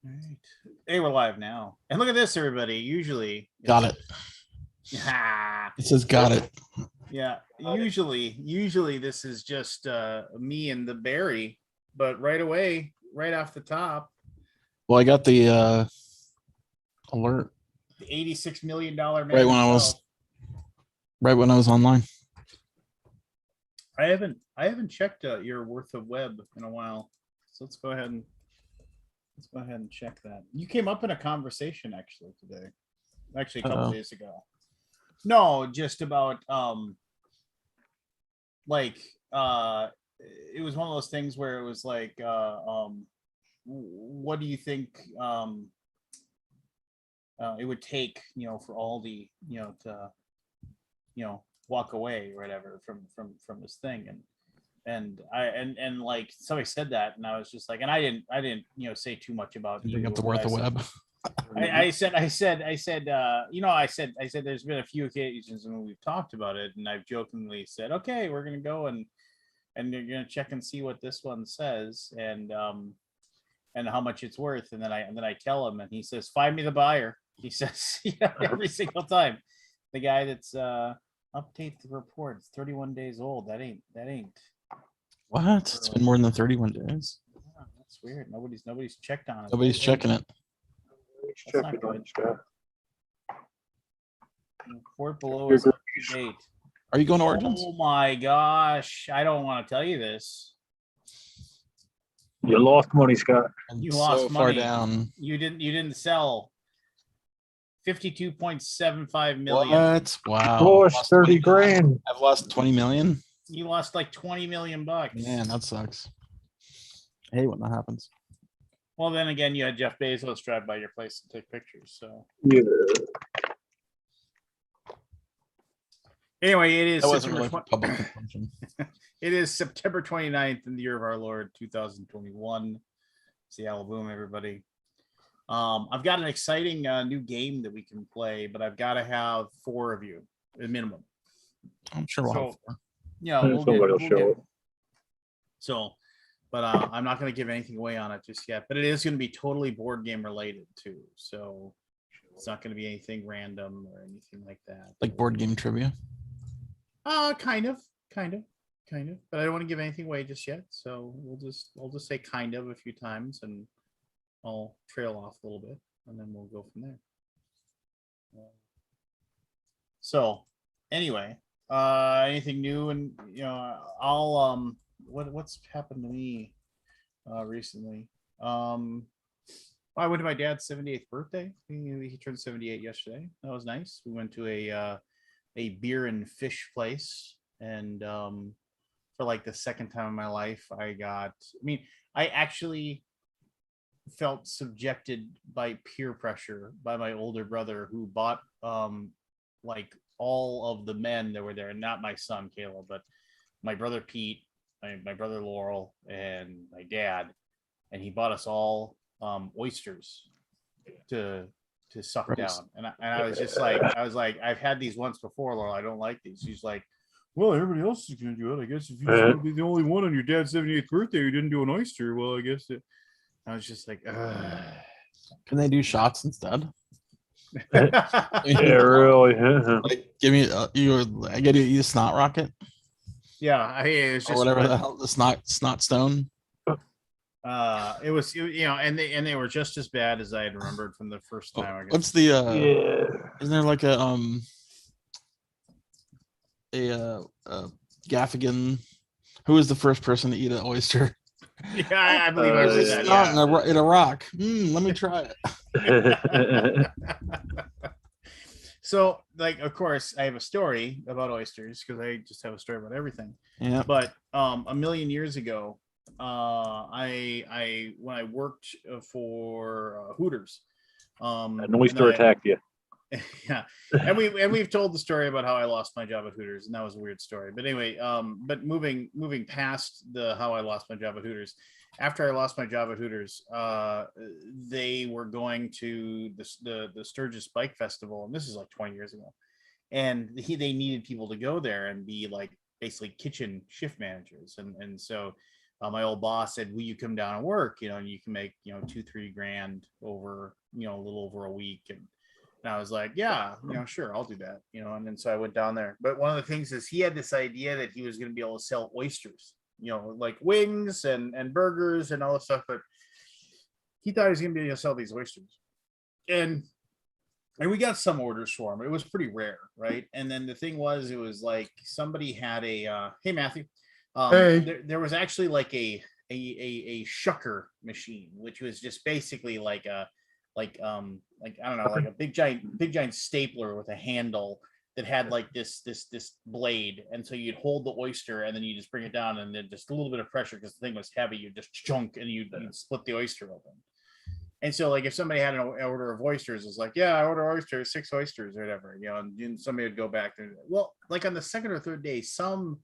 All right. Hey, we're live now. And look at this, everybody. Usually, Got it. Ha, It says got it. yeah. Usually this is just me and the Barry, but right away, right off the top, Well, I got the alert the $86 million man right when himself. I was online. I haven't checked your worth of web in a while, so let's go ahead and check that. You came up in a conversation actually today, actually a couple days ago. No, just about like it was one of those things where it was like what do you think it would take, for Aldi, to walk away or whatever from this thing. And like somebody said that, and I was just like, and I didn't say too much about Bring you. up the worth of web. I said, I said, there's been a few occasions when we've talked about it, and I've jokingly said, okay, we're gonna go and you're gonna check and see what this one says, and how much it's worth, and then I tell him, and he says, find me the buyer. He says, every single time. The guy that's update the report. It's 31 days old. That ain't. What? It's been more than 31 days. Oh, that's weird. Nobody's checked on it. Nobody's checking it. That's not good. Report below is up to date. Are you going to Origins? Oh my gosh. I don't want to tell you this. You lost money, Scott. You lost far money. down. You didn't sell 52.75 million. What? Wow. Lost 30 grand. I've lost 20 million. You lost like 20 million bucks. Man, that sucks. I hate when that happens. Well, then again, you had Jeff Bezos drive by your place and take pictures. So Yeah. anyway, it is That wasn't September really for public consumption. It is September 29th in the year of our Lord 2021. It's the Alaboom, everybody. I've got an exciting new game that we can play, but I've got to have 4 of you at minimum. I'm sure we'll have four. Yeah, Somebody will show up. So, but I'm not going to give anything away on it just yet. But it is going to be totally board game related too. So it's not going to be anything random or anything like that. Like board game trivia. Kind of. But I don't want to give anything away just yet. So I'll just say kind of a few times, and I'll trail off a little bit, and then we'll go from there. So anyway, anything new? And I'll what's happened to me recently. I went to my dad's 78th birthday. He turned 78 yesterday. That was nice. We went to a beer and fish place, and for like the second time in my life, I actually felt subjected by peer pressure by my older brother, who bought like all of the men that were there, not my son Caleb, but my brother Pete, my brother Laurel, and my dad, and he bought us all oysters to suck down. And I was just like, I've had these once before, Laurel. I don't like these. He's like, well, everybody else is gonna do it. I guess if you're gonna be the only one on your dad's 78th birthday who didn't do an oyster, well, I guess I was just like, Can they do shots instead? Yeah, really. Like, give me I get you a snot rocket. Yeah, it's just or whatever the hell, the snot stone. It was, and they were just as bad as I had remembered from the first time. I guess. What's the Yeah. Isn't there like a Gaffigan? Who was the first person to eat an oyster? Yeah, I believe I read that. Not in a rock. Let me try it. So, like, of course, I have a story about oysters because I just have a story about everything. Yeah. But a million years ago, I when I worked for Hooters, An oyster attacked you. Yeah, and we've told the story about how I lost my job at Hooters, and that was a weird story. But anyway, but moving past the how I lost my job at Hooters, after I lost my job at Hooters, they were going to the Sturgis Bike Festival, and this is like 20 years ago, and they needed people to go there and be like basically kitchen shift managers, and so my old boss said, will you come down and work, and you can make, 2-3 grand over, a little over a week. And I was like, yeah, sure, I'll do that, and then so I went down there. But one of the things is he had this idea that he was going to be able to sell oysters, like wings and burgers and all this stuff. But he thought he was going to be able to sell these oysters. And we got some orders for him. It was pretty rare, right? And then the thing was, it was like somebody had a, hey, Matthew. Hey. There was actually like a shucker machine, which was just basically like a, I don't know, like a big giant stapler with a handle that had like this blade, and so you'd hold the oyster and then you just bring it down, and then just a little bit of pressure because the thing was heavy, you just chunk and you'd split the oyster open. And so like if somebody had an order of oysters, it's like, yeah, I order oysters, 6 oysters or whatever, and somebody would go back there. Well, like on the second or third day, some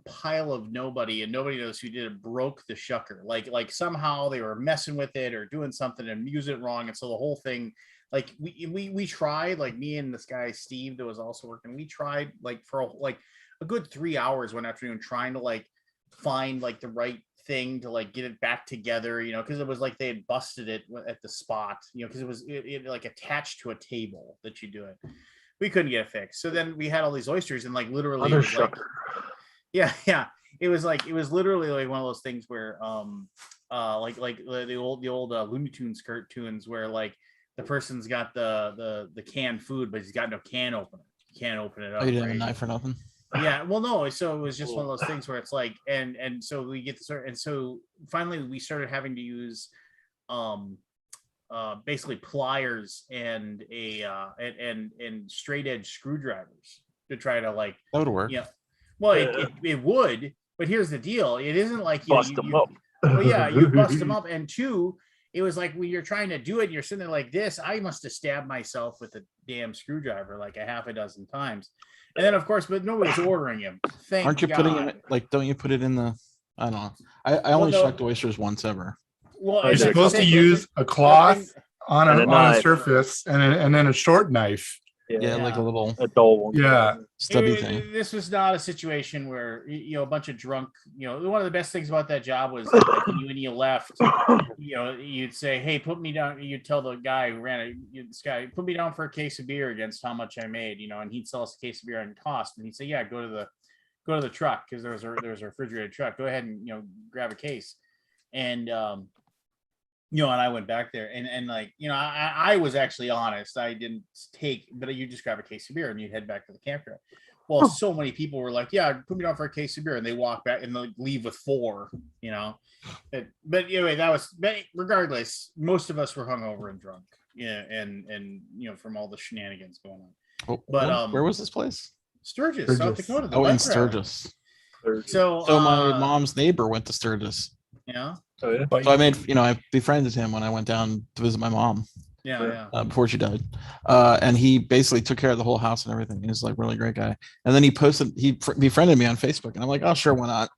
pile of nobody, and nobody knows who did it, broke the shucker. Like somehow they were messing with it or doing something and used it wrong. And so the whole thing, like we tried, like me and this guy Steve that was also working, we tried like for a good 3 hours one afternoon trying to like find like the right thing to like get it back together, because it was like they had busted it at the spot, because it was like attached to a table that you do it. We couldn't get it fixed. So then we had all these oysters, and like literally it was like, yeah. It was literally like one of those things where like the old Looney Tunes cartoons where like the person's got the canned food, but he's got no can opener. You can't open it up. Oh, you didn't have right? a knife or nothing? Yeah, well, no. So it was just one of those things where it's like, and so we get to and so finally we started having to use basically pliers and and straight edge screwdrivers to try to like, That would work. Yeah. Well, it would, but here's the deal. It isn't like Bust them up. Well, yeah, you bust them up. And 2, it was like when you're trying to do it and you're sitting there like this, I must have stabbed myself with a damn screwdriver like a half a dozen times. And then of course, but nobody's ordering him. Aren't you putting it like, don't you put it in the, I don't know. I only shucked oysters once ever. Well, You're supposed to use a cloth on a surface and then a short knife. Yeah, like a little dull one. Yeah. stubby thing. This was not a situation where a bunch of drunk. One of the best things about that job was that, like, when you left, you'd say, "Hey, put me down." You'd tell the guy who ran it, this guy, "Put me down for a case of beer against how much I made." And he'd sell us a case of beer on cost, and he'd say, "Yeah, go to the truck because there was a refrigerated truck. Go ahead and grab a case." And and I went back there and like, I was actually honest. I didn't take, but you just grab a case of beer and you'd head back to the campground. Well, so many people were like, yeah, put me down for a case of beer. And they walk back and they leave with 4, But anyway, but regardless, most of us were hungover and drunk. Yeah. And from all the shenanigans going on. Oh, But where was this place? Sturgis, South Dakota. Oh, in Sturgis. So my mom's neighbor went to Sturgis. Yeah. Oh, yeah. So I made, I befriended him when I went down to visit my mom. Yeah. Before she died. And he basically took care of the whole house and everything. He was like really great guy. And then he befriended me on Facebook, and I'm like, oh, sure, why not?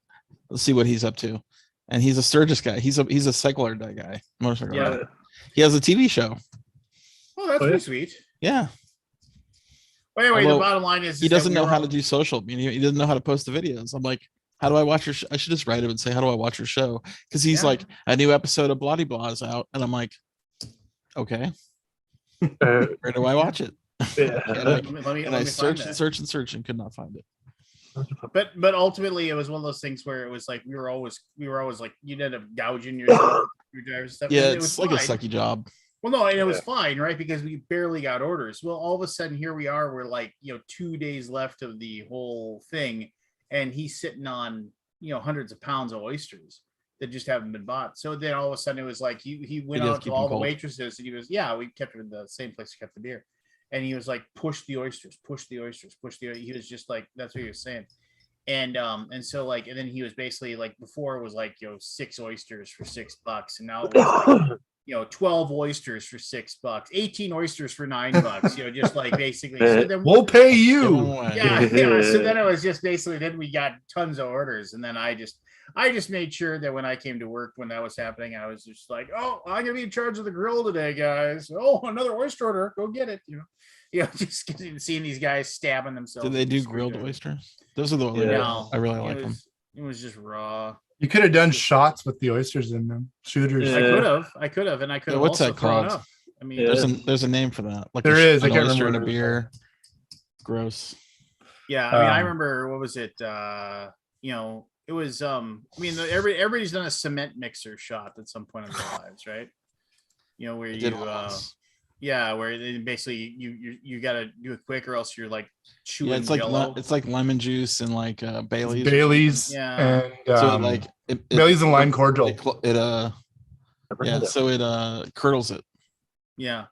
Let's see what he's up to. And he's a Sturgis guy. He's a cycler guy. Motorcycle rider. He has a TV show. Oh, that's pretty sweet. Yeah. Well, anyway, the bottom line is he doesn't know how to do social. He doesn't know how to post the videos. I'm like, how do I watch your show? I should just write him and say, how do I watch your show? Because he's like, a new episode of Bloody Blah is out. And I'm like, okay. Where do I watch it? And I searched and could not find it. But ultimately it was one of those things where it was like we were always like, you'd end up gouging your stuff. Yeah, it's like a sucky job. Well, no, and it was fine, right? Because we barely got orders. Well, all of a sudden here we are, we're like, 2 days left of the whole thing. And he's sitting on, hundreds of pounds of oysters that just haven't been bought. So then all of a sudden it was like he went out to all the waitresses and he was, we kept it in the same place we kept the beer. And he was like, push the oysters. He was just like, that's what he was saying. And so like, and then he was basically like, before it was like, 6 oysters for $6. And now it was like, 12 oysters for $6, 18 oysters for $9, just like basically. So then we'll pay you. Yeah. So then it was just basically, then we got tons of orders. And then I just made sure that when I came to work, when that was happening, I was just like, oh, I'm going to be in charge of the grill today, guys. Oh, another oyster order. Go get it. Just seeing these guys stabbing themselves. Do they do grilled oysters? Those are the only I really like them. It was just raw. You could have done shots with the oysters in them. Shooters. Yeah. I could have, and I could have what's also that thrown called? up. I mean, Yeah. There's a name for that. Like There is. I an can't oyster remember in a what it is, beer. Gross. yeah. I mean, I Um, remember what was it? It was. Everybody's done a cement mixer shot at some point in their lives, right? Where I did you one once. where they basically you got to do it quick or else you're like chewing Yeah, it's like Jello. it's like lemon juice and like Bailey's. Bailey's Yeah. and So it Bailey's and lime cordial. It Never yeah, had that. so it curdles it. Yeah.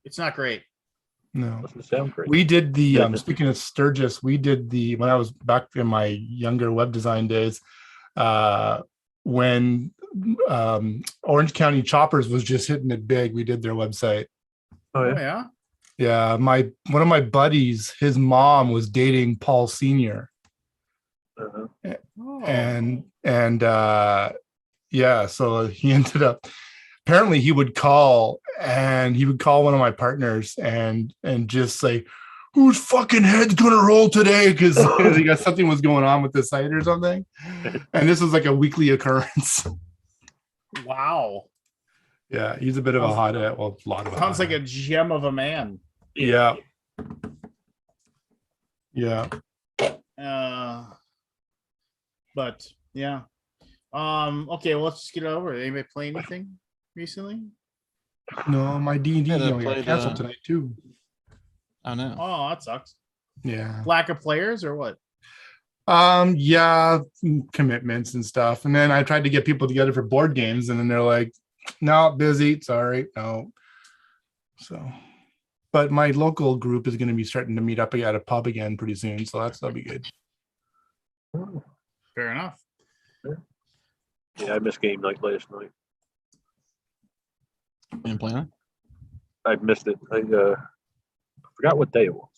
It's not great. No. Doesn't sound great. We did the speaking of Sturgis, we did the when I was back in my younger web design days, when Orange County Choppers was just hitting it big, we did their website. Oh Oh yeah. yeah. Yeah, one of my buddies, his mom was dating Paul Sr. Uh-huh. Oh. and yeah, so he ended up apparently he would call one of my partners and just say, whose fucking head's gonna roll today, because he got something was going on with the site or something, and this was like a weekly occurrence. Wow. Yeah, he's a bit of a hothead. Well, a lot of Sounds like a gem of a man. yeah. But yeah. Okay, well, let's just get it over. Anybody play anything recently? No, my D&D Yeah, they got played, canceled tonight too. I know. Oh, that sucks. Yeah. Lack of players or what? Yeah, commitments and stuff. And then I tried to get people together for board games, and then they're like, no, busy. Sorry, no. So, but my local group is going to be starting to meet up at a pub again pretty soon, so that'll be good. Fair enough. Yeah, I missed game night last night. You didn't play it? I missed it. I forgot what day it was.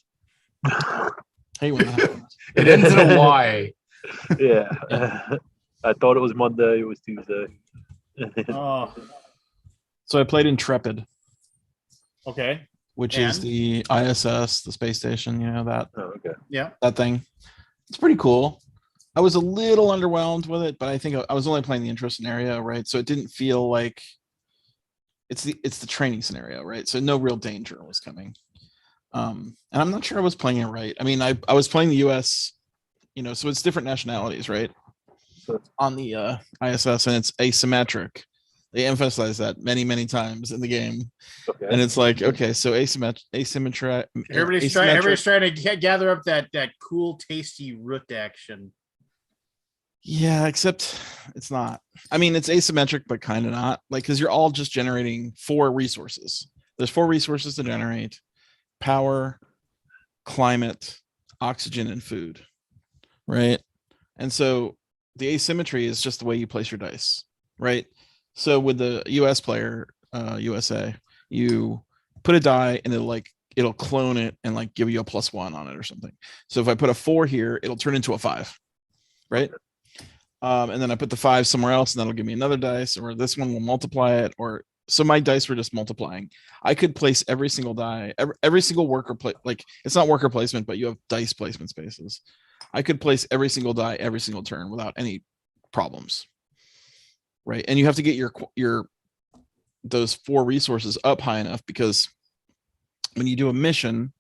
Hey, what happened? It ends in a Y. Yeah. I thought it was Monday. It was Tuesday. Oh, So I played Intrepid, okay. which is And? the ISS, the space station. You know that Oh, okay. Yeah. that thing. It's pretty cool. I was a little underwhelmed with it, but I think I was only playing the intro scenario, right? So it didn't feel like it's the training scenario, right? So no real danger was coming. And I'm not sure I was playing it right. I mean, I was playing the US, so it's different nationalities, right? On the ISS, and it's asymmetric. They emphasize that many, many times in the game. Okay. And it's like, okay, so asymmetric. Everybody's trying to gather up that cool, tasty root action. Yeah, except it's not. I mean, it's asymmetric, but kind of not. Like, because you're all just generating 4 resources. There's 4 resources to generate: power, climate, oxygen, and food. Right. And so the asymmetry is just the way you place your dice. Right. So with the US player, USA, you put a die and it'll clone it and like give you a +1 on it or something. So if I put a 4 here, it'll turn into a 5. Right. And then I put the 5 somewhere else, and that'll give me another dice, or this one will multiply it. Or so my dice were just multiplying. I could place every single die, every single worker like it's not worker placement, but you have dice placement spaces. I could place every single die every single turn without any problems. Right. And you have to get your those 4 resources up high enough, because when you do a mission,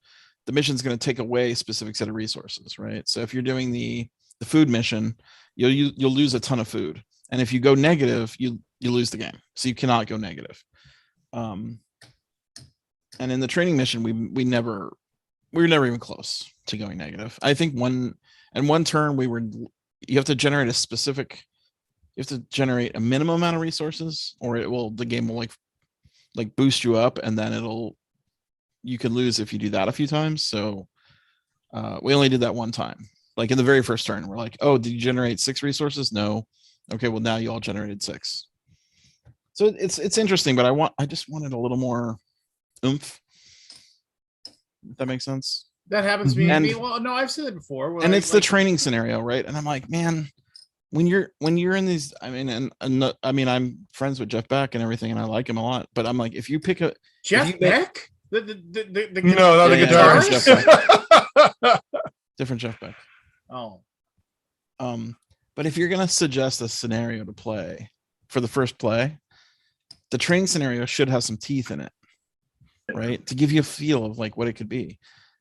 the mission's going to take away a specific set of resources. Right. So if you're doing the food mission, you'll lose a ton of food. And if you go negative, you lose the game. So you cannot go negative. And in the training mission, we were never even close to going negative. I think one turn you have to generate a minimum amount of resources, or the game will like boost you up, and then you can lose if you do that a few times. So we only did that one time. Like in the very first turn, we're like, oh, did you generate 6 resources? No. Okay, well now you all generated 6. So it's interesting, but I just wanted a little more oomph. If that makes sense. That happens to me. And- Well, no, I've said it before. And it's the training scenario, right? And I'm like, man, when you're in these, I mean, and I mean, I'm friends with Jeff Beck and everything, and I like him a lot. But I'm like, if you pick Jeff Beck, the No, not the Yeah, guitarist. different Jeff Beck. Oh, But if you're gonna suggest a scenario to play for the first play, the training scenario should have some teeth in it, right? To give you a feel of like what it could be.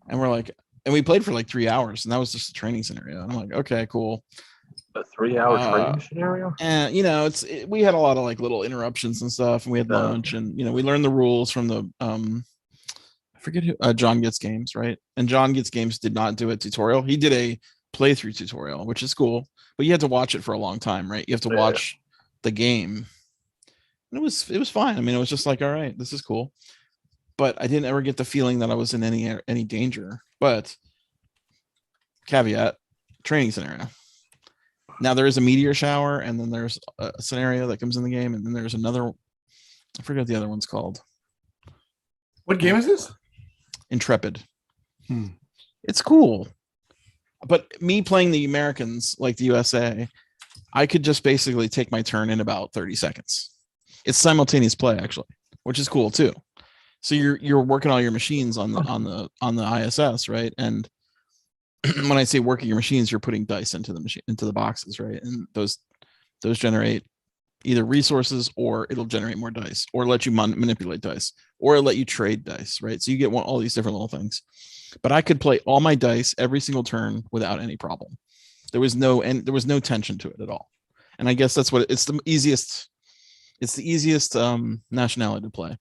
And we're like, and we played for like 3 hours, and that was just a training scenario. And I'm like, okay, cool. A 3-hour Uh, training scenario? And we had a lot of like little interruptions and stuff, and we had lunch, and we learned the rules from the I forget who John Gets Games, right? And John Gets Games did not do a tutorial. He did a playthrough tutorial, which is cool, but you had to watch it for a long time, right? You have to watch the game. And it was fine. I mean, it was just like, all right, this is cool. But I didn't ever get the feeling that I was in any danger. But caveat, training scenario. Now there is a meteor shower, and then there's a scenario that comes in the game, and then there's another. I forget what the other one's called. What game is this? Intrepid. It's cool. But me playing the Americans, like the USA, I could just basically take my turn in about 30 seconds. It's simultaneous play, actually, which is cool too. So you're working all your machines on the ISS, right? And when I say working your machines, you're putting dice into the boxes, right? And those generate either resources, or it'll generate more dice, or let you manipulate dice, or it'll let you trade dice, right? So you get all these different little things. But I could play all my dice every single turn without any problem. There was no tension to it at all. And I guess that's what it's the easiest nationality to play.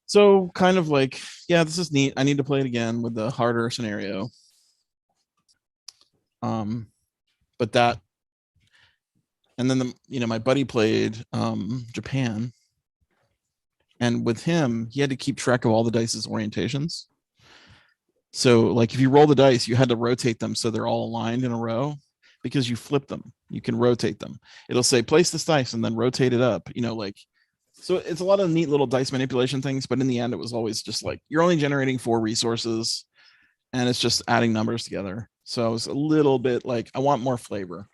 So kind of like, yeah, this is neat. I need to play it again with the harder scenario. But that, and then my buddy played Japan, and with him, he had to keep track of all the dice's orientations. So like if you roll the dice, you had to rotate them so they're all aligned in a row, because you flip them. You can rotate them. It'll say place this dice and then rotate it up, so it's a lot of neat little dice manipulation things, but in the end, it was always just like, you're only generating 4 resources, and it's just adding numbers together. So I was a little bit like, I want more flavor.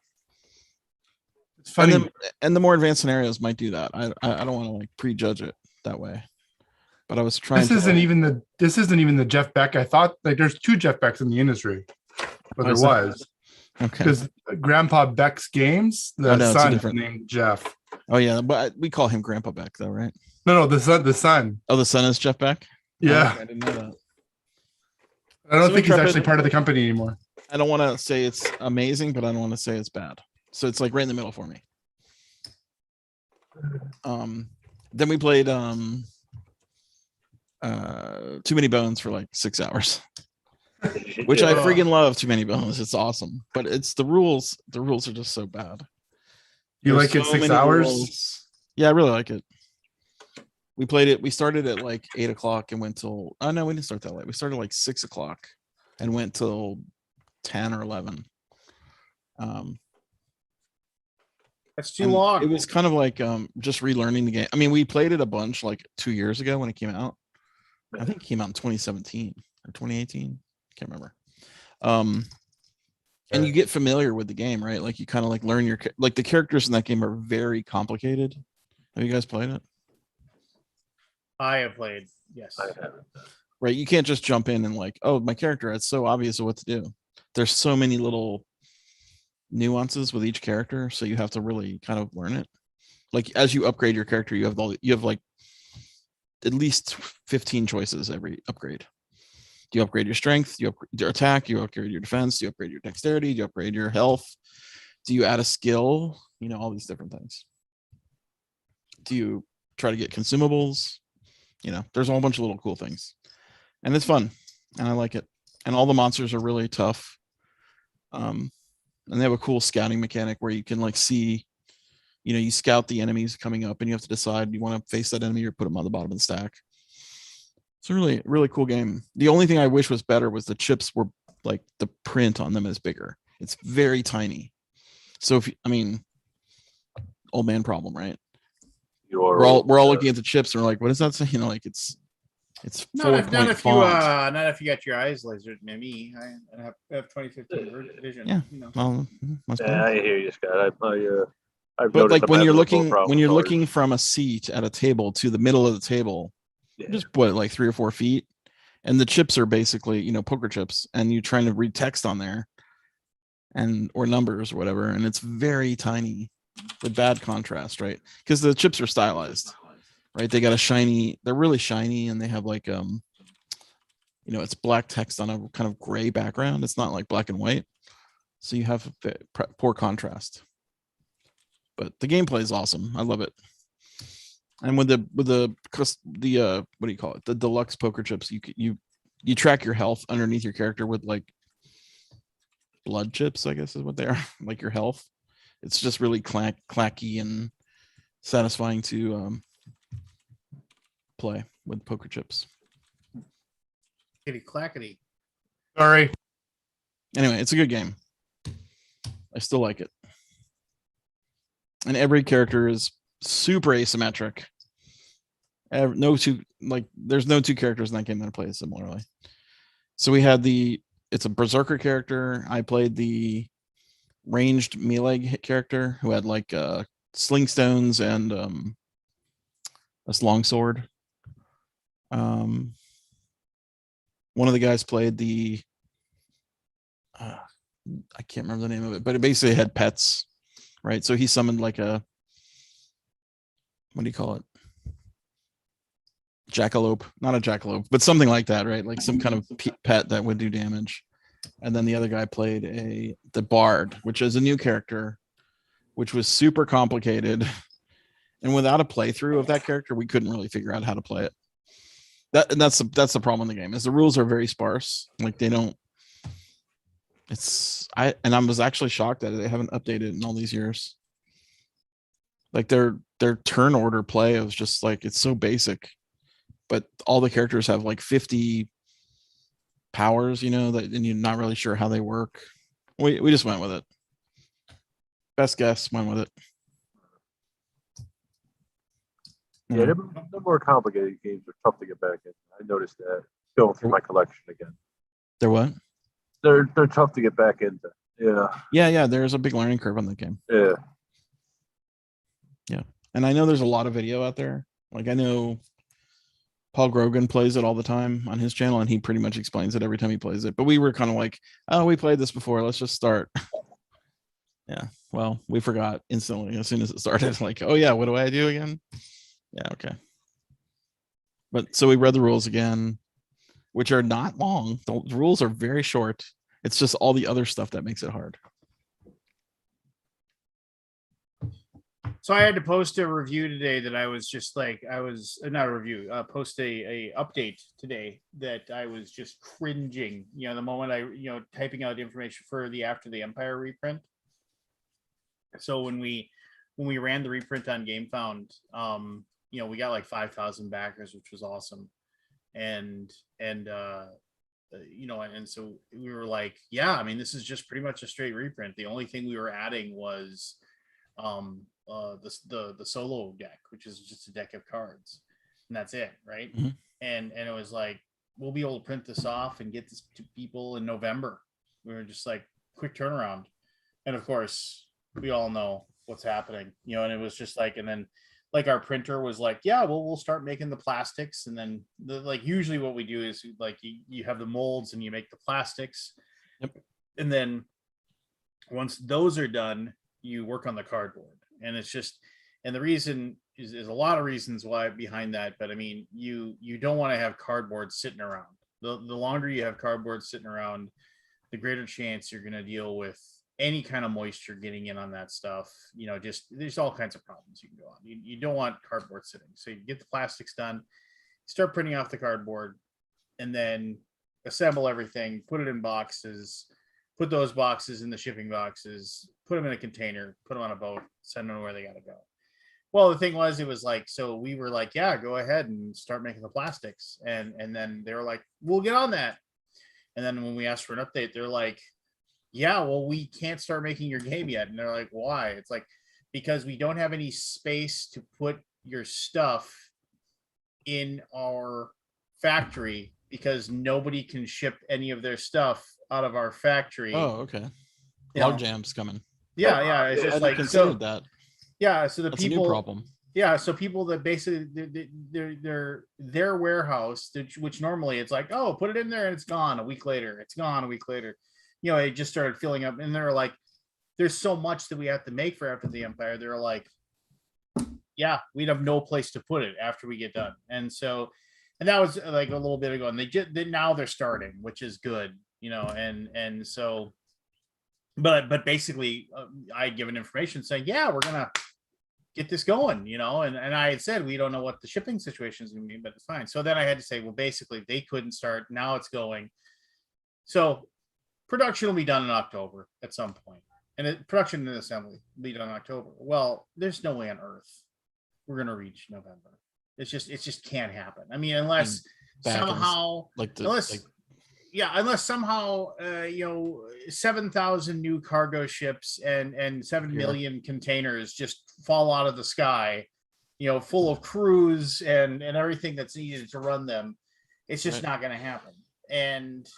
It's funny. And the more advanced scenarios might do that. I don't want to like prejudge it that way. But I was trying. This isn't even the Jeff Beck. I thought like there's 2 Jeff Becks in the industry, but there was. Okay. Because Grandpa Beck's games, the son is named Jeff. Oh yeah, but we call him Grandpa Beck though, right? No, the son. Oh, the son is Jeff Beck? Yeah. Oh, I didn't know that. I don't think he's actually part of the company anymore. I don't want to say it's amazing, but I don't want to say it's bad. So it's like right in the middle for me. Then we played Too Many Bones for like 6 hours. Which I freaking love. Too Many Bones. It's awesome. But it's the rules. The rules are just so bad. You like it 6 hours? Rules. Yeah, I really like it. We played it. We started at like 8 o'clock and went till. Oh no, we didn't start that late. We started like 6 o'clock and went till 10 or 11. That's too long. It was kind of like just relearning the game. I mean, we played it a bunch like 2 years ago when it came out. I think it came out in 2017 or 2018. Can't remember. And you get familiar with the game, right? Like you kind of like learn the characters in that game are very complicated. Have you guys played it? I have played, yes. I haven't. Right. You can't just jump in and like, oh, my character, it's so obvious of what to do. There's so many little nuances with each character, so you have to really kind of learn it. Like as you upgrade your character, you have like at least 15 choices every upgrade. Do you upgrade your strength? Do you upgrade your attack? Do you upgrade your defense? Do you upgrade your dexterity? Do you upgrade your health? Do you add a skill? All these different things. Do you try to get consumables? There's a whole bunch of little cool things. And it's fun. And I like it. And all the monsters are really tough. And they have a cool scouting mechanic where you can like see, you scout the enemies coming up and you have to decide, you want to face that enemy or put them on the bottom of the stack. It's a really, really cool game. The only thing I wish was better was the chips were like the print on them is bigger. It's very tiny. So old man problem, right? We're all looking at the chips and we're like, what does that say? Like it's not if font. not if you got your eyes lasered. Me, I have 2015 vision. Yeah. Well, I hear you, Scott. But like when you're looking from a seat at a table to the middle of the table, just like 3 or 4 feet, and the chips are basically poker chips, and you're trying to read text on there. and or numbers or whatever, and it's very tiny with bad contrast, right? Because the chips are stylized, right? They got a shiny, they're really shiny, and they have like it's black text on a kind of gray background. It's not like black and white, so you have poor contrast. But the gameplay is awesome. I love it. And with the what do you call it? The deluxe poker chips, you track your health underneath your character with like blood chips, I guess is what they are, like your health. It's just really clacky and satisfying to play with poker chips. Kitty clackety. Sorry. Anyway, it's a good game. I still like it. And every character is super asymmetric. There's no two characters in that game that play similarly. So we had it's a berserker character. I played the ranged melee hit character who had like sling stones and this longsword. One of the guys played the I can't remember the name of it, but it basically had pets, right? So he summoned like a, what do you call it? Jackalope, not a jackalope, but something like that, right? Like some kind of pet that would do damage. And then the other guy played the bard, which is a new character, which was super complicated. And without a playthrough of that character, we couldn't really figure out how to play it. That's the problem in the game, is the rules are very sparse. Like they don't. I was actually shocked that they haven't updated in all these years. Like their turn order play was just like, it's so basic, but all the characters have like 50 powers, and you're not really sure how they work. We just went with it. Best guess, went with it. Yeah, the more complicated games are tough to get back in. I noticed that going through my collection again. They're what? They're tough to get back into. Yeah. Yeah. There's a big learning curve on that game. Yeah. Yeah, and I know there's a lot of video out there. Like I know Paul Grogan plays it all the time on his channel, and he pretty much explains it every time he plays it. But we were kind of like, oh, we played this before. Let's just start. Yeah. Well, we forgot instantly as soon as it started. Like, oh yeah, what do I do again? Yeah. Okay. But so we read the rules again, which are not long. The rules are very short. It's just all the other stuff that makes it hard. So I had to post a review today that I was just like, not a review, post a update today that I was just cringing, the moment I, typing out information for the After the Empire reprint. So when we ran the reprint on GameFound, we got like 5,000 backers, which was awesome. And so we were like, yeah, I mean, this is just pretty much a straight reprint. The only thing we were adding was the solo deck, which is just a deck of cards, and that's it, right? Mm-hmm. And it was like, we'll be able to print this off and get this to people in November. We were just like, quick turnaround. And of course, we all know what's happening, and it was just like, and then like our printer was like, yeah, well, we'll start making the plastics. And then usually what we do is like, you have the molds and you make the plastics. Yep. And then once those are done, you work on the cardboard. And it's just, and the reason is a lot of reasons why behind that. But I mean, you don't want to have cardboard sitting around. The longer you have cardboard sitting around, the greater chance you're going to deal with any kind of moisture getting in on that stuff. Just there's all kinds of problems you can go on. You don't want cardboard sitting. So you get the plastics done, start printing off the cardboard, and then assemble everything, put it in boxes, put those boxes in the shipping boxes, put them in a container, put them on a boat, send them where they got to go. Well, the thing was, it was like, so we were like, yeah, go ahead and start making the plastics. And then they were like, we'll get on that. And then when we asked for an update, they're like, yeah, well, we can't start making your game yet. And they're like, why? It's like, because we don't have any space to put your stuff in our factory, because nobody can ship any of their stuff out of our factory. Oh, okay. Log jam's coming. Yeah. It's just like, considered that. Yeah. So the That's people, a new problem. Yeah. So people that basically their warehouse, which normally it's like, oh, put it in there and it's gone a week later. It's gone a week later. it just started filling up, and they're like, there's so much that we have to make for After the Empire. They're like, yeah, we'd have no place to put it after we get done. And that was like a little bit ago, and now they're starting, which is good, and so, but basically I had given information saying, yeah, we're going to get this going, and I had said, we don't know what the shipping situation is going to be, but it's fine. So then I had to say, well, basically they couldn't start. Now it's going. So production will be done in October at some point. And production and assembly will be done in October. Well, there's no way on earth we're going to reach November. It just can't happen. I mean, unless somehow, unless somehow, 7,000 new cargo ships and 7 million containers just fall out of the sky, full of crews and everything that's needed to run them. It's just not going to happen. And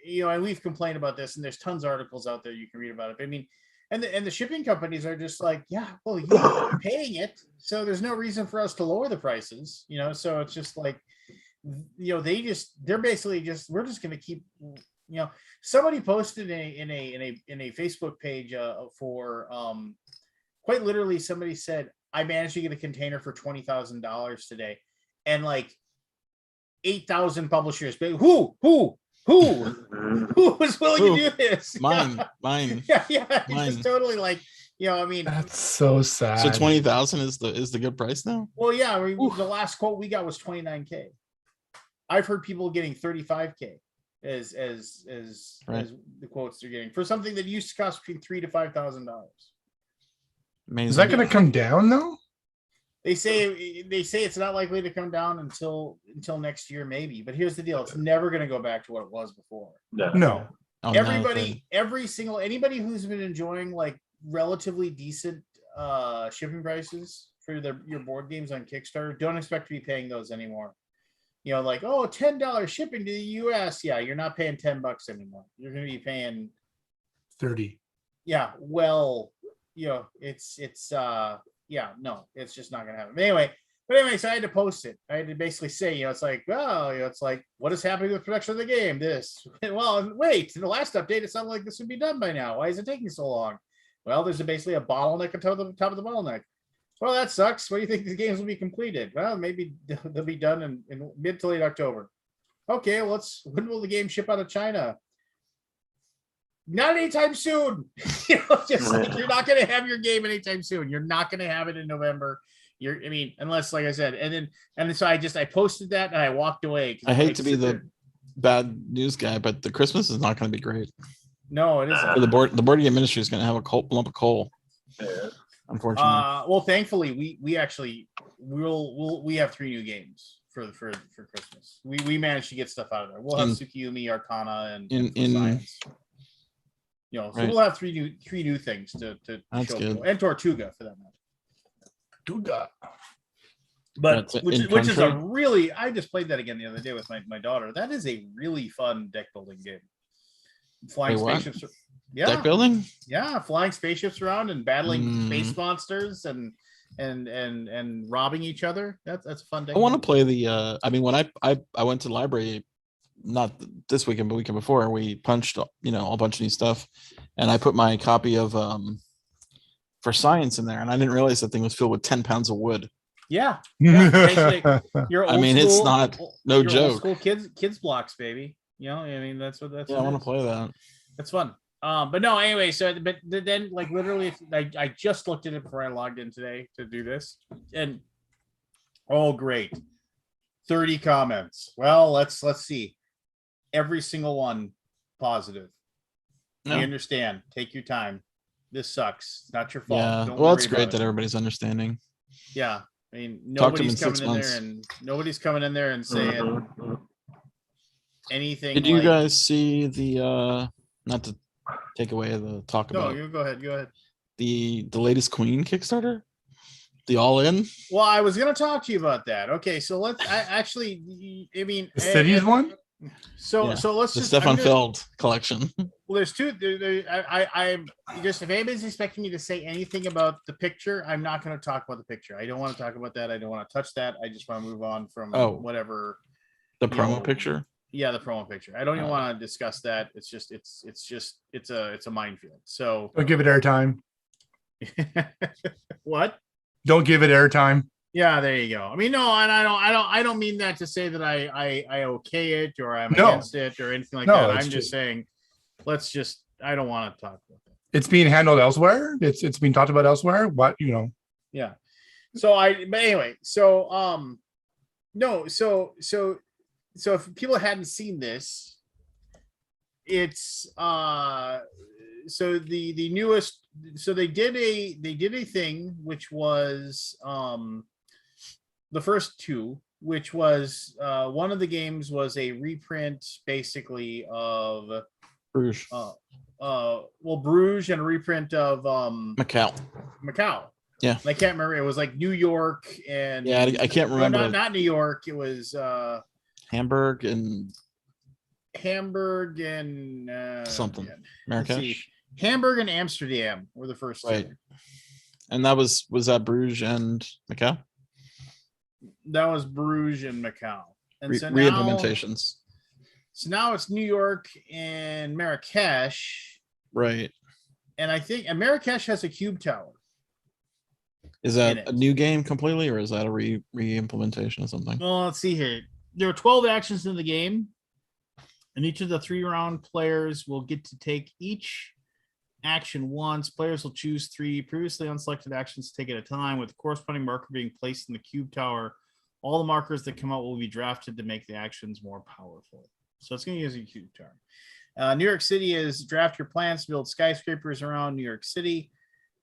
we've complained about this, and there's tons of articles out there you can read about it. I mean, and the shipping companies are just like, yeah, well, you're paying it, so there's no reason for us to lower the prices, so it's just like, they're basically just, we're just going to keep, somebody posted in a Facebook page for quite literally, somebody said, I managed to get a container for $20,000 today, and like 8,000 publishers, but who was willing to do this? Mine. Yeah, it's just totally like, I mean, That's so sad. So 20,000 is the good price now? Well, yeah, the last quote we got was 29K. I've heard people getting 35K as the quotes they're getting for something that used to cost between $3,000 to $5,000. Amazing. Is that going to come down though? They say it's not likely to come down until next year, maybe. But here's the deal: it's never going to go back to what it was before. No. Oh, Anybody who's been enjoying like relatively decent shipping prices for your board games on Kickstarter, don't expect to be paying those anymore. Like, oh, $10 shipping to the US. Yeah, you're not paying $10 anymore. You're going to be paying 30. Yeah, well, it's no, it's just not gonna happen. But anyway, so I had to post it. I had to basically say, it's like, well, it's like, what is happening with production of the game? This, well, wait, in the last update, it sounded like this would be done by now. Why is it taking so long? Well, there's basically a bottleneck at the top of the bottleneck. Well, that sucks. What do you think the games will be completed? Well, maybe they'll be done in mid to late October. Okay, when will the game ship out of China? Not anytime soon. Just like, you're not going to have your game anytime soon. You're not going to have it in November. Unless, like I said, and so I posted that and I walked away. I hate to be the bad news guy, but the Christmas is not going to be great. No, it isn't. For the board game industry is going to have a lump of coal. Yeah. Unfortunately. Well, thankfully, we have 3 new games for Christmas. We managed to get stuff out of there. We'll have Tsukiyumi, Arcana, and Science. So we'll have three new things to show people, and Tortuga for that matter. Tortuga. But which is a really, I just played that again the other day with my daughter. That is a really fun deck building game. Flying spaceships. Yeah. Deck building? Yeah, flying spaceships around and battling space monsters and robbing each other. That's a fun deck. I want to play the I mean, when I went to the library, not this weekend, but weekend before, we punched a bunch of new stuff, and I put my copy of for Science in there, and I didn't realize that thing was filled with 10 pounds of wood. Yeah. It's not no joke. Old school kids blocks, baby. That's what that's. Yeah, I want to play that. That's fun. But no, anyway, but then like literally, I just looked at it before I logged in today to do this, and oh great, 30 comments. Well, let's see. Every single one positive. No. We understand. Take your time. This sucks. It's not your fault. Yeah. Well, it's great that everybody's understanding. Yeah. I mean, nobody's coming in there and saying anything. Did you guys see the not to take away the talk about? No, you go ahead. The latest Queen Kickstarter? The All In? Well, I was gonna talk to you about that. Okay, so the cities one? So let's the Stefan Feld collection. Well, there's two. I'm just, if anybody's expecting me to say anything about the picture, I'm not going to talk about the picture. I don't want to talk about that. I don't want to touch that. I just want to move on from whatever. The promo picture. Yeah, the promo picture. I don't even Uh, want to discuss that. It's a minefield. So Don't give it airtime. what? Don't give it airtime. Yeah, there you go. I mean, no, and I don't mean that to say that I okay it or I'm No. against it or anything like No, that. it's I'm just saying, I don't want to talk about that. It's being handled elsewhere. It's being talked about elsewhere. What, Yeah. But anyway, no, so if people hadn't seen this, it's so the newest, so they did a thing which was the first two, which was one of the games was a reprint basically of Bruges, Bruges, and a reprint of Macau. Yeah. I can't remember. It was like New York and Yeah, I can't remember. No, not New York. It was Hamburg and something. yeah. Marrakesh. Hamburg and Amsterdam were the first two. Right. And that was that Bruges and Macau? That was Bruges and Macau. And Re-implementations. So now it's New York and Marrakesh. Right. And I think Marrakesh has a cube tower. Is that a new game completely, or is that a re-implementation of something? Well, let's see here. There are 12 actions in the game, and each of the 3-round players will get to take each action once. Players will choose 3 previously unselected actions to take at a time, with the corresponding marker being placed in the cube tower. All the markers that come out will be drafted to make the actions more powerful. So it's going to use a cube tower. New York City is draft your plans to build skyscrapers around New York City.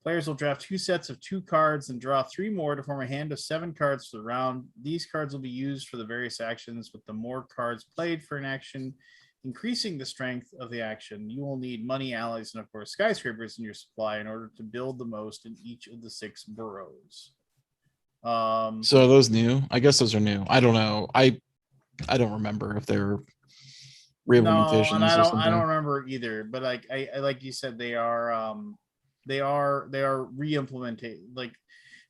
Players will draft 2 sets of 2 cards and draw 3 more to form a hand of 7 cards for the round. These cards will be used for the various actions, with the more cards played for an action increasing the strength of the action. You will need money, allies, and of course skyscrapers in your supply in order to build the most in each of the 6 boroughs. So are those new? I guess those are new. I don't know. I don't remember if they're re-implementations. No, and I don't remember either. But I like you said, they are re-implemented. Like,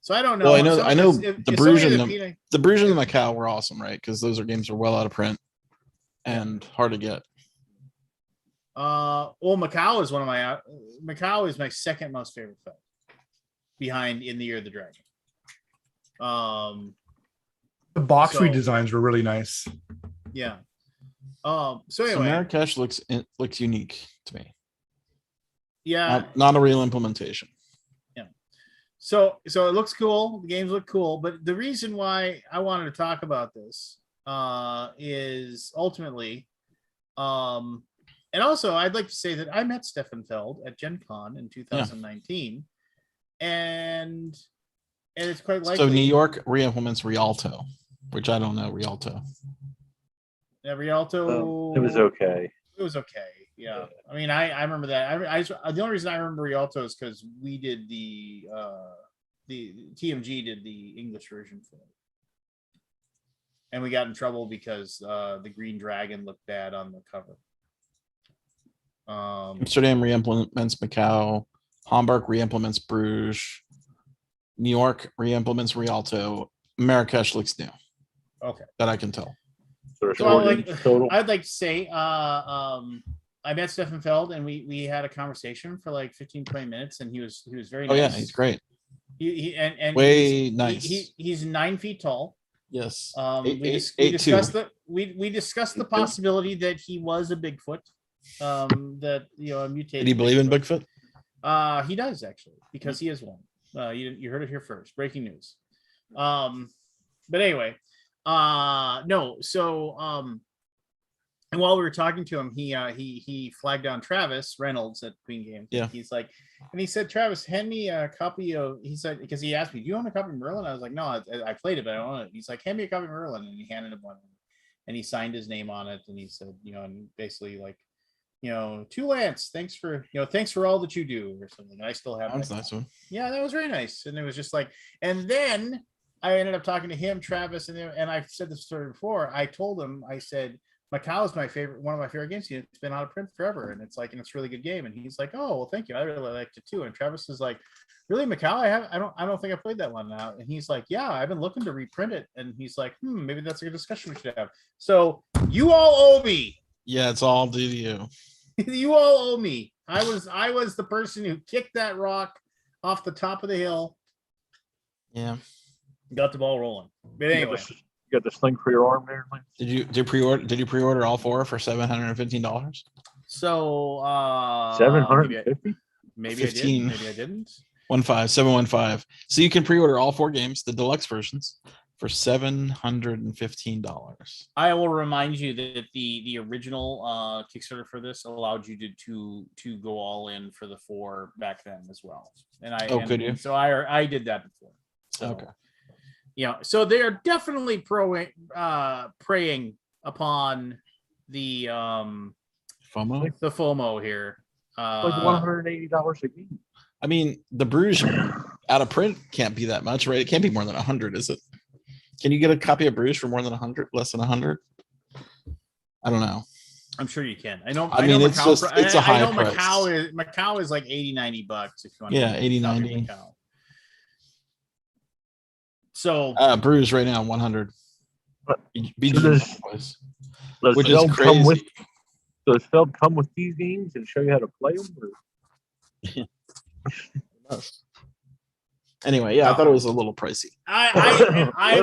so I don't know. Well, I know the Bruges and the Bruges and the Macau were awesome, right? Because those are games are well out of print and hard to get. Well, Macau is my second most favorite film, behind In the Year of the Dragon. The box redesigns were really nice. Yeah. So anyway, Marrakesh looks unique to me. Yeah. Not a real implementation. Yeah. So it looks cool. The games look cool, but the reason why I wanted to talk about this is ultimately, and also I'd like to say that I met Stefan Feld at Gen Con in 2019, and it's quite likely. So New York re-implements Rialto, which I don't know Rialto. Yeah, Rialto. It was okay. It was okay. Yeah. I mean, I remember that. The only reason I remember Rialto is because we did the TMG did the English version for it. And we got in trouble because the green dragon looked bad on the cover. Amsterdam re-implements Macau. Hamburg re-implements Bruges. New York re-implements Rialto. Marrakesh looks new. Okay. That I can tell. So I'd like to say I met Stefan Feld and we had a conversation for like 15-20 minutes, and he was very nice. Oh yeah, he's great. He's nice. He's 9 feet tall. Yes. We discussed the possibility that he was a Bigfoot. That a mutated. Did he believe in Bigfoot? He does actually, because he is one. You heard it here first. Breaking news. But anyway, no. So and while we were talking to him, he flagged down Travis Reynolds at Queen Games. Yeah. He's like, and he said, Travis, hand me a copy of. He said, because he asked me, do you own a copy of Merlin? I was like, no, I played it, but I don't own it. He's like, hand me a copy of Merlin, and he handed him one, and he signed his name on it, and he said, and basically like, to Lance, thanks for all that you do, or something. And I still have. That was a nice one. Yeah, that was very nice, and it was just like, and then I ended up talking to him, Travis, and I've said this story before. I told him, I said, Macau is one of my favorite games. It's been out of print forever, and it's like, and it's a really good game. And he's like, oh, well, thank you. I really liked it too. And Travis is like, really, Macau? I don't think I played that one now. And he's like, yeah, I've been looking to reprint it. And he's like, maybe that's a good discussion we should have. So you all owe me. Yeah, it's all due to you. You all owe me. I was the person who kicked that rock off the top of the hill, Yeah. got the ball rolling. But anyway, You got the sling for your arm there, Lance? Did you pre-order all four for $715? so 750. maybe I did, 15. maybe I didn't. 715. So you can pre-order all four games, the deluxe versions, for $715. I will remind you that the original Kickstarter for this allowed you to go all in for the 4 back then as well. And could you? So I did that before. So, Okay. So they are definitely preying upon the FOMO. the FOMO here. Like $180 a game. I mean, the Bruges out of print can't be that much, right? It can't be more than 100, is it? Can you get a copy of Bruges for more than 100, less than 100? I don't know. I'm sure you can. I know. I mean, know it's just it's a high I know price. Macau is like $80-90 if you want. Yeah, to 80-90. So Bruges right now 100. But- Beat so the does- boys, Does which Feld is come with? crazy. Does Feld come with these games and show you how to play them? Or? Anyway, yeah, I thought it was a little pricey. I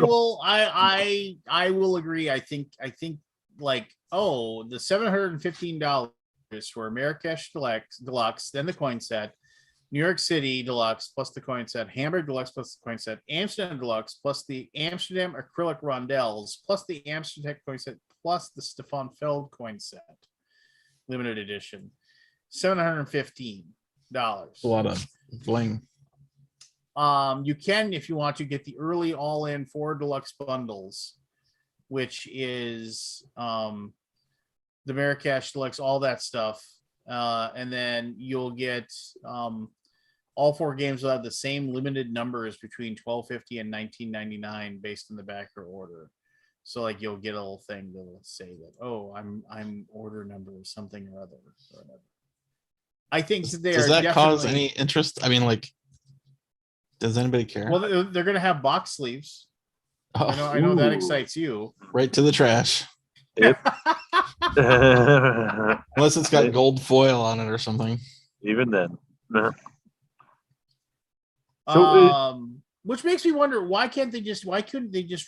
will agree. I think like the $715 for Marrakesh Deluxe, then the coin set, New York City Deluxe plus the coin set, Hamburg Deluxe plus the coin set, Amsterdam Deluxe plus the Amsterdam acrylic rondelles plus the Amsterdam coin set plus the Stefan Feld coin set, limited edition, $715. A lot of bling. You can, if you want to, get the early all-in 4 deluxe bundles, which is the Marrakesh Deluxe, all that stuff, and then you'll get all 4 games will have the same limited numbers between $12.50 and $19.99 based on the backer order. So like you'll get a little thing that'll say that, I'm order number something or other. Or whatever. I think Does that cause any interest? I mean, like, does anybody care? Well, they're going to have box sleeves. Oh, I know that Ooh. excites you. right to the trash. Yep. Unless it's got gold foil on it or something. Even then. Which makes me wonder why couldn't they just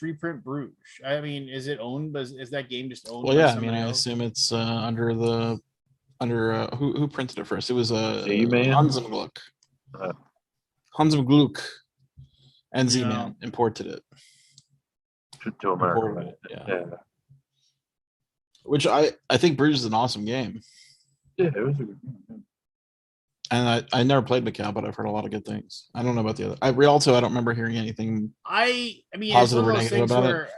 reprint Bruges? I mean, is it owned? Is that game just owned? Well, by yeah. I somebody mean, I else? assume it's under who printed it first? It was Z-Man? Hansemgluck. Uh. Hansemgluck and Yeah. Z-Man imported it. To America. Imported it, yeah. Yeah. Which I think Bruges is an awesome game. Yeah, it was a good game. And I never played Macau, but I've heard a lot of good things. I don't know about the other. Rialto, I don't remember hearing anything. I mean, Positive it's one or of those negative things about it? where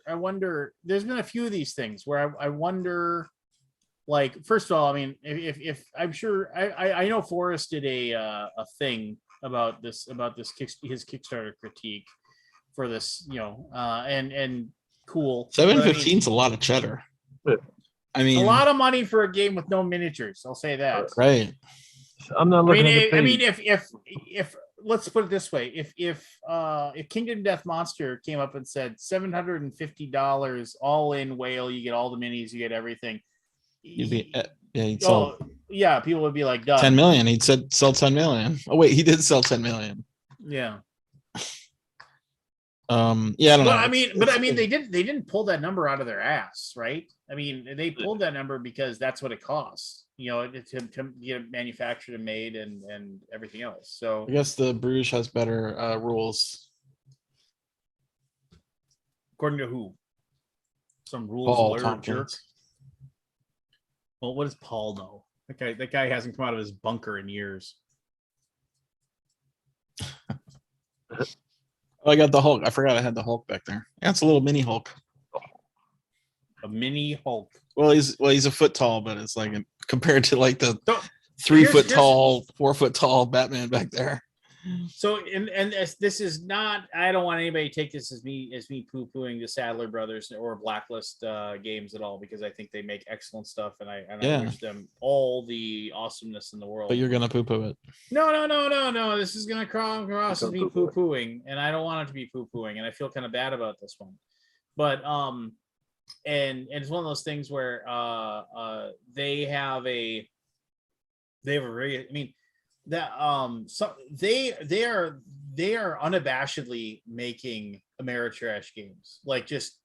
I wonder. There's been a few of these things where I wonder. Like, first of all, I mean, if I'm sure I know Forrest did a thing about his Kickstarter critique for this, and cool. But I mean, 715 is a lot of cheddar. Yeah. I mean, a lot of money for a game with no miniatures. I'll say that. right? I'm not looking at the I page. mean, if let's put it this way, if Kingdom Death Monster came up and said $750 all in whale, you get all the minis, you get everything. He'd sell yeah, people would be like, done. 10 million. He'd said sell 10 million. Oh wait, he did sell 10 million. Yeah. Yeah, I don't know. I mean, they didn't pull that number out of their ass, right? I mean, they pulled that number because that's what it costs, to get it manufactured and made and everything else. So I guess the Bruges has better rules. according to who? Some rules Paul lawyer jerk. Tompkins. Well, what does Paul know? That guy hasn't come out of his bunker in years. Oh, I got the Hulk. I forgot I had the Hulk back there. Yeah, it's a little mini Hulk. A mini Hulk. Well, he's a foot tall, but it's like compared to like the So, 3 here's- foot tall, 4 foot tall Batman back there. So and this is not. I don't want anybody to take this as me poo pooing the Sadler Brothers or Blacklist games at all, because I think they make excellent stuff, and I Yeah. wish them all the awesomeness in the world. But you're gonna poo poo it. No. This is gonna cross as me Don't poo-poo poo it. pooing, and I don't want it to be poo pooing, and I feel kind of bad about this one. But and it's one of those things where they have a very, I mean, that so they are unabashedly making Ameritrash games, like just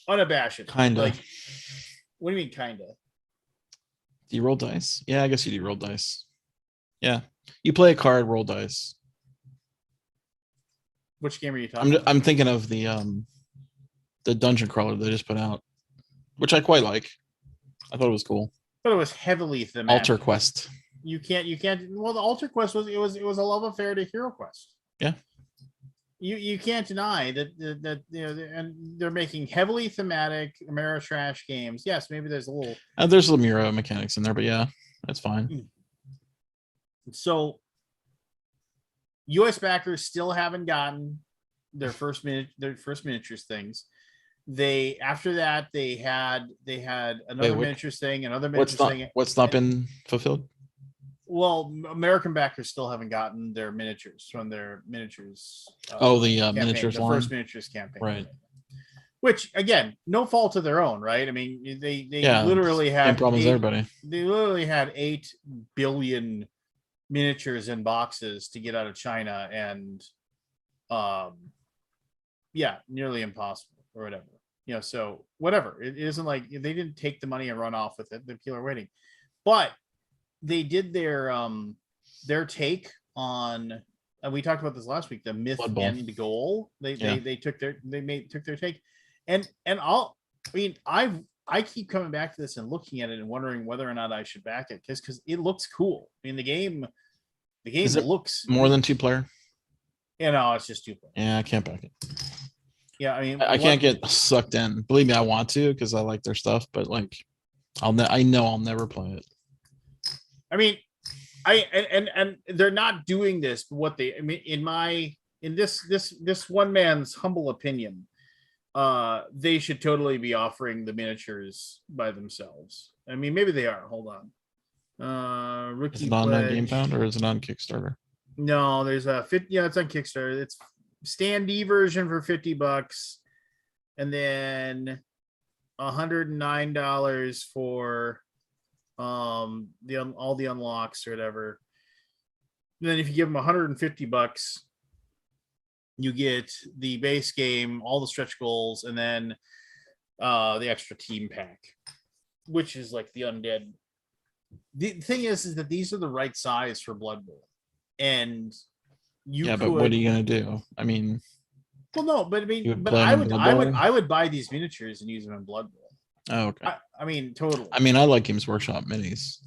unabashed. Kinda. Like, what do you mean kinda? Do you roll dice? Yeah, I guess you do roll dice. Yeah, you play a card, roll dice. Which game are you talking about? I'm thinking of the dungeon crawler they just put out, which I quite like. I thought it was cool. But it was heavily thematic. Alter Quest. You can't. Well, the Alter Quest was a love affair to Hero Quest. Yeah. You can't deny that and they're making heavily thematic Ameritrash games. Yes, maybe there's a little. There's some Miro mechanics in there, but yeah, that's fine. So, U.S. backers still haven't gotten their first miniatures things. After that they had another miniatures thing, another miniatures thing. What's not been fulfilled? Well, American backers still haven't gotten their miniatures from their miniatures. The miniatures the line. first miniatures campaign, Right? Which again, no fault of their own, right? I mean, they Yeah, literally had same problem as everybody. They literally had 8 billion miniatures in boxes to get out of China, and yeah, nearly impossible or whatever. So whatever. It isn't like they didn't take the money and run off with it. The people are waiting, but they did their take on, and we talked about this last week, the myth Blood Bowl. end goal. They took their take, and I keep coming back to this and looking at it and wondering whether or not I should back it, because it looks cool. I mean, the game looks more than 2-player. It's just 2 player. Yeah, I can't back it. Yeah, I mean, I can't get sucked in. Believe me, I want to because I like their stuff, but like, I know I'll never play it. I mean, and they're not doing this, but what they, I mean, in this one man's humble opinion, they should totally be offering the miniatures by themselves. I mean, maybe they are. Hold on. Rookie Is it on Pledge. GameFound or is it on Kickstarter? No, there's a 50. Yeah, it's on Kickstarter. It's standee version for $50, and then $109 for all the unlocks or whatever. And then if you give them $150, you get the base game, all the stretch goals, and then the extra team pack, which is like the undead. The thing is that these are the right size for Blood Bowl, and but what are you gonna do? I mean, well, no, but I mean, would but play I in would, Blood I would, Bowl? I would buy these miniatures and use them in Blood Bowl. oh, okay. I mean, totally. I mean, I like Games Workshop minis.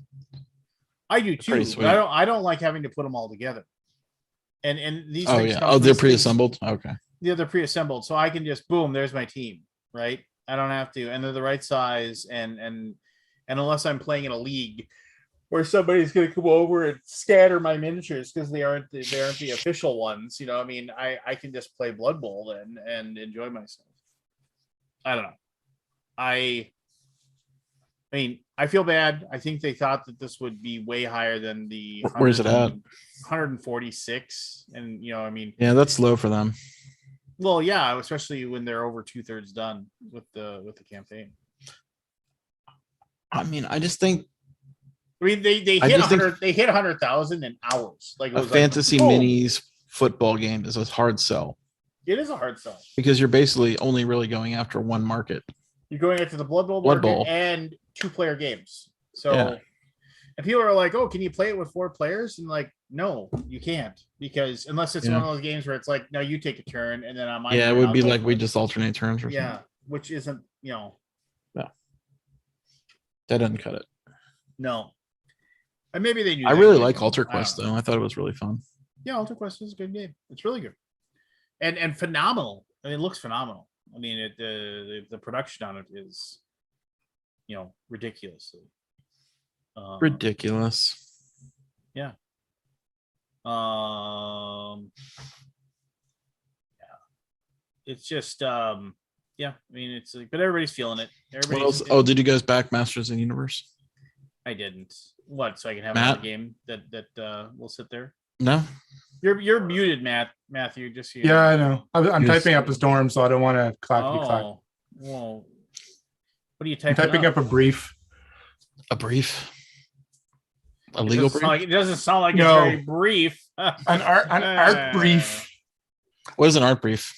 I do too. pretty But sweet. I don't like having to put them all together. And these. Oh things yeah. come- Oh, they're these things- pre-assembled. Okay. Yeah, they're pre-assembled, so I can just boom. There's my team, right? I don't have to, and they're the right size, and unless I'm playing in a league where somebody's going to come over and scatter my miniatures because they aren't the official ones, I mean, I can just play Blood Bowl and enjoy myself. I don't know. I mean, I feel bad. I think they thought that this would be way higher than the. Where's it at? 146, and I mean, Yeah, that's low for them. well, yeah, especially when they're over 2/3 done with the campaign. I mean, I just think I mean, they I hit just think- 100. They hit 100,000 in hours. Like, it a was fantasy like, oh, minis football game is a hard sell It is a hard sell. because you're basically only really going after one market. You're going into the Blood Bowl Blood market Bowl. and 2-player games. So, Yeah. and people are like, "Oh, can you play it with 4 players?" And like, no, you can't, because unless it's one Yeah. of those games where it's like, no, you take a turn, and then on my Yeah, it turn, would I'll be go like for we it. just alternate turns or Yeah, something. which isn't, That doesn't cut it. no. And maybe they do. I that really game. like Alter I don't Quest know. though. I thought it was really fun. Yeah, Alter Quest is a good game. It's really good, and phenomenal. I mean, it looks phenomenal. I mean, the production on it is, ridiculously Ridiculous. It's just yeah, I mean it's like, but everybody's feeling it. What Everybody's else? Oh, did you guys back Masters in Universe? I didn't. What? So I can have Matt? another game that will sit there. No. You're muted, Matthew. Just so you Yeah, I know. I'm Yes. typing up a storm, so I don't want to clackety clack. Oh, well, what are you I'm typing typing up a brief. A brief. A It legal doesn't brief. sound like, it doesn't sound like No. it's very brief. An art brief. What is an art brief?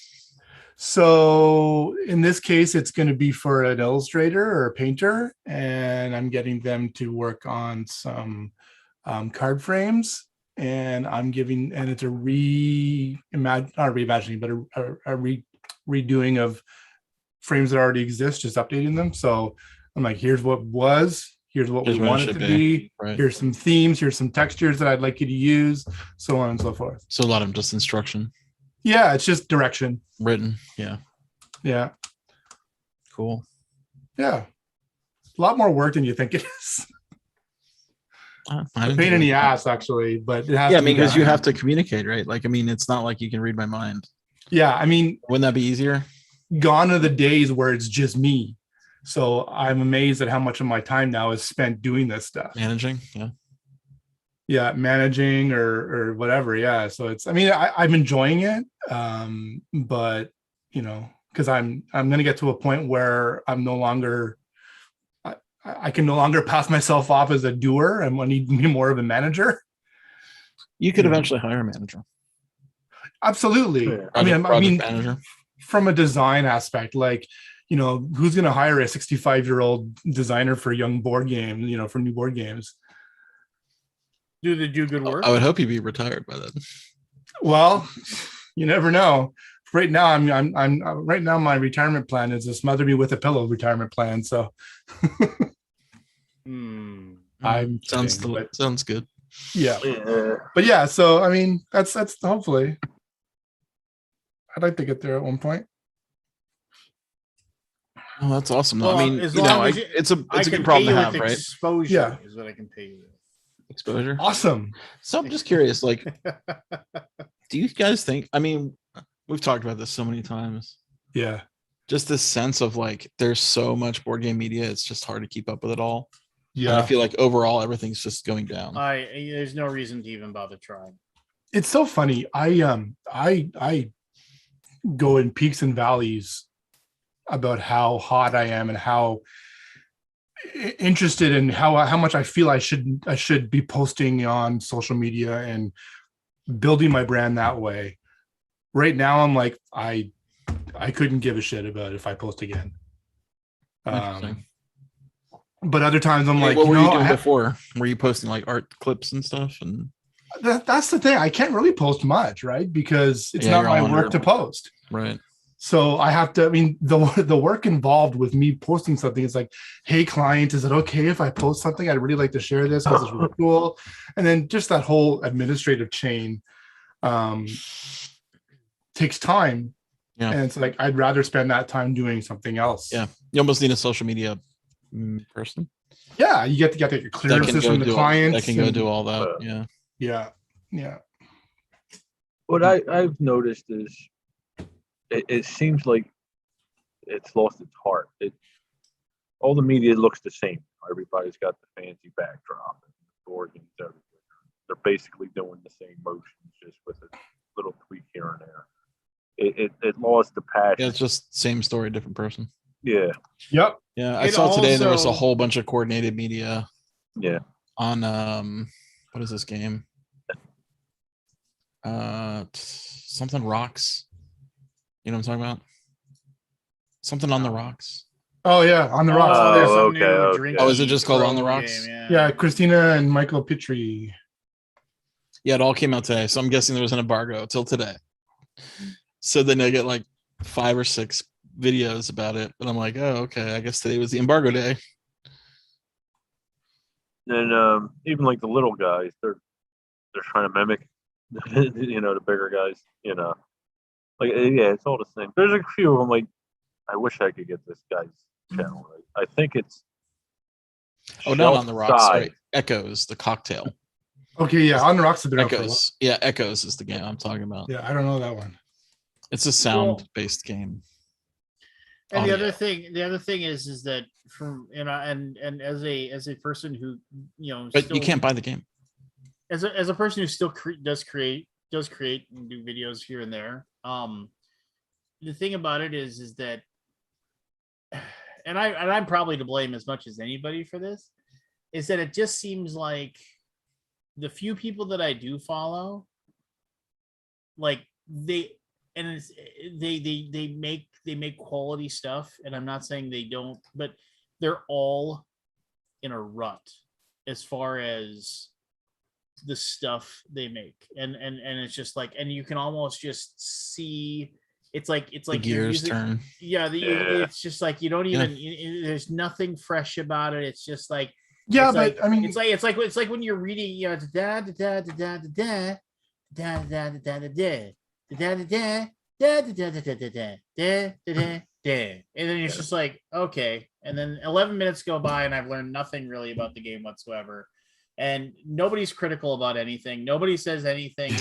So in this case, it's going to be for an illustrator or a painter, and I'm getting them to work on some card frames, and I'm giving, and it's a not reimagining, but a redoing of frames that already exist, just updating them. So I'm like, here's what was, here's what Here's we what it want it should to be. be. Right. Here's some themes, here's some textures that I'd like you to use, so on and so forth. So a lot of just instruction Yeah, it's just direction. written. Yeah. Yeah. Cool. Yeah. A lot more work than you think it is. I A didn't pain in think the it was- ass, actually, but it has Yeah, I to mean, be because you done. have to communicate, right? Like, I mean, it's not like you can read my mind. Yeah, I mean, Wouldn't that be easier? gone are the days where it's just me. So I'm amazed at how much of my time now is spent doing this stuff. Managing. Yeah. Yeah, managing or whatever. Yeah. So it's, I mean, I'm enjoying it. But you know, because I'm gonna get to a point where I'm no longer I can no longer pass myself off as a doer. I'm gonna need to be more of a manager. You could Yeah. eventually hire a manager. Absolutely. Yeah. I mean, Project manager. from a design aspect, like, you know, who's going to hire a 65-year-old designer for young board games, you know, for new board games? Do they do good work? I would hope you'd be retired by then. Well, you never know. Right now, I'm right now, my retirement plan is a smother me with a pillow retirement plan. So I'm sounds kidding, but sounds good. yeah. Yeah. But yeah, so I mean, that's hopefully I'd like to get there at one point. Oh, that's awesome. Though. Well, I mean, as you know, long as it's a I good can problem pay to you have, with right? exposure. Yeah. Is what I can pay you with. Exposure. Awesome. So I'm just curious, like, do you guys think? I mean, we've talked about this so many times. Yeah. Just this sense of like, there's so much board game media, it's just hard to keep up with it all. And I Yeah. feel like overall everything's just going down. There's no reason to even bother trying. It's so funny. I go in peaks and valleys about how hot I am and how interested in how much I feel I should be posting on social media and building my brand that way. Right now, I'm like, I couldn't give a shit about it if I post again. Interesting. But other times I'm like, what were you you know, doing before? Were you posting like art clips and stuff? And that's the thing. I can't really post much, right? Because it's Yeah, not you're my all work under- to post. right. So I have to, I mean, the work involved with me posting something is like, hey, client, is it okay if I post something? I'd really like to share this because it's really cool. And then just that whole administrative chain takes time. Yeah. And it's like, I'd rather spend that time doing something else. Yeah. You almost need a social media person Yeah. You get to get your that clearances can go from the do clients. that can go and- do all that. Yeah. Yeah. Yeah. What I've noticed is it seems like it's lost its heart. All the media looks the same. Everybody's got the fancy backdrop and board games everywhere. They're basically doing the same motions, just with a little tweak here and there. It lost the passion. Yeah, it's just same story, different person. Yeah, Yep. Yeah, I It saw today there was a also- whole bunch of coordinated media yeah. on what is this game? Something rocks. You know what I'm talking about? Something on the rocks. Oh yeah. On the rocks. Oh, there's some okay, new okay. drink Oh, is it just called On the Pro Rocks? game, Yeah. Christina and Michael Pitry. Yeah, it all came out today. So I'm guessing there was an embargo till today. So then I get like 5 or 6 videos about it. And I'm like, oh, okay. I guess today was the embargo day. And even like the little guys, they're trying to mimic, you know, the bigger guys. You know, like yeah, it's all the same. There's a few of them. Like, I wish I could get this guy's channel right. I think it's Oh, not on the rocks. Shelf Sorry. Side. Echoes, the cocktail. Okay, yeah, on the rocks have been out for a while. Echoes. Yeah, Echoes is the game I'm talking about. Yeah, I don't know that one. It's a sound-based game. And Audio. the other thing is that from and as a person who But still, you can't buy the game. as a person who still does create and do videos here and there. The thing about it is that, and I'm probably to blame as much as anybody for this, is that it just seems like the few people that I do follow, like they make quality stuff, and I'm not saying they don't, but they're all in a rut as far as the stuff they make, and it's just like, and you can almost just see it's like The gears turn. it's just like you don't even there's nothing fresh about it. It's just like, Yeah, it's but like, I mean, it's like when you're reading, da da da da da da da da da da da da da da, and then it's just like, okay, and then 11 minutes go by and I've learned nothing really about the game whatsoever, and nobody's critical about anything. Nobody says anything.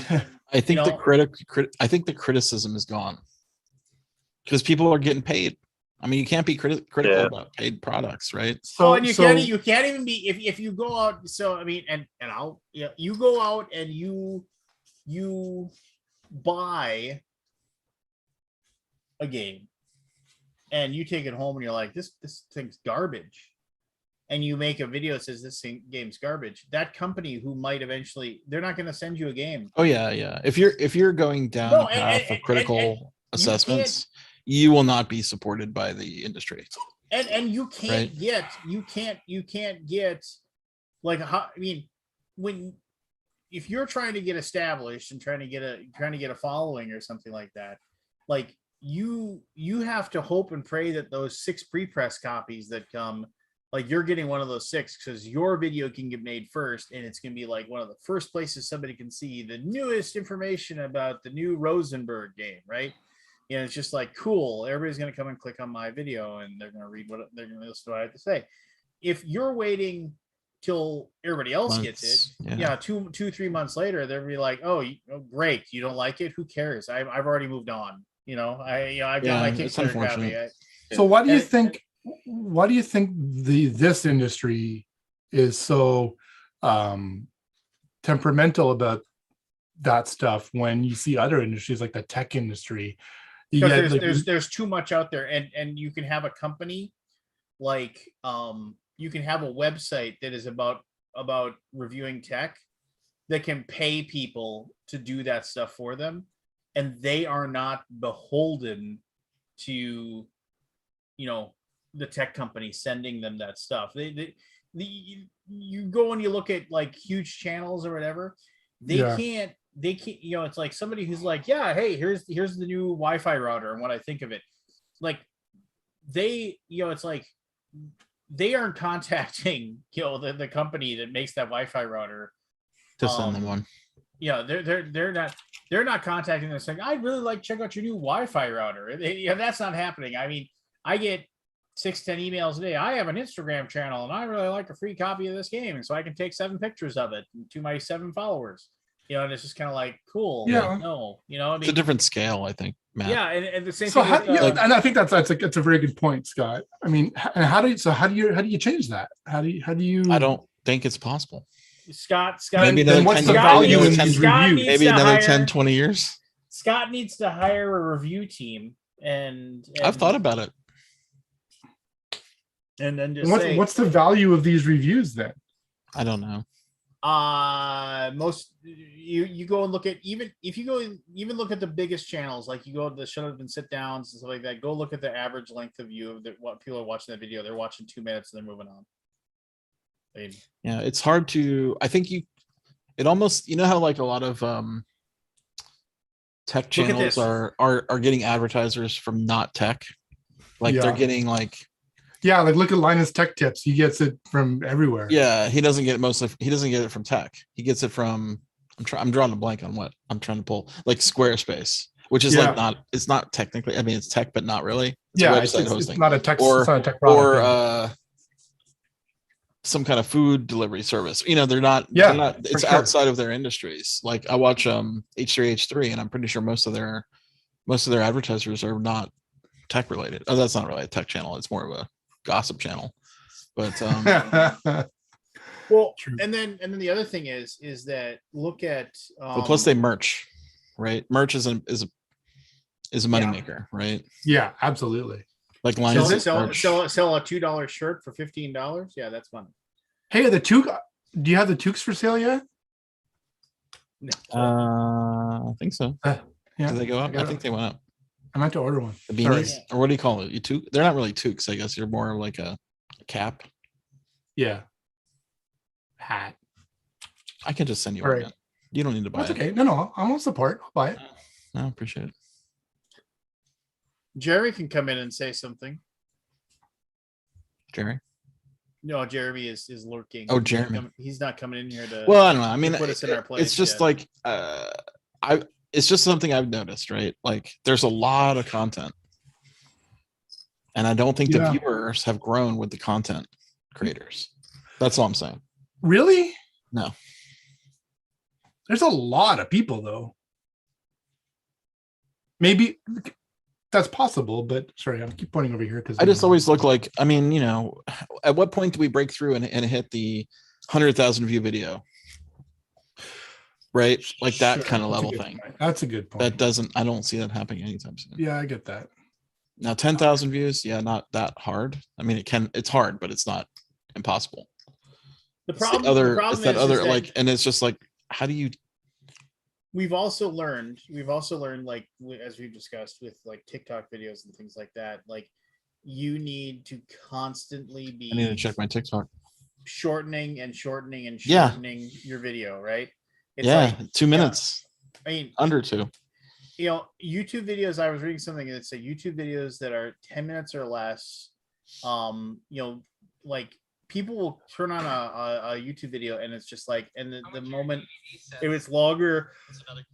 I think I think the criticism is gone because people are getting paid. I mean, you can't be critical about paid products, right? so And you can't even be if you go out. So I mean, and I'll you go out and you buy a game and you take it home and you're like, this thing's garbage, and you make a video that says this game's garbage. That company who might eventually, they're not going to send you a game. Oh yeah. If you're going down a path of critical assessments, you will not be supported by the industry. And you can't get like, I mean, if you're trying to get established and trying to get a following or something like that, like you have to hope and pray that those 6 pre-press copies that come, like you're getting one of those 6 because your video can get made first, and it's going to be like one of the first places somebody can see the newest information about the new Rosenberg game, right? It's just like, cool, everybody's going to come and click on my video and they're going to read what they're going to listen to what I have to say. If you're waiting till everybody else gets it, 2-3 months later, they'll be like, oh, great, you don't like it, who cares? I've already moved on. I've got my Kickstarter copy. So why do you think this industry is so temperamental about that stuff when you see other industries like the tech industry? There's too much out there, and you can have a company like you can have a website that is about reviewing tech that can pay people to do that stuff for them, and they are not beholden to the tech company sending them that stuff. You go and you look at like huge channels or whatever, they can't it's like somebody who's like, yeah, hey, here's the new Wi-Fi router and what I think of it. Like it's like they aren't contacting the company that makes that Wi-Fi router to send them one. They're not contacting them saying, I'd really like to check out your new Wi-Fi router. That's not happening. I mean, I get 6-10 emails a day. I have an Instagram channel and I really like a free copy of this game, and so I can take 7 pictures of it to my 7 followers. And it's just kind of like, cool. Yeah. Like, no, I mean, it's a different scale, I think, Matt. Yeah, and the same so thing. And I think that's a very good point, Scott. I mean, and how do you change that? How do you? I don't think it's possible. Scott. Maybe then what's the value in these reviews? Maybe another 10, 20 years. Scott needs to hire a review team, and I've thought about it. And then just what's the value of these reviews then? I don't know. Most you go and look at, even if you go even look at the biggest channels, like you go to the shut up and sit downs and stuff like that, go look at the average length of view of what people are watching that video. They're watching 2 minutes and they're moving on. Yeah, it's hard to, I think it almost, how like a lot of tech channels are getting advertisers from not tech, like they're getting like, like look at Linus Tech Tips. He gets it from everywhere. Yeah, he doesn't get it from tech. He gets it from, I'm drawing a blank on what I'm trying to pull, like Squarespace, which is like it's not technically, I mean, it's tech, but not really. It's website hosting. It's not a tech or product, some kind of food delivery service. You know, they're not. Yeah, It's sure. outside of their industries. Like I watch H3H3, and I'm pretty sure most of their advertisers are not tech related. Oh, that's not really a tech channel. It's more of a gossip channel. But Well, True. and then the other thing is that look at but plus they merch, right? Merch is a moneymaker, right? Yeah, absolutely. Like sell, Lions sell, merch. sell a $2 shirt for $15. Yeah, that's money. Hey, the toque. Do you have the toques for sale yet? I think so. Yeah. Did they go up? I got think it. they went up. I meant to order one. The Sorry. beanies, or what do you call it? You toque? They're not really toques, I guess. You're more like a cap. Yeah. Hat. I can just send you All one. right. Man. You don't need to buy That's it. okay. No, I won't support. I'll buy it. I appreciate it. Jerry can come in and say something. Jerry. No, Jeremy is lurking. Oh, Jeremy. He's not coming in here to. Well, I don't know. I mean, put us in our place. it's just yet. like it's just something I've noticed, right? Like there's a lot of content. And I don't think the viewers have grown with the content creators. That's all I'm saying. Really? No. There's a lot of people though. Maybe that's possible, but sorry, I'll keep pointing over here because I just always look like, I mean, you know, at what point do we break through and hit the 100,000 view video? Right? Like that Sure, kind of that's a level good thing. point. That's a good point. I don't see that happening anytime soon. Yeah, I get that. Now 10,000 views, yeah, not that hard. I mean, it's hard, but it's not impossible. the It's the problem. other, the problem it's that is other that like, and it's just like, how do you? we've also learned like as we've discussed with like TikTok videos and things like that. Like you need to constantly be. I need to check my TikTok. Shortening Yeah. your video, right? It's Yeah, like 2 minutes. I mean, Under 2. you know, YouTube videos. I was reading something that said YouTube videos that are 10 minutes or less. You know, like people will turn on a YouTube video and it's just like, and the moment if it's longer,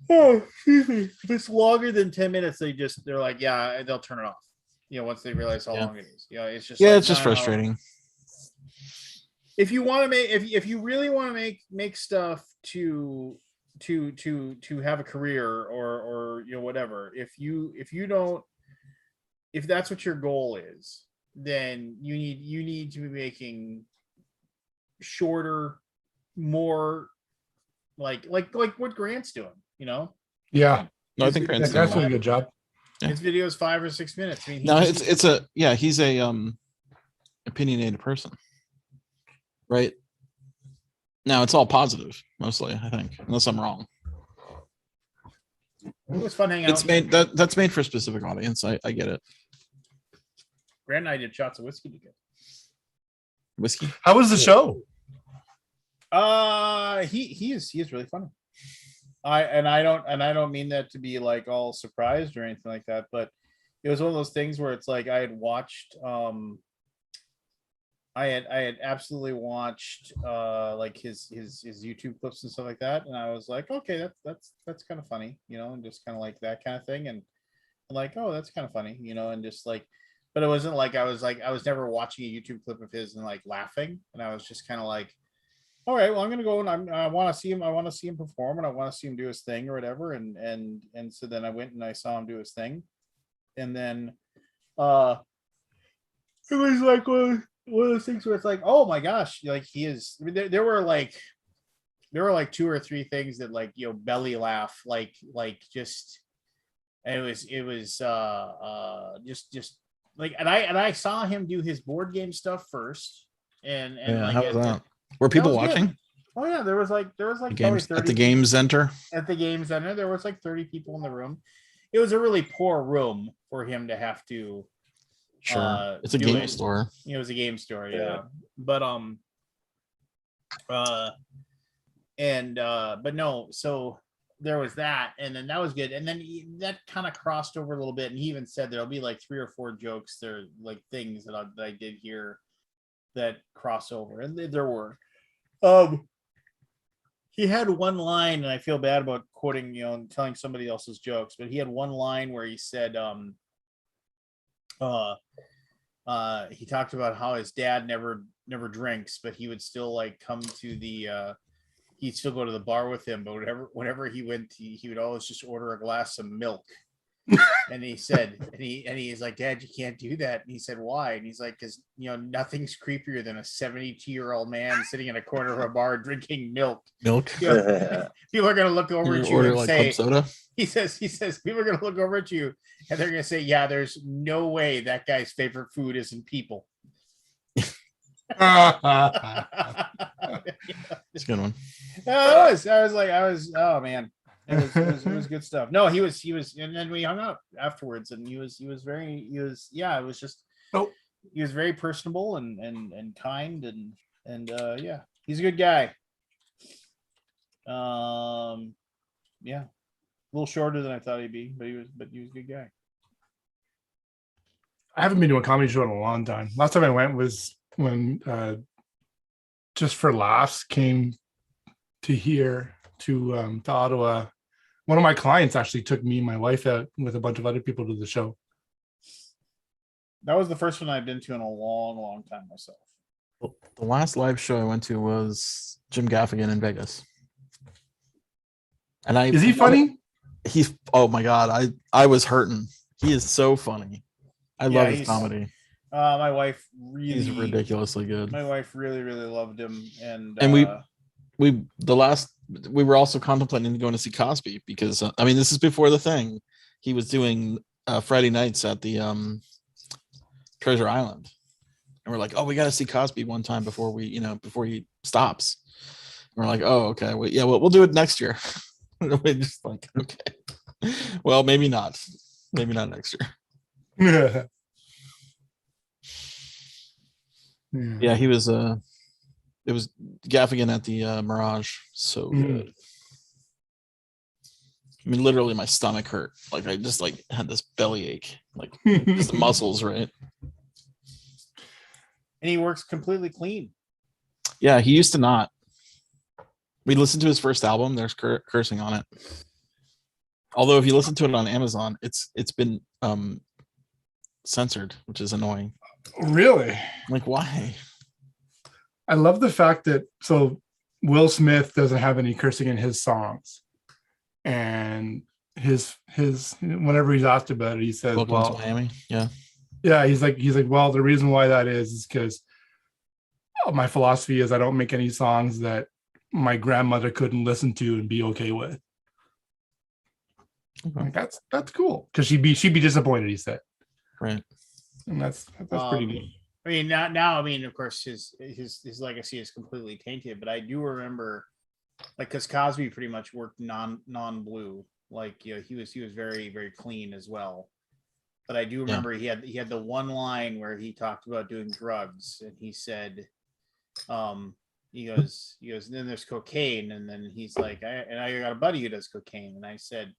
excuse me, if it's longer than 10 minutes, they're like, yeah, they'll turn it off. You know, once they realize how long it is. You know, it's just like, it's just no. frustrating. If you want to make, if you really want to make stuff to have a career or you know whatever, if that's what your goal is, then you need to be making shorter, more like what Grant's doing, you know. Yeah, No, I think Grant's that's doing doing a good job. Yeah. His video is 5 or 6 minutes. I mean, no, he's a opinionated person, right? Now it's all positive mostly, I think, unless I'm wrong. it was fun hanging out. It's made that's made for a specific audience. I get it. Grant and I did shots of whiskey together. Whiskey. How was the show? He is really funny. I don't mean that to be like all surprised or anything like that, but it was one of those things where it's like I had watched I had absolutely watched like his YouTube clips and stuff like that, and I was like, okay, that's kind of funny, you know, and just kind of like that kind of thing, and I'm like, oh, that's kind of funny, you know, and just like, but it wasn't like I was never watching a YouTube clip of his and like laughing, and I was just kind of like, all right, well, I'm gonna go and I want to see him perform, and I want to see him do his thing or whatever, and so then I went and I saw him do his thing, and then it was like one of those things where it's like, oh my gosh, like he is. I mean, there were like 2 or 3 things that like, you know, belly laugh, like just, and it was just like, and I saw him do his board game stuff first, and Yeah, like how was that? Were people was good. watching? Oh yeah, there was like The probably games 30 at the game center. at the game center. There was like 30 people in the room. It was a really poor room for him to have to. Sure, it's a do game it. store. It was a game store, yeah. Yeah. But but no, so there was that, and then that was good, and then that kind of crossed over a little bit, and he even said there'll be like 3 or 4 jokes there, like things that I did hear that cross over, and there were. He had one line, and I feel bad about quoting, you know, and telling somebody else's jokes, but he had one line where he said, he talked about how his dad never never drinks, but he would still like come to the he'd still go to the bar with him, but whenever he went, he would always just order a glass of milk. And he said, and he's like, Dad, you can't do that. And he said, why? And he's like, because nothing's creepier than a 72-year-old man sitting in a corner of a bar drinking milk. People are gonna look over at you and like say, club soda. he says people are gonna look over at you and they're gonna say, yeah, there's no way that guy's favorite food isn't people. It's a good one. I was oh man, it was good stuff. No, he was, and then we hung up afterwards, and he was yeah, it was just he was very personable and kind and yeah, he's a good guy. Yeah, a little shorter than I thought he'd be, but he was a good guy. I haven't been to a comedy show in a long time. Last time I went was when Just for Laughs came to Ottawa. One of my clients actually took me and my wife out with a bunch of other people to the show. That was the first one I've been to in a long time myself. The last live show I went to was Jim Gaffigan in Vegas. And Is he funny? He's, oh my God, I was hurting. He is so funny. I love his comedy. My wife really, he's ridiculously good. My wife really loved him, and we were also contemplating going to see Cosby because I mean, this is before the thing. He was doing Friday nights at the Treasure Island, and we're like, oh, we got to see Cosby one time before he stops. And we're like, oh, okay, we'll do it next year. We're just like, okay, well, maybe not next year. Yeah, he was it was Gaffigan at the Mirage. So good. I mean, literally my stomach hurt. Like I just had this belly ache, like just the muscles, right? And he works completely clean. Yeah, he used to not. We listened to his first album. There's cursing on it. Although if you listen to it on Amazon, it's been censored, which is annoying. Really? Like, why? I love the fact that Will Smith doesn't have any cursing in his songs, and his whenever he's asked about it, he says, Welcome to Miami. Yeah. He's like, well, the reason why that is because my philosophy is I don't make any songs that my grandmother couldn't listen to and be okay with. Like, that's cool because she'd be disappointed. He said, right, and that's pretty good. I mean, now, I mean, of course, his legacy is completely tainted. But I do remember, like, because Cosby pretty much worked non-blue. Like, he was very clean as well. But I do remember he had the one line where he talked about doing drugs, and he said, he goes, then there's cocaine, and then he's like, I got a buddy who does cocaine, and I said,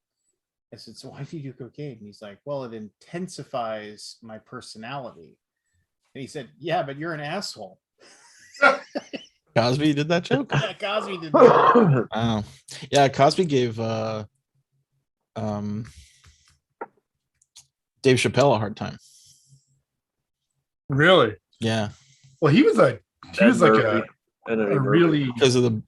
so why do you do cocaine? And he's like, well, it intensifies my personality. And he said, yeah, but you're an asshole. Cosby did that joke? Yeah, Cosby did that. Wow. Yeah, Cosby gave Dave Chappelle a hard time. Really? Yeah. Well, he was like a really, because of the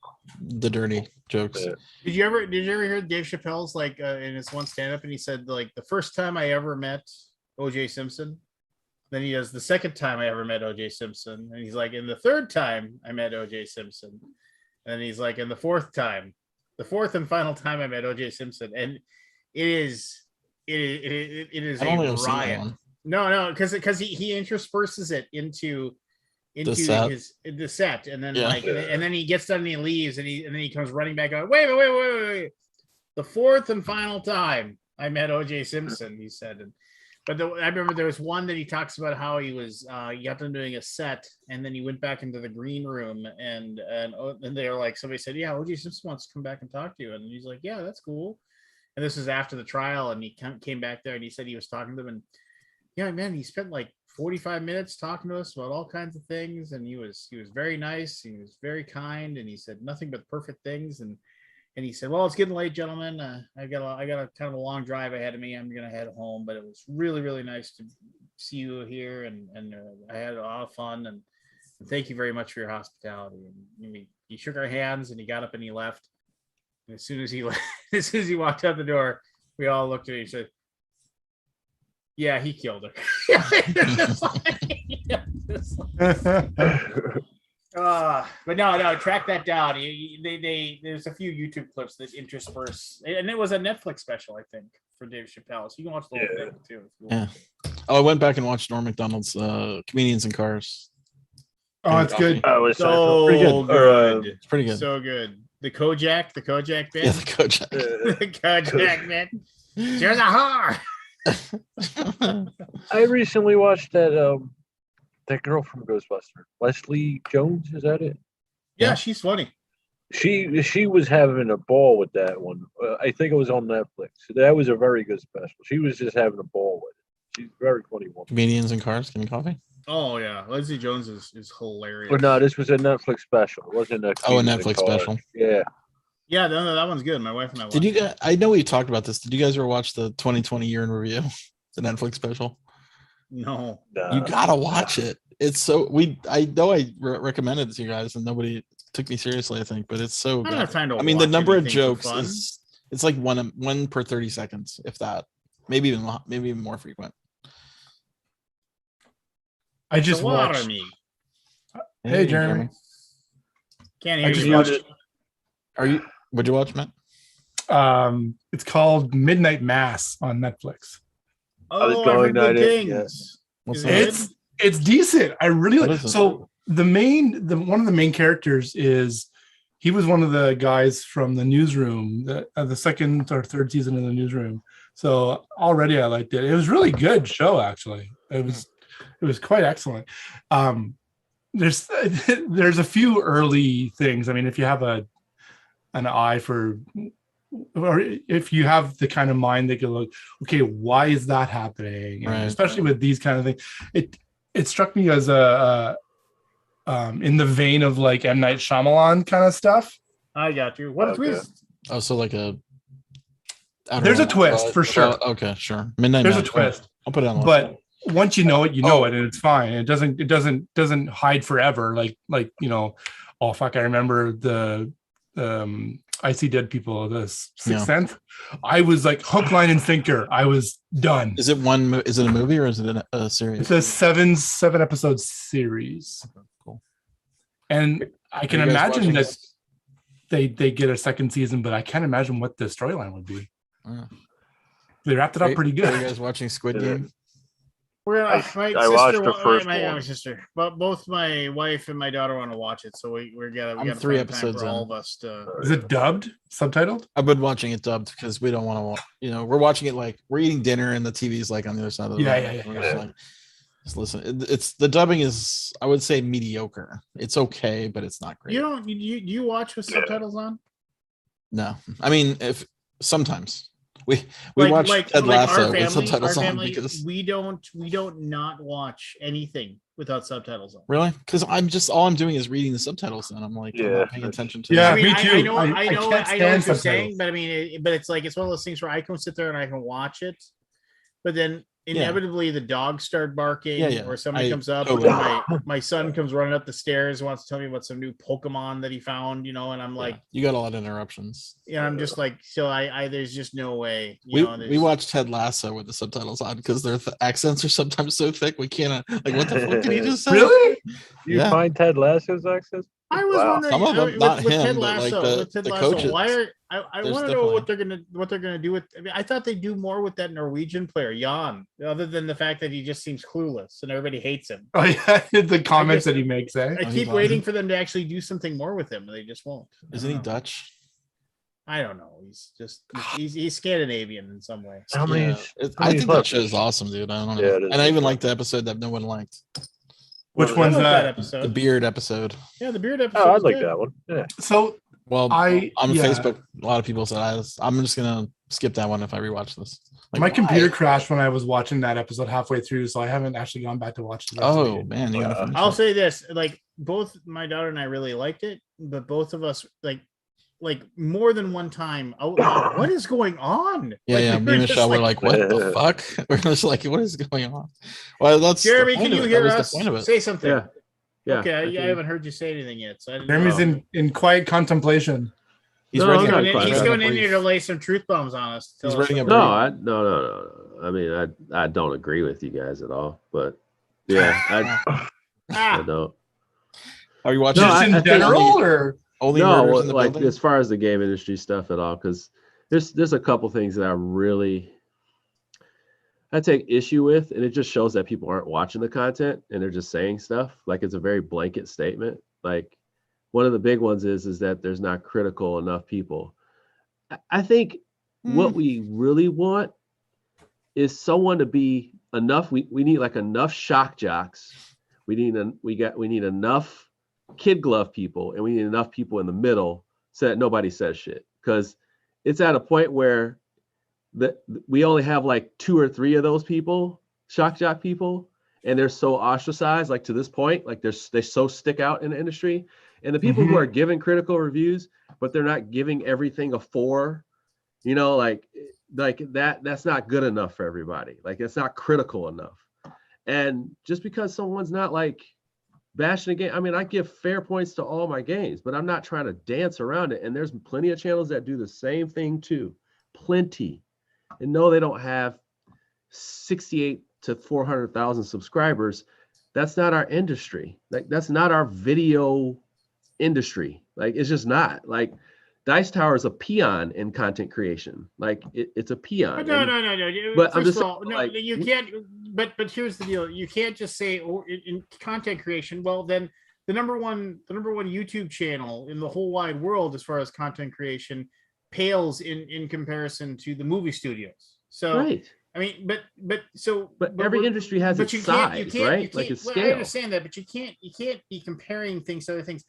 dirty jokes. Yeah. Did you ever hear Dave Chappelle's like in his one stand-up, and he said, like, the first time I ever met OJ Simpson, then he does the second time I ever met OJ Simpson, and he's like, and the third time I met OJ Simpson, and he's like, and the fourth and final time I met OJ Simpson, and it is a riot. No, because he intersperses it into the set, and then and then he gets done and he leaves, and then he comes running back out. Wait. The fourth and final time I met OJ Simpson, he said. I remember there was one that he talks about how he got done doing a set, and then he went back into the green room, and they were like, somebody said, yeah, OJ Simpson wants to come back and talk to you, and he's like, yeah, that's cool. And this is after the trial, and he came back there, and he said he was talking to them, and yeah, man, he spent like 45 minutes talking to us about all kinds of things, and he was very nice, he was very kind, and he said nothing but perfect things, and he said, well, it's getting late, gentlemen. I got a kind of a long drive ahead of me. I'm gonna head home, but it was really nice to see you here, and I had a lot of fun, and Thank you very much for your hospitality. And he shook our hands and he got up and he left. And as soon as he as soon as he walked out the door, we all looked at each other. Yeah, he killed her. But no, track that down. There's a few YouTube clips that intersperse, and it was a Netflix special, I think, for Dave Chappelle. So you can watch the whole thing too. If you want. Oh, I went back and watched Norm Macdonald's Comedians in Cars. Oh, it's good. It's So pretty good. good. It's pretty good. So good. The Kojak bit. Yeah, the Kojak. The Kojak bit. There's a whore. I recently watched that girl from Ghostbuster, Leslie Jones. Is that it? Yeah, she's funny. She was having a ball with that one. I think it was on Netflix. That was a very good special. She was just having a ball with it. She's a very funny woman. Comedians in Cars, getting coffee. Oh yeah, Leslie Jones is hilarious. But no, this was a Netflix special. It wasn't a A Comedians in Netflix Cars. special. Yeah. Yeah, no, that one's good. My wife and I watched Did you it. guys? I know we talked about this. Did you guys ever watch the 2020 year in review? The Netflix special. No. You gotta watch it. It's so I know I recommended it to you guys and nobody took me seriously. I think, but it's so. I don't good. have time to I mean, the watch number of anything for jokes fun. is it's like one per 30 seconds, if that. Maybe even more frequent. I just The water watched. me. Hey, Jeremy. Can't I hear just you. watched. What'd you watch, Matt? It's called Midnight Mass on Netflix. Oh, going I heard good at it, things. What's Is that? it It's decent. I really What like. is it? So one of the main characters is he was one of the guys from the Newsroom, the second or third season of the Newsroom. So already I liked it. It was really good show actually. It was quite excellent. There's a few early things. I mean, if you have an eye for, or if you have the kind of mind that can look, okay, why is that happening? And Right. especially with these kind of things, it struck me as in the vein of like M. Night Shyamalan kind of stuff. I got you. What a Okay. twist. Oh, so like a. I don't There's know. a twist, for sure. Okay, sure. Midnight. There's a Mass. twist, I'll put it on. the but list. once you know it, you know Oh. it, and it's fine. It doesn't hide forever. Like oh fuck, I remember the I See Dead People, the Sixth Yeah. Sense. I was like hook, line, and sinker. I was done. Is it Is it a movie or is it a series? It's a seven episode series, Cool. and I can Are you guys imagine watching that this? they get a second season, but I can't imagine what the storyline would be. They wrapped it Are up you- pretty Are you good. guys watching Squid Yeah. Game? We're I my watched sister, the first my one. sister, but both my wife and my daughter want to watch it, so we I'm got 3 find time episodes for all in. of us to. Is it dubbed, subtitled? I've been watching it dubbed because we don't want to. We're watching it like we're eating dinner and the TV's like on the other side of the Yeah, room. yeah, yeah, We're just yeah. like, just listen. It's the dubbing is, I would say, mediocre. It's okay, but it's not great. You don't you watch with subtitles on? No, I mean, if sometimes we watch Ted Lasso with subtitles on because we don't not watch anything without subtitles on. really, because all I'm doing is reading the subtitles and I'm like, I'm Yeah. not paying attention to. Yeah, I mean, me I too. know, I I know, can't I know what stand you're subtitles. saying, but I mean, but it's like it's one of those things where I can sit there and I can watch it, but then inevitably the dogs start barking, Yeah, yeah. or somebody I comes up, totally- or my son comes running up the stairs, wants to tell me about some new Pokemon that he found, and I'm like, Yeah, you got a lot of interruptions. I'm just like, so I there's just no way. We there's- watch Ted Lasso with the subtitles on because their accents are sometimes so thick we can't like what the fuck did he just say? Really? Do you Yeah. find Ted Lasso's access? I was Wow. wondering, Some of them, not with him, Ted but, like, Lasso, the- with Ted the Lasso, coaches. why are I There's want to know what definitely- they're gonna do with. I mean, I thought they do more with that Norwegian player Jan, other than the fact that he just seems clueless and everybody hates him. Oh yeah, the comments just- that he makes, eh? I Oh, keep he's waiting awesome. for them to actually do something more with him, and they just won't. I Isn't he don't know. Dutch? I don't know. He's just he's Scandinavian in some way. How many? Yeah. how I many think that left? show is awesome, dude. I don't know. Yeah, it is And I even good. liked the episode that no one liked. Which What was one's I like that? episode? The beard episode. Yeah, the beard episode. Oh, I was like good. that one. Yeah. So Well, I- on yeah. Facebook, a lot of people said I'm just gonna skip that one if I rewatch this. Like, my why? computer crashed when I was watching that episode halfway through, so I haven't actually gone back to watch the rest of Oh it. man, you gotta finish I'll it. say this: like both my daughter and I really liked it, but both of us like more than one time. Oh, what is going on? Yeah, Like, yeah. we Me and were just Michelle were like, "What the fuck?" We're just like, "What is going on?" Well, that's the Jeremy, point can of you it. hear That was us? the point of it. Say something. Yeah. Yeah. Okay, I I think- haven't heard you say anything yet, so I didn't Jeremy's know. in quiet contemplation. He's No, writing. I'm a- not He's quite. writing a going in brief. here to lay some truth bombs on us. He's Tell us writing a that brief. we're- No. I mean, I don't agree with you guys at all, but yeah, I Ah, don't. Are you watching? No, Just I in think general, only- or Only No, murders in the like building. as far as the game industry stuff at all, because there's a couple things that I take issue with, and it just shows that people aren't watching the content and they're just saying stuff. Like it's a very blanket statement. Like one of the big ones is that there's not critical enough people. I think what we really want is someone to be enough. We need like enough shock jocks. We need enough kid glove people, and we need enough people in the middle so that nobody says shit. Because it's at a point where we only have like 2 or 3 of those people, shock jock people, and they're so ostracized, like to this point, like they so stick out in the industry. And the people who are giving critical reviews, but they're not giving everything a 4, you know, like that's not good enough for everybody. Like it's not critical enough. And just because someone's not like bashing a game, I mean, I give fair points to all my games, but I'm not trying to dance around it. And there's plenty of channels that do the same thing too. Plenty. And no, they don't have 68 to 400,000 subscribers. That's not our industry. Like that's not our video industry. Like it's just not. Like Dice Tower is a peon in content creation. Like it's a peon. no. But I'm First just of all, saying, no, like, you can't. But here's the deal: you can't just say in content creation. Well, then the number one YouTube channel in the whole wide world, as far as content creation, pales in comparison to the movie studios. So right. I mean, but every industry has its size, right? Like its well, scale. I understand that, but you can't be comparing things to other things.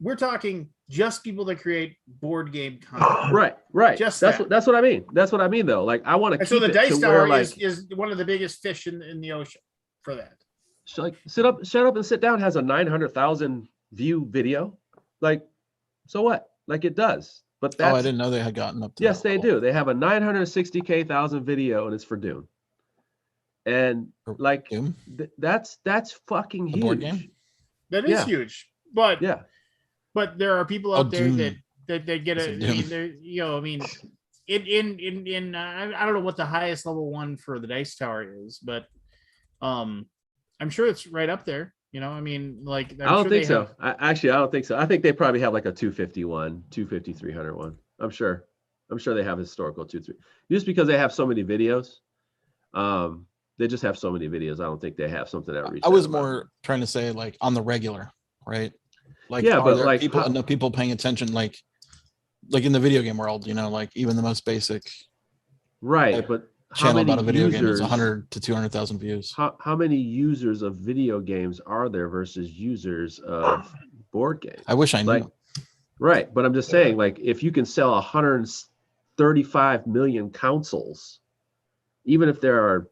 We're talking just people that create board game content. Right. Just that's what I mean. That's what I mean though. Like I want to And keep so the it Dice to Tower where like is one of the biggest fish in the ocean for that. like shut up and sit down has a 900,000 view video. Like so what? Like it does. But that's I didn't know they had gotten up to yes, that they level. do. They have a 960,000 video and it's for Dune. And For like Doom? that's fucking A huge. board game? That is Yeah. huge. But Yeah. but there are people Oh, out there Dune. that get Is a. it I mean, Dune? there, I mean, I don't know what the highest level one for the Dice Tower is, but I'm sure it's right up there. You know, I mean, like I don't sure think they so. have- I don't think so. I think they probably have like a 251, 250, 300 one. I'm sure they have historical 2-3. Just because they have so many videos. They just have so many videos. I don't think they have something that reaches. I was more trying to say like on the regular, right? Like Yeah, are but there like people how- enough people paying attention, like in the video game world, you know, like even the most basic right, type but how channel many about a video game is users? 100 to 200,000 views. How many users of video games are there versus users of board games? I wish I knew. Like, right, but I'm just saying, like, if you can sell 135 million consoles, even if there are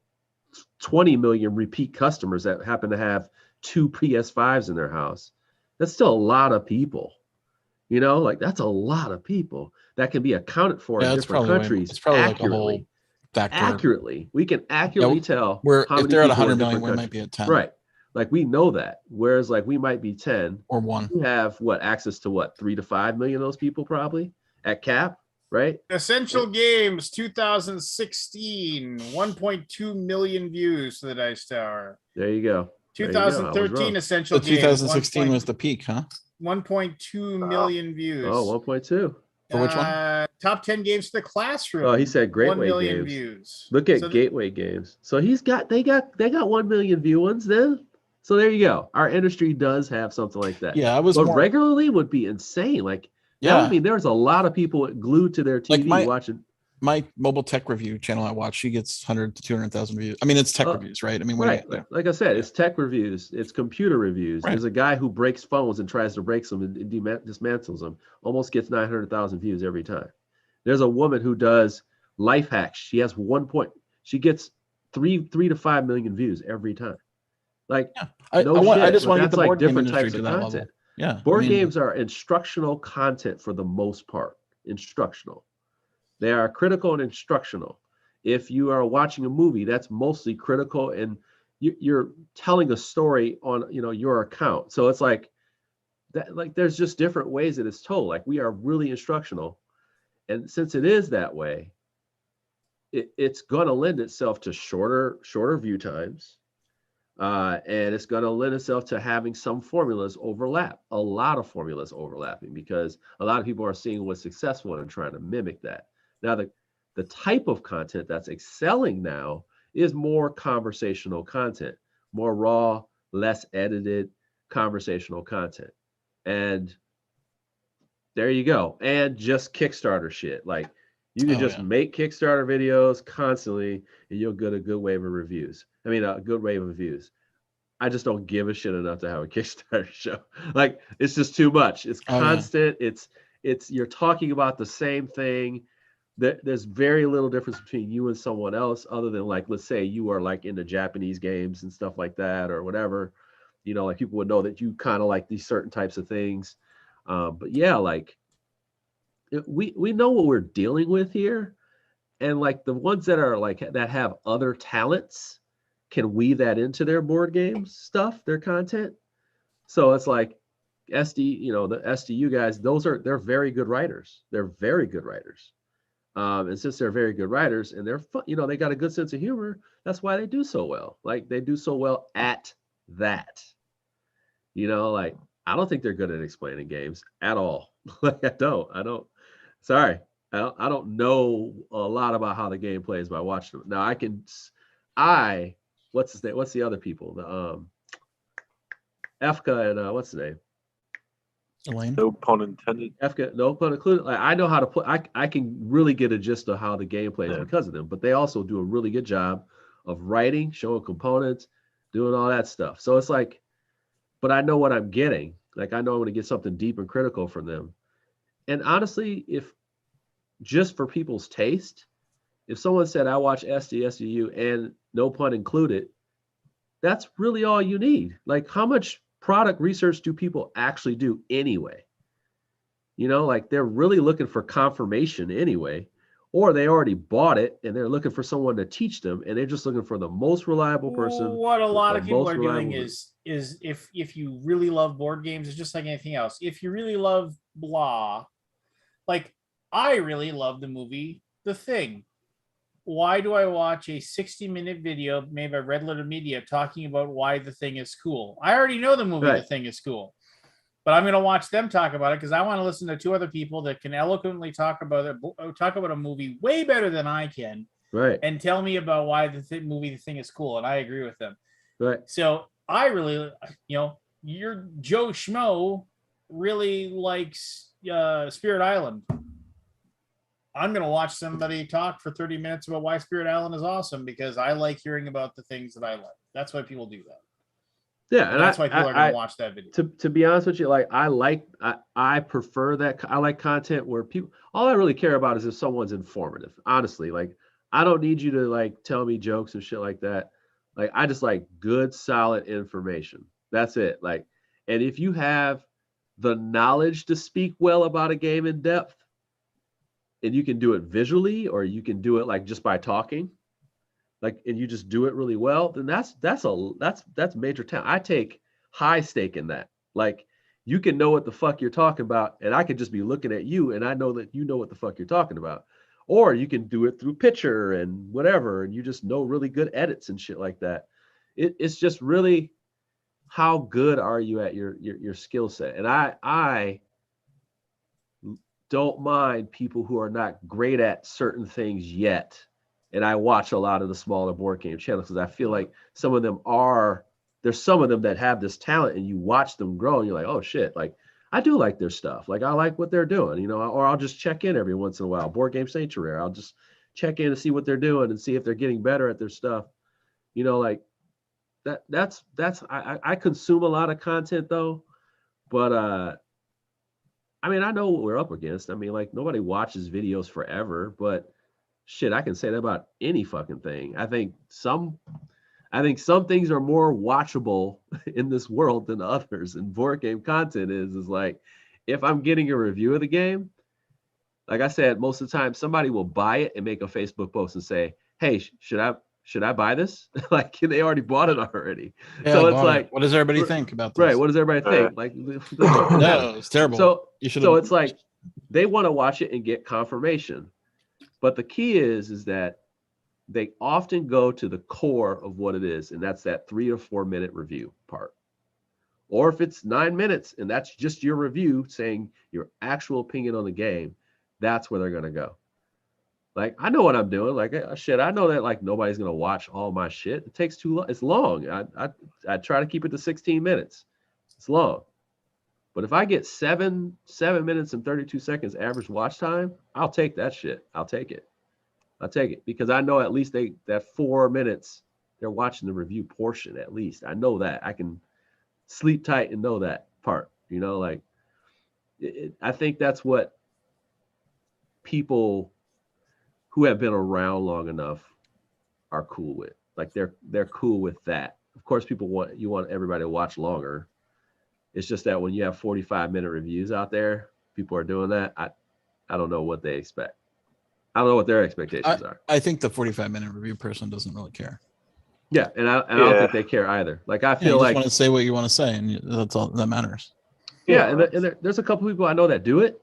20 million repeat customers that happen to have 2 PS5s in their house, that's still a lot of people. You know, like that's a lot of people that can be accounted for in it's different probably countries. it's probably like a accurately. whole factor. Accurately, we can accurately tell Where how if many they're at people in 100 million, different we might countries. be at 10. Right, like we know that. Whereas, like we might be 10. Or 1. You have access to 3 to 5 million of those people probably at cap, right? Essential Games 2016, 1.2 million views to the Dice Tower. There you go. There you go. I was 2013 wrong. Essential So Games. 2016 was the peak, huh? 1.2 million views. Oh, 1.2. For which one? Top 10 games for the classroom. Oh, he said 1 Gateway million Games. views. Look at So Gateway Games. So they got 1 million view ones then. So there you go. Our industry does have something like that. Yeah, I was But more regularly would be insane. Like that yeah. would mean there's a lot of people glued to their TV Like watching. My mobile tech review channel I watch, she gets 100 to 200,000 views. I mean, it's tech reviews, right? I mean, what do Right. you do? Like I said, it's tech reviews, it's computer reviews. Right. There's a guy who breaks phones and tries to break them and dismantles them. Almost gets 900,000 views every time. There's a woman who does life hacks. She has she gets 3 to 5 million views every time. Like I no want. I shit, just but want to get that's the like board game different industry types to of that content. level. Yeah, Board I mean, games are instructional content for the most part. Instructional. They are critical and instructional. If you are watching a movie, that's mostly critical and you're telling a story on, your account. So it's like that, like there's just different ways that it's told. Like we are really instructional. And since it is that way, it's going to lend itself to shorter view times. And it's going to lend itself to having some formulas overlap, a lot of formulas overlapping, because a lot of people are seeing what's successful and trying to mimic that. Now, the type of content that's excelling now is more conversational content, more raw, less edited conversational content. And there you go. And just Kickstarter shit. Like you can just make Kickstarter videos constantly and you'll get a good wave of reviews. I mean, a good wave of views. I just don't give a shit enough to have a Kickstarter show. Like it's just too much. It's constant. It's you're talking about the same thing. There's very little difference between you and someone else, other than like, let's say you are like into Japanese games and stuff like that, or whatever. Like people would know that you kind of like these certain types of things. But yeah, like we know what we're dealing with here, and like the ones that are like that have other talents can weave that into their board games stuff, their content. So it's like SD, the SDU guys, they're very good writers. They're very good writers. And since they're very good writers and they're fun, they got a good sense of humor, that's why they do so well. Like they do so well at that. Like I don't think they're good at explaining games at all. Like I don't. Sorry. I don't know a lot about how the game plays by watching them. Now what's his name? What's the other people? The Efka and what's the name? Elaine. No pun intended. Efka, no pun included. Like, I know how to play. I can really get a gist of how the game plays because of them. But they also do a really good job of writing, showing components, doing all that stuff. So it's like, but I know what I'm getting. Like I know I'm going to get something deep and critical from them. And honestly, if just for people's taste, if someone said I watch SDU and no pun included, that's really all you need. Like how much product research do people actually do anyway? Like they're really looking for confirmation anyway, or they already bought it and they're looking for someone to teach them, and they're just looking for the most reliable person. What a lot of people are doing is if you really love board games, it's just like anything else. If you really love blah, like I really love the movie The Thing. Why do I watch a 60-minute video made by Red Letter Media talking about why The Thing is cool? I already know the movie The Thing is cool, but I'm going to watch them talk about it because I want to listen to two other people that can eloquently talk about a movie way better than I can, right? And tell me about why the movie The Thing is cool, and I agree with them, right? So I really, your Joe Schmo really likes Spirit Island. I'm going to watch somebody talk for 30 minutes about why Spirit Island is awesome because I like hearing about the things that I like. That's why people do that. Yeah. And that's why people are going to watch that video. To be honest with you, like I prefer that. I like content where all I really care about is if someone's informative, honestly. Like I don't need you to like tell me jokes and shit like that. Like I just like good, solid information. That's it. Like, and if you have the knowledge to speak well about a game in depth, and you can do it visually, or you can do it like just by talking, like, and you just do it really well, then that's major talent. I take high stake in that. Like you can know what the fuck you're talking about, and I could just be looking at you and I know that you know what the fuck you're talking about. Or you can do it through picture and whatever, and you just know really good edits and shit like that. It's just really how good are you at your skill set. And I don't mind people who are not great at certain things yet. And I watch a lot of the smaller board game channels because I feel like some of them there's some of them that have this talent, and you watch them grow and you're like, oh shit, like I do like their stuff. Like I like what they're doing, or I'll just check in every once in a while. Board Game Sanctuary, I'll just check in and see what they're doing and see if they're getting better at their stuff. Like that's I consume a lot of content though, but I mean, I know what we're up against. I mean, like nobody watches videos forever, but shit, I can say that about any fucking thing. I think some things are more watchable in this world than others. And board game content is like, if I'm getting a review of the game, like I said, most of the time somebody will buy it and make a Facebook post and say, hey, should I should I buy this? Like they already bought it already. Yeah, So I it's bought it. like, what does everybody think about this? right, what does everybody think? Like, doesn't matter. No, it's terrible. So You should. so it's like they want to watch it and get confirmation. But the key is that they often go to the core of what it is, and that's that 3 or 4 minute review part. Or if it's 9 minutes and that's just your review saying your actual opinion on the game, that's where they're going to go. Like, I know what I'm doing. Like, shit, I know that like nobody's going to watch all my shit. It takes too long. It's long. I try to keep it to 16 minutes. It's long. But if I get 7 minutes and 32 seconds average watch time, I'll take that shit. I'll take it because I know at least that 4 minutes they're watching the review portion. At least I know that I can sleep tight and know that part. You know, like I think that's what people who have been around long enough are cool with. Like they're cool with that. Of course, you want everybody to watch longer. It's just that when you have 45-minute reviews out there, people are doing that. I don't know what they expect. I don't know what their expectations are. I think the 45-minute review person doesn't really care. Yeah, and I don't think they care either. Like I feel you like just want to say what you want to say, and that's all that matters. Yeah, and there's a couple people I know that do it,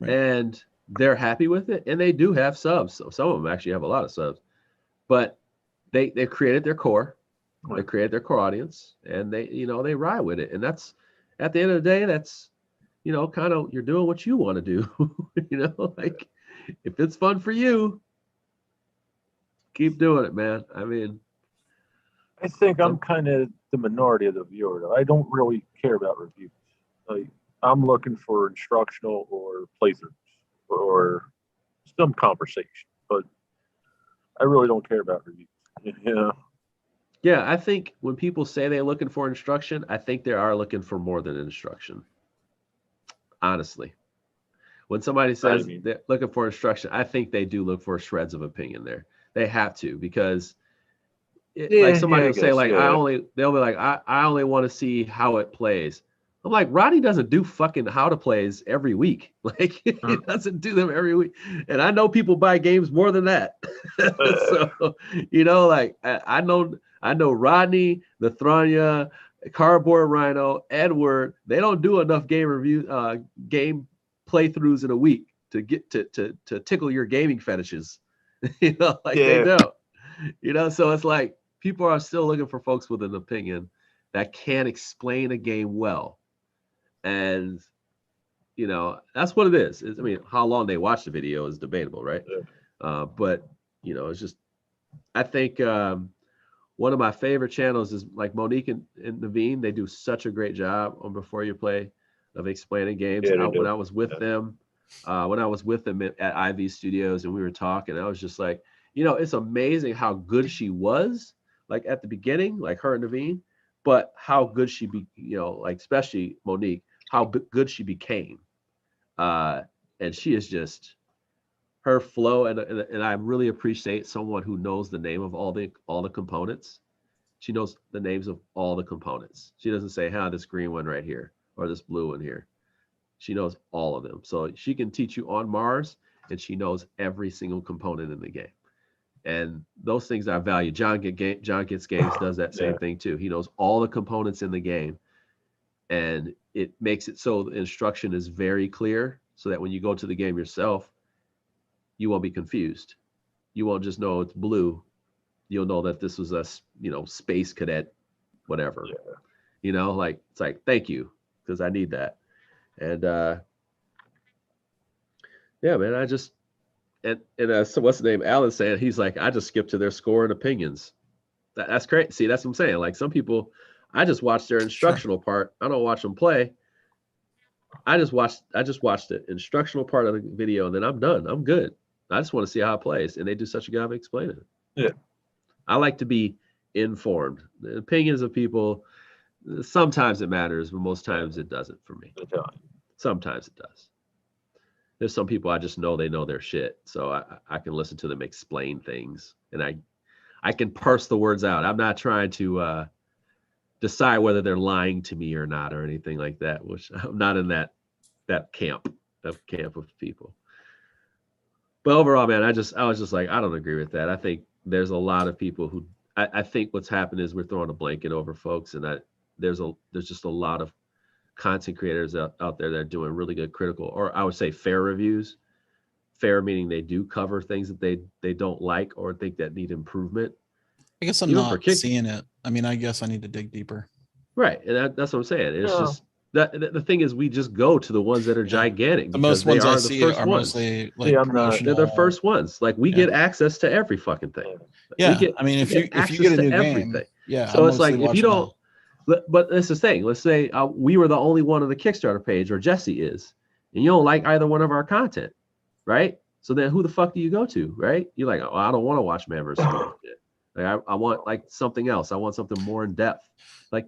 Right. and they're happy with it, and they do have subs. So some of them actually have a lot of subs, but they've created their core, they created their core audience, and they ride with it, and that's at the end of the day, that's kind of you're doing what you want to do, like if it's fun for you, keep doing it, man. I mean, I think I'm kind of the minority of the viewer. Though. I don't really care about reviews. Like, I'm looking for instructional or playthroughs or some conversation, but I really don't care about reviews. Yeah, I think when people say they're looking for instruction, I think they are looking for more than instruction. Honestly, when somebody says they're looking for instruction, I think they do look for shreds of opinion there. They have to, because like somebody will say, like, they'll be like, I only want to see how it plays. I'm like, Rodney doesn't do fucking how to plays every week. Like he doesn't do them every week. And I know people buy games more than that. So, like I know Rodney, Nathania, Cardboard Rhino, Edward, they don't do enough game playthroughs in a week to get to tickle your gaming fetishes. They don't. So it's like people are still looking for folks with an opinion that can explain a game well. And that's what it is. I mean, how long they watch the video is debatable, right? But it's just, I think one of my favorite channels is like Monique and Naveen. They do such a great job on Before You Play of explaining games. When I was with them at IV Studios and we were talking, I was just like, it's amazing how good she was, like at the beginning, like her and Naveen, but how good she like especially Monique, how good she became. And she is just, her flow, and I really appreciate someone who knows the name of all the components. She knows the names of all the components. She doesn't say, this green one right here or this blue one here. She knows all of them. So she can teach you on Mars, and she knows every single component in the game. And those things I value. John Gets Games does that same thing too. He knows all the components in the game, and it makes it so the instruction is very clear, so that when you go to the game yourself, you won't be confused. You won't just know it's blue. You'll know that this was a space cadet, whatever. Like it's like, thank you, because I need that. And man, I just so what's the name? Alan's saying, he's like, I just skip to their score and opinions. That's great. See, that's what I'm saying. Like some people, I just watch their instructional part. I don't watch them play. I just watched the instructional part of the video, and then I'm done. I'm good. I just want to see how it plays, and they do such a good job of explaining it. Yeah. I like to be informed. The opinions of people, sometimes it matters, but most times it doesn't for me. Sometimes it does. There's some people I just know they know their shit, so I can listen to them explain things, and I can parse the words out. I'm not trying to decide whether they're lying to me or not or anything like that, which I'm not in that camp of people. But overall, man, I was just like, I don't agree with that. I think there's a lot of people who I think what's happened is we're throwing a blanket over folks, and that there's just a lot of content creators out there that are doing really good critical, or I would say fair reviews. Fair meaning they do cover things that they don't like or think that need improvement. I guess I'm Even for not seeing it. I mean, I guess I need to dig deeper. Right, and that's what I'm saying. It's Yeah. just that the thing is, we just go to the ones that are gigantic The because most they ones I are the see first are ones. mostly like See, I'm not- They're the promotional. first ones. Like we Yeah. get access to every fucking thing. Yeah, We get, I mean, if we you get if you access get a to new everything. game, yeah. So I'm it's like mostly if you watching don't, but that's the thing. Let's say we were the only one on the Kickstarter page, or Jesse is, and you don't like either one of our content, right? So then who the fuck do you go to, right? You're like, oh, I don't want to watch Man vs. Food shit. Like I want like something else. I want something more in depth. Like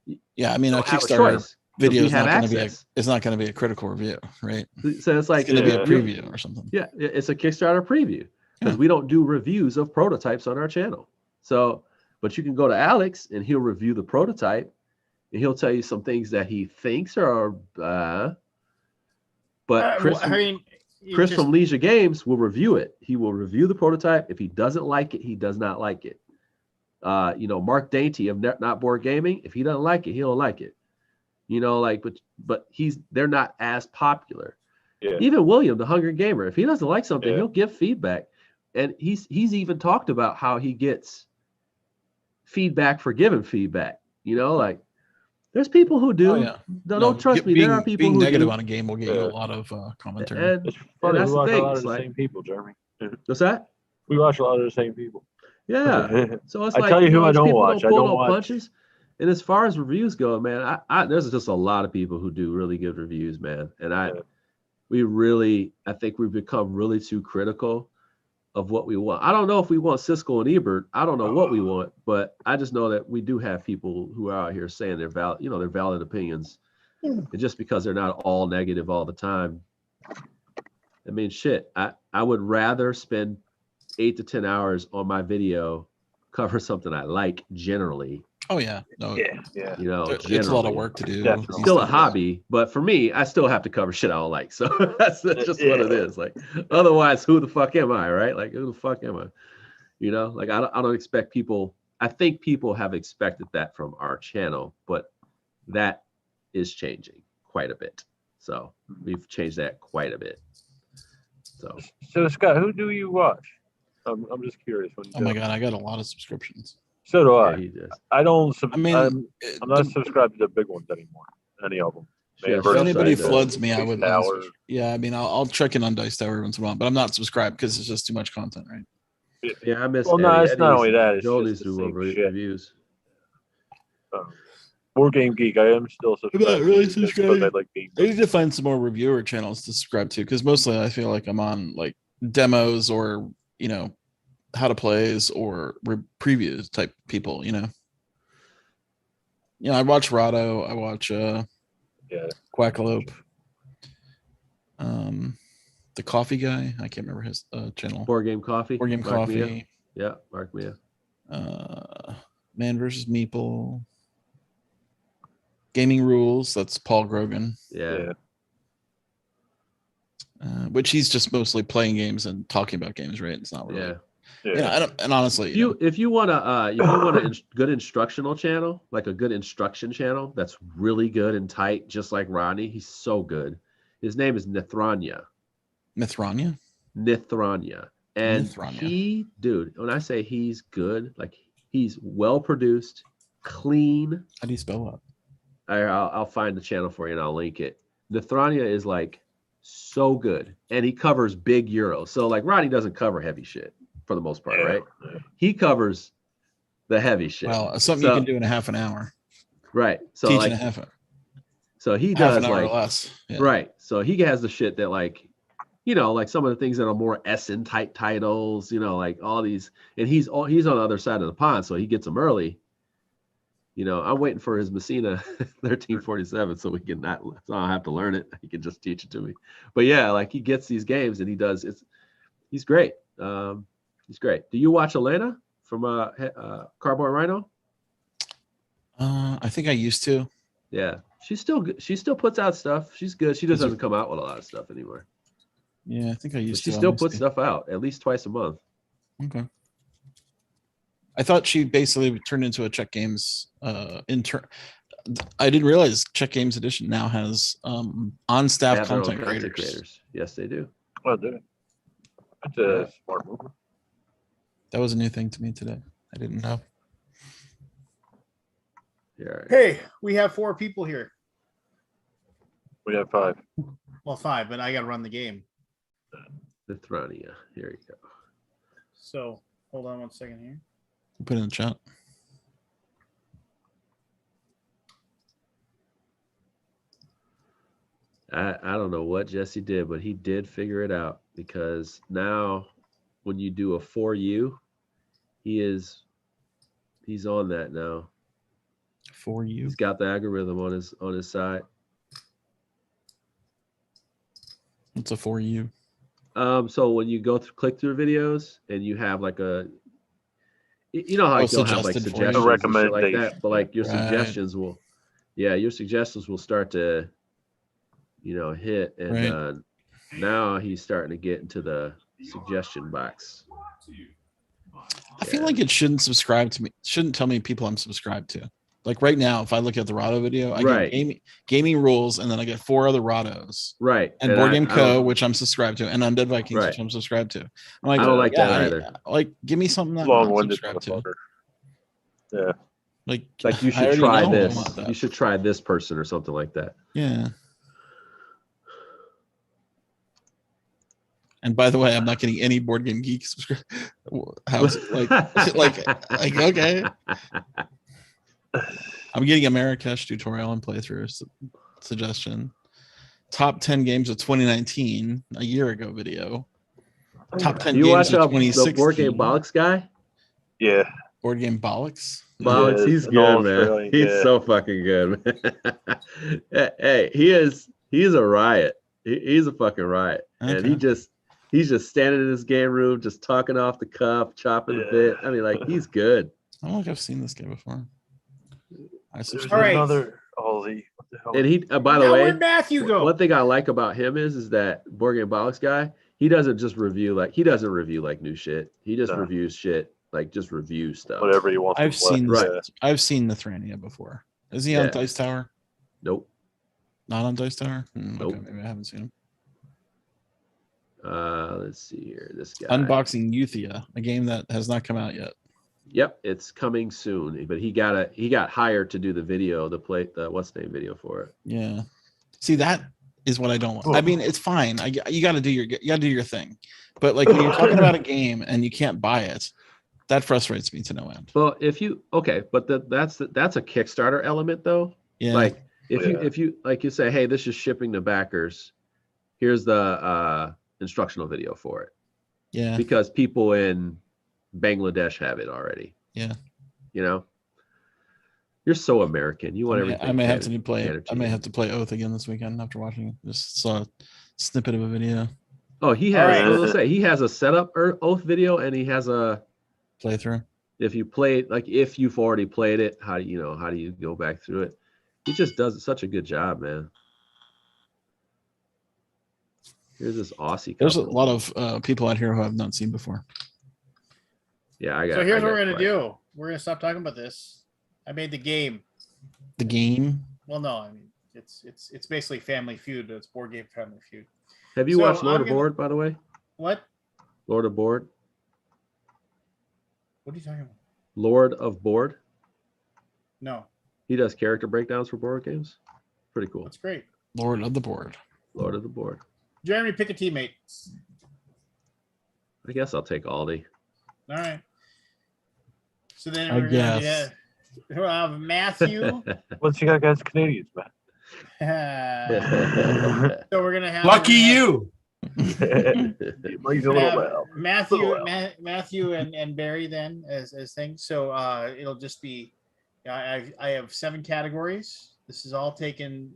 that. Yeah, I mean, a don't have a Kickstarter choice. video we is have not going to be access. it's not going to be a critical review, right? So it's like It's going to be a Yeah. preview or something. Yeah, it's a Kickstarter preview because Yeah. we don't do reviews of prototypes on our channel. So, but you can go to Alex and he'll review the prototype and he'll tell you some things that he thinks are. But Chris, I mean, you Chris just- from Leisure Games will review it. He will review the prototype. If he doesn't like it, he does not like it. Mark Dainty of Not Board Gaming, if he doesn't like it, he don't like it. But they're not as popular. Yeah. Even William, the Hungry Gamer, if he doesn't like something, Yeah. he'll give feedback. And he's even talked about how he gets feedback for giving feedback. Like there's people who do. Oh, yeah. Don't trust me. There are people being who negative do. on a game will get you Yeah. a lot of commentary. And It's funny. that's We the watch a thing. lot It's of the like- same people, Jeremy. What's that? We watch a lot of the same people. Yeah. So it's I like, tell you who I these don't people watch. I pull don't no watch- punches. And as far as reviews go, man, there's just a lot of people who do really good reviews, man. And I think we've become really too critical of what we want. I don't know if we want Siskel and Ebert. I don't know what we want, but I just know that we do have people who are out here saying they're valid, their valid opinions. And just because they're not all negative all the time. I mean, shit, I would rather spend 8 to 10 hours on my video cover something I like generally. Oh yeah, no, Yeah. it's a lot generally. of work to do. Definitely. these Still a days. hobby, but for me, I still have to cover shit I don't like. So that's just what it Yeah. is. Like, otherwise, who the fuck am I, right? Like, who the fuck am I? Like I don't expect people. I think people have expected that from our channel, but that is changing quite a bit. So we've changed that quite a bit. So Scott, who do you watch? I'm just curious. When you Oh my do. god, I got a lot of subscriptions. So do I. Yeah, he does. I don't. I mean, I'm not subscribed to the big ones anymore. Any of them. Yeah, if versus anybody does. floods me, I Dice would. Tower. Yeah, I mean, I'll check in on Dice Tower every once in a while, but I'm not subscribed because it's just too much content, right? Yeah, I miss. Well, no, Eddie. it's not only that, it's Joel just needs the to same do shit. reviews. Board Game Geek. I am still subscribed. not really just because subscribed. I like game. I need to find some more reviewer channels to subscribe to because mostly I feel like I'm on like demos or how to plays or previews type people. I watch Rado. I watch Yeah. Quackalope. The coffee guy. I can't remember his channel. Board Game Coffee. Board Game Mark Mia. Coffee. Yeah, Mark Mia. Man versus Meeple. Gaming Rules. That's Paul Grogan. Yeah. Which he's just mostly playing games and talking about games, right? It's not really. Yeah. Yeah. I don't, and honestly, If you want a good instructional channel, like a good instruction channel that's really good and tight, just like Ronnie, he's so good. His name is Nithranya. Mithrania. And Nithranya. dude, when I say he's good, like he's well produced, clean. How do you spell that? I'll find the channel for you and I'll link it. Nithranya is like so good, and he covers big Euros. So like Ronnie doesn't cover heavy shit for the most part, right? He covers the heavy shit. Well, something you can do in a half an hour. Right. So Teach like, in a half hour. so he Half does an hour like or less. Yeah. right. So he has the shit that like, like some of the things that are more Essen type titles, like all these, and he's on the other side of the pond, so he gets them early. I'm waiting for his Messina 1347 so we can not, so I don't have to learn it. He can just teach it to me. But yeah, like he gets these games and he's great. He's great. Do you watch Elena from Cardboard Rhino? I think I used to. Yeah, she's still good. She still puts out stuff. She's good. She just doesn't come out with a lot of stuff anymore. Yeah, I think I But used she to. still honestly. puts stuff out at least twice a month. Okay. I thought she basically turned into a Check Games intern. I didn't realize Check Games Edition now has on They staff have their own content creators. Yes, they do. Well, dude, that's a smart move. That was a new thing to me today. I didn't know. Yeah. Hey, we have 4 people here. We have 5. Well, 5, but I got to run the game. Lithuania. Here you go. So hold on 1 second here. Put it in the chat. I don't know what Jesse did, but he did figure it out, because now when you do a 4U, he's on that now. For you. He's got the algorithm on his side. It's a for you. So when you go click through videos and you have like you know how Oh, you'll have like suggested for you. suggestions and shit like Recommendation. that, but like your Right. suggestions will, your suggestions will start to, hit, and Right. now he's starting to get into the suggestion box. I feel like it shouldn't tell me people I'm subscribed to. Like right now, if I look at the Rado video, I Right. get gaming rules, and then I get 4 other Rados. Right. And Board Game I Co, don't- which I'm subscribed to, and Undead Vikings, Right. which I'm subscribed to. I'm like, I don't like that yeah, either. like, give me something that I'm not Long-winded subscribed to. motherfucker. Yeah. Like you I should already try know I this. want that. You should try this person or something like that. Yeah. And by the way, I'm not getting any Board Game Geek subscribe. How's it like okay? I'm getting a Marrakesh tutorial and playthrough suggestion. Top 10 games of 2019, a year ago video. Top 10 You games watch of the 2016. Board Game Bollocks guy? Yeah. Board Game Bollocks. Bollocks, Yeah, he's an good, man. Australian, He's yeah. so fucking good, man. Hey, he's a riot. He's a fucking riot. And Okay. he's just standing in his game room, just talking off the cuff, chopping a Yeah. bit. I mean, like, he's good. I don't think I've seen this game before. I There's subscribe. All right. another Aussie. What the hell? And he, by the Now way, where'd Matthew go? one thing I like about him is that Board Game Bollocks guy, he doesn't review like new shit. He just No. reviews shit, like just review stuff. Whatever he wants. I've to play. seen Right. I've seen Nethrania before. Is he on Yeah. Dice Tower? Nope. Not on Dice Tower? Okay, Nope. maybe I haven't seen him. Let's see here. This guy. Unboxing Euthia, a game that has not come out yet. Yep, it's coming soon. But he got hired to do the video, the what's the name video for it. Yeah. See, that is what I don't want. I mean, it's fine. You got to do your thing. But like when you're talking about a game and you can't buy it, that frustrates me to no end. Well, that's a Kickstarter element though. Yeah. Like Yeah. if you like you say, hey, this is shipping to backers. Here's the instructional video for it. yeah. Because people in Bangladesh have it already. Yeah. You're so American. You want everything. I may have to play. catered I to may you. have to play Oath again this weekend after watching. Just saw a snippet of a video Oh, he has. Alright. I was gonna say he has a setup Oath video, and he has a. playthrough. If you play, like if you've already played it, how do you go back through it? He just does such a good job, man. Here's this Aussie. There's a couple. lot of people out here who I've not seen before. Yeah, I got. So here's I what got we're gonna quite- do. We're gonna stop talking about this. I made the game. The game. Well, no, I mean it's basically Family Feud. It's Board Game Family Feud. Have you So watched Lord I'm of gonna- Board, by the way? What? Lord of Board. What are you talking about? Lord of Board. No, He does character breakdowns for board games. Pretty cool. that's great. Lord of the Board. Lord of the Board. Jeremy, pick a teammate. I guess I'll take Aldi. All right. So then I we're gonna guess. we'll have Matthew. What's you got against Canadians, man? So we're gonna have Lucky you. He's a we're little gonna have well. Matthew, Little Matthew, and Barry then as things. So it'll just be. I have 7 categories. This is all taken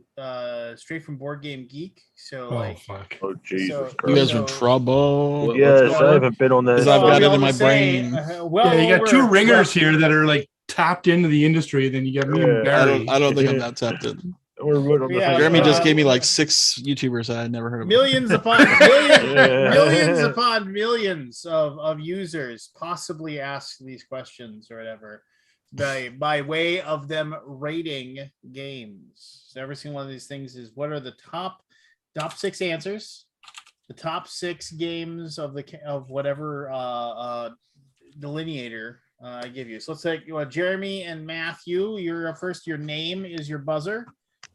straight from Board Game Geek. So Oh like, fuck. Oh Jesus So- Christ. You guys are So- in trouble. What- Yes, what's going I on? haven't been on that. Because I've Well, got we it in my always say, brain. well, Yeah, you got 2 over- ringers here that are like tapped into the industry. Then you got me Yeah. and I Barry. don't think I'm that tapped in. Yeah, Jeremy just gave me like 6 YouTubers that I'd never heard of. millions upon millions of users possibly ask these questions or whatever by way of them rating games. So every single one of these things is what are the top 6 answers, the top 6 games of whatever delineator I give you. So let's say Jeremy and Matthew, you're first. Your name is your buzzer.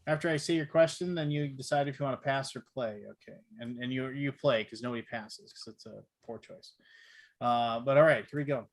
After I say your question, then you decide if you want to pass or play. Okay, and you play because nobody passes because it's a poor choice. But all right, here we go.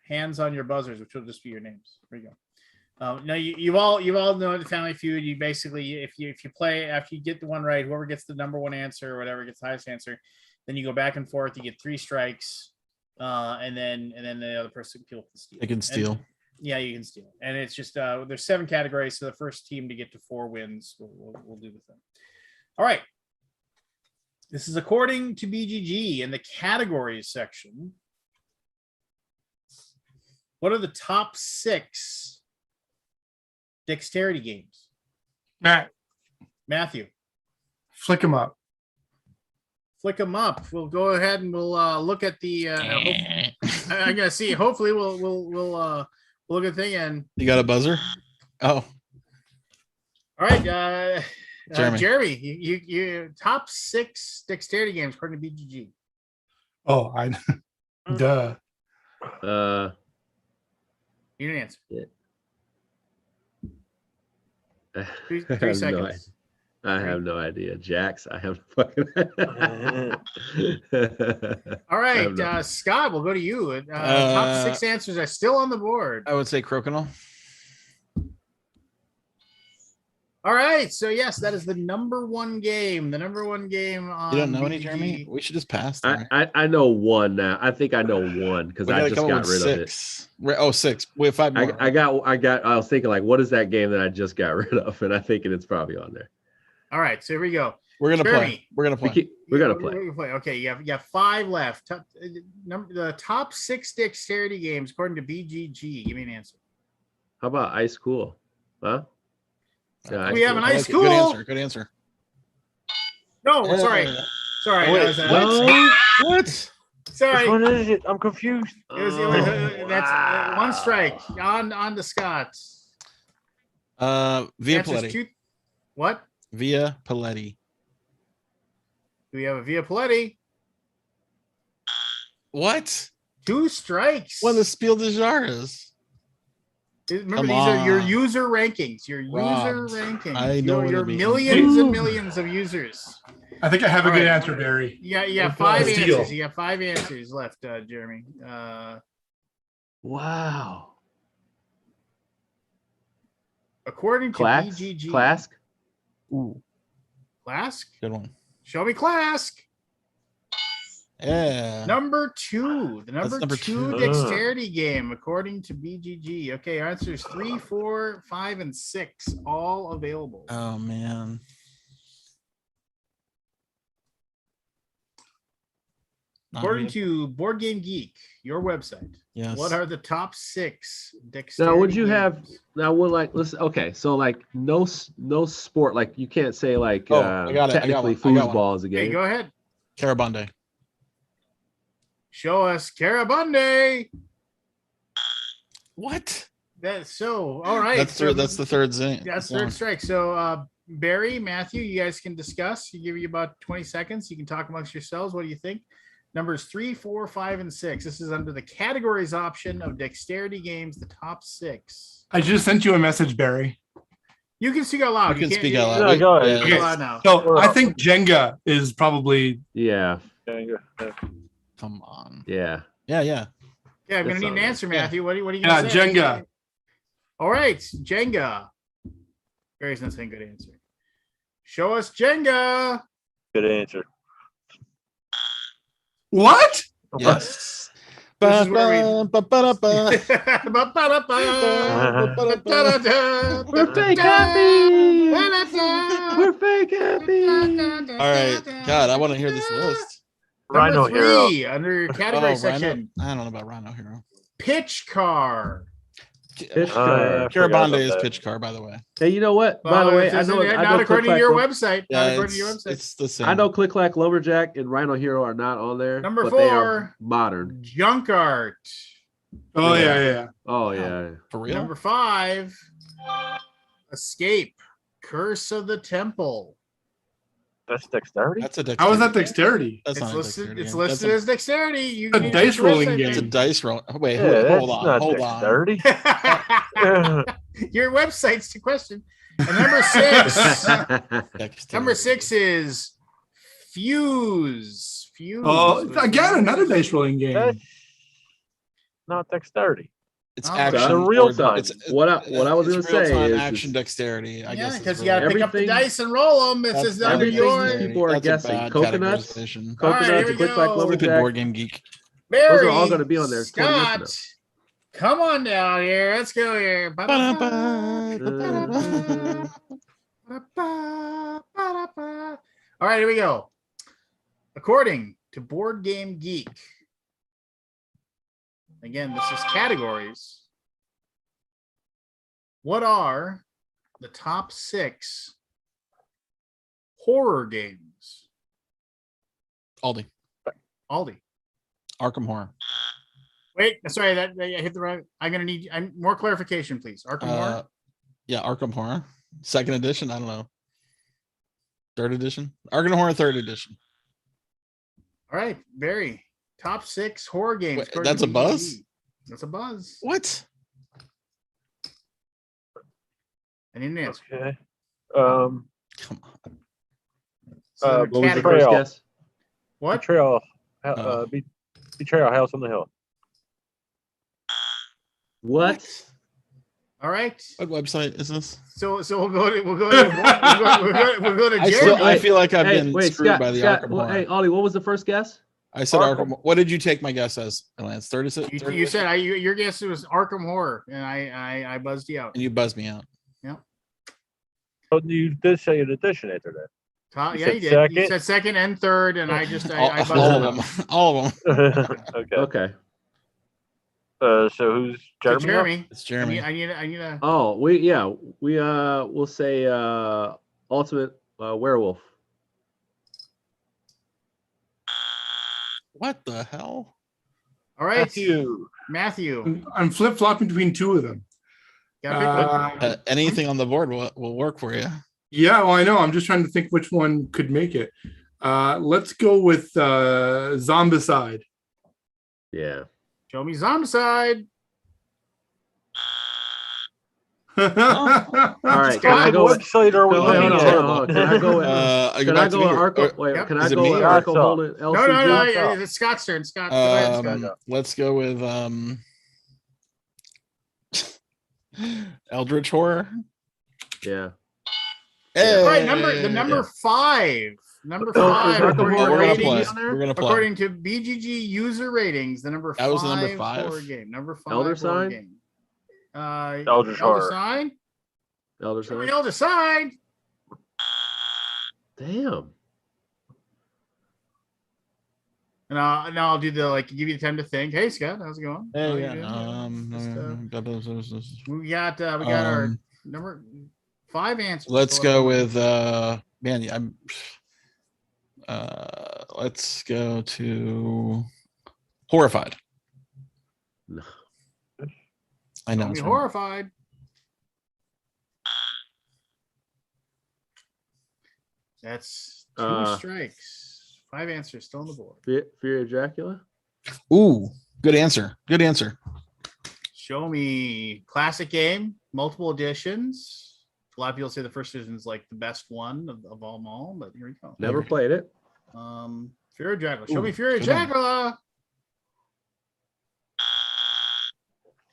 Hands on your buzzers, which will just be your names. Here we go. Now you've all known the Family Feud. You basically, if you play after you get the one right, whoever gets the number 1 answer or whatever gets the highest answer, then you go back and forth. You get 3 strikes, and then the other person can steal. They can steal. And, yeah, you can steal, and it's just there's 7 categories, so the first team to get to 4 wins. We'll do the thing. All right. This is according to BGG in the categories section. What are the top 6 dexterity games? Matthew. Flick them up. Flick them up. We'll go ahead and we'll look at the. I'm gonna see. Hopefully, we'll look at the thing and. You got a buzzer? Oh. All right, Jeremy. You top 6 dexterity games according to BGG. Oh, duh. You didn't answer. Yeah. 3 seconds. I have no idea. Jax, I have fucking. All right, Scott, we'll go to you. Top 6 answers are still on the board. I would say Crokinole. All right, so yes, that is the number 1 game. The number 1 game on You don't know any, BGG. Jeremy? We should just pass. I know one now. I think I know one because I just got rid of it. 6. Oh, 6. We have 5 more. I was thinking like, what is that game that I just got rid of? And I thinking it's probably on there. All right, so here we go. We're gonna Jeremy, play. We're gonna play. We're gonna play. Okay, you have 5 left. The top 6 dexterity games according to BGG. Give me an answer. How about Ice Cool? Huh? Yeah, We have an Ice Good Cool. answer. Good answer. No, sorry. Sorry. Wait, that was, What? sorry. Which one is it? I'm confused. That's 1 strike. On to Scott. Via Answers Paletti. What? Via Paletti. Do we have a Via Paletti? What? 2 strikes. What the Spiel des Jahres? Remember, Come these are your on. user rankings. Your Robbed. user rankings. I know what your it means. millions and millions of users. I think I have a All good right. answer, Barry. Yeah, you got 5 Steal. answers. You got 5 answers left, Jeremy. Wow. According to Clask. BGG. Clask. Ooh, Clask? good one. Show me Clask. Yeah. Number 2. The That's number number 2 2. dexterity game, according to BGG. Okay, answers 3, 4, 5, and 6, all available. Oh man. Not According me. to Board Game Geek, your website, Yes. what are the top 6 dexterity Now, would you have? games? Now, we're like, listen. Okay, so like, no sport. Like, you can't say like, Oh, I got it. I got technically, one. I got foosball is a Okay, game. go ahead. Carabande. Show us Carabande. What? That's so all right. That's so that's the third zing. That's third strike. So Barry, Matthew, you guys can discuss. You give you about 20 seconds. You can talk amongst yourselves. What do you think? Numbers 3, 4, 5, and 6. This is under the categories option of dexterity games, the top 6. I just sent you a message, Barry. You can speak out loud. You can can't- speak out Yeah, loud. go ahead. Speak out loud now. So I think Jenga is probably Yeah, Come on. yeah. Yeah, yeah. Yeah, I'm That gonna need an sounds answer, right. Matthew. What are you yeah, gonna say? Jenga. All right, Jenga. Barry's not saying good answer. Show us Jenga. Good answer. What? Yes. This is where we- Ba-ba-da-ba. We're fake happy. We're fake happy. All right. God, I want to hear this list. Rhino Number Hero. 3 under category Oh, section. Rhino. I don't know about Rhino Hero. Pitch car. Pitch car. I forgot Carabande about is that. pitch car, by the way. Hey, you know what? By the Well, way, it I isn't- know. not I know. according to your website. Not Yeah, according to your website. it's the same. I know Click Clack Lumberjack and Rhino Hero are not on there. Number but they are 4. modern. Junk art. Oh Yeah. yeah. Oh Yeah. yeah. For real. Number 5. Escape. Curse of the Temple. That's dexterity. That's a dexterity. How is that dexterity? That's It's not a listed. dexterity It's game. listed as dexterity. You a need to dice check the rolling website game. It's a then. dice roll. Wait, Yeah, hold that's on. not Hold on. dexterity. Your website's the question. And number 6. Dexterity. Number 6 is Fuse. Fuse. Oh, was again, number another dice 6. rolling game. That's not dexterity. It's Oh, action. it's a real or- time. What I was it's gonna say real-time is action dexterity. I Yeah, guess because is you got to really- pick up the Everything- dice and roll them. It that's says bad under everything your. dexterity. people are That's a guessing. bad Coconuts? categorization. All right, here Coconuts we and Click Clack go. Stupid Lumberjack. board game geek. Barry, Those are all gonna be on there 20 years from Scott, come on down here. Let's go here. All right, here we go. According to Board Game Geek, again, this is categories. What are the top 6 horror games? Aldi. Aldi. Arkham Horror. Wait, sorry, that I hit the right. I'm more clarification, please. Arkham Horror. Yeah, Arkham Horror. Second edition. I don't know. Third edition. Arkham Horror third edition. All right, Barry. Top 6 horror games. Wait, according that's to a buzz? BGG. That's a buzz. What? I need an answer. Okay. Come on. So they're What was the categories. first Betrayal. guess? What? Betrayal. Oh. Betrayal. House on the Hill. What? All right. What website is this? So we'll go to we'll go to I Jeremy. feel like I've Hey, been wait, screwed Scott. by the Scott, Arkham well, Horror. hey, Ollie, what was the first guess? I said Arkham. Arkham. What did you take my guess as, Lance? Third You said your guess was Arkham Horror, and I buzzed you out. and you buzzed me out. Oh, you did say an addition after that. Yeah, said you did. You second? said second and third, and I buzzed all it of out. them. All of them. Okay. Okay. So who's So Jeremy? Jeremy, It's Jeremy. I need a. Oh, we'll say Ultimate Werewolf. What the hell? All right, Matthew. Matthew. I'm flip flopping between two of them. Gotta pick one. Anything on the board will work for you. Yeah, well, I know. I'm just trying to think which one could make it. Let's go with Zombicide. Yeah. Show me Zombicide. All right. Can Scott, I go What with? website are we Hold on, looking hold on, at? Can I go with? Can I go with Arco? Wait, Yep. can I Is it go me with or- Arco Scott's Holden? No, LCG? it's Scott's turn. Scott. Go ahead, Scott. Let's go with Eldritch Horror. Yeah. Hey! All right, the number 5. Number 5. Arkham according Oh, to Horror we're gonna ratings- play. on there? We're gonna play. According to BGG user ratings, the number 5 That was the number 5? horror game. Number 5 Elder horror Sign? game. Eldritch Horror. Sign. Elder Show me Sign. Elder Sign. Damn. And I'll do the give you the time to think. Hey Scott, how's it going? How you doing? We got our number 5 answers. Let's go with let's go to Horrified. No. I know. Show me it's wrong. Horrified. That's 2 strikes. 5 answers still on the board. Fear of Dracula. Ooh, good answer. Good answer. Show me classic game, multiple editions. A lot of people say the first edition is like the best one of them all, but here we go. Never played it. Fear of Dracula. Show Ooh, me Fear of good one. Dracula.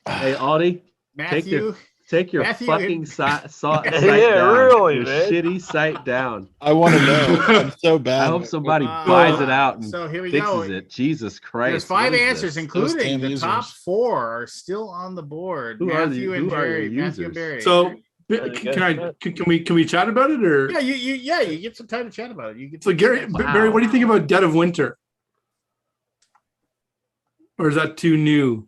Hey, Audie, Matthew. take your Matthew, fucking site Yeah, down. really, Your man. shitty site down. I want to know. I'm so bad. I hope somebody Uh, buys it out and so here we go. fixes it. Jesus Christ. There's 5 what is answers, this? including damn the top users. 4 are still on the board. Who are the- Matthew and who are Jerry. your Matthew and users? Barry. So Yeah, can we chat about it or yeah, you get some time to chat about it. You get so Gary Wow. Barry, what do you think about Dead of Winter? Or is that too new?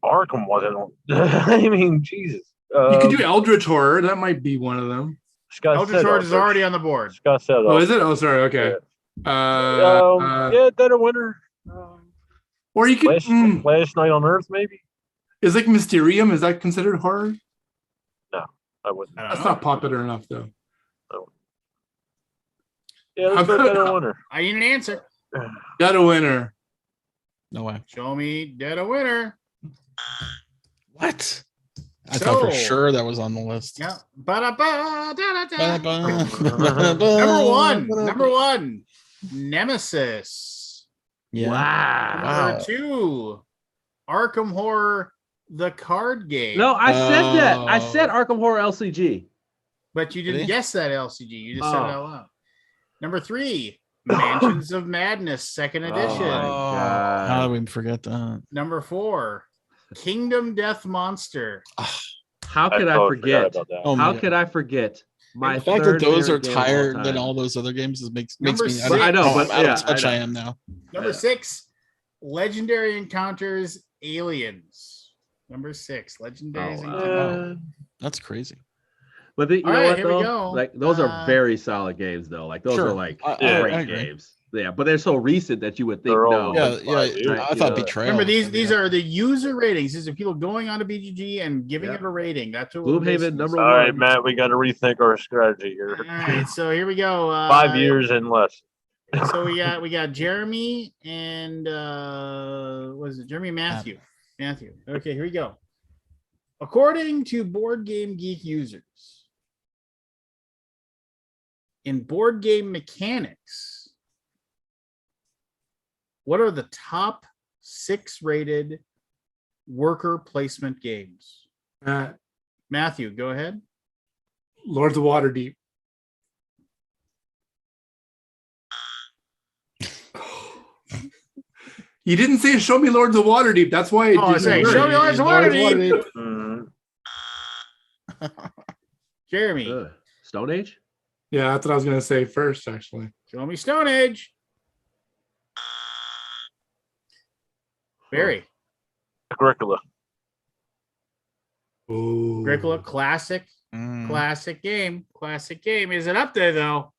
Arkham wasn't on. I mean, Jesus. You could do Eldritch Horror. That might be one of them. Scott Eldritch said Horde is Eldritch. already on the board. Scott said Oh, is it? Oh, sorry. Okay. Yeah, Dead of Winter. Or you could. Last Night on Earth, maybe. Is like Mysterium? Is that considered horror? I wouldn't. I don't That's know. not popular enough, though. Yeah, let's go Dead of Winter. I need an answer. Got a winner. No way. Show me Dead of Winter. What? I thought for So- sure that was on the list. Yeah. Ba-da-ba-da-da-da. Number Number one. Nemesis. Yeah. Wow. Number two. Arkham Horror, the card game. No, I said that. I Oh. said Arkham Horror LCG. But you didn't Really? guess that LCG. You just said it Oh. out loud. Number three. Mansions of Madness, second edition. my God. How did we forget that? Number four. Kingdom Death Monster. How could I totally forgot forget? about that. Oh my How God. could I forget? My The fact that third those are favorite game of all higher than time. all those other games makes Number me. six. don't I know, how but out yeah, of touch I I know. am now. Number Yeah. six. Legendary Encounters Aliens. Number six. Legendary Oh, wow. Encounters. That's crazy. But you All know right, what here we though? go. Like those are Uh, very solid games though. Like those Sure. are like I great agree. games. Yeah, but they're so recent that you would think They're all no. Yeah, like 5 years. I You thought know, Betrayal. Remember, was these gonna are the user ratings. These are people going onto BGG and giving Yeah. it a rating. That's what we're Gloomhaven basing number this All right, one. Matt, we got to rethink our strategy here. on. All right, so here we go. 5 years and less. So we got Jeremy and what is it? Jeremy and Matthew. Matthew. Okay, here we go. According to Board Game Geek users, in board game mechanics, what are the top 6 rated worker placement games? Matthew, go ahead. Lords of Waterdeep. You didn't say show me Lords of Waterdeep. That's why. Oh, I say, show me Lords of Waterdeep. Jeremy, Stone Age? Yeah, that's what I was gonna say first, actually. show me Stone Age. Barry, Agricola. Oh, Agricola, classic Mm. Classic game. Classic game. Is it up there though?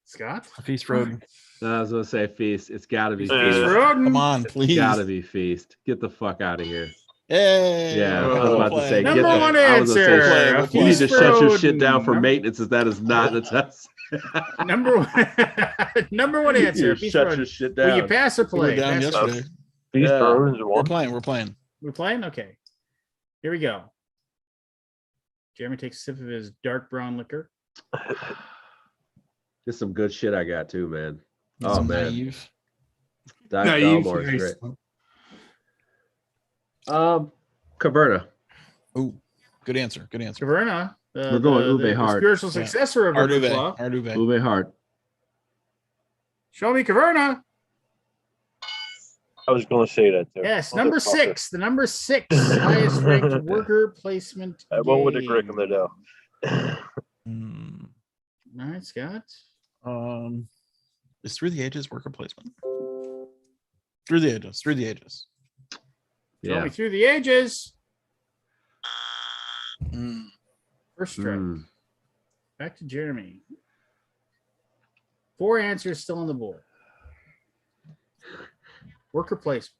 Scott? Feast Road. I was gonna say Feast. It's gotta be Yeah. Feast Feast. Road? Come on, It's please. gotta be Feast. Get the fuck out of here. Hey. Yeah, I was we'll about to play. say, Number get the, one I was gonna say, answer. We'll play. you need to Feast shut your Road. shit down for Number- maintenance. If that is not the test. Number one. Number one answer. You Feast shut Road. your shit Will you down. pass or We were play? down Pass or- yesterday. Feast Yeah. Road is We're one. playing. We're playing. We're playing? Okay. Here we go. Jeremy takes a sip of his dark brown liquor. There's some good shit I got too, man. Oh Some man, naive. Dive Naive, Dalmore is nice. great. Caverna. Oh, good answer. Good answer. Caverna. We're going Uwe the hard. spiritual Yeah. successor of Arduve. Uwe. Arduve. Uwe Hart. Show me Caverna. I was going to say that too. Yes, Motherfucker. number 6. The number 6 highest ranked worker placement. I went with the game. Agricola though. Mm, All right, Scott. is Through the Ages worker placement? Through the Ages. Through the Ages. Show Yeah. me through the ages. Mm, First strike. Mm. Back to Jeremy. 4 answers still on the board. Worker placement.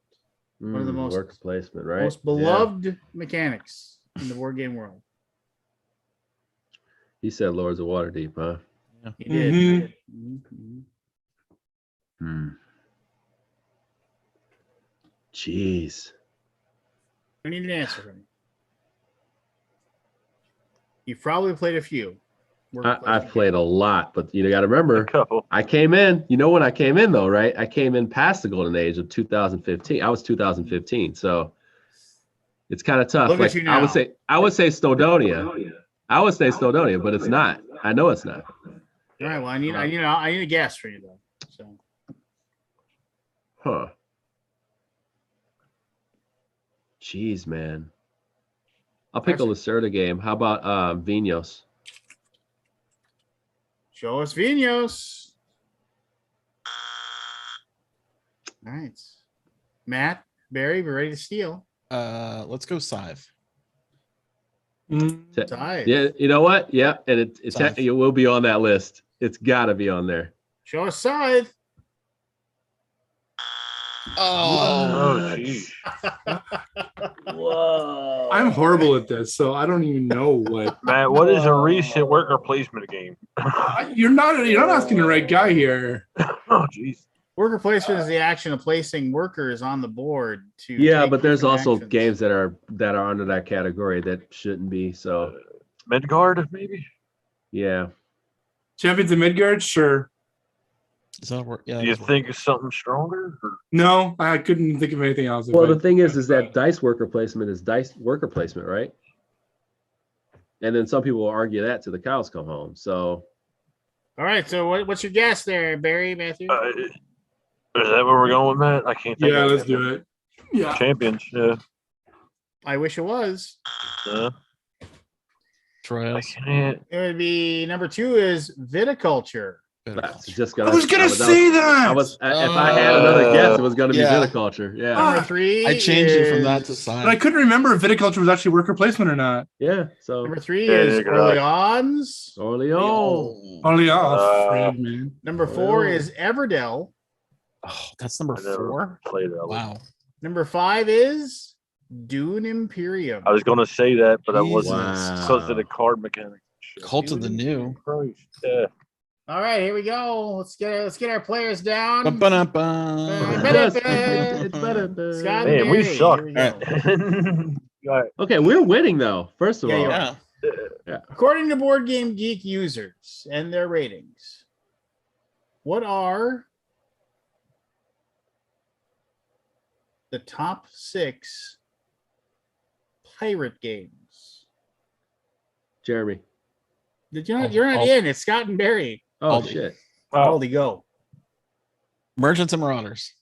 One of the most- work placement, right? Most beloved mechanics in the board game world. He said Lords of Waterdeep, huh? He did. Mhm. Mhm. Hmm. Jeez. I need an answer from you. You've probably played a few. worker I've placement played a lot, but you got to remember, A couple. I came in. You know when I came in though, right? I came in past the golden age of 2015. I was 2015, so it's kind of tough. Look at Like you I would now. say, Snowdonia. I would say Snowdonia, but it's not. I know it's not. All right. Well, I need a guess for you though. So Huh. Jeez, man. I'll pick a Lacerda game. How about Vinos? show us Vinos. All right. Matt, Barry, we're ready to steal. Let's go Scythe. Scythe. Yeah, you know what? Yeah, and Scythe. it will be on that list. It's got to be on there. Show us Scythe. Oh, Oh, jeez. Whoa! I'm horrible at this, so I don't even know what. Matt, what is a recent worker placement game? You're not asking the right guy here. Oh, jeez. Worker placement is the action of placing workers on the board to. Yeah, take but there's different also actions. games that are under that category that shouldn't be. So Midgard, maybe? yeah, Champions of Midgard, sure. does that work? Yeah. Do that you does work. think it's something stronger? Or? No, I couldn't think of anything else. well, the thing is that dice worker placement is dice worker placement, right? And then some people will argue that till the cows come home. So All right. So what's your guess there, Barry, Matthew? Is that where we're going with that? I can't think Yeah, of let's do it. Yeah. Champions, yeah. I wish it was. I Trials. can't. It would be number 2 is viticulture. that's just I was gonna say that. if I had another guess, it was going to be Yeah. viticulture. Yeah, Number 3. I changed it from that to is- Scythe. But I couldn't remember if viticulture was actually worker placement or not. yeah. So Number 3 Yeah, is you're right. Orleans. Orleans. Only off, Uh, Fred, man. Number 4 Oh. is Everdell. Oh, that's number I never 4. played that one. Wow. Number 5 is Dune Imperium. I was going to say that, but I wasn't Jesus. because of the card mechanics. Cult of the New. Christ. Yeah. All right, here we go. Let's get our players down. Ba-ba-da-ba. It's better. Scott Man, and we Barry, suck. here we go. All right. Okay, we're winning though. First of Yeah, all, you are. Yeah. According to Board Game Geek users and their ratings, what are the top 6 pirate games? Jeremy. Did you not? You're not in. It's Scott and Barry. Oh Aldi. shit. Oh, Aldi, go. Merchants and Marauders.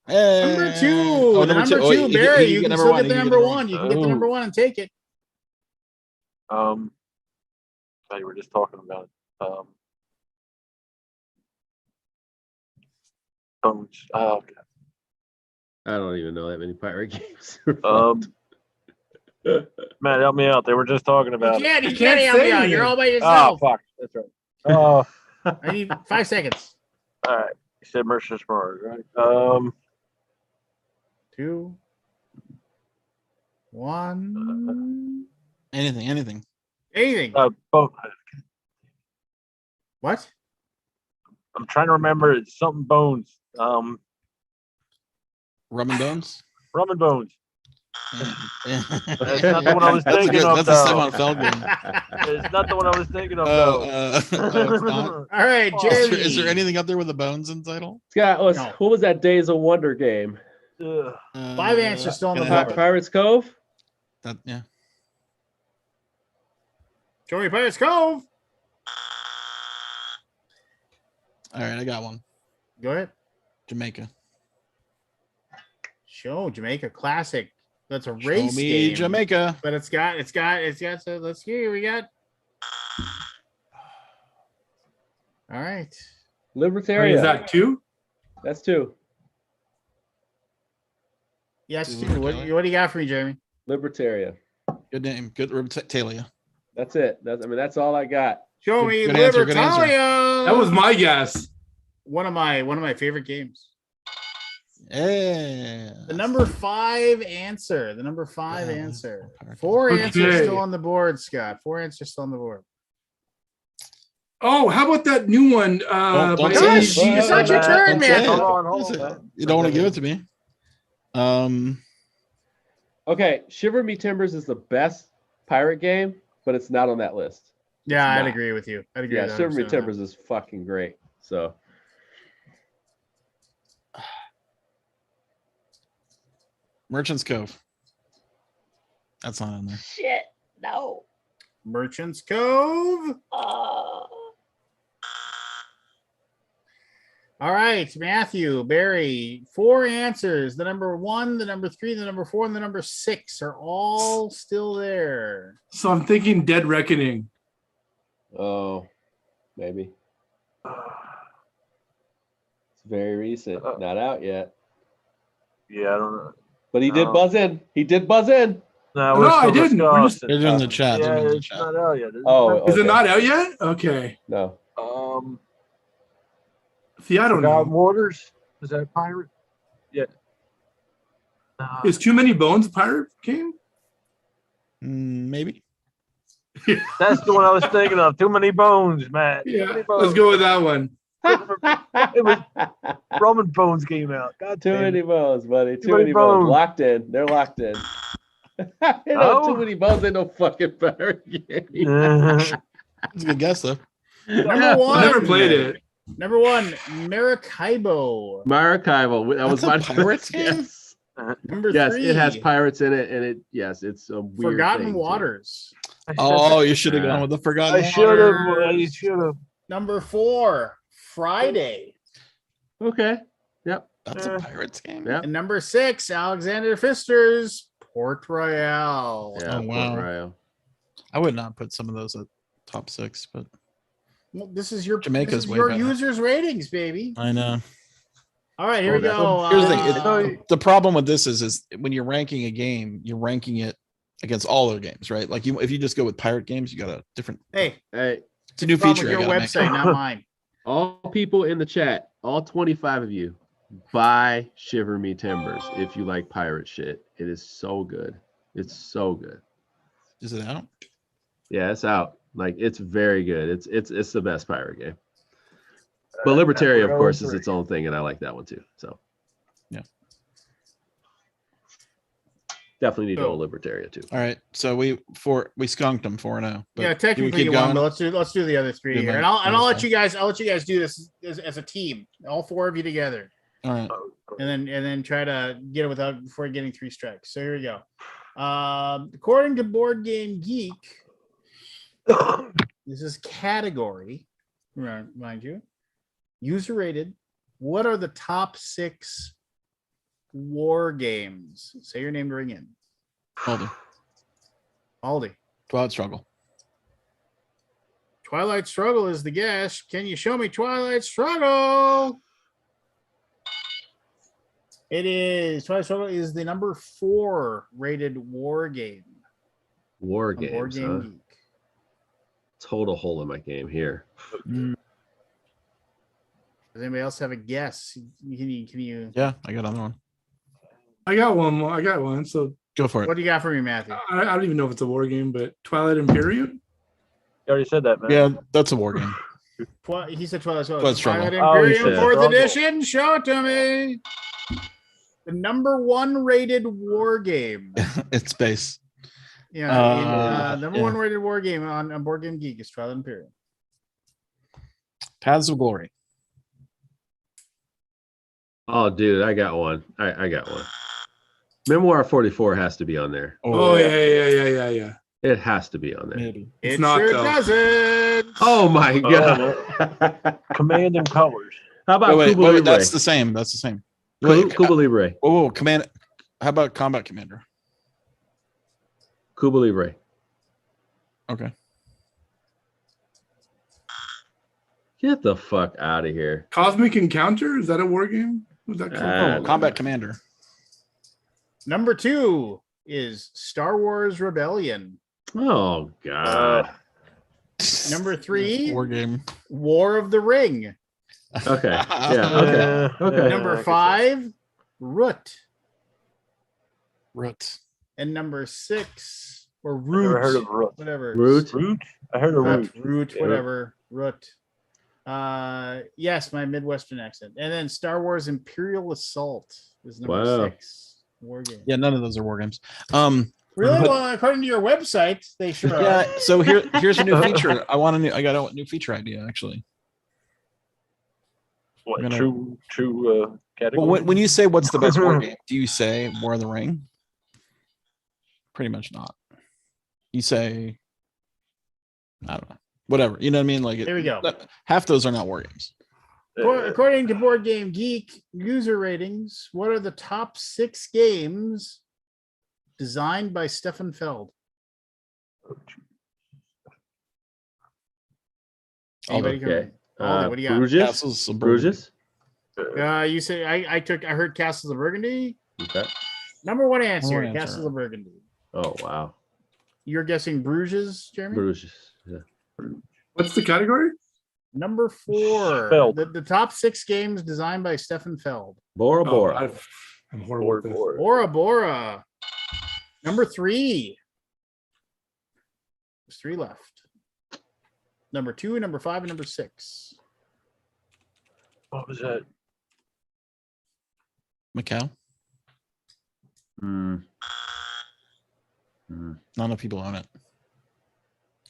Number 2. Oh, The number 2, Oh, you Barry. You get can number still one, get the you number 1. You can get the Oh. number 1 and take it. thought you were just talking about Bones. Oh, okay. I don't even know that many pirate games. Matt, help me out. They were just talking You about it. can't, you You can't can't help me say out. You're anything. all by Oh, yourself. fuck. That's right. Oh, I need 5 seconds. all right. You said Merchants Mars, right? 2, 1. Anything. Anything. Both. What? I'm trying to remember. It's something Bones. Rum and Bones. Rum and Bones. That's not the one I was thinking of, That's a though. Stefan Feld game. It's not the one I was thinking of. Oh, though. it's not. All right, Oh, Jeremy. Is there anything up there with the bones in the title? Scott, No. what was that Days of Wonder game? Ugh. 5 answers still on the gonna board. happen. Pirates Cove? Yeah. Show me Pirates Cove. All right, I got one. Go ahead. Jamaica. Show Jamaica Classic. That's a Show race me game. Jamaica. But it's got. So let's see. We got. All right. Libertaria. Is that 2? That's 2. Yes. Is Stu, what do you got for me, Jeremy? Libertaria. Good name. Good Talia. That's it. That's all I got. Show Good- me good answer, good answer. Libertalia. That was my guess. one of my favorite games. Yeah. The number 5 answer. The number 5 Yeah. answer. Okay. 4 answers Okay. still on the board, Scott. 4 answers still on the board. Oh, how about that new one? Don't by say it. AEG? It's not your turn, Don't say man. it. Hold on, Don't say it. man. You don't want to give it to me. Okay, Shiver Me Timbers is the best pirate game, but it's not on that list. Yeah, I'd not. agree with you. I'd agree. Yeah, with Shiver Me 100% on that. Timbers is fucking great. So Merchant's Cove. That's not in there. Shit, no. Merchants Cove. All right, Matthew, Barry, 4 answers. The number 1, the number 3, the number 4, and the number 6 are all still there. So I'm thinking Dead Reckoning. maybe. Very recent. Not out yet. Yeah, I don't know. But he did No. buzz in. He did buzz in. No, No, I didn't. We're just- They're doing the chat. Yeah, They're doing the it's chat. not out yet. Is Oh, Is it okay. not out yet? Okay. No. See, I don't Forgotten know. Waters. Is that a pirate? Yeah. Is Too Many Bones a pirate game? Maybe. That's the one I was thinking of. Too Many Bones, man. Too Yeah, Many let's Bones. go with that one. It was Roman Bones came out. God Too damn many it. bones, buddy. Too many many bones. bones. Locked in. They're locked in. Too many bones ain't no fucking pirate game. Uh, That's a good guess though. Number one. I never played it. Number one, Maracaibo. Maracaibo. That was That's my a pirates first game? guess. Number Yes, three, it has pirates in it, and it's a weird Forgotten thing, too. Waters. Oh, you should have gone with the Forgotten I should have. Waters. I should have. Number four, Friday. Okay. Yep. That's a pirates game. Yep. And number six, Alexander Pfister's Port Royale. Yeah. Oh, wow. Port Royal. I would not put some of those at top 6, but Well, this is your Jamaica's this is way your better. users' ratings, baby. I know. All right, here we go. Here's the thing. The problem with this is when you're ranking a game, you're ranking it against all other games, right? Like if you just go with pirate games, you got a different. Hey, Hey, It's a new problem feature. with I your gotta make. website, not mine. all people in the chat, all 25 of you, buy Shiver Me Timbers if you like pirate shit. It is so good. It's so good. Is it out? Yeah, it's out. Like it's very good. It's the best pirate game. But Libertaria, of course, is its own thing, and I like that one too. So Yeah. Definitely need to Oh. go Libertaria too. All right. So we skunked them 4-0. but Yeah, do we technically keep you won, going? but let's do the other three Do here, my- and I'll other let you guys do this as a team, all four of you together, All right. and then try to get it without before getting 3 strikes. So here we go. According to Board Game Geek, this is category, mind you, user rated. What are the top 6 war games? Say your name to ring in. Aldi. Twilight Struggle. Twilight Struggle is the guess. Can you show me Twilight Struggle? It is. Twilight Struggle is the number 4 rated war game. War on Board games, Game huh? Geek. Total hole in my game here. Does anybody else have a guess? Can you? Yeah, I got another one. I got one more. I got one. So Go for it. What do you got for me, Matthew? I don't even know if it's a war game, but Twilight Imperium. You already said that, man. Yeah, that's a war game. He said Twilight Struggle. Twilight Struggle. Twilight Oh, he Imperium said 4th Struggle. edition. Show it to me. The number 1 rated war game. It's space. Yeah, number yeah. 1 rated war game on Board Game Geek is Twilight Imperium. Paths of Glory. Oh, dude, I got one. I got one. Memoir 44 has to be on there. Oh yeah. It has to be on there. Maybe. It's It not, sure though. doesn't. Oh my god. Command and colors. How about Wait, Cuba wait, Libre? that's the same. That's the same. Wait, Cuba Libre. whoa, command. How about Combat Commander? Cuba Libre. Okay. Get the fuck out of here. Cosmic Encounter, is that a war game? Was that Ah, Combat Commander. Number 2 is Star Wars Rebellion. Oh god. Number 3, War game. War of the Ring. Okay. Yeah. Okay. Number I can 5, Root. Root. And number 6, or see. Never heard Root, of Root. whatever. Root. Root? I heard of Root. Root, Yeah. whatever. Root. Yes, my Midwestern accent. And then Star Wars Imperial Assault is number Wow. 6 war game. Yeah, none of those are war games. Really? but- Well, according to your website, they sure are. Yeah. So here's a new feature. I got a new feature idea actually. What, I'm gonna- true category? Well, when you say what's the best war game, do you say War of the Ring? Pretty much not. You say, I don't know, whatever. You know what I mean? Like, There we go. Half those are not war games. According to Board Game Geek user ratings, what are the top 6 games designed by Stefan Feld? Anybody Okay. can- Aldi, what do you got? Bruges? Castles of Burgundy. Bruges? You say I heard Castles of Burgundy. Okay. Number one answer, Number one answer. Castles of Burgundy. Oh wow. You're guessing Bruges, Jeremy? Bruges. Yeah. What's the category? Number 4. Feld. The top 6 games designed by Stefan Feld. Bora Bora. I'm horrible at this. Bora Bora. Number 3. There's 3 left. Number 2, number 5, and number 6. What was that? Macau. Hmm. Not enough people own it.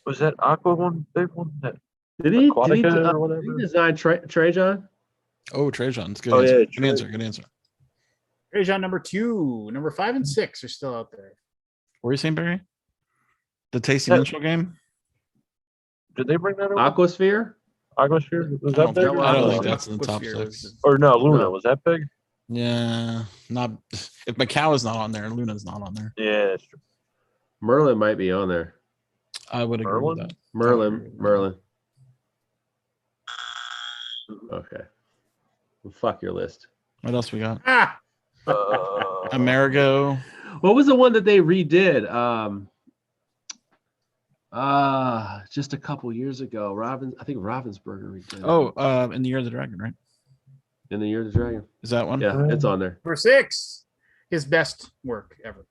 Was that Aqua one? Big one? That Did he Aquatica or whatever? did he design Trajan? Oh, Trajan's good. Oh, answer. yeah, Good answer. Good answer. Trajan number 2. Number 5 and 6 are still out there. What were you saying, Barry? The Tasty Yeah. Minstrel game? Did they bring that over? Aquasphere? Aquasphere? Was I that don't, big? think, I don't think No. that's in the top Aquasphere was 6. Or no, Luna. No. Was that big? Yeah, not if Macau is not on there, Luna's not on there. Yeah, that's true. Merlin might be on there. I would agree Merlin? with that. Merlin. Okay. Well, fuck your list. What else we got? Ah, Amerigo. What was the one that they redid? Just a couple years ago. I think Ravensburger redid it. Oh, in the Year of the Dragon, right? In the Year of the Dragon. Is that one? Yeah, it's on there. number 6. His best work ever.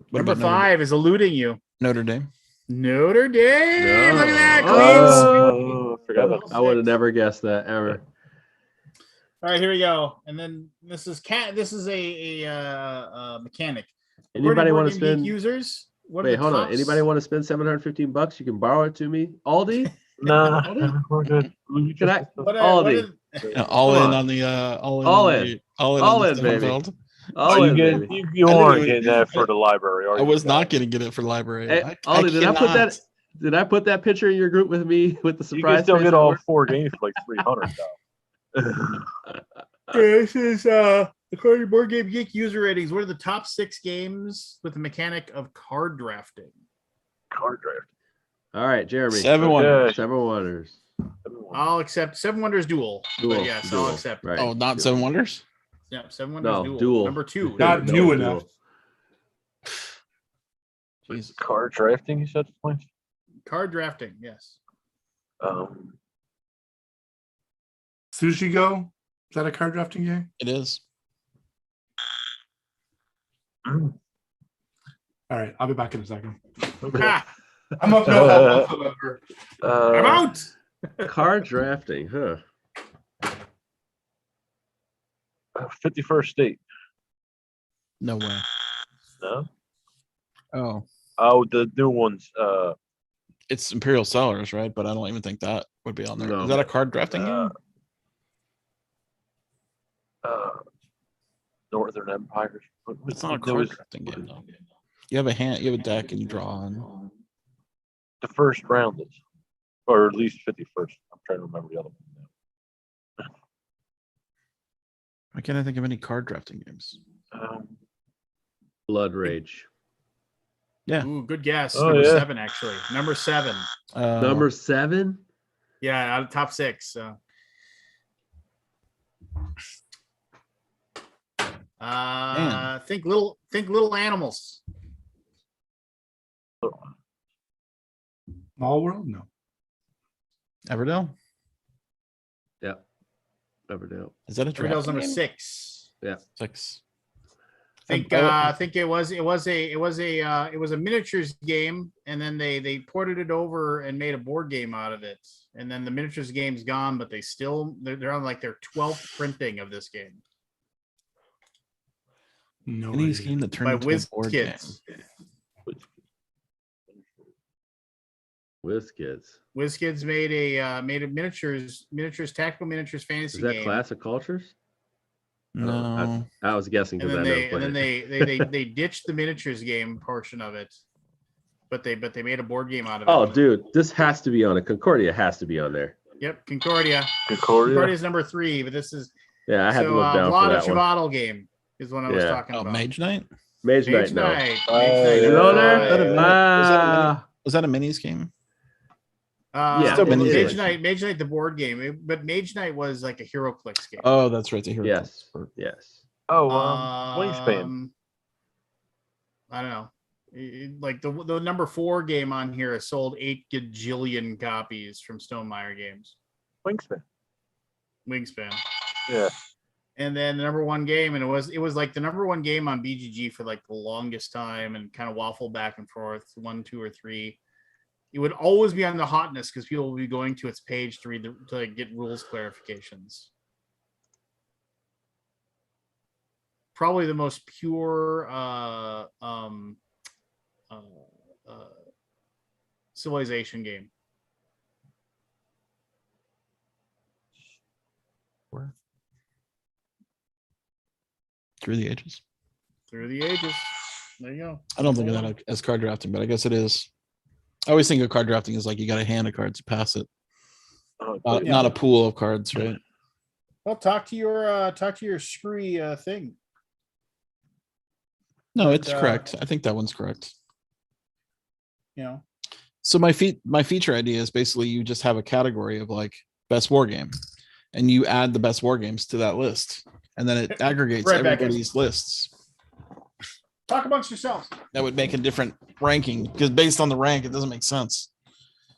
What Number about Notre- 5 is eluding you. Notre Dame. Notre Dame. Look at that. No. Queens. Oh, I forgot about I would have never guessed that ever. All right, here we go. And then this is a mechanic. Anybody want to Board Game Geek spend? users? What are Wait, the hold on. tops? Anybody want to spend $715? You can borrow it to me. Aldi? Nah, we're good. Can I? What, Aldi. All Come in on. on the all in. All on in. the- all in. All on the in, baby. Stefan Feld. Oh, you baby. you I didn't aren't even- getting that for the library, are I you? was not going to get it for library. Hey, I Aldi, did I put cannot. that? Did I put that picture in your group with me with the You surprise? can still face get at all work? 4 games for like 300 though. This is according to Board Game Geek user ratings. What are the top 6 games with the mechanic of card drafting? Card draft. All right, Jeremy. 7 Okay. Wonders. 7 Wonders. I'll accept 7 Wonders Duel. Duel. But yes, Duel. I'll accept. Right. Oh, not 7 Wonders. Yeah, 7 Wonders No, Duel. Duel. Number 2. Not No, new Duel. enough. Jeez. Card drafting, you said? Card drafting. Yes. Sushi Go? Is that a card drafting game? It is. All right, I'll be back in a second. Ah, I'm up no help whatsoever. I'm out. Card drafting, huh? 51st State. No way. No? Oh, Oh, the new ones. it's Imperial Sellers, right? But I don't even think that would be on there. No. Is that a card drafting Uh, game? Northern Empires. It's not a There card was drafting game though. You have a hand, you have a deck, and you draw on. the first round is, or at least 51st. I'm trying to remember the other one now. Why can't I think of any card drafting games? Blood Rage. Yeah. Ooh, good guess. Oh, Number yeah. 7, actually. Number 7. Number 7? Yeah, out of top 6. So. Think little animals. Small World? No. Everdell. Yeah. Everdale. Is that a Riverdale's draft? number 6. 6. think it was a miniatures game, and then they ported it over and made a board game out of it, and then the miniatures game's gone, but they're on like their 12th printing of this game No. Any idea. game that turned by into a Whiz board game. Kids. WizKids. Whiz Kids made a miniatures tactical miniatures fantasy Is that game. Classic Cultures? No. I was guessing And because then I never played it. they ditched the miniatures game portion of it, but they made a board game out of it. Oh, dude, this has to be on it. Concordia has to be on there. Yep, Concordia. Concordia. Concordia's number 3, but this is Yeah, I had to look down for Vlada that one. Chvátil game is what I was Yeah. talking Oh, about. Mage Knight. Mage Knight, Mage no. Knight. Oh, Mage Knight yeah. You number know there? five. Was that a mini- was that a minis game? Yeah, Still been easy. Mage Knight, the board game, but Mage Knight was like a Hero Clicks game. Oh, that's right. To hear. Yes. Yes. Oh, Wingspan. I don't know. Like the number 4 game on here has sold 8 gajillion copies from Stonemaier Games. Wingspan. Yeah. And then the number 1 game, and it was like the number 1 game on BGG for like the longest time, and kind of waffle back and forth, 1, 2, or 3. It would always be on the hotness because people will be going to its page to read to like, get rules clarifications. Probably the most pure Civilization game. Through the Ages. Through the Ages. There you go. I don't think of that as card drafting, but I guess it is. I always think of card drafting as like you got a hand of cards to pass it, not a pool of cards, right? Well, talk to your screwy thing. No, it's correct. I think that one's correct. You know. So my feature idea is basically you just have a category of like best war game, and you add the best war games to that list, and then it aggregates everybody's lists. Talk amongst yourselves. That would make a different ranking because based on the rank, it doesn't make sense.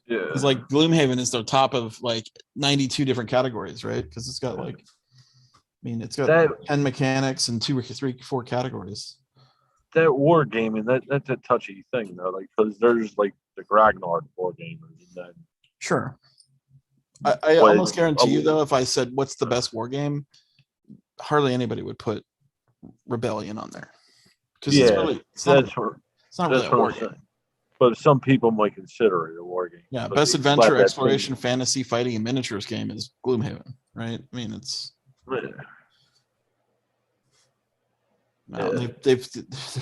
Yeah. It's like Gloomhaven is the top of like 92 different categories, right? Because it's got like, it's got 10 mechanics and 2 or 3, 4 categories. That war gaming, that's a touchy thing though, like because there's like the Ragnar war gamers and then. Sure. I almost guarantee you though, if I said what's the best war game, hardly anybody would put Rebellion on there. Because it's not really a war game. But some people might consider it a war game. Yeah, best adventure, exploration, fantasy, fighting, and miniatures game is Gloomhaven, right? I mean, it's. No, there's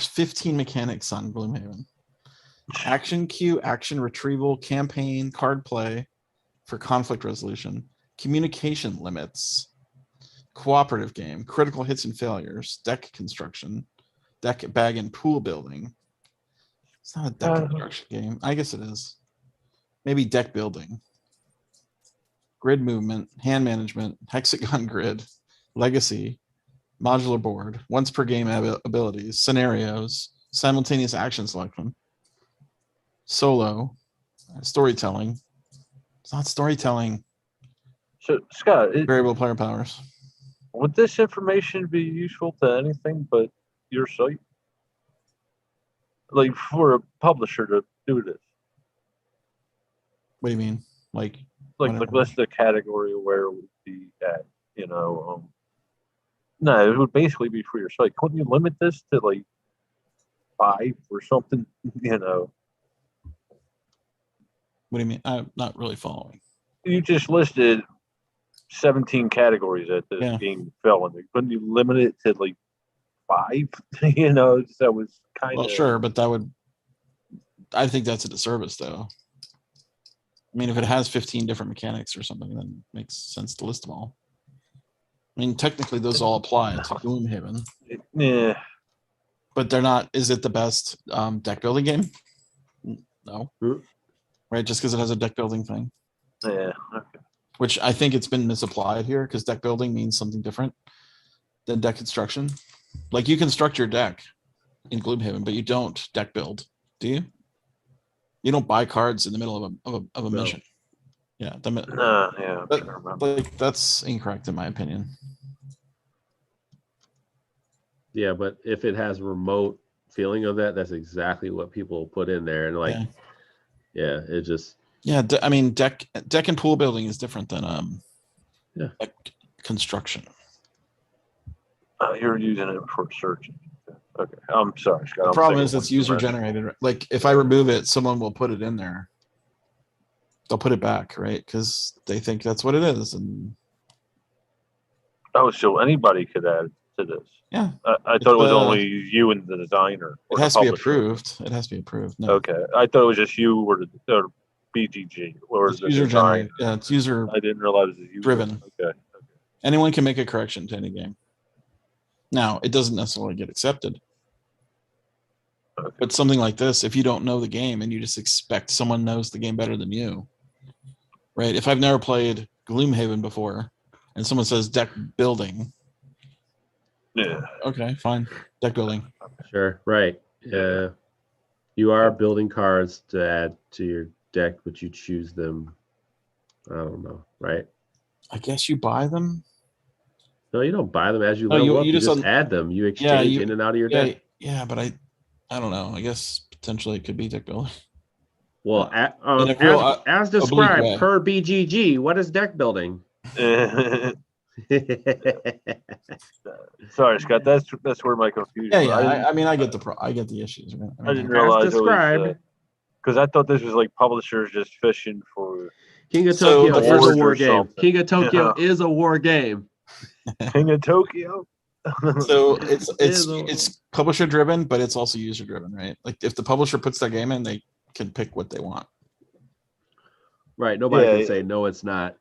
15 mechanics on Gloomhaven. Action queue, action retrieval, campaign, card play for conflict resolution, communication limits, cooperative game, critical hits and failures, deck construction, deck bag and pool building. It's not a deck construction game. I guess it is. Maybe deck building. Grid movement, hand management, hexagon grid, legacy, modular board, once per game abilities, scenarios, simultaneous action selection, solo, storytelling. It's not storytelling. So, Scott, variable player powers. Would this information be useful to anything but your site? Like for a publisher to do this? What do you mean? Like list the category where it would be at, no, it would basically be for your site. Couldn't you limit this to like 5 or something, What do you mean? I'm not really following. You just listed 17 categories that this game fell in. Couldn't you limit it to like 5? That was kind of. Well, sure, but I think that's a disservice, though. I mean, if it has 15 different mechanics or something, then it makes sense to list them all. I mean, technically, those all apply to Gloomhaven. Yeah. But they're not. Is it the best deck building game? No. Right, just because it has a deck building thing. Yeah. Okay. Which I think it's been misapplied here because deck building means something different than deck construction. Like you construct your deck in Gloomhaven, but you don't deck build, do you? You don't buy cards in the middle of a mission. Yeah. Like that's incorrect in my opinion. Yeah, but if it has remote feeling of that, that's exactly what people put in there, and like, yeah it just. Yeah, I mean, deck and pool building is different than deck construction. You're using it for searching. Okay, I'm sorry, Scott. The problem is it's user generated. Like if I remove it, someone will put it in there. They'll put it back, right? Because they think that's what it is. And so anybody could add to this. Yeah, I thought it was only you and the designer. It has to be approved. It has to be approved. No. Okay, I thought it was just you or the BGG or it's user generated. Yeah, it's user. I didn't realize it was user driven. Okay. Anyone can make a correction to any game. Now, it doesn't necessarily get accepted. Okay. But something like this, if you don't know the game and you just expect someone knows the game better than you, right? If I've never played Gloomhaven before, and someone says deck building, Yeah. okay, fine, deck building. Sure. Right. Yeah. You are building cards to add to your deck, but you choose them. I don't know. Right. I guess you buy them. No, you don't buy them as you No, level up. you You just just add them. You exchange in and out of your deck. Yeah, but I don't know. I guess potentially it could be deck building. Well, in a real, as oblique described way. per BGG, what is deck building? Sorry, Scott. That's where my confusion. Yeah. I mean, I get the issues. Right? I didn't As realize it was described. because I thought this was like publishers just fishing for King of So Tokyo the is a first- war or game. something. King of Tokyo Yeah. is a war game. King of Tokyo. So Is it's publisher driven, but it's also user driven, right? Like if the publisher puts their game in, they can pick what they want. Right. Nobody Yeah, can say no, it's not.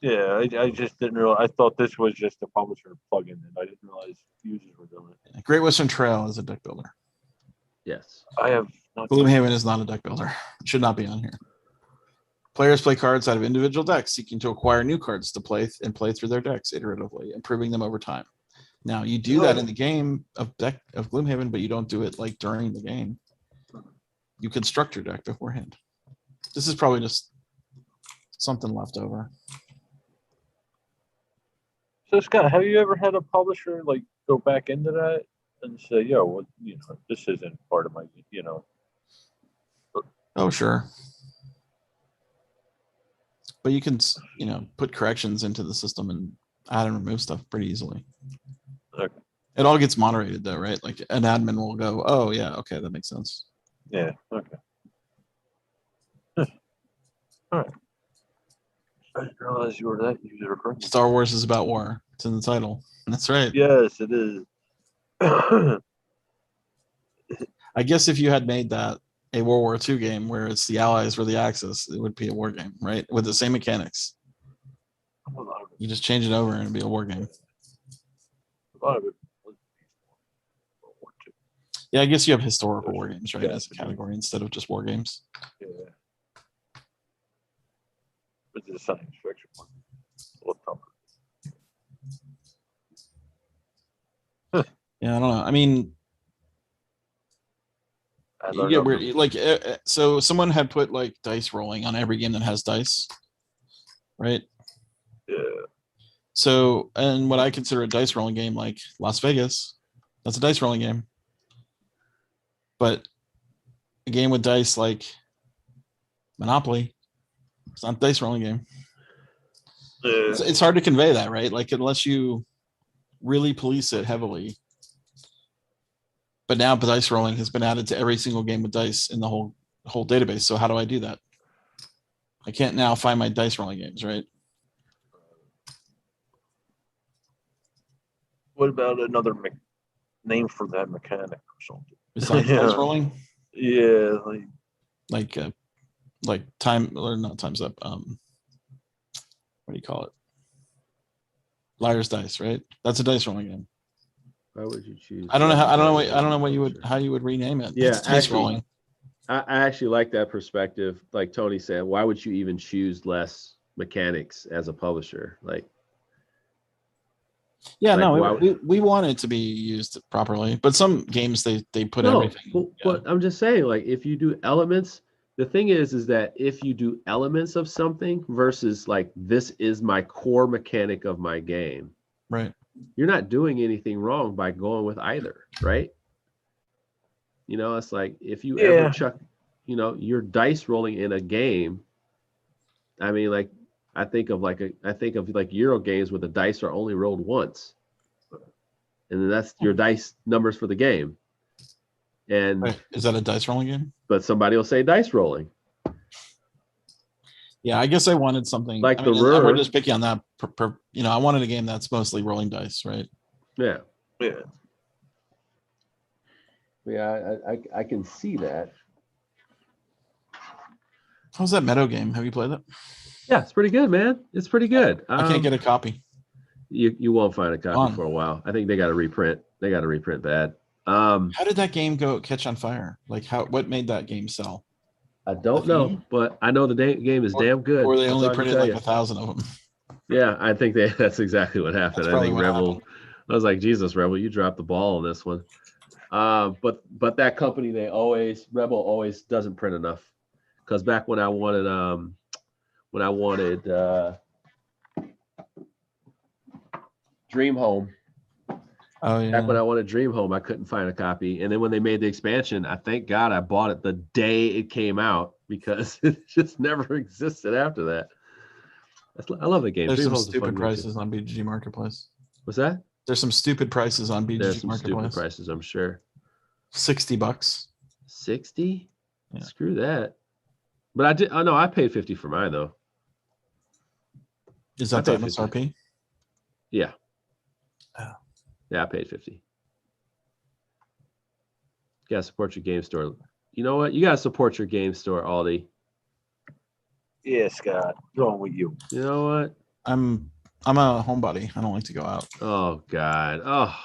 Yeah, I just didn't realize. I thought this was just a publisher plugin, and I didn't realize users were doing it. Great Western Trail is a deck builder. Yes. I have not. Gloomhaven is not a deck builder. It should not be on here. Players play cards out of individual decks, seeking to acquire new cards to play through their decks iteratively, improving them over time. Now you do that in the game of Gloomhaven, but you don't do it like during the game. You construct your deck beforehand. This is probably just something left over. So Scott, have you ever had a publisher like go back into that and say, "Yo, well, this isn't part of my, Oh, sure. But you can, put corrections into the system and add and remove stuff pretty easily. Okay. It all gets moderated though, right? Like an admin will go, oh yeah, okay, that makes sense. Yeah, okay." All right. I didn't realize you were that user friendly. Star Wars is about war. It's in the title. That's right. Yes, it is. I guess if you had made that a World War II game where it's the Allies were the Axis, it would be a war game, right? With the same mechanics. You just change it over and it'd be a war game. A lot of it. Yeah, I guess you have historical war games, right, as a category instead of just war games. Yeah. But it's a science fiction one. A little tougher. Yeah, I don't know. I mean, I you learned get up weird. Like, so someone had put like dice rolling on every game that has dice, right? Yeah. So, and what I consider a dice rolling game, like Las Vegas, that's a dice rolling game. But a game with dice like Monopoly, it's not a dice rolling game. Yeah. It's hard to convey that, right? Like, unless you really police it heavily. But now dice rolling has been added to every single game with dice in the whole database. So how do I do that? I can't now find my dice rolling games, right? What about another name for that mechanic or something? Besides Yeah. dice rolling, Yeah, like time or not times up. What do you call it? Liar's dice, right? That's a dice rolling game. Why would you choose? I don't know how you would rename it. Yeah, It's dice actually, rolling. I actually like that perspective. Like Tony said, why would you even choose less mechanics as a publisher? Like, Yeah, like, no, why we want it to be used properly, but some games they put no, everything. but I'm just saying, like, if you do elements, the thing is that if you do elements of something versus like this is my core mechanic of my game, Right. you're not doing anything wrong by going with either, right? It's like if you ever chuck, your dice rolling in a game. I mean, like I think of like Euro games where the dice are only rolled once, and then that's your dice numbers for the game. And Right. Is that a dice rolling game? but somebody will say dice rolling. Yeah, I guess I wanted something Like the and we're Ruhr. just picky on that. I wanted a game that's mostly rolling dice, right? Yeah, yeah. I can see that. How's that Meadow game? Have you played that? Yeah, it's pretty good, man. It's pretty good. I can't get a copy. You won't find a copy On. for a while. I think they got to reprint. They got to reprint that. How did that game catch on fire? Like what made that game sell? I don't know, but I know the game is damn good. Or they That's only all I can printed tell like you. 1,000 of them. Yeah, I think that's exactly what happened. That's I probably think what Rebel. happened. I was like, Jesus, Rebel, you dropped the ball on this one. But that company, Rebel always doesn't print enough. Because back when I wanted Dream Home. Oh yeah. Back when I wanted Dream Home, I couldn't find a copy. And then when they made the expansion, I thank God I bought it the day it came out because it just never existed after that. I love the game. There's Dream some Home's a fun stupid game, too. prices on BGG Marketplace. What's that? There's some stupid prices on There's BGG some stupid Marketplace. prices, I'm sure. $60. 60? Yeah. Screw that. But I did. Oh no, I paid 50 for mine though. Is I that the paid 50. MSRP? Yeah. Oh. Yeah, I paid 50. You gotta support your game store. You know what? You gotta support your game store, Aldi. Yeah, Scott. What's wrong with you? You know what? I'm a homebody. I don't like to go out. Oh God. Oh,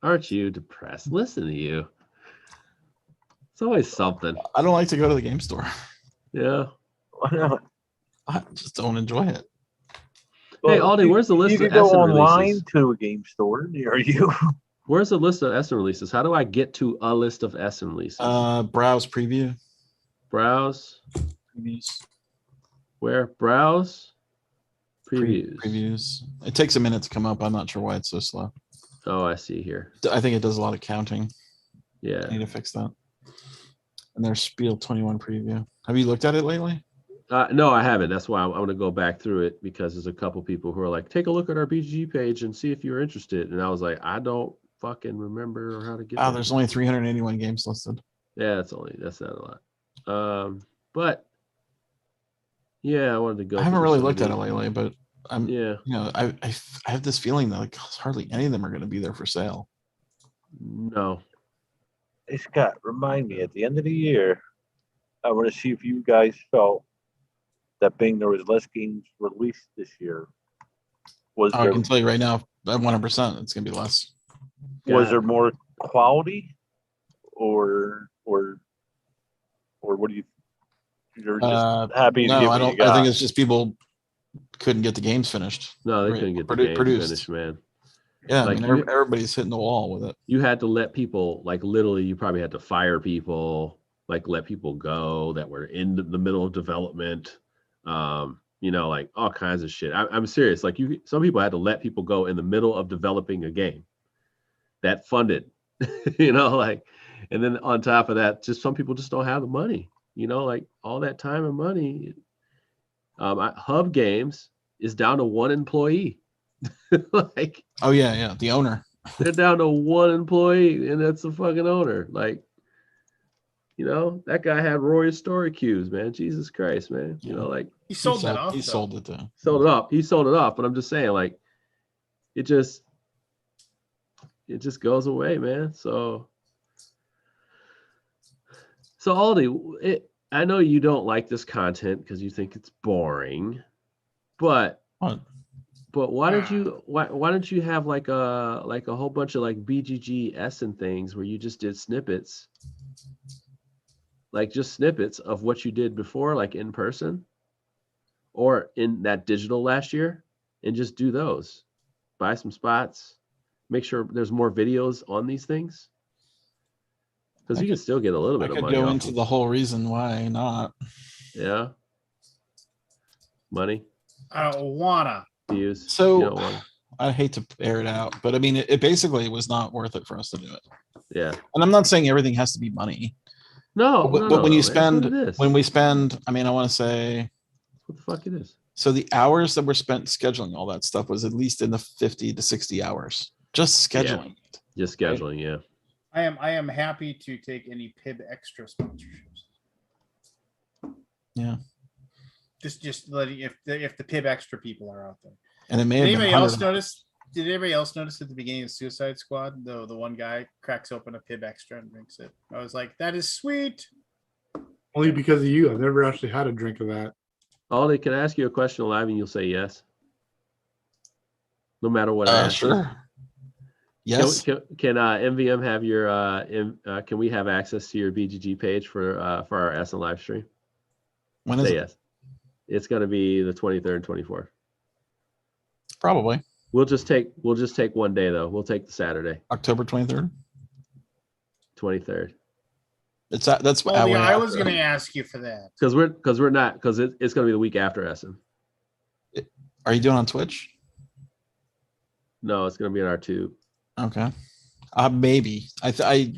aren't you depressed? Listen to you. It's always something. I don't like to go to the game store. Yeah. Why not? I just don't enjoy it. Hey, Aldi, where's the list You of could go Essen online releases? to a game store near you. Where's the list of Essen releases? How do I get to a list of Essen releases? Browse preview. Browse. Previews. Where? Browse. Previews. Previews. It takes a minute to come up. I'm not sure why it's so slow. Oh, I see here. I think it does a lot of counting. Yeah. I need to fix that. And there's Spiel 21 preview. Have you looked at it lately? No, I haven't. That's why I'm going to go back through it because there's a couple people who are like, take a look at our BGG page and see if you're interested. And I was like, I don't fucking remember how to get there. There's only 381 games listed. Yeah, that's not a lot. But yeah, I wanted to go. I haven't through really some of looked at it these. lately, but I'm, Yeah. you know, I have this feeling that like hardly any of them are going to be there for sale. No. Hey, Scott, remind me at the end of the year, I want to see if you guys felt that being there was less games released this year. Was I there can tell you right now, at 100%, it's going to be less. was there more quality, or what do you? You're just happy to No, get I what you don't. got. I think it's just people couldn't get the games finished. No, they Right. couldn't get the Produced. game finished, man. Yeah, Like I mean, you- everybody's hitting the wall with it. You had to let people, like literally, you probably had to fire people, like let people go that were in the middle of development. Like all kinds of shit. I'm serious. Like some people had to let people go in the middle of developing a game that funded, and then on top of that, just some people just don't have the money, like all that time and money. Hub Games is down to one employee. Like, oh yeah, the owner. They're down to one employee, and that's the fucking owner. Like, that guy had Royal Story Cues, man. Jesus Christ, man. Yeah. He sold that off. He though. sold it though. He sold it off. But I'm just saying, like, it just goes away, man. So Aldi, I know you don't like this content because you think it's boring, but What? But why don't you have like a whole bunch of like BGG Essen things where you just did snippets, like just snippets of what you did before, like in person or in that digital last year, and just do those, buy some spots, make sure there's more videos on these things, because you can still get a little I bit of could money go off into them. the whole reason why not. Yeah, money, I don't wanna. views. So you don't want. I hate to air it out, but I mean, it basically was not worth it for us to do it. Yeah. And I'm not saying everything has to be money. No, But when you man, spend, that's what it is. when we spend, I mean, I want to say, What the fuck it is? so the hours that were spent scheduling all that stuff was at least in the 50 to 60 hours, just scheduling it. Just scheduling, yeah. I am happy to take any PIB extra sponsorships. Yeah. Just letting if the PIB extra people are out there. And it may Did have been anybody else 100 notice? Did anybody else notice at the beginning of Suicide Squad, the one guy cracks open a PIB extra and drinks it? I was like, that is sweet. Only because of you. I've never actually had a drink of that. Aldi, can I ask you a question live and you'll say yes? No matter what I ask. Sure. Yes. Can MVM have your can we have access to your BGG page for our Essen live stream? When is Say it? yes. It's going to be the 23rd and 24th. Probably We'll just take one day though. We'll take the Saturday, October 23rd. 23rd. That's Oh, way yeah, I was after. going to ask you for that. Because we're not, because it's going to be the week after Essen. Are you doing on Twitch? No, it's going to be on our tube. Okay. Maybe. I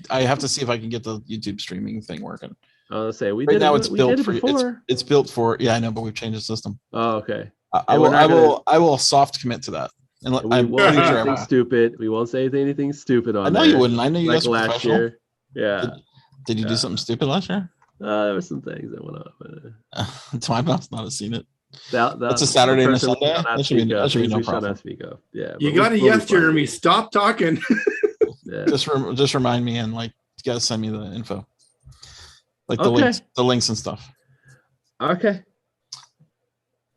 have to see if I can get the YouTube streaming thing working. I was gonna say we Right did now it. it's We built did it for before. it's built for, yeah, I know, but we've changed the system. Oh, okay. I And we're will not gonna- I will soft commit to that. And And we I'm won't pretty say sure I anything will. stupid. We won't say anything stupid on I know there. you wouldn't. I know you Like guys are last professional. year. Yeah. Did you do Yeah. something stupid last year? There were some things that went up. So I must not have seen it. That's a Saturday and a Sunday? That should be no We shall problem. not speak of. Yeah. You but got a we'll be yes, fine. Jeremy. Stop talking. Yeah. Just remind me, and like you gotta send me the info. Like the Okay. links and stuff. Okay.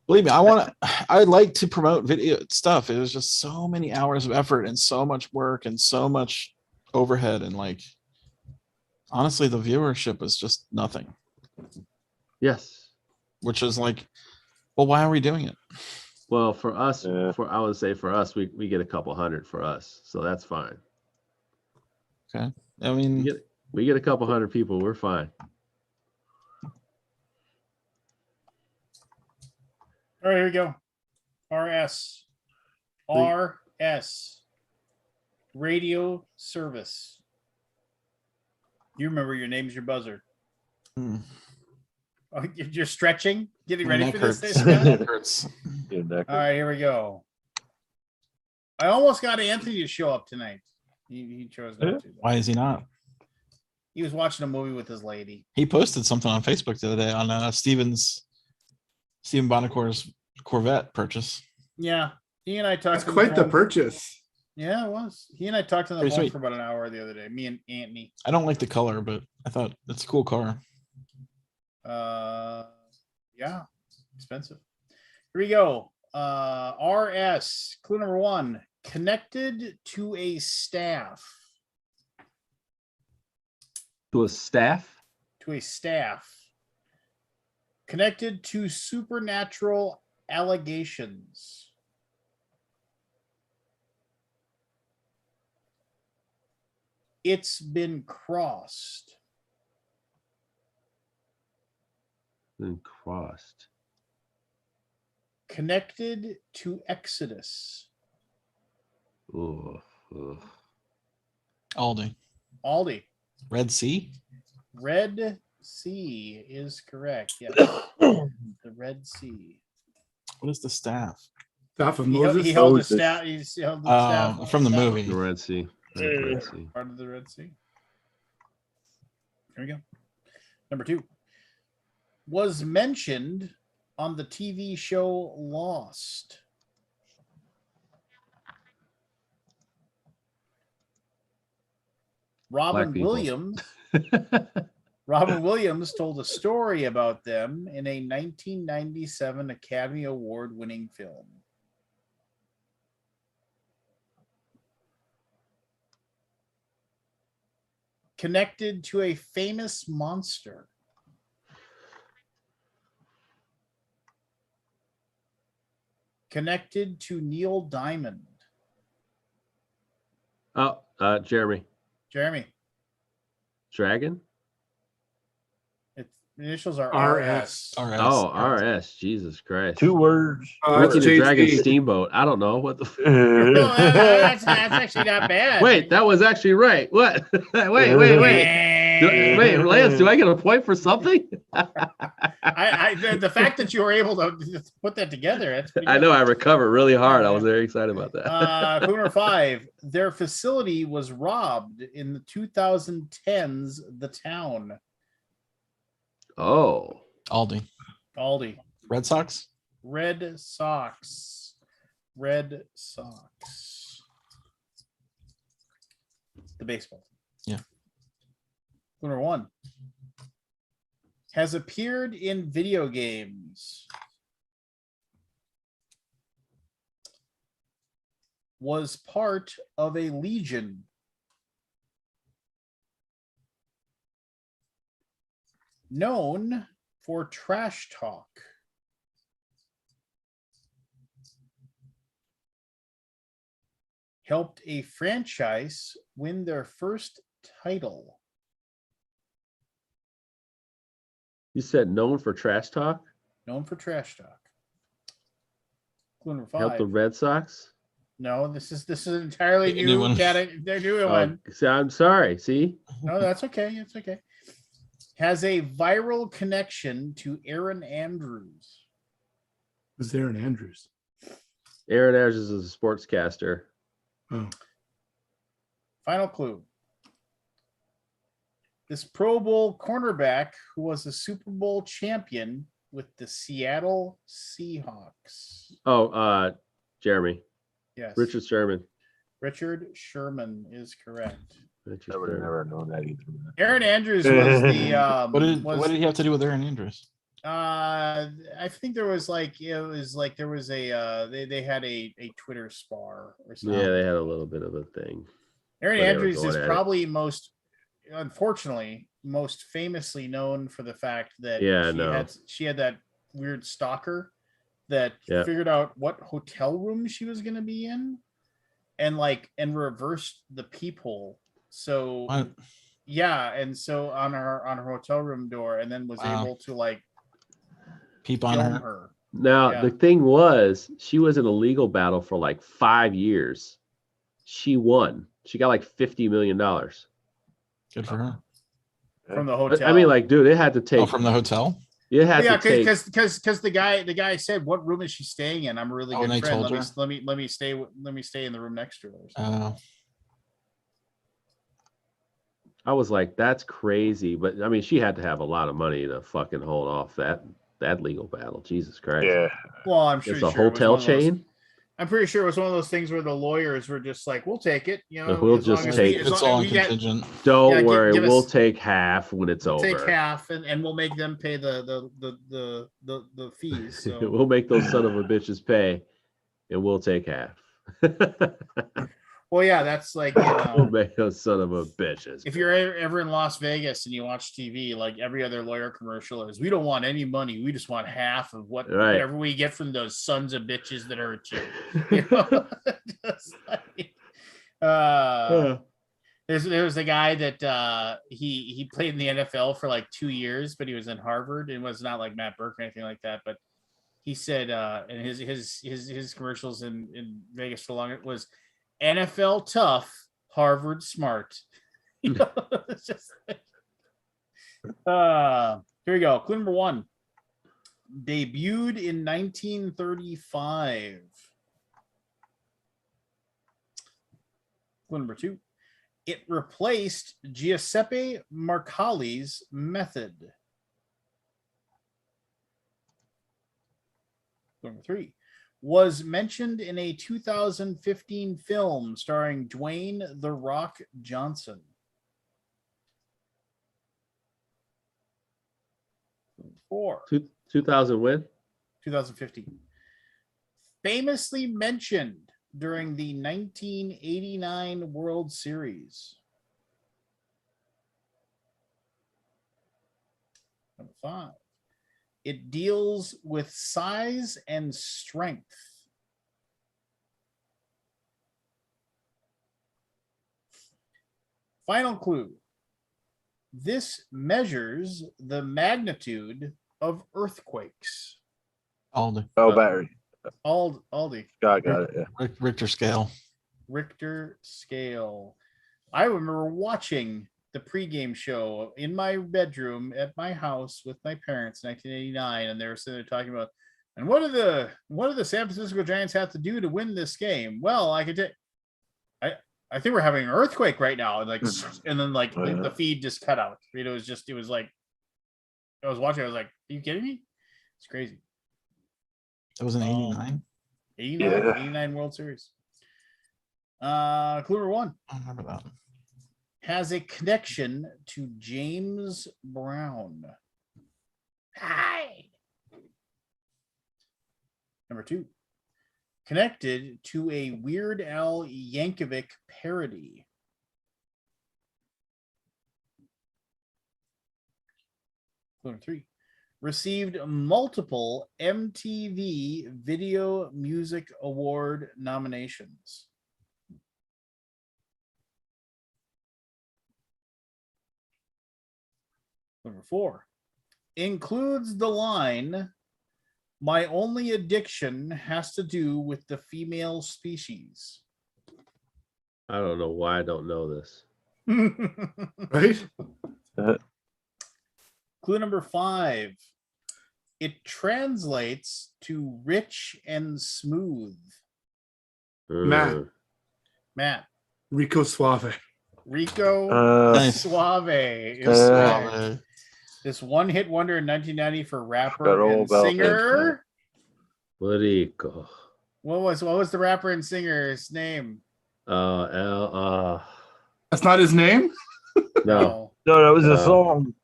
Believe me, I'd like to promote video stuff. It was just so many hours of effort and so much work and so much overhead, and like honestly, the viewership is just nothing. Yes. Which is like, well, why are we doing it? Well, for us, Yeah. I would say for us, we get a couple hundred for us, so that's fine. Okay. I mean, We get a couple hundred people, we're fine. All right, here we go. RS. RS. Radio service. You remember your name's your buzzer. hmm, Oh, you're stretching? Getting ready neck for this? hurts. Scott? Neck hurts. All right, here we go. I almost got Anthony to show up tonight. He chose not to. Why is he not? He was watching a movie with his lady. He posted something on Facebook the other day on Stephen Bonacor's Corvette purchase. Yeah, he and I talked. That's on quite the phone. purchase. Yeah, it was. He and I talked on the Pretty phone sweet. for about an hour the other day. Me and Anthony. I don't like the color, but I thought it's a cool car. Yeah, expensive. Here we go. RS clue number 1: connected to a staff. To a staff? To a staff. Connected to supernatural allegations. It's been crossed. Been crossed. Connected to Exodus. Ugh, ugh. Aldi. Aldi. Red Sea? Red Sea is correct. Yes. The Red Sea. What is the staff? Staff of He Moses. held the Moses. staff. He held the staff. From the movie. The Red Sea. Red Sea. Part of the Red Sea. Here we go. Number 2. Was mentioned on the TV show Lost. Robin people. Williams. Robin Williams told a story about them in a 1997 Academy Award winning film. Connected to a famous monster. Connected to Neil Diamond. Oh, Jeremy. Jeremy, Dragon? its initials are RS. RS. RS. Oh, RS. Jesus Christ. 2 words. That's Ricky the Dragon JT. Steamboat. I don't know what the. No, that's actually not bad. Wait, that was actually right. What? wait. Wait, Lance, do I get a point for something? The fact that you were able to put that together, that's pretty I good. know I recovered really hard. I was very excited about that. Clue number 5. Their facility was robbed in the 2010s. The Town. Oh, Aldi. Aldi. Red Sox? Red Sox. Red Sox. The baseball. Yeah. Clue number 1. Has appeared in video games. Was part of a legion. Known for trash talk. Helped a franchise win their first title. You said known for trash talk. Known for trash talk. Clue number Helped the 5. Red Sox. No, this is an entirely New new one. category. They're doing Oh, one. see, I'm sorry. See, No, that's okay. It's okay. Has a viral connection to Aaron Andrews. Was there an Andrews? Aaron Andrews is a sportscaster. Oh, Final clue. This Pro Bowl cornerback who was a Super Bowl champion with the Seattle Seahawks. Oh, Jeremy. Yes. Richard Sherman. Richard Sherman is correct. Richard I would have Sherman. never known that either. Aaron Andrews was the What did he have to do with Aaron Andrews? I think there was like there was a they had a Twitter spar or something. Yeah, they had a little bit of a thing. Aaron where they were Andrews going is at it. probably unfortunately most famously known for the fact that Yeah, no. she had that weird stalker that Yeah. figured out what hotel room she was going to be in and reversed the peephole. So What? yeah, and so on her hotel room door, and then was Wow. able to Peep on film her. her. Now, Yeah. the thing was, she was in a legal battle for like 5 years. She won. She got like $50 million. Good for her. From the But, hotel. I mean, like, dude, it had to take. Oh, from the hotel. It had yeah, to take. because the guy said, "What room is she staying in?" I'm a really Oh, good and they friend. told Let her? me stay in the room next to her. or something. I was like, that's crazy. But I mean, she had to have a lot of money to fucking hold off that legal battle. Jesus Christ. Yeah. Well, I'm sure It's a it was hotel one of those- chain. I'm pretty sure it was one of those things where the lawyers were just like, "We'll take it, you know, We'll as long just as take we, it. as It's long all as in we get, contingent. Don't Yeah, worry, give we'll us- take half when it's we'll over. take half, and we'll make them pay the fees." So We'll make those son of a bitches pay, and we'll take half. well, yeah, that's like We'll make those son of a bitches. if you're ever in Las Vegas and you watch TV, like every other lawyer commercial is, we don't want any money. We just want half of whatever we get from those sons of bitches that hurt you. You know? Just like, there's a guy that he played in the NFL for like 2 years, but he was in Harvard and was not like Matt Burke or anything like that. But he said and his commercials in Vegas for long, it was NFL tough, Harvard smart. You know, it's just like, here we go. Clue number 1. Debuted in 1935. Clue number 2. It replaced Giuseppe Marcali's method. Clue number 3. Was mentioned in a 2015 film starring Dwayne "The Rock" Johnson. 4. 2000 win. 2015. Famously mentioned during the 1989 World Series. Number 5. It deals with size and strength. Final clue. This measures the magnitude of earthquakes. Aldi. Oh, battery. Aldi. Scott got it. Yeah. Richter scale. Richter scale. I remember watching the pregame show in my bedroom at my house with my parents in 1989, and they were sitting there talking about, and what do the San Francisco Giants have to do to win this game? Well, I think we're having an earthquake right now, and and then the feed just cut out. It was like I was watching. I was like, "Are you kidding me? It's crazy." That was in 89. 89 World Series. Clue number 1. I remember that. Has a connection to James Brown. Hi. Number 2. Connected to a Weird Al Yankovic parody. Clue number 3. received multiple MTV Video Music Award nominations. Number 4 includes the line, "My only addiction has to do with the female species." I don't know why I don't know this. Right? Clue number 5. It translates to rich and smooth. Matt. Matt. Rico Suave. Rico Nice. Suave is Uh, correct. This one-hit wonder in 1990 for Forgot rapper all and about that singer. Rico. What was the rapper and singer's name? That's not his name? No, No, that was a No. song.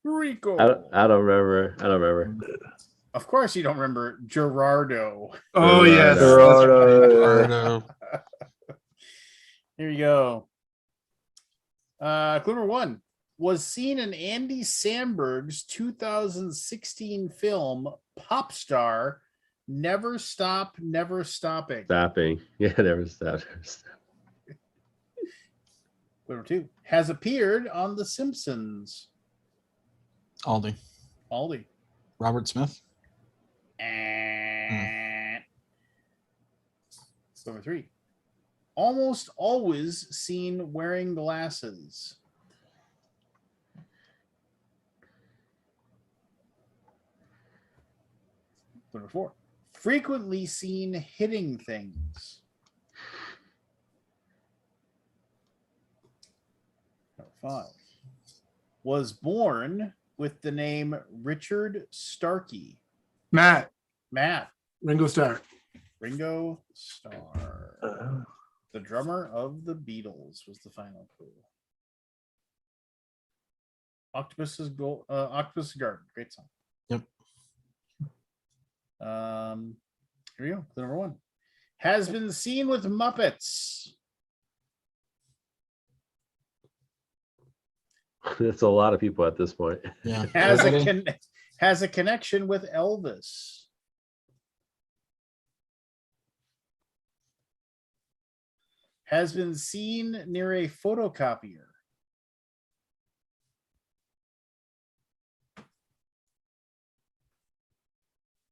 Rico. I don't remember. Of course you don't remember Gerardo. Oh, yes. Gerardo. Here you go. Clue number 1 was seen in Andy Samberg's 2016 film Pop Star, Never Stop, Never Stopping. Stopping. Yeah, never stop. Number 2 has appeared on The Simpsons. Aldi. Aldi. Robert Smith. And number 3 almost always seen wearing glasses. Number 4 frequently seen hitting things. Number 5 was born with the name Richard Starkey. Matt. Matt. Ringo Starr. Ringo Starr. The drummer of the Beatles was the final clue. Octopus's Garden. Great song. Yep. Here we go. Clue number 1 has been seen with Muppets. That's a lot of people at this point. Yeah. Has a connection with Elvis. Has been seen near a photocopier.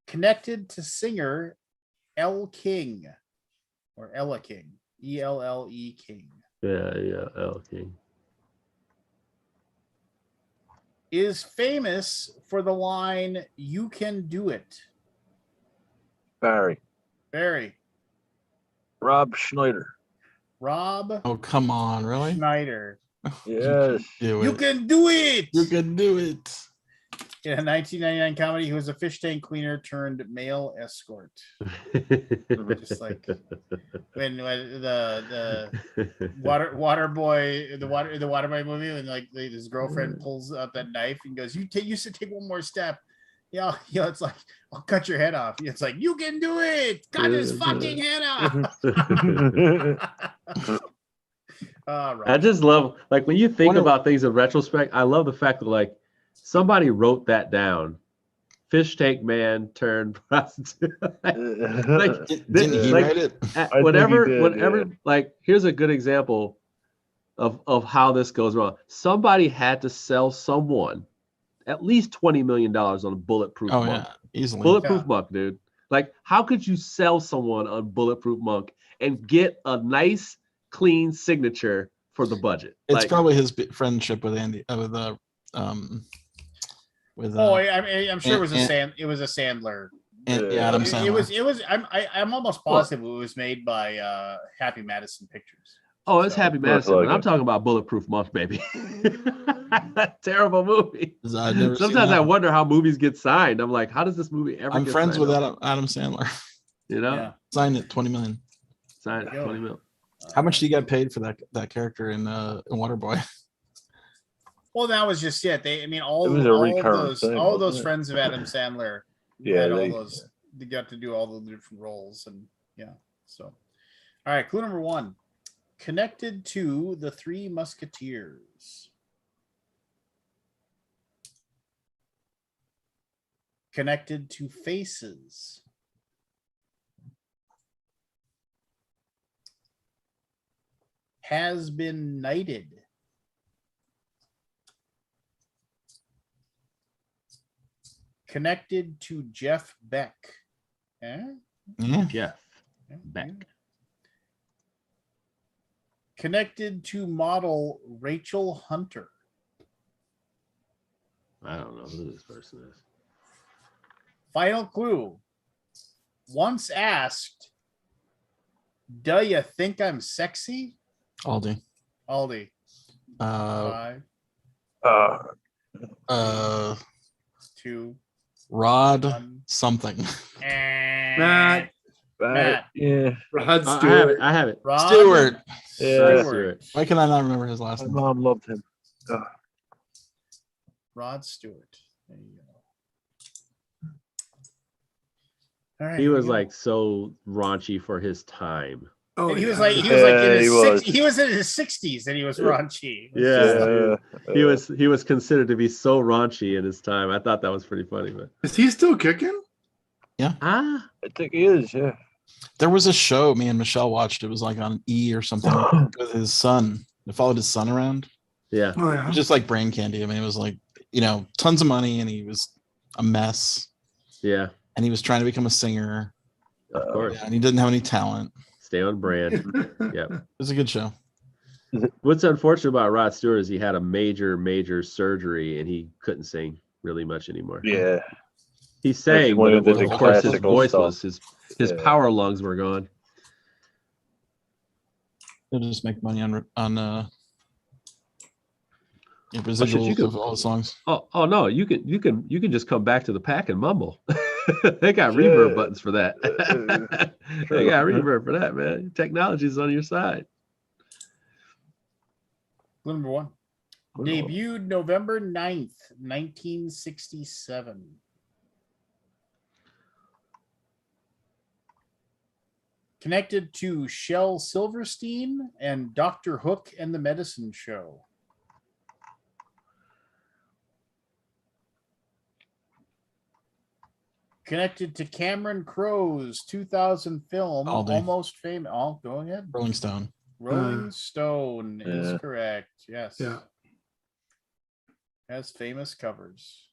Connected to singer Elle King or Ella King, ELLE King. Yeah, okay. Is famous for the line, "You can do it." Barry. Rob Schneider. Rob Oh, come on, really? Schneider. Yes. You can do it. You can do it. In a 1999 comedy, he was a fish tank cleaner turned male escort. Just like when the water boy, the water boy movie, when like his girlfriend pulls out that knife and goes, "You should take one more step." Yeah, it's like, "I'll cut your head off." It's like, "You can do it. Cut his fucking head off." I just love, like, when you think about things in retrospect, I love the fact that, like, somebody wrote that down. Fish tank man turned prostitute. Like, Didn't he write it? Whatever. Like, here's a good example of how this goes wrong. Somebody had to sell someone at least $20 million on a bulletproof monk. Yeah, easily. Bulletproof monk, dude. Like, how could you sell someone on bulletproof monk and get a nice, clean signature for the budget? It's like, probably his friendship with Andy, I'm sure it was a Sandler. Adam Sandler. I'm almost positive it was made by Happy Madison Pictures. Oh, it's Happy Madison, but I'm it. talking about Bulletproof Monk, baby. Terrible movie. I've never seen Sometimes that. I wonder how movies get signed. I'm like, how does this movie ever I'm get friends signed with off? Adam Sandler. You know? Yeah. Signed it, 20 million. Signed There you go. 20 mil. How much do you get paid for that character in Waterboy? Well, that was just it. It was a all those thing, all those wasn't it? friends of Adam Sandler. Yeah, They got to do all the different roles, and yeah. So, all right, clue number 1. Connected to the Three Musketeers. Connected to faces. Has been knighted. Connected to Jeff Beck. Eh? Yeah. Jeff Beck. Connected to model Rachel Hunter. I don't know who this person is. Final clue. Once asked, "Do you think I'm sexy?" Aldi. Aldi. Uh, 5, uh, 2, Rod 1. something. Matt. Yeah. Rod I have Stewart. it. I have it. Rod Stewart. Yeah. Stewart. Why can I not remember his last My name? mom loved him. Rod Stewart. There you go. All right. He here we was go. like so raunchy for his time. Oh, And he was yeah. like in his he was. he was in his 60s and he was raunchy. It was Yeah. just like- He was considered to be so raunchy in his time. I thought that was pretty funny, but Is he still kicking? I think he is. Yeah. There was a show me and Michelle watched. It was like on E or something with his son. It followed his son around. yeah. Oh, It yeah. was just like brain candy. I mean, it was like, tons of money and he was a mess Yeah. and he was trying to become a singer. Of course. Yeah, and he didn't have any talent. Stay on brand. It was a good show. What's unfortunate about Rod Stewart is he had a major surgery and he couldn't sing really much anymore. Yeah. He sang, when but he did the of course his classical voice stuff. was his Yeah. power lungs were gone. They'll just make money on shit, residuals you could- of all the songs. Oh no, you can just come back to the pack and mumble. They got reverb buttons for that. They got reverb for that, man. Technology's on your side. Clue number 1. Debuted November 9th, 1967. Connected to Shel Silverstein and Dr. Hook and the Medicine Show. Connected to Cameron Crowe's 2000 film, Aldi. Almost Famous. Oh, go ahead. Rolling Stone. Rolling Stone is yeah. correct. Yes. Yeah. Has famous covers.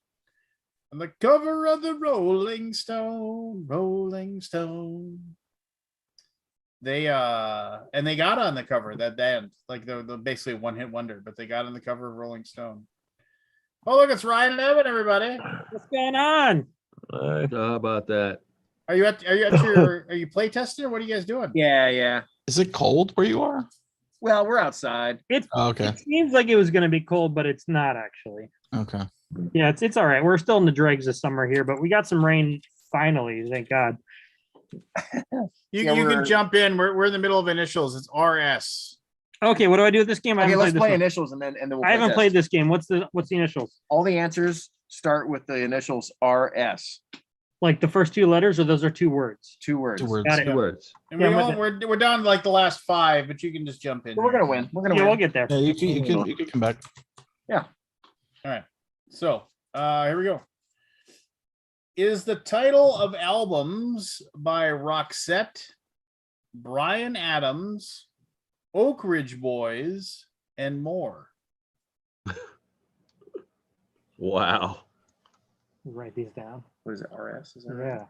On the cover of the Rolling Stone, Rolling Stone. They and they got on the cover, that band. Like the basically one-hit wonder, but they got on the cover of Rolling Stone. Oh, look, it's Ryan and Evan, everybody. What's going on? How about that? Are you at your are you play testing or what are you guys doing? Yeah. Is it cold where you are? Well, we're outside. Oh, okay. It seems like it was going to be cold, but it's not actually. Okay. Yeah, it's all right. We're still in the dregs this summer here, but we got some rain finally. Thank God. You Yeah, can we're- jump in. We're in the middle of initials. It's RS. Okay, what do I do with this game? I Okay, haven't let's played this play one. initials and then we'll I haven't test. played this game. What's the initials? All the answers start with the initials RS. Like the first two letters, or those are two words? 2 words. 2 words. Got it. Two words. And Yeah, we I'm all, with we're down to like the last 5, but you can just jump in. We're here. gonna win. We're gonna Yeah, win. we'll get there. Yeah, you could come back. All right. So here we go. Is the title of albums by Roxette, Bryan Adams, Oak Ridge Boys, and more. Wow. Write these down. What is it? RS? Is that right? Yeah.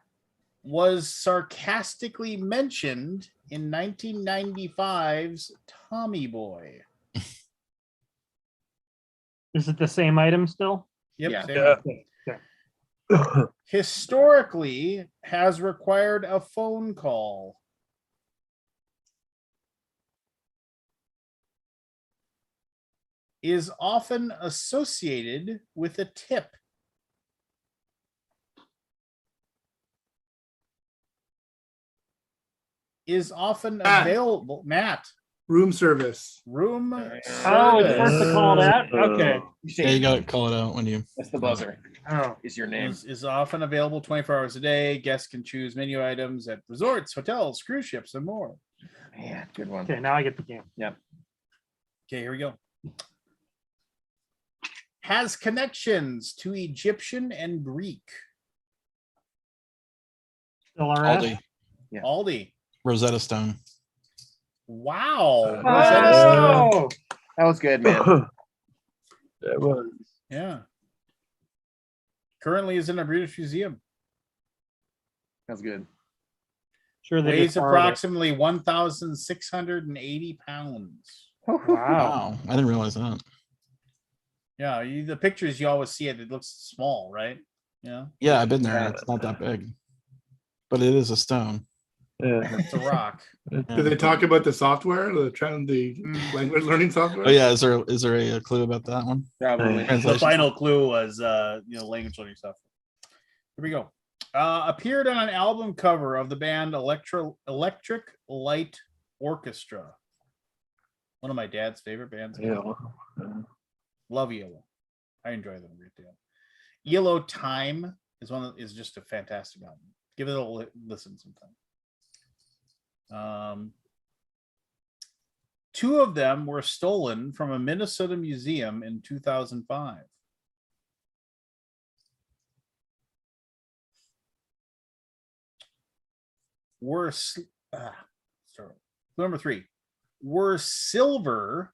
Was sarcastically mentioned in 1995's Tommy Boy. Is it the same item still? Yep. Yeah. same Yeah. one. Okay. Historically has required a phone call. Is often associated with a tip. Is often Matt. available. Matt, Room service. room. Oh, it's service first to call it out? Okay. You say Yeah, you got to call it out when you. that's the buzzer. Oh, Is your name? is often available 24 hours a day. Guests can choose menu items at resorts, hotels, cruise ships, and more. Man, good one. okay. Now I get the game. Okay, here we go. Has connections to Egyptian and Greek. Still RS. Aldi, Yeah. Aldi. Rosetta Stone. Wow. Wow. Rosetta Stone. Oh, That was good, man. That was. Yeah. Currently is in a British Museum. That was good. sure they Weighs just borrowed it. approximately 1,680 pounds. Wow. Wow, I didn't realize that. Yeah, the pictures you always see it. It looks small, right? Yeah, Yeah, I've been there. It's not that big, but it is a stone. Yeah. it's a rock. Did they talk about the software, the language learning software? Oh yeah, is there a clue about that one? Probably. The Translation. final clue was language learning stuff. Here we go. Appeared on an album cover of the band Electric Light Orchestra. One of my dad's favorite bands. Yeah. Love Yellow. I enjoy them a great deal. Yellow Time is just a fantastic album. Give it a listen sometime. Two of them were stolen from a Minnesota museum in 2005. Number 3 were silver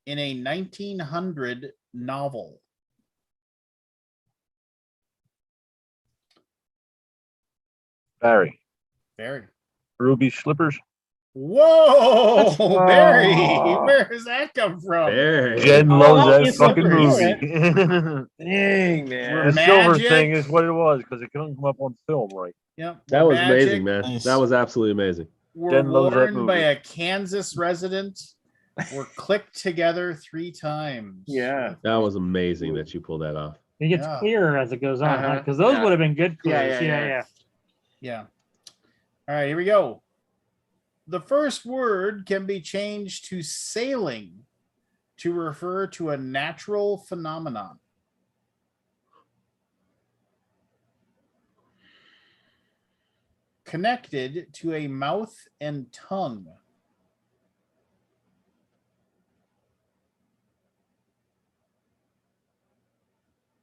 in a 1900 novel. Barry. Ruby Slippers. Whoa, Barry! Oh. Where does that come from? There. Jen Oh, loves that it's fucking Slippers. movie. Dang, man. The silver Magic. thing is what it was because it couldn't come up on film right. Yep. That was Magic amazing, man. Nice. That was absolutely amazing. Were Jen loves that worn by movie. a Kansas resident. Were clicked together 3 times. Yeah. That was amazing that you pulled that off. It gets Yeah. clearer as it goes on, Uh-huh. because those Yeah. would have been good clues. Yeah, Yeah. Yeah. All right, here we go. The first word can be changed to sailing to refer to a natural phenomenon. Connected to a mouth and tongue.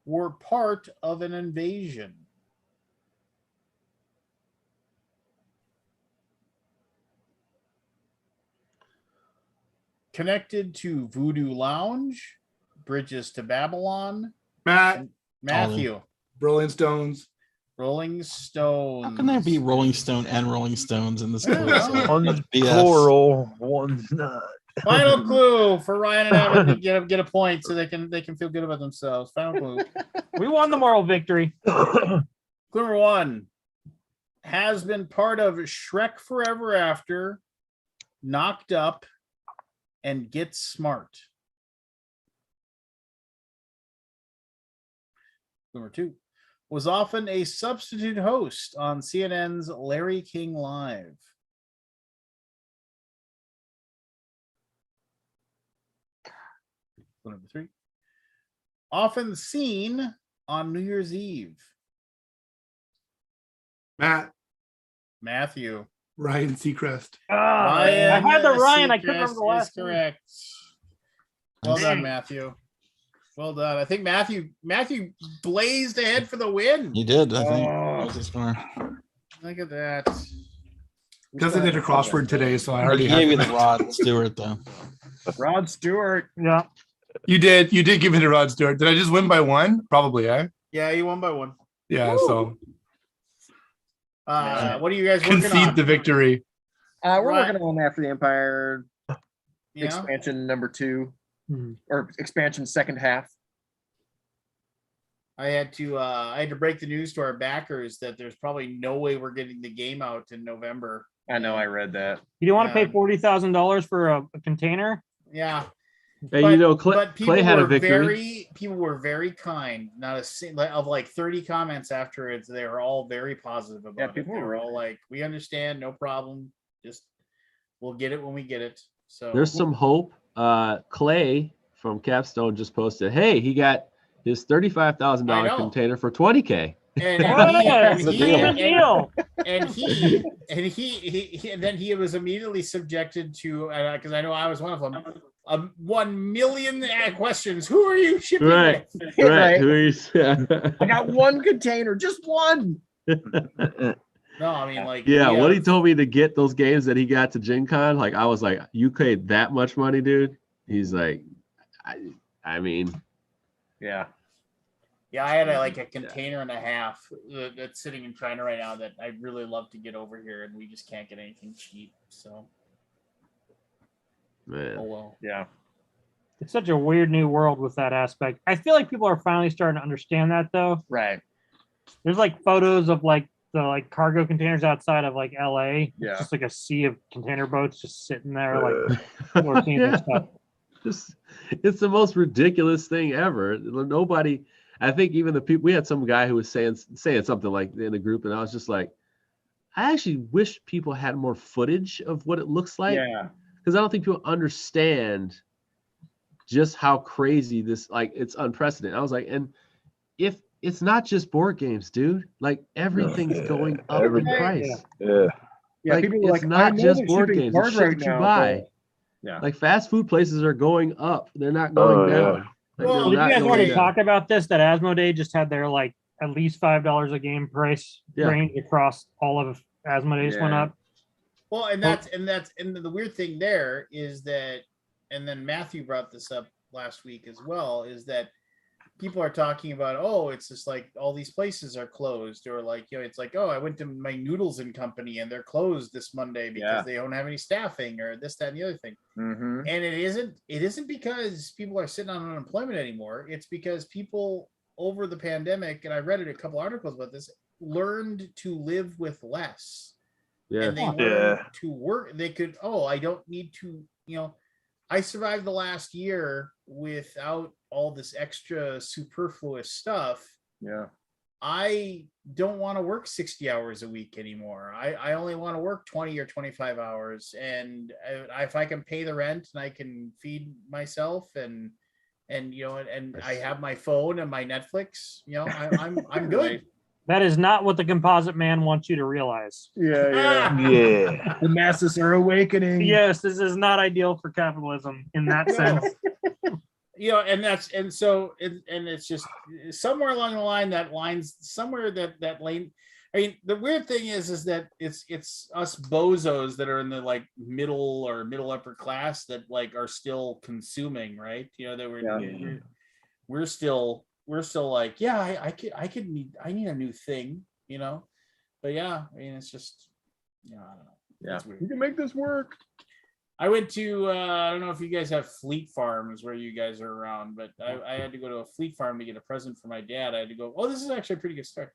Were part of an invasion. Connected to Voodoo Lounge, Bridges to Babylon, Matt, Matthew, Rolling Stones. Rolling Stones. How can there be Rolling Stone and Rolling Stones in this Yeah, clue? well, One's BS. plural, one's not. Final clue for Ryan and Evan to get a point so they can feel good about themselves. Final clue. We won the moral victory. Clue number 1 has been part of Shrek Forever After, Knocked Up, and Get Smart. Number 2 was often a substitute host on CNN's Larry King Live. Clue number 3 often seen on New Year's Eve. Matt, Matthew. Ryan Seacrest. I had the Ryan. I couldn't Seacrest remember the last is name. correct. Well done, Dang. Matthew. Well done. I think Matthew blazed ahead for the win. You did, I think. Oh. That was the score. Look at that. Because I did a crossword today, so I I already gave you had the Rod Stewart though. Rod Stewart. Yeah. You did give me the Rod Stewart. Did I just win by 1? Probably, eh? Yeah, you won by 1. Yeah, so What are you guys working concede on? the victory. We're Right. working on After the Empire Yeah. expansion number 2 Mhm. or expansion second half. I had to break the news to our backers that there's probably no way we're getting the game out in November. I know I read that. You don't want to Yeah. pay $40,000 for a container? Yeah. Hey, But- you know, Clay, but people Clay had a were victory. people were very kind. Not a single of like 30 comments after it. They were all very positive about it. people They were were all like, "We understand, no problem. Just we'll get it when we get it." So There's some hope. Clay from Capstone just posted, hey, he got his $35,000 I know. container for $20K. and Yes, he, the and, deal. good he, deal. and then he was immediately subjected to because I know I was one of them. 1 million questions. Who are you shipping? Right. with? Right. Right. Who is- I got one container, just one. No, I mean, like, Yeah, we what he have- told me to get those games that he got to Gen Con, like I was like, you paid that much money, dude? He's like, I mean, Yeah. Yeah, I had like a container and a half that's sitting in China right now that I'd really love to get over here, and we just can't get anything cheap. So, man. oh well. Yeah. It's such a weird new world with that aspect. I feel like people are finally starting to understand that though. Right. There's like photos of like the like cargo containers outside of like LA. Yeah. It's just like a sea of container boats just sitting there, like people are seeing Yeah. their stuff. Just, it's the most ridiculous thing ever. Nobody, I think even the people, we had some guy who was saying something like in the group, and I was just like, I actually wish people had more footage of what it looks like, Yeah. because I don't think people understand just how crazy this, like, it's unprecedented. I was like, and if it's not just board games, dude, like everything's going up in everything. price. Yeah. Yeah. Like, people are it's like, not I know just they're board shipping games, it's card shit right that you now, buy. but- Yeah. Like fast food places are going up. They're not going Oh, yeah. down. Like, Well, they're Well, did you not guys going already down. talk about this? That Asmodee just had their like at least $5 a game price Yeah. range across all of Asmodee's went Yeah. up. Well, and the weird thing there is that, and then Matthew brought this up last week as well, is that people are talking about, oh, it's just like all these places are closed, or like, you know, it's like, oh, I went to my Noodles and Company and they're closed this Monday because Yeah. they don't have any staffing, or this, that, and the other thing. Mm-hmm. And it isn't because people are sitting on unemployment anymore. It's because people over the pandemic, and I read a couple articles about this, learned to live with less. Yeah. And they learned to work. They could, oh, I don't need to, you know, I survived the last year without all this extra superfluous stuff. Yeah. I don't want to work 60 hours a week anymore. I only want to work 20 or 25 hours. And if I can pay the rent and I can feed myself and you know, and I have my phone and my Netflix, you know, I'm good. Right. That is not what the composite man wants you to realize. Yeah. Yeah. Yeah. The masses are awakening. Yes, this is not ideal for capitalism in that No. sense. You know, and it's just somewhere along the line, that lane. I mean, the weird thing is that it's us bozos that are in the like middle or middle upper class that like are still consuming, right? You know, that we're still like, yeah, I need a new thing, you know. But yeah, I mean, it's just, you know, I don't know. Yeah. It's weird. You can make this work. I went to I don't know if you guys have Fleet Farms where you guys are around, but I had to go to a Fleet Farm to get a present for my dad. I had to go. Oh, this is actually a pretty good story.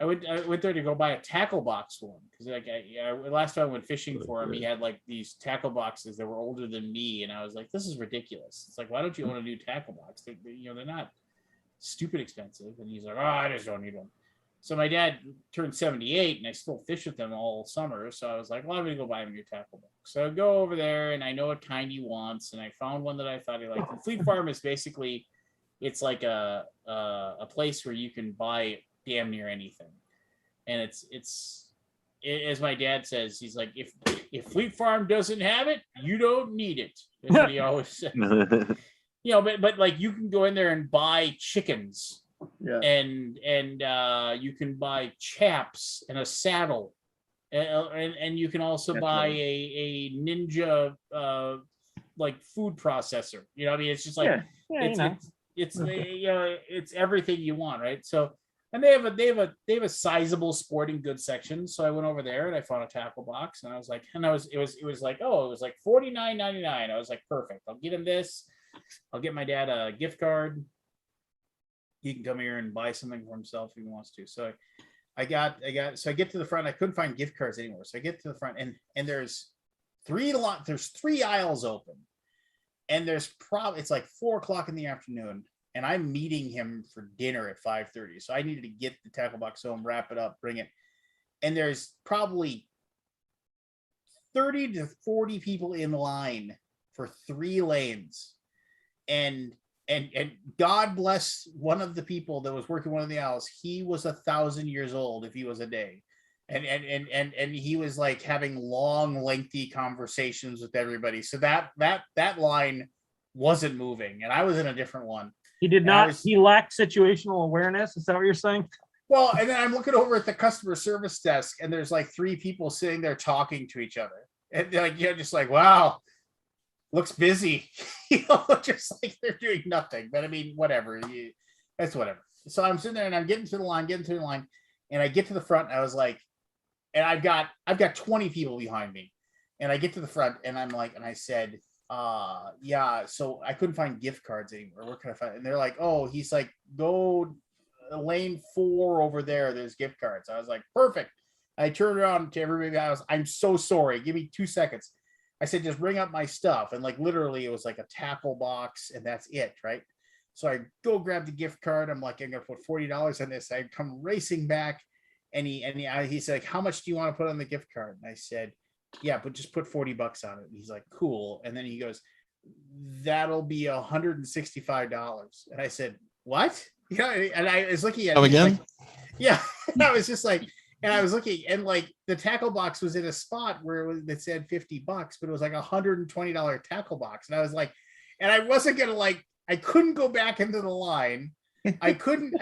I went there to go buy a tackle box for him because like last time I went fishing for him, he had like these tackle boxes that were older than me, and I was like, this is ridiculous. It's like, why don't you own a new tackle box? They're not stupid expensive. And he's like, oh, I just don't need one. So my dad turned 78 and I still fish with him all summer. So I was like, well, I'm going to go buy him a new tackle box. So I go over there and I know what kind he wants. And I found one that I thought he liked. And Fleet Farm is basically, it's like a place where you can buy damn near anything. And it's as my dad says, he's like, if Fleet Farm doesn't have it, you don't need it. That's what he always says. You know, but like you can go in there and buy chickens. Yeah. And you can buy chaps and a saddle, and you can also That's buy right. a Ninja like food processor. You know, I mean, it's just like Yeah, you know. it's you know, it's everything you want, right? So, and they have a sizable sporting goods section. So I went over there and I found a tackle box, and I was like, it was like, oh, it was like $49.99. I was like, perfect. I'll get him this. I'll get my dad a gift card. He can come here and buy something for himself if he wants to. So I get to the front. I couldn't find gift cards anymore. So I get to the front and there's three aisles open. And it's like 4:00 in the afternoon. And I'm meeting him for dinner at 5:30. So I needed to get the tackle box home, wrap it up, bring it. And there's probably 30 to 40 people in line for 3 lanes. And God bless one of the people that was working one of the aisles. He was 1,000 years old if he was a day, and he was like having long, lengthy conversations with everybody. So that line wasn't moving, and I was in a different one. He did not. He lacked situational awareness. Is that what you're saying? Well, and then I'm looking over at the customer service desk, and there's like 3 people sitting there talking to each other, and they're like, you're just like, wow, looks busy. Just like they're doing nothing. But I mean, whatever. That's whatever. So I'm sitting there, and I'm getting to the line, and I get to the front, and I was like, and I've got 20 people behind me, and I get to the front, and I'm like, and I said, yeah, so I couldn't find gift cards anymore. Where can I find? And they're like, oh, he's like, go lane 4 over there. There's gift cards. I was like, perfect. I turned around to everybody. I'm so sorry. Give me 2 seconds. I said, just bring up my stuff. And like, literally it was like a tackle box and that's it. Right. So I go grab the gift card. I'm like, I'm going to put $40 on this. I come racing back and he said, like, how much do you want to put on the gift card? And I said, yeah, but just put $40 on it. And he's like, cool. And then he goes, that'll be $165. And I said, what? Yeah, and I was looking at Come again? like, yeah, I was just like, and I was looking, and like the tackle box was in a spot where it said $50, but it was like $120 tackle box, and I was like, and I wasn't gonna like, I couldn't go back into the line, I couldn't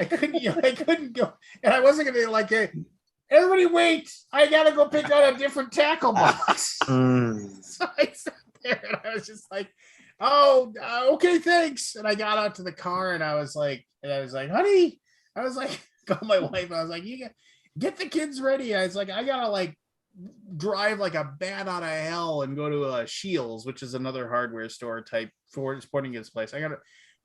go, and I wasn't gonna like, everybody wait, I gotta go pick out a different tackle box. So I sat there and I was just like, oh, okay, thanks. And I got out to the car and I was like, honey, I was like, call my wife. I was like, you get the kids ready. I was like, I gotta like drive like a bat out of hell and go to Shields, which is another hardware store type for sporting goods place. I gotta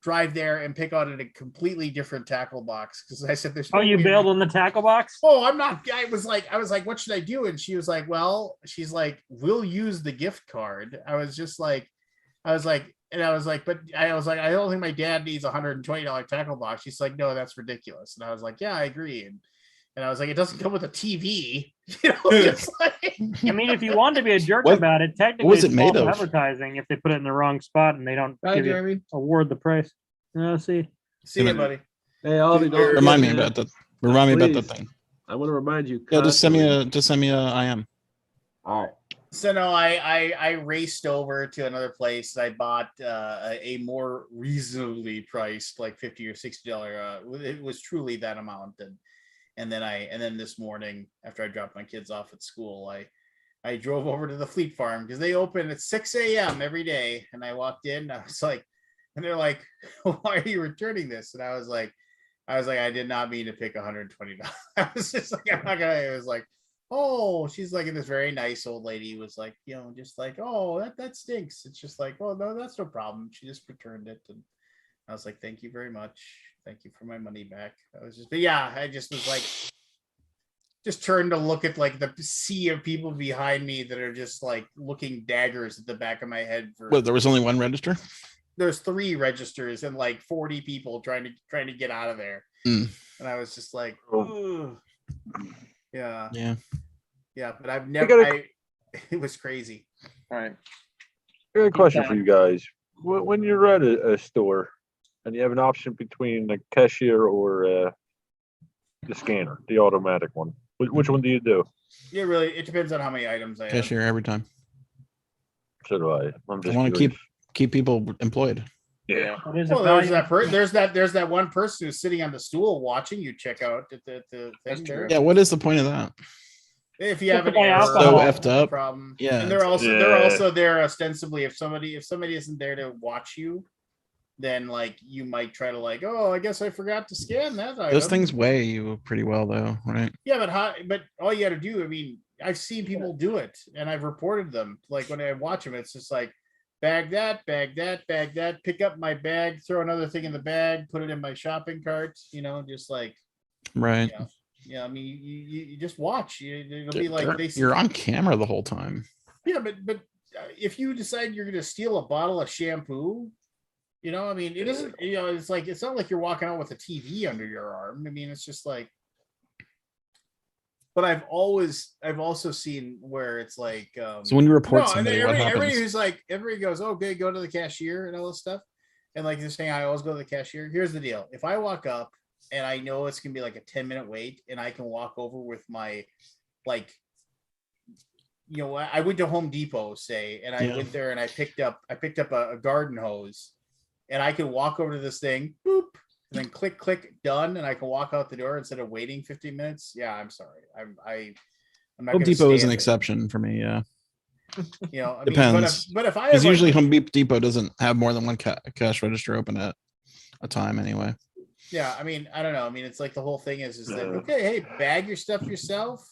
drive there and pick out a completely different tackle box because I said there's Oh, you bailed on the tackle box? Oh, I'm not. I was like, what should I do? And she was like, well, she's like, we'll use the gift card. I was like, but I don't think my dad needs a $120 tackle box. She's like, no, that's ridiculous. And I was like, yeah, I agree. And I was like, it doesn't come with a TV. Just like, I mean, if you want to be a jerk What- about it, technically was it it's made false of? advertising if they put it in the wrong spot and they don't Bye, give you, Jeremy. award the price. See, see you, buddy. Hey, Aldi, don't Remind me forget, man. about that. Remind me about that Please. thing. I want to remind you. Yeah, just send me constantly. a IM. All right. So no, I raced over to another place. I bought a more reasonably priced, like $50 or $60. It was truly that amount, and then this morning after I dropped my kids off at school, I drove over to the Fleet Farm because they open at 6 a.m. every day, and I walked in. I was like, and they're like, why are you returning this? And I was like, I did not mean to pick $120. I was just like, I'm not gonna. It was like, oh, she's like, and this very nice old lady was like, just like, oh, that stinks. It's just like, oh no, that's no problem. She just returned it, and I was like, thank you very much. Thank you for my money back. I was just, but yeah, I just was like, just turned to look at like the sea of people behind me that are just like looking daggers at the back of my head. Well, there was only one register. There's 3 registers and like 40 people trying to get out of there. Mm. And I was just like, Oh. ugh. Yeah. Yeah. But I've never, gotta- it was crazy. All right. I got a question for you guys. When you're at a store and you have an option between the cashier or the scanner, the automatic one, which one do you do? Yeah, really, it depends on how many items I have. Cashier every time. So do I. I'm I just want to curious. keep people employed. Yeah. what is Well, it? there's that one person who's sitting on the stool watching you check out at the That's thing true. there. Yeah. What is the point of that? If you have Just an to buy error, alcohol. So effed up. problem. Yeah, And they're also there ostensibly if somebody isn't there to watch you, then like you might try to like, oh, I guess I forgot to scan that item. Those things weigh you pretty well, though, right? Yeah, but all you got to do, I mean, I've seen people do it and I've reported them. Like when I watch them, it's just like bag that, pick up my bag, throw another thing in the bag, put it in my shopping cart, just like, Right. yeah. I mean, you just watch. It'll be like You're on camera the whole time. Yeah, but if you decide you're going to steal a bottle of shampoo, I mean, it isn't, it's like, it's not like you're walking out with a TV under your arm. I mean, it's just like, but I've also seen where it's like, So when you report and somebody, what everybody happens? who's like, everybody goes, okay, go to the cashier and all this stuff. And like this thing, I always go to the cashier. Here's the deal. If I walk up and I know it's going to be like a 10-minute wait and I can walk over with my, like, I went to Home Depot, say, and I went there and I picked up a garden hose and I could walk over to this thing, boop, and then click done, and I can walk out the door instead of waiting 15 minutes. Yeah, I'm sorry. I'm not Home gonna Depot is stand an it. exception for me. Yeah, You know, I depends. mean, but if I Because have usually like, Home Depot doesn't have more than one cash register open at a time anyway. yeah, I mean, I don't know. I mean, it's like the whole thing is that okay? Hey, bag your stuff yourself.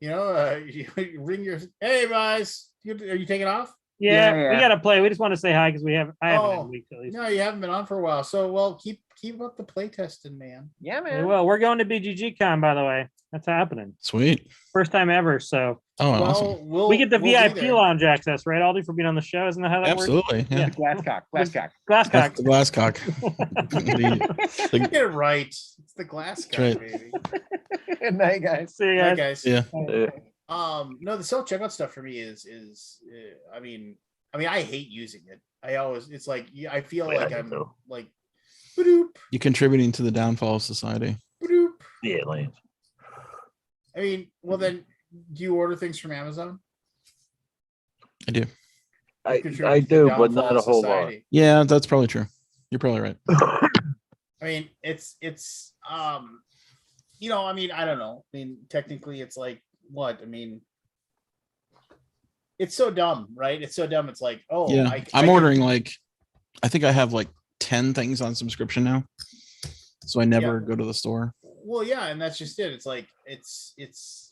You know, you ring your hey guys. Are you taking off? Yeah, Yeah, we yeah. gotta play. We just want to say hi because I haven't in Oh, weeks at least. no, you haven't been on for a while. So well, keep up the play testing, man. Yeah, We man. will. We're going to BGG Con, by the way. That's happening. Sweet. First time ever. So Oh, Well, awesome. we'll we get the we'll be VIP there. lounge access, right, Aldi, for being on the show. Isn't that how that Absolutely. Yeah. Glasscock. works? Glasscock. That's the Glasscock. Get it right. It's the glass guy, right. baby. Good night, guys. See you Right, guys. guys. Yeah. No, the self checkout stuff for me is I mean I hate using it. It's like I feel Yeah, like I I'm do. like boop You're contributing to the downfall of society. boop. Yeah, Lance. I mean, well then, do you order things from Amazon? I do. I Contribute to the do, but downfall not of a whole lot. society. Yeah, that's probably true. You're probably right. I mean, it's you know, I mean, I don't know. I mean, technically, it's like what? I mean, it's so dumb, right? It's so dumb. It's like, oh, Yeah, I I'm can- ordering like, I think I have like 10 things on subscription now, so I never go to the store. Well, yeah, and that's just it. It's like it's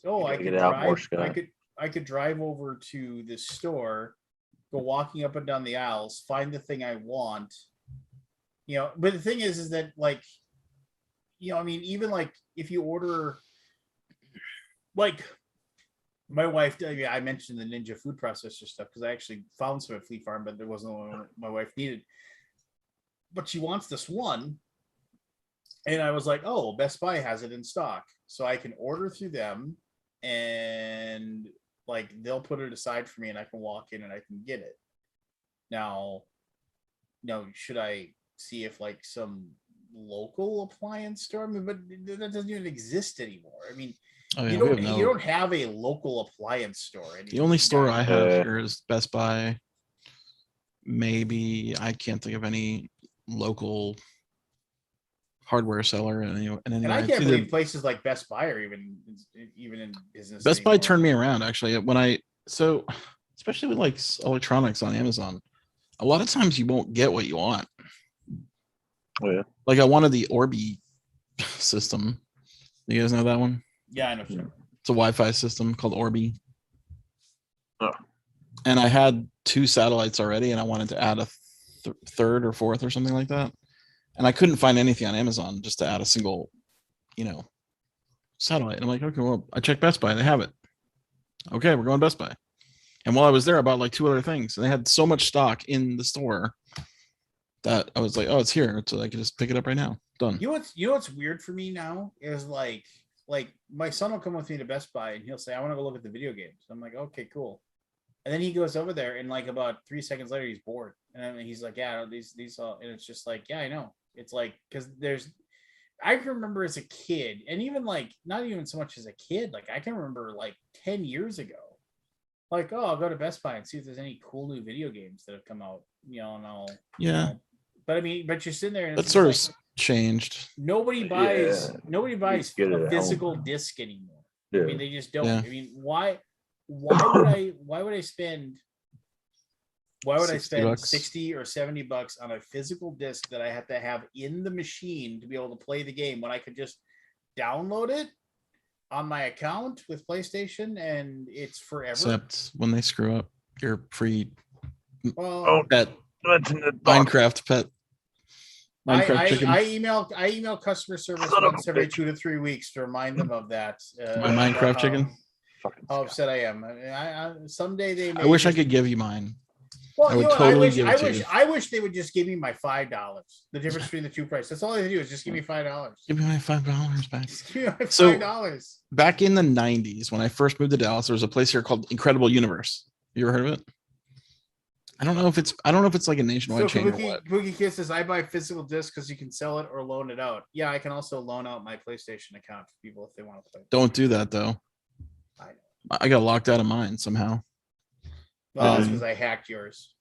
oh, You I gotta could get out more, drive. Scott. I could drive over to the store, go walking up and down the aisles, find the thing I want. You know, but the thing is that like, you know, I mean, even like if you order, like, my wife, I mentioned the Ninja food processor stuff because I actually found some at Fleet Farm, but there wasn't one my wife needed. But she wants this one. And I was like, oh, Best Buy has it in stock. So I can order through them and like they'll put it aside for me and I can walk in and I can get it. Now, should I see if like some local appliance store? I mean, but that doesn't even exist anymore. I mean, Oh, yeah, you we have no- don't have a local appliance store anymore. The only store I have Uh, here is Best Buy. Maybe I can't think of any local hardware seller in any way. And I It's can't either- believe places like Best Buy are even in business. Best Buy anymore. turned me around actually so especially with like electronics on Amazon. A lot of times you won't get what you want. Oh, yeah. Like I wanted the Orbi system. You guys know that one? Yeah, I know. Sure. It's a Wi-Fi system called Orbi. Oh. And I had 2 satellites already, and I wanted to add a third or fourth or something like that. And I couldn't find anything on Amazon just to add a single, satellite. And I'm like, okay, well, I checked Best Buy, they have it. Okay, we're going Best Buy. And while I was there, I bought like 2 other things, and they had so much stock in the store that I was like, oh, it's here, so I can just pick it up right now. Done. You know what's weird for me now is like my son will come with me to Best Buy and he'll say, I want to go look at the video games. I'm like, okay, cool. And then he goes over there and like about 3 seconds later he's bored. And then he's like, yeah, these all, and it's just like, yeah, I know. It's like, because I can remember as a kid, and even like not even so much as a kid, like I can remember like 10 years ago, like, oh, I'll go to Best Buy and see if there's any cool new video games that have come out, and I'll but I mean, but you're sitting there and That it's sort just of changed. nobody buys get it a at physical home. disc anymore. Yeah. I mean, they just don't. Yeah. I mean, why would I spend $60 $60 or $70 on a physical disc that I have to have in the machine to be able to play the game when I could just download it on my account with PlayStation and it's forever? Except when they screw up your free Well, pet That's in the box. Minecraft pet. Minecraft chicken. I email customer service Son of a once every bitch. 2 to 3 weeks to remind them of that. My Minecraft chicken. Fucking How Scott. upset I am. I someday they. I wish I just- could give you mine. Well, I would you know, totally I wish, give it I to wish, you. I wish they would just give me my $5. The difference between the two prices. That's all they do is just give me $5. Give me my $5 back. Just give me my So- $5. Back in the 90s, when I first moved to Dallas, there was a place here called Incredible Universe. You ever heard of it? I don't know if it's like a nationwide So chain or what. Kabuki Kid says, I buy physical discs because you can sell it or loan it out. Yeah, I can also loan out my PlayStation account for people if they want to play. Don't do that though. I know. I got locked out of mine somehow. Well, that's Um, because I hacked yours.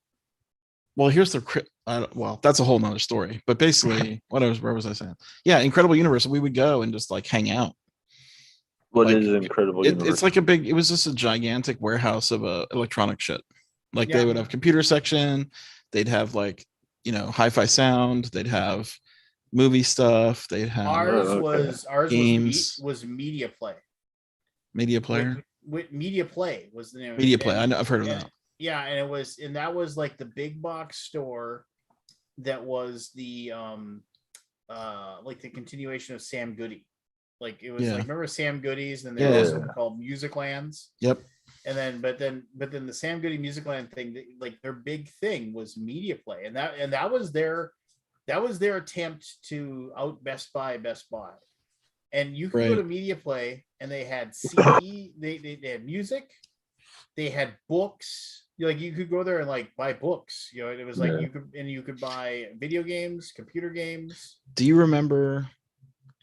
Well, here's the well, that's a whole nother story. But basically, where was I saying? Yeah, Incredible Universe. We would go and just like hang out. What Like, is Incredible It's Universe? like it was just a gigantic warehouse of electronic shit. Like Yeah. they would have computer section, they'd have like, hi-fi sound, they'd have movie stuff, they'd have Ours games. was Media Play. Media player. With Media Play was the name. Media Play. I've heard of that. Yeah, and that was like the big box store that was the like the continuation of Sam Goody. Like it was like, remember Sam Goody's, and they were also called Music Lands. Yep. And then but then the Sam Goody Music Land thing, like their big thing was Media Play, and that was their attempt to out Best Buy. And you could go to Media Play, and they had CD, they had music, they had books. You could go there and like buy books. It was like you could buy video games, computer games. Do you remember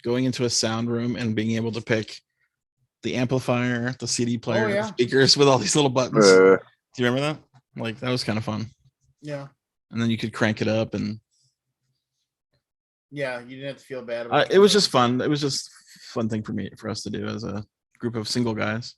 going into a sound room and being able to pick the amplifier, the CD player, the speakers with all these little buttons? Do you remember that? Like that was kind of fun. Yeah. And then you could crank it up, and you didn't have to feel bad about it. It was just fun. It was just a fun thing for us to do as a group of single guys.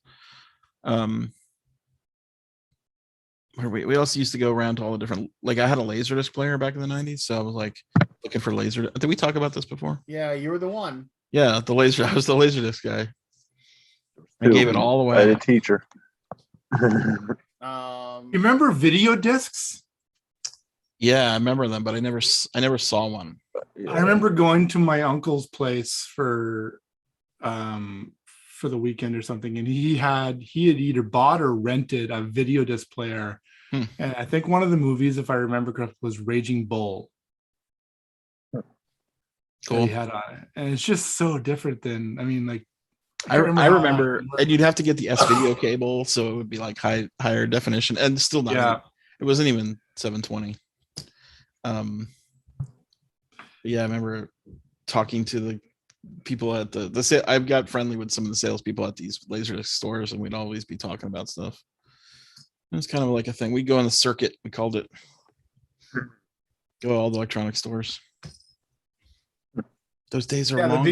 We also used to go around to all the different, like I had a Laserdisc player back in the 90s, so I was like looking for laser. Did we talk about this before? Yeah, you were the one. Yeah, I was the Laserdisc guy. I gave it all away. I had a teacher. You remember video discs? Yeah, I remember them, but I never saw one. I remember going to my uncle's place for the weekend or something, and he had either bought or rented a video disc player. And I think one of the movies, if I remember correctly, was Raging Bull. Cool. He had on it. And it's just so different than, I mean, like I remember, and you'd have to get the S video cable, so it would be like higher definition, and still not. It wasn't even 720. Yeah, I remember talking to the people at the I've got friendly with some of the salespeople at these Laserdisc stores, and we'd always be talking about stuff. It was kind of like a thing. We'd go on the circuit, we called it. Go to all the electronic stores. Those days are long gone. The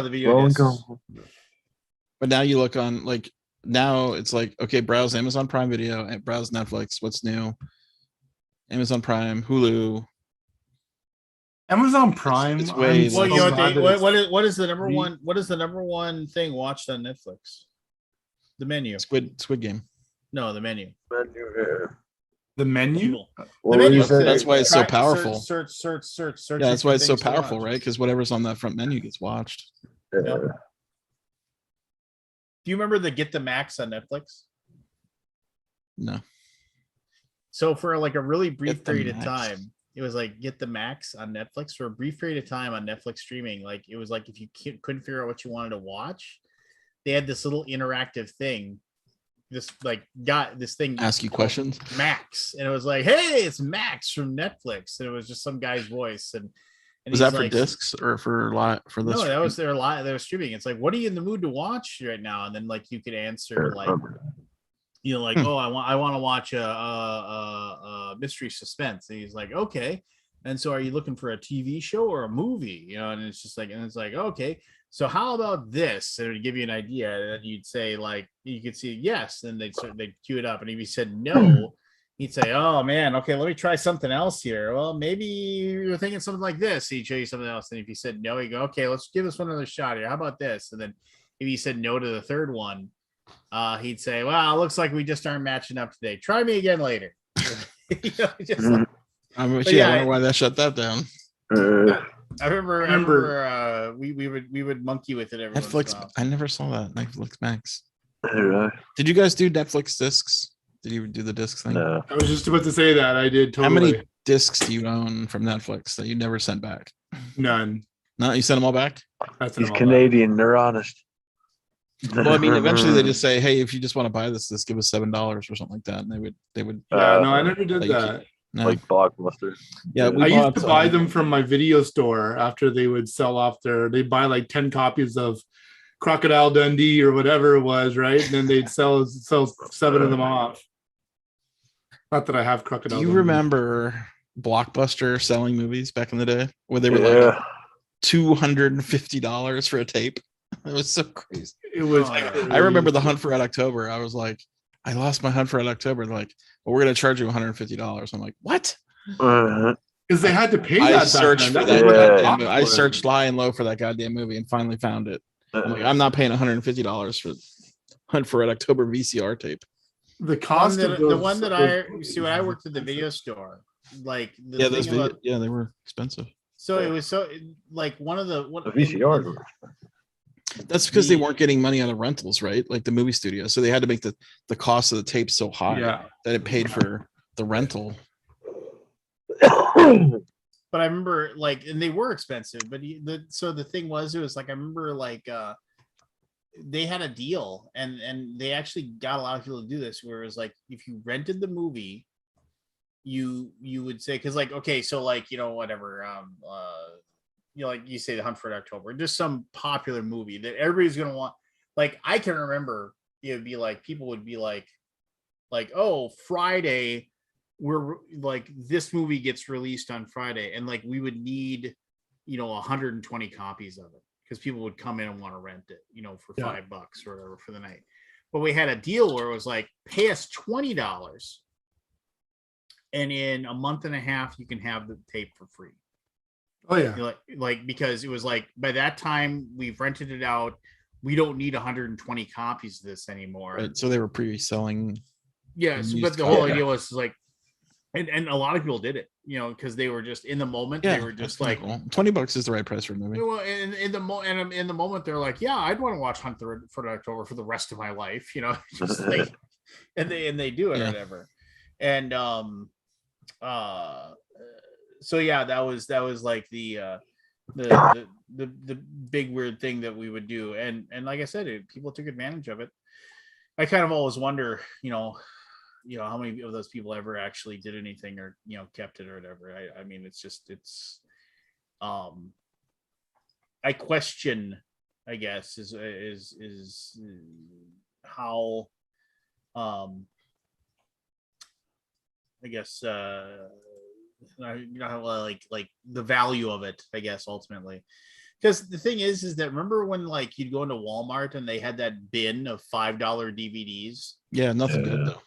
video discs. But now you look on, like, now it's like, okay, browse Amazon Prime Video and browse Netflix. What's new? Amazon Prime, Hulu. Amazon Prime. It's way well, what is the number one? What is the number one thing watched on Netflix? The menu. Squid Game. No, the menu. The menu. The menu. That's why it's so powerful. Search. Yeah, that's why it's so powerful, right? Because whatever's on that front menu gets watched. Yep. Do you remember the Get the Max on Netflix? No. So for like a really brief period of time, it was like Get the Max on Netflix for a brief period of time on Netflix streaming. Like it was like if you couldn't figure out what you wanted to watch, they had this little interactive thing. This thing ask you questions. Max, and it was like, hey, it's Max from Netflix, and it was just some guy's voice. And was that for discs or for this? No, that was their live. They were streaming. It's like, what are you in the mood to watch right now? And then like you could answer like, oh, I want to watch a mystery suspense. And he's like, okay. And so, are you looking for a TV show or a movie? And it's just like, okay. So how about this? And it would give you an idea. And you'd say like, you could see yes. Then they'd cue it up. And if you said no, he'd say, oh man, okay, let me try something else here. Well, maybe you're thinking something like this. He'd show you something else. And if you said no, you go, okay, let's give this one another shot here. How about this? And then if you said no to the third one, he'd say, well, it looks like we just aren't matching up today. Try me again later. I wonder why they shut that down. I remember we would monkey with it every Netflix. once in a while. I never saw that. Netflix Max. Did you guys do Netflix discs? Did you do the disc thing? No. I was just about to say that. I did totally. How many discs do you own from Netflix that you never sent back? None. No, you sent them all back? He's Canadian. They're honest. Well, I mean, eventually they just say, hey, if you just want to buy this, give us $7 or something like that. And they would. Yeah, no, I never did that. No. Like Blockbuster. Yeah, I used to buy them from my video store after they would sell off they'd buy like 10 copies of Crocodile Dundee or whatever it was, right? And then they'd sell 7 of them off. Not that I have Crocodile Do you Dundee. remember Blockbuster selling movies back in the day where they were like $250 for a tape. It was so crazy. It was. Oh, yeah. I remember the Hunt for Red October. I was like, I lost my Hunt for Red October. They're like, well, we're gonna charge you $150. I'm like, what? Because they had to pay that. I back searched then. for That's that what they goddamn cost movie. I for it. searched high and low for that goddamn movie and finally found it. I'm like, I'm not paying $150 for Hunt for Red October VCR tape. The cost of the one that I see when I worked at the video store, like the Yeah, thing those about, they were expensive. so it was so like one of the The VCRs were That's because they weren't getting money out of rentals, right? Like the movie studio. So they had to make the cost of the tape so high Yeah. that it paid for the rental. But I remember like, and they were expensive, but so the thing was, it was like, I remember like, they had a deal and they actually got a lot of people to do this, where it was like, if you rented the movie, you would say, cause like, okay, so like, whatever, like you say the Hunt for October, just some popular movie that everybody's going to want. Like, I can remember it would be like, people would be like, oh, Friday, we're like, this movie gets released on Friday, and like we would need 120 copies of it because people would come in and want to rent it for $5 or whatever for the night. But we had a deal where it was like, pay us $20 and in a month and a half you can have the tape for free. Oh yeah. Like because it was like, by that time we've rented it out, we don't need 120 copies of this anymore. Right. So they were pre-selling. Yes, used but the whole copy. idea was like, and a lot of people did it, because they were just in the moment. They were just like, cool. $20 is the right price for a movie. well, in the moment, they're like, yeah, I'd want to watch Hunt for October for the rest of my life, just like, and they do it or whatever, and so yeah, that was like the big weird thing that we would do, and like I said, people took advantage of it. I kind of always wonder, how many of those people ever actually did anything or kept it or whatever. I mean, it's I question, I guess, is how I guess how like the value of it, I guess, ultimately. Because the thing is that, remember when like you'd go into Walmart and they had that bin of $5 DVDs? Yeah, nothing good though.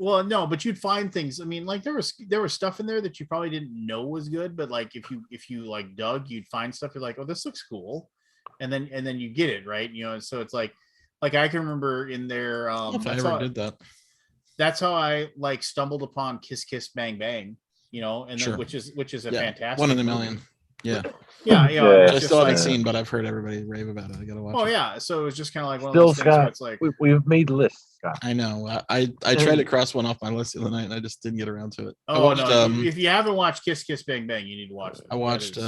Well, no, but you'd find things. I mean, like there was stuff in there that you probably didn't know was good, but like if you like dug, you'd find stuff you're like, oh, this looks cool, and then you get it, right? So it's like I can remember in there. If I ever did that. That's how I like stumbled upon Kiss Kiss Bang Bang, and then, which is a fantastic one in a movie. million. Yeah. Yeah, Yeah. I still haven't seen, but I've heard everybody rave about it. I gotta watch it. Oh yeah, so it was just kind of like one Still, of those things where Scott, it's like, we've made lists, Scott. I know. I tried to cross one off my list the other night and I just didn't get around to it. I oh watched, no, if you haven't watched Kiss Kiss Bang Bang, you need to watch it. I watched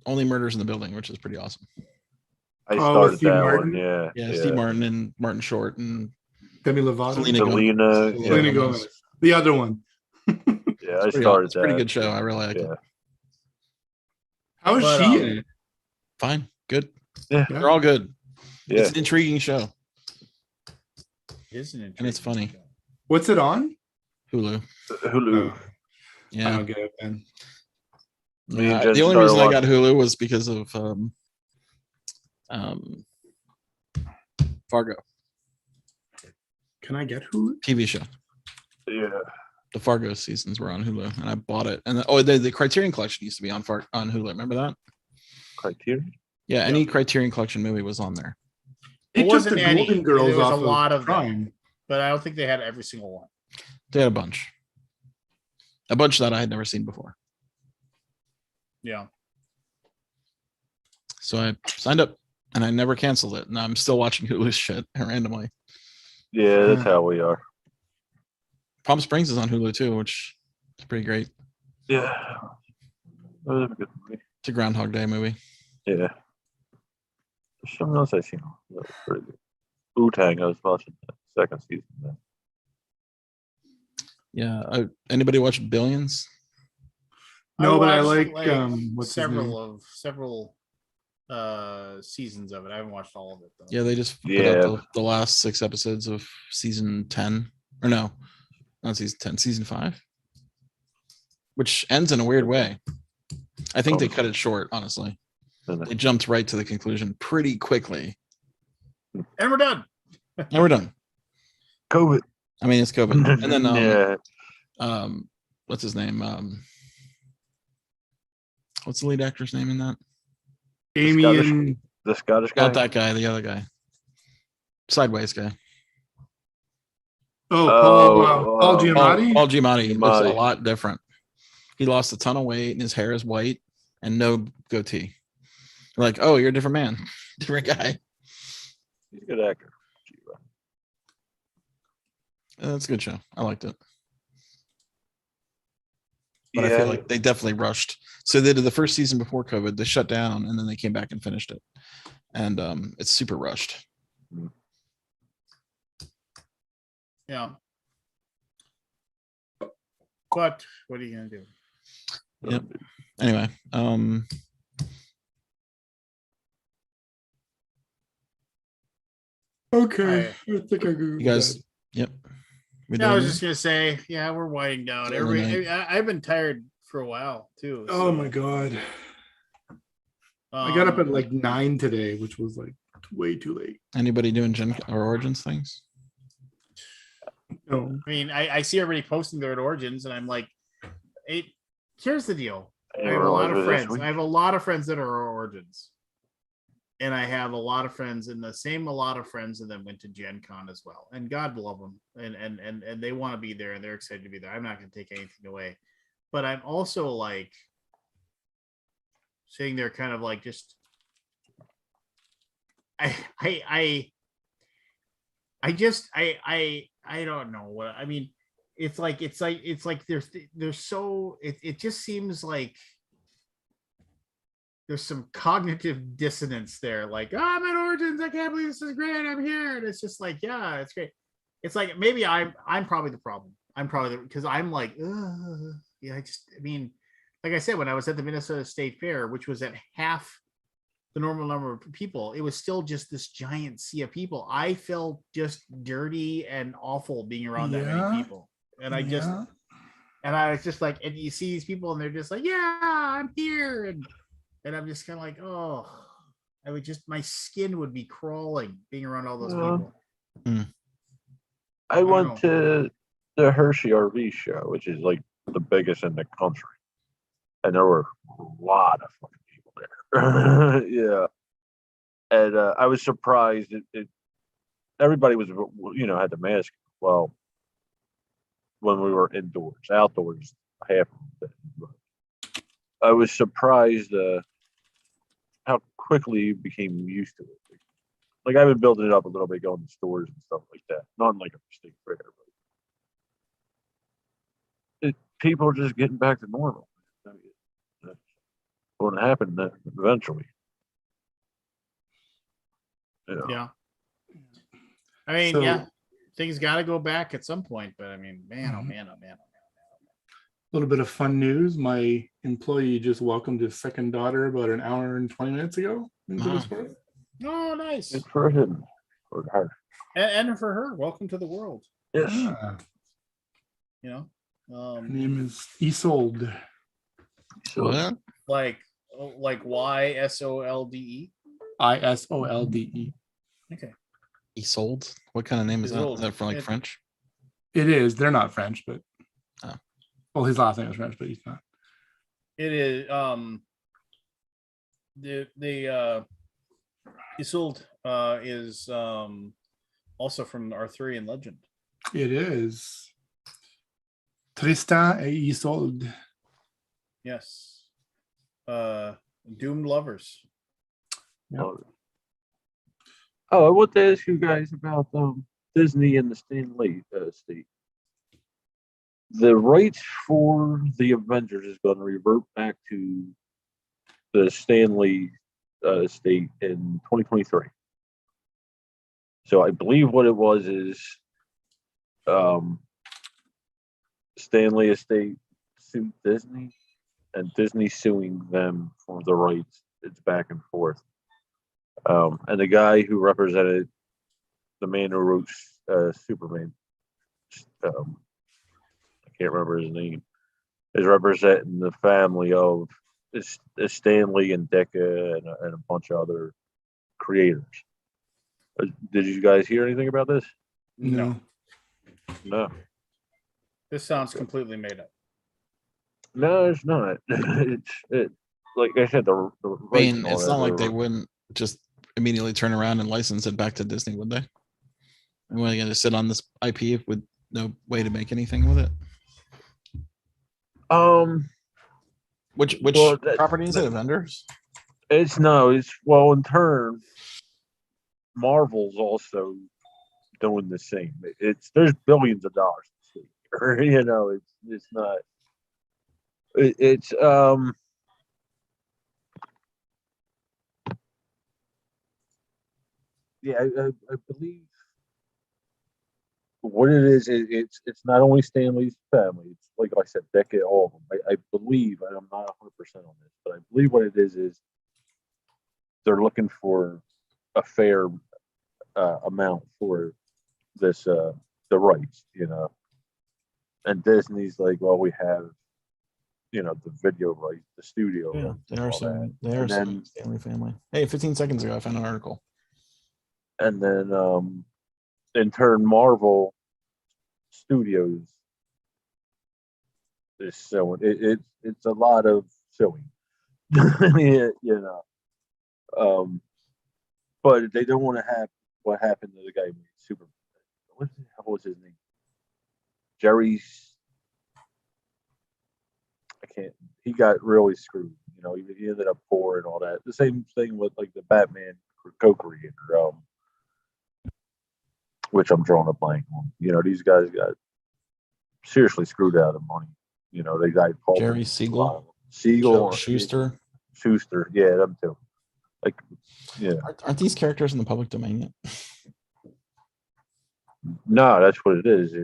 Only Murders in the Building, which is pretty awesome. I with started Steve that Martin? one, yeah. Yeah, Steve Martin and Martin Short and Demi Lovato. Selena Selena, Gomez. Selena Gomez. The other one. Yeah, I It's started a that. pretty good show. I really like it. Yeah. How is But, she in it? Fine, good. Yeah. They're all good. Yeah. It's an intriguing show. Isn't it? And it's funny. What's it on? Hulu. Hulu. I Yeah. don't get it then. Me and Yeah, Jen the only started reason I got watching- Hulu was because of Fargo Can I get Hulu? TV show. Yeah. The Fargo seasons were on Hulu, and I bought it. And the Criterion Collection used to be on Hulu. Remember that? Criterion. Yeah, any Criterion Collection movie was on there. It It took wasn't the any. Golden Girls There was off a lot of them, Prime. but I don't think they had every single one. They had a bunch that I had never seen before. Yeah. So I signed up, and I never canceled it. And I'm still watching Hulu shit randomly. Yeah, that's how we are. Palm Springs is on Hulu too, which is pretty great. Yeah. That was a good movie. It's a Groundhog Day movie. Yeah. There's something else I seen. That was pretty good. Wu-Tang, I was watching the second season. Then. Yeah. Anybody watch Billions? No, but I watched, like what's his name? several seasons of it. I haven't watched all of it though. Yeah, they just put Yeah. out the last 6 episodes of season 10. Or no, not season 10, season 5. which ends in a weird way. I think they Oh. cut it short, honestly. And They jumped right to the conclusion pretty quickly. And we're done. And we're done. COVID. I mean, it's COVID. And then Yeah. what's his name? What's the lead actor's name in that? Damien. The Scottish guy. Not that guy, the other guy. Sideways guy. Oh, Paul Oh, Giamatti. Paul Giamatti looks a Giamatti. lot different. He lost a ton of weight and his hair is white and no goatee. Like, oh, you're a different man, different guy. He's a good actor. That's a good show. I liked it. But I Yeah. feel like they definitely rushed. So they did the first season before COVID, they shut down and then they came back and finished it. And it's super rushed. Yeah. But what are you gonna do? Yep. Anyway, Okay. I think I you guys, yep. We Yeah, I was doing just gonna say, yeah, we're winding down. It's early Everybody, I've been tired for a while too. Oh my god. I got up at like 9 today, which was like way too late. anybody doing Gen or Origins things? No. I mean, I see everybody posting their Origins, and I'm like, here's the deal. I have a lot of friends. I have a lot of friends that are Origins. And I have a lot of friends, and a lot of friends that went to Gen Con as well. And God love them. And they want to be there and they're excited to be there. I'm not going to take anything away. But I'm also like sitting there kind of like just I don't know what I mean. It's like there's so it just seems like there's some cognitive dissonance there. Like, oh, I'm at Origins. I can't believe this is great. I'm here. And it's just like, yeah, it's great. It's like, maybe I'm probably the problem. I'm probably because I'm like, yeah, I mean, like I said, when I was at the Minnesota State Fair, which was at half the normal number of people, it was still just this giant sea of people. I felt just dirty and awful being around that many people. And I was just like, and you see these people and they're just like, yeah, I'm here. And I'm just kind of like, oh, my skin would be crawling being around all those people. I went to the Hershey RV show, which is like the biggest in the country. And there were a lot of fucking people there. Yeah. And I was surprised. Everybody was, had the mask. Well, when we were indoors, outdoors, half of it. I was surprised how quickly you became used to it. Like I've been building it up a little bit, going to stores and stuff like that. Not like a state fair, but people are just getting back to normal. That's going to happen eventually. Yeah. I mean, So- yeah, things got to go back at some point. But I mean, man, oh man, oh man. A little bit of fun news. My employee just welcomed his second daughter about an hour and 20 minutes ago. Into Wow. this world. Oh, nice. Good for him or her. And for her, welcome to the world. Yes. Ah, You her know, name is Isolde. What? like YSOLDE. Isolde. Okay. Isolde? What kind of name is that? Is Isolde. that for like French? It is. They're not French, but Oh. Well, his last name is French, but he's not. It is the Isolde is also from Arthurian legend. It is. Tristan et Isolde. Yes. Doomed lovers. Yep. Oh, I want to ask you guys about Disney and the Stanley estate. The rights for the Avengers is going to revert back to the Stanley estate in 2023. So I believe what it was is Stanley estate sued Disney, and Disney suing them for the rights. It's back and forth. And the guy who represented the man who wrote Superman, I can't remember his name. is representing the family of Stanley and Decca and a bunch of other creators. Did you guys hear anything about this? No, No. this sounds completely made up. No, it's not. It like I said, the I rights mean, and all it's that not like are- they wouldn't just immediately turn around and license it back to Disney, would they? And we're going to sit on this IP with no way to make anything with it. Which Well, that- property is it? Avengers? It's no, it's well in turn, Marvel's also doing the same. There's billions of dollars at stake here, you know, it's not it's yeah, I believe what it is, it's not only Stanley's family, it's like I said, Decade, all of them. I believe, and I'm not 100% on this, but I believe what it is they're looking for a fair amount for this the rights, you know. And Disney's like, well, we have, you know, the video rights, the studio Yeah, rights, they and are all suing. that. They are And suing then Stanley family. Hey, 15 seconds ago, I found an article. and then in turn, Marvel Studios is suing. It's a lot of suing, you know. But they don't want to have what happened to the guy who made Super. What the hell was his name? Jerry's. I can't. He got really screwed. You know, he ended up poor and all that. The same thing with like the Batman co-creator, which I'm drawing a blank on. You know, these guys got seriously screwed out of money. You know, they got Paul Jerry Siegel, Siegel, Schuster. Schuster, yeah, them too. Like, yeah, Aren't these characters in the public domain yet? no, that's what it is.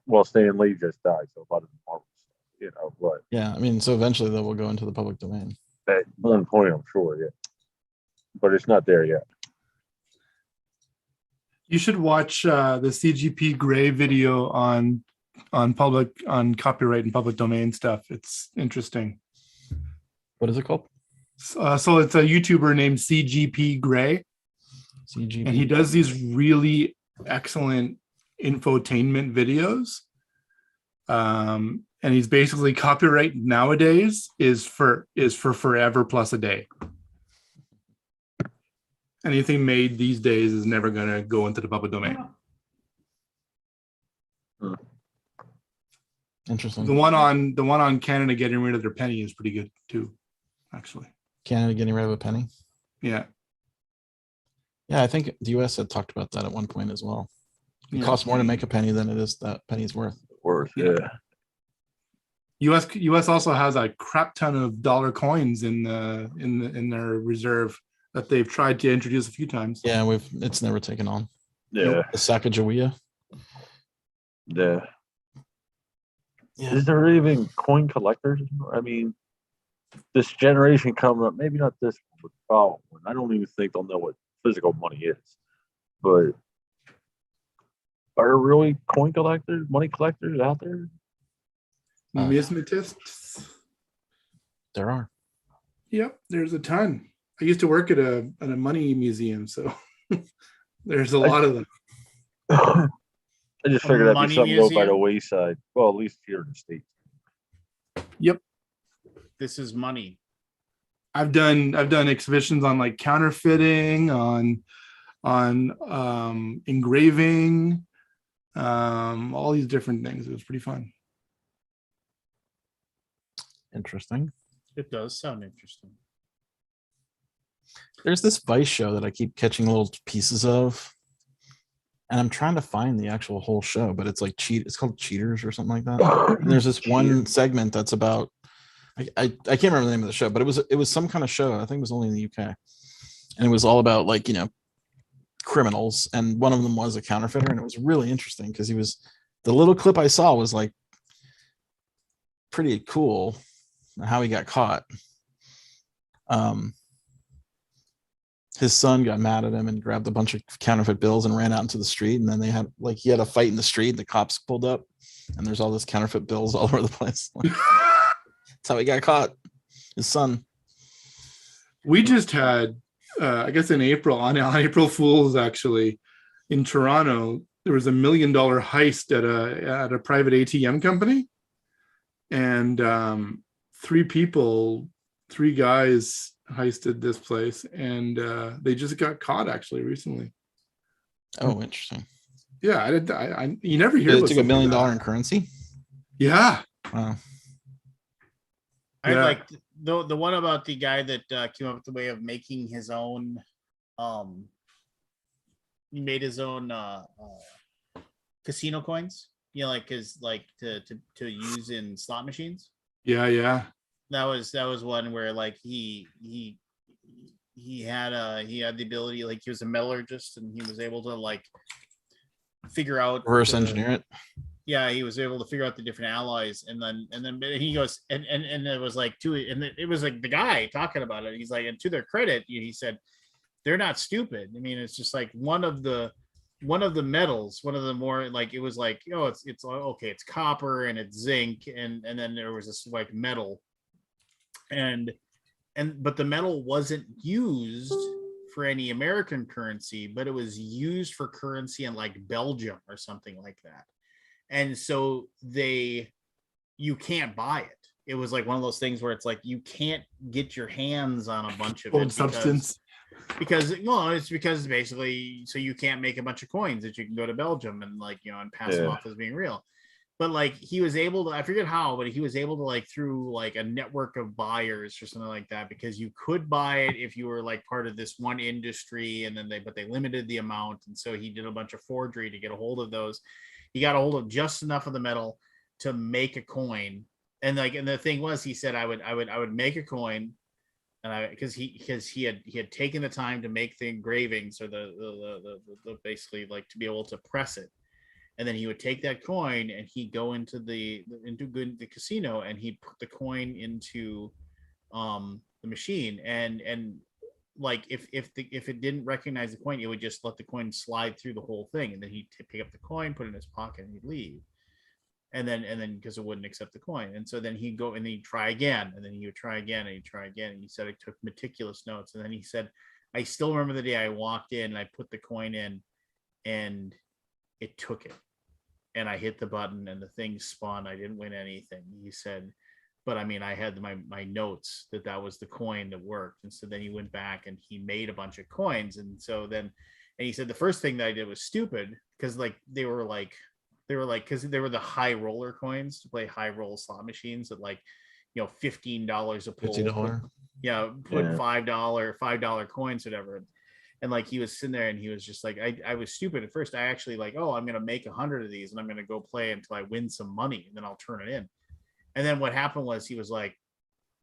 Well, Stan Lee just died, so a lot of the Marvel stuff, you know. But Yeah, I mean, so eventually they will go into the public domain. at one point, I'm sure, yeah. But it's not there yet. You should watch the CGP Grey video on copyright and public domain stuff. It's interesting. What is it called? So it's a YouTuber named CGP Grey, CGP. and he does these really excellent infotainment videos. And he's basically copyright nowadays is for forever plus a day. Anything made these days is never going to go into the public domain. Interesting. The one on Canada getting rid of their penny is pretty good too, actually. Canada getting rid of a penny. Yeah. Yeah, I think the US had talked about that at one point as well. It Yeah. costs more to make a penny than it is that penny's worth. Yeah. US also has a crap ton of dollar coins in their reserve that they've tried to introduce a few times. Yeah, it's never taken on. Yeah. The Sacagawea. Yeah. Yeah. Is there even coin collectors? I mean, this generation coming up, maybe not this one, but the following one. I don't even think they'll know what physical money is. But are there really coin collectors, money collectors out there? Numismatists. There are. Yep, there's a ton. I used to work at a money museum, so there's a lot of them. I just figured that'd be money something go by the museum? wayside. Well, at least here in the States. Yep. This is money. I've done exhibitions on like counterfeiting, on engraving, all these different things. It was pretty fun. Interesting. It does sound interesting. There's this Vice show that I keep catching little pieces of, and I'm trying to find the actual whole show, but it's like it's called Cheaters or something like that. And there's this one segment that's about I can't remember the name of the show, but it was some kind of show. I think it was only in the UK, and it was all about like, you know, criminals, and one of them was a counterfeiter, and it was really interesting because the little clip I saw was like pretty cool how he got caught. his son got mad at him and grabbed a bunch of counterfeit bills and ran out into the street. And then they had he had a fight in the street. The cops pulled up, and there's all this counterfeit bills all over the place. That's how he got caught. His son. We just had, I guess in April, on April Fool's, actually, in Toronto, there was $1 million heist at a private ATM company, and three guys heisted this place, and they just got caught actually recently. Oh, interesting. Yeah, you never hear. They about took $1 million something in currency. Yeah. Wow. I Yeah. like the one about the guy that came up with the way of making his own. He made his own casino coins. You know, like to use in slot machines. Yeah. That was one where like he had the ability, like he was a metallurgist, and he was able to like figure out Reverse engineer it. Yeah, he was able to figure out the different alloys, and then he goes and it was like it was like the guy talking about it. He's like, and to their credit, he said they're not stupid. I mean, it's just like one of the metals, one of the more like, it was like, oh, it's okay, it's copper and it's zinc, and then there was this like metal, but the metal wasn't used for any American currency, but it was used for currency in like Belgium or something like that. And so you can't buy it. It was like one of those things where it's like you can't get your hands on a bunch of Old it substance. because it's because basically, so you can't make a bunch of coins that you can go to Belgium and like, and pass them off as being real. But like he was able to, I forget how, but he was able to like through like a network of buyers or something like that, because you could buy it if you were like part of this one industry, and then they limited the amount. And so he did a bunch of forgery to get a hold of those. He got a hold of just enough of the metal to make a coin. And the thing was, he said, I would make a coin, and because he had taken the time to make the engravings, or the basically like to be able to press it. And then he would take that coin and he'd go into the casino, and he'd put the coin into the machine, and like if it didn't recognize the coin, it would just let the coin slide through the whole thing, and then he'd pick up the coin, put it in his pocket, and he'd leave. And then because it wouldn't accept the coin, and so then he'd go and he'd try again, and then he would try again, and he'd try again. And he said it took meticulous notes. And then he said, I still remember the day I walked in and I put the coin in, and it took it, and I hit the button and the thing spun. I didn't win anything. He said, but I mean, I had my notes that was the coin that worked. And so then he went back and he made a bunch of coins. And so then, and he said, the first thing that I did was stupid, because like they were because they were the high roller coins to play high roll slot machines at like, $15 a pull. $50. Put $5 coins, whatever. And like he was sitting there and he was just like, I was stupid at first. I actually like, oh, I'm gonna make 100 of these and I'm gonna go play until I win some money, and then I'll turn it in. And then what happened was he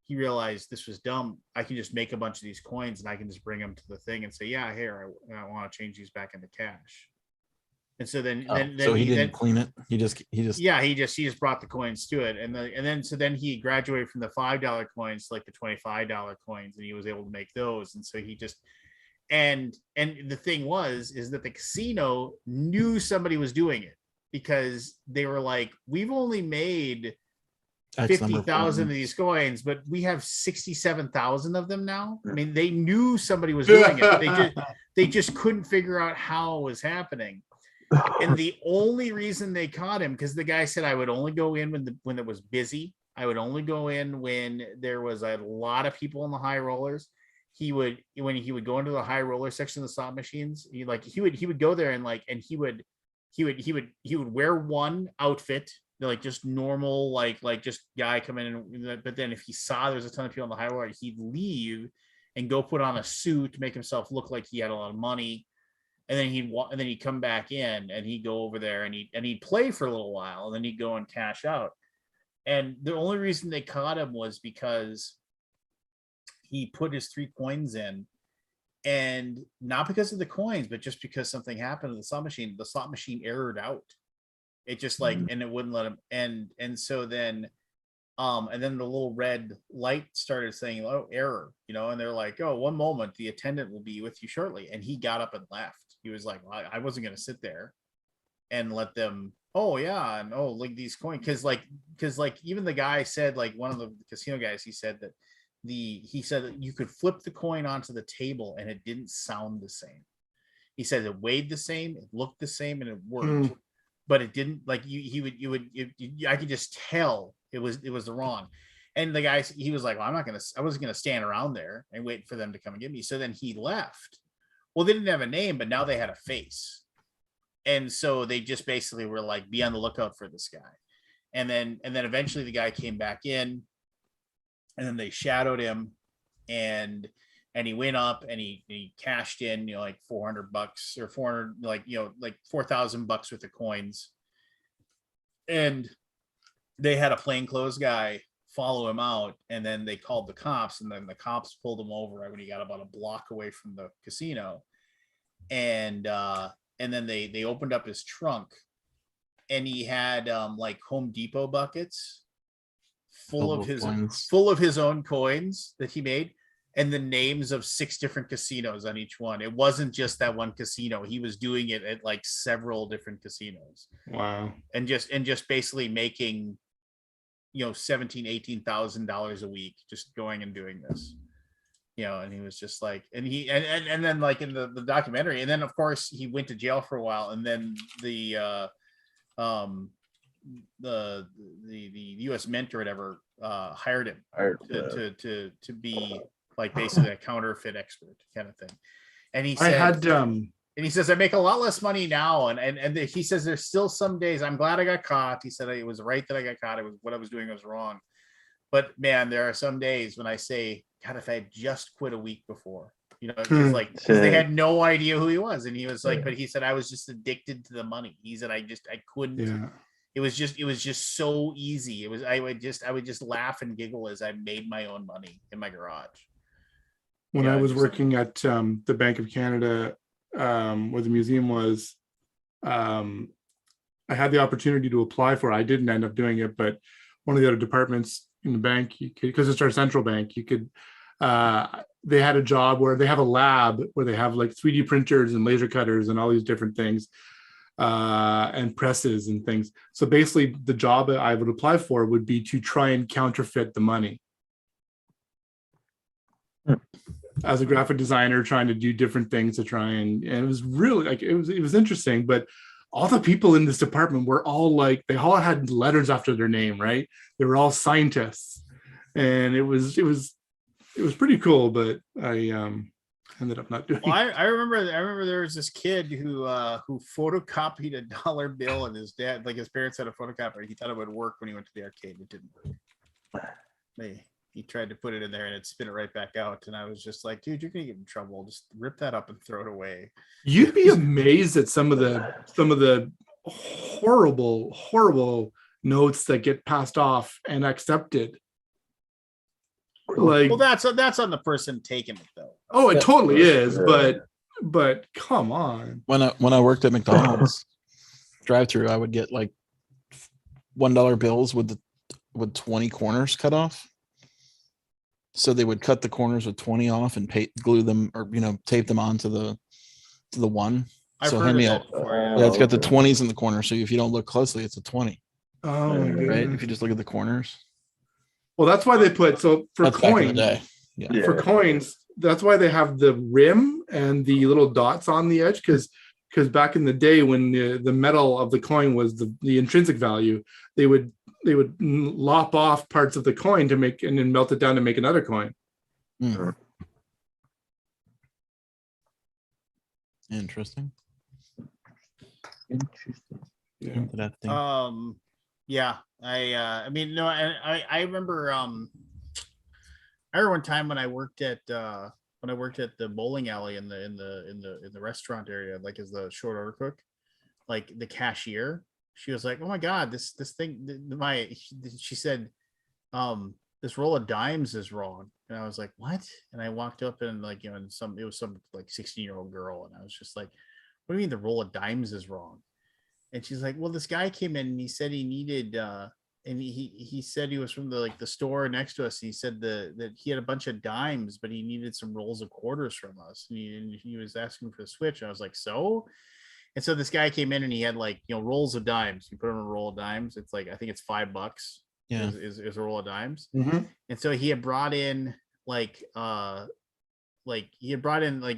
he realized this was dumb. I can just make a bunch of these coins and I can just bring them to the thing and say, yeah, here, I want to change these back into cash. And so then so he didn't clean it. He just brought the coins to it, and then he graduated from the $5 coins to like the $25 coins, and he was able to make those. And so he just and the thing is that the casino knew somebody was doing it, because they were like, we've only made 50,000 of these coins, but we have 67,000 of them now. I mean, they knew somebody was doing it. They just couldn't figure out how it was happening. And the only reason they caught him, because the guy said, I would only go in when it was busy. I would only go in when there was a lot of people in the high rollers. When he would go into the high roller section of the slot machines, he would go there and he would wear one outfit, like just normal, like just guy coming in. But then if he saw there was a ton of people on the high roller, he'd leave and go put on a suit to make himself look like he had a lot of money. And then he'd come back in and he'd go over there and he'd play for a little while, and then he'd go and cash out. And the only reason they caught him was because he put his 3 coins in, and not because of the coins, but just because something happened to the slot machine. The slot machine errored out. It just and it wouldn't let him. And so then And then the little red light started saying, "Oh, error," and they're like, "Oh, one moment, the attendant will be with you shortly." And he got up and left. He was like, well, I wasn't going to sit there and let them. Oh yeah, and oh, like these coins, because even the guy said, like one of the casino guys, he said that you could flip the coin onto the table and it didn't sound the same. He said it weighed the same, it looked the same, and it worked, but it didn't. Like I could just tell it was the wrong. And the guy, he was like, well, I wasn't gonna stand around there and wait for them to come and get me. So then he left. Well, they didn't have a name, but now they had a face. And so they just basically were like, be on the lookout for this guy. And then eventually the guy came back in, and then they shadowed him, and he went up and he cashed in, like $400 or 400, like $4,000 worth of coins. And they had a plainclothes guy follow him out, and then they called the cops, and then the cops pulled him over when he got about a block away from the casino. And then they opened up his trunk, and he had like Home Depot buckets full of his own coins that he made, and the names of 6 different casinos on each one. It wasn't just that one casino. He was doing it at like several different casinos. Wow. And just basically making $17,000-$18,000 a week just going and doing this. And he was just like, and then like in the documentary, and then of course he went to jail for a while, and then the US Mint or whatever hired him to be like basically a counterfeit expert kind of thing. And he said, and he says, I make a lot less money now, and he says there's still some days I'm glad I got caught. He said it was right that I got caught. It was what I was doing was wrong. But man, there are some days when I say, God, if I had just quit a week before, because they had no idea who he was. And he was like, but he said, I was just addicted to the money. He said, I couldn't. Yeah. It was just so easy. I would just laugh and giggle as I made my own money in my garage. When I was working at the Bank of Canada, where the museum was, I had the opportunity to apply for it. I didn't end up doing it, but one of the other departments in the bank, because it's our central bank, they had a job where they have a lab where they have like 3D printers and laser cutters and all these different things, and presses and things. So basically the job that I would apply for would be to try and counterfeit the money. As a graphic designer, trying to do different things to try and it was really like, it was interesting, but all the people in this department were all like, they all had letters after their name, right? They were all scientists, and it was pretty cool, but I ended up not doing. Well, I remember there was this kid who photocopied a dollar bill, and his parents had a photocopier. He thought it would work when he went to the arcade. It didn't work. He tried to put it in there and it spit it right back out. And I was just like, dude, you're gonna get in trouble. Just rip that up and throw it away. You'd be amazed at some of the horrible notes that get passed off and accepted. Like, well, that's on the person taking it though. Oh, it totally is, but come on. When I worked at McDonald's drive-through, I would get like $1 bills with 20 corners cut off. So they would cut the corners with 20 off and glue them, or tape them onto the one. I've heard of that before, yeah. It's got the 20s in the corner. So if you don't look closely, it's a 20. Oh, my goodness. Right? If you just look at the corners. Well, that's why they put, so for that's coins, yeah. For coins, that's why they have the rim and the little dots on the edge, because back in the day when the metal of the coin was the intrinsic value, they would lop off parts of the coin to make and then melt it down to make another coin. Mm. Interesting. Yeah. Yeah. I mean, no, I remember one time when I worked at the bowling alley in the restaurant area, like as the short order cook, like the cashier, she was like, oh my God, this thing, she said, this roll of dimes is wrong. And I was like, what? And I walked up and like, it was some like 16-year-old girl. And I was just like, what do you mean the roll of dimes is wrong? And she's like, well, this guy came in and he said he needed and he said he was from the store next to us. He said that he had a bunch of dimes, but he needed some rolls of quarters from us. And he was asking for the switch. And I was like, so? And so this guy came in and he had rolls of dimes. You put him in a roll of dimes. It's like, I think it's $5. Yeah. Is a roll of dimes. Mhm. And so he had brought in it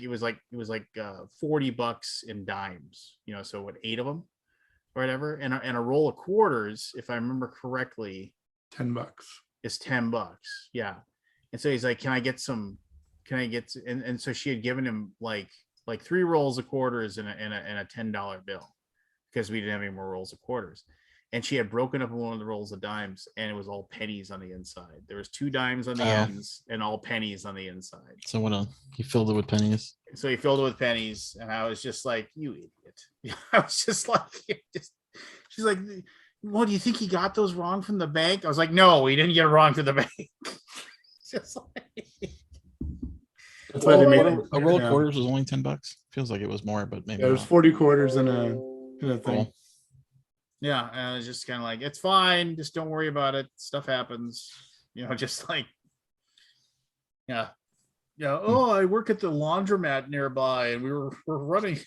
was like $40 in dimes, so what, 8 of them or whatever, and a roll of quarters, if I remember correctly, $10. is $10. Yeah. And so he's like, and so she had given him like 3 rolls of quarters and a $10 bill, because we didn't have any more rolls of quarters. And she had broken up one of the rolls of dimes, and it was all pennies on the inside. There was 2 dimes on the ends and all pennies on the inside. So he filled it with pennies. So he filled it with pennies, and I was just like, "You idiot!" I was just like, she's like, "What, do you think he got those wrong from the bank?" I was like, "No, he didn't get it wrong from the bank." Just like, That's why they made it. A roll of Yeah. quarters was only $10. Feels like it was more, but maybe Yeah, there's not. 40 quarters in a thing. Cool. yeah, and I was just kind of like, "It's fine, just don't worry about it. Stuff happens." Just like, yeah. Yeah. Oh, I work at the laundromat nearby, and we're running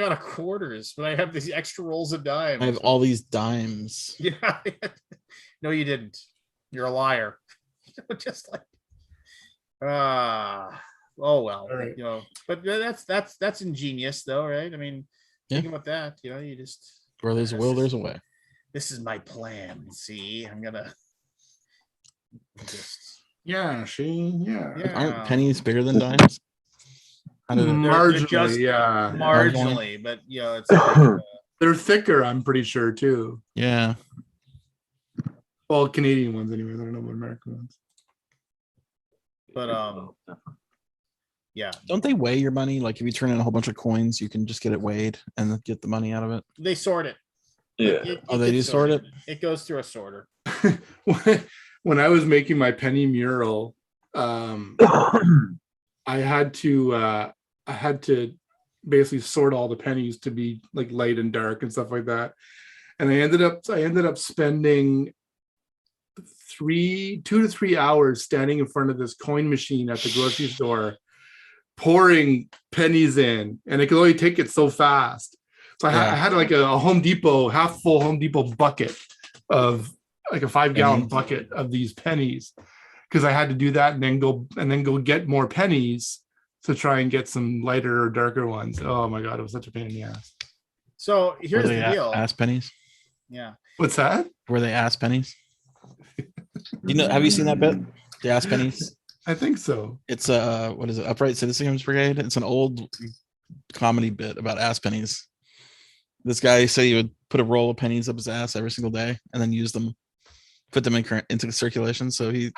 out of quarters, but I have these extra rolls of dimes. I have all these dimes. Yeah. No, you didn't. You're a liar. Just like, oh well, All right. But that's ingenious though, right? I mean, Yeah. think about that. You just, Where there's a will, there's a way. this is my plan. See, I'm gonna just. Yeah, Yeah. Aren't pennies bigger than dimes? How do they- Marginally, just yeah. Marginally, but it's like, They're thicker, I'm pretty sure, too. Yeah. Well, Canadian ones, anyways. I don't know about American ones. but yeah, Don't they weigh your money? Like if you turn in a whole bunch of coins, you can just get it weighed and then get the money out of it. they sort it. Yeah. Oh, they gets do sort it? It goes through a sorter. When I was making my penny mural, I had to basically sort all the pennies to be like light and dark and stuff like that. And I ended up spending 2 to 3 hours standing in front of this coin machine at the grocery store, pouring pennies in, and it could only take it so fast. So I had like a Home Depot, half full Home Depot bucket of like a 5-gallon bucket of these pennies, because I had to do that and then go get more pennies to try and get some lighter or darker ones. Oh my God, it was such a pain in the ass. So here's Were the they deal. ass pennies? Yeah. What's that? Were they ass pennies? Have you seen that bit? The ass pennies? I think so. It's what is it? Upright Citizens Brigade. It's an old comedy bit about ass pennies. This guy said he would put a roll of pennies up his ass every single day and then use them, put them into circulation. So he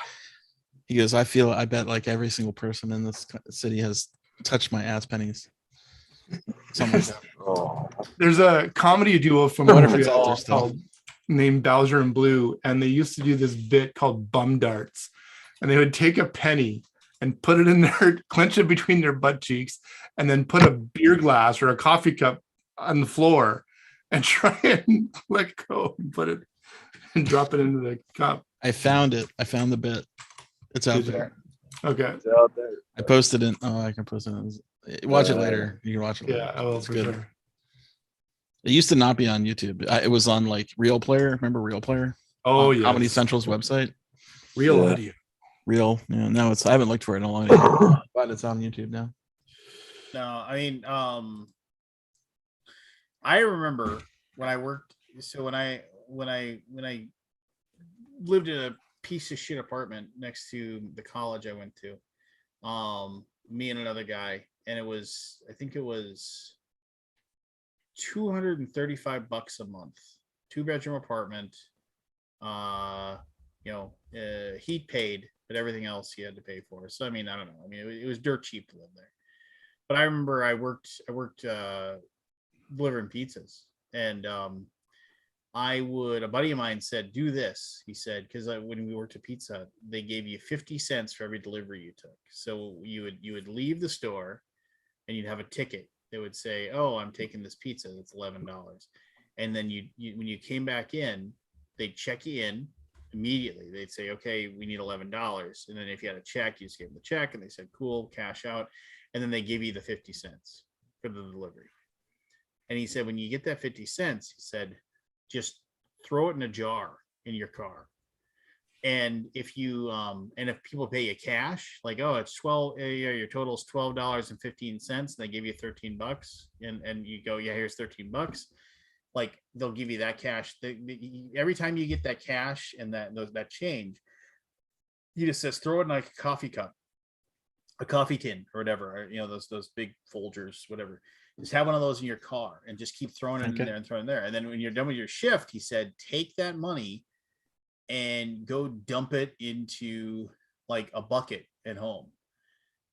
goes, I bet like every single person in this city has touched my ass pennies. Something like that. Oh, There's a comedy duo from Wonder if it's Montreal out there still. called named Bowser and Blue, and they used to do this bit called bum darts, and they would take a penny and put it in their clench it between their butt cheeks, and then put a beer glass or a coffee cup on the floor and try and let go and put it and drop it into the cup. I found it. I found the bit. It's out Did you? there. Okay. it's out there. I posted it. Oh, I can post it. Watch it later. You can watch it later. Yeah, I will It's for good. sure. It used to not be on YouTube. It was on like Real Player. Remember Real Player? Oh On yeah. Comedy Central's website. Real Yeah. audio. Real. Yeah. No, I haven't looked for it in a long time, but it's on YouTube now. No, I mean, I remember when I worked. So when I lived in a piece of shit apartment next to the college I went to, me and another guy, and I think it was $235 a month, 2-bedroom apartment. Heat paid, but everything else he had to pay for. So I mean, I don't know. I mean, it was dirt cheap to live there. But I remember I worked delivering pizzas, and a buddy of mine said, do this. He said, because when we worked at Pizza Hut, they gave you 50 cents for every delivery you took. So you would leave the store and you'd have a ticket that would say, oh, I'm taking this pizza, that's $11. And then you when you came back in, they'd check you in immediately. They'd say, okay, we need $11. And then if you had a check, you just gave them the check and they said, cool, cash out. And then they give you the 50 cents for the delivery. And he said, when you get that 50 cents, he said, just throw it in a jar in your car. And if you and if people pay you cash, like, oh, it's 12, your total is $12.15, and they give you $13, and you go, yeah, here's $13. Like, they'll give you that cash. Every time you get that cash and that change, he just says throw it in like a coffee cup, a coffee tin, or whatever, or, those big Folgers, whatever. Just have one of those in your car and just keep throwing it in there and throwing it there. And then when you're done with your shift, he said, take that money and go dump it into like a bucket at home.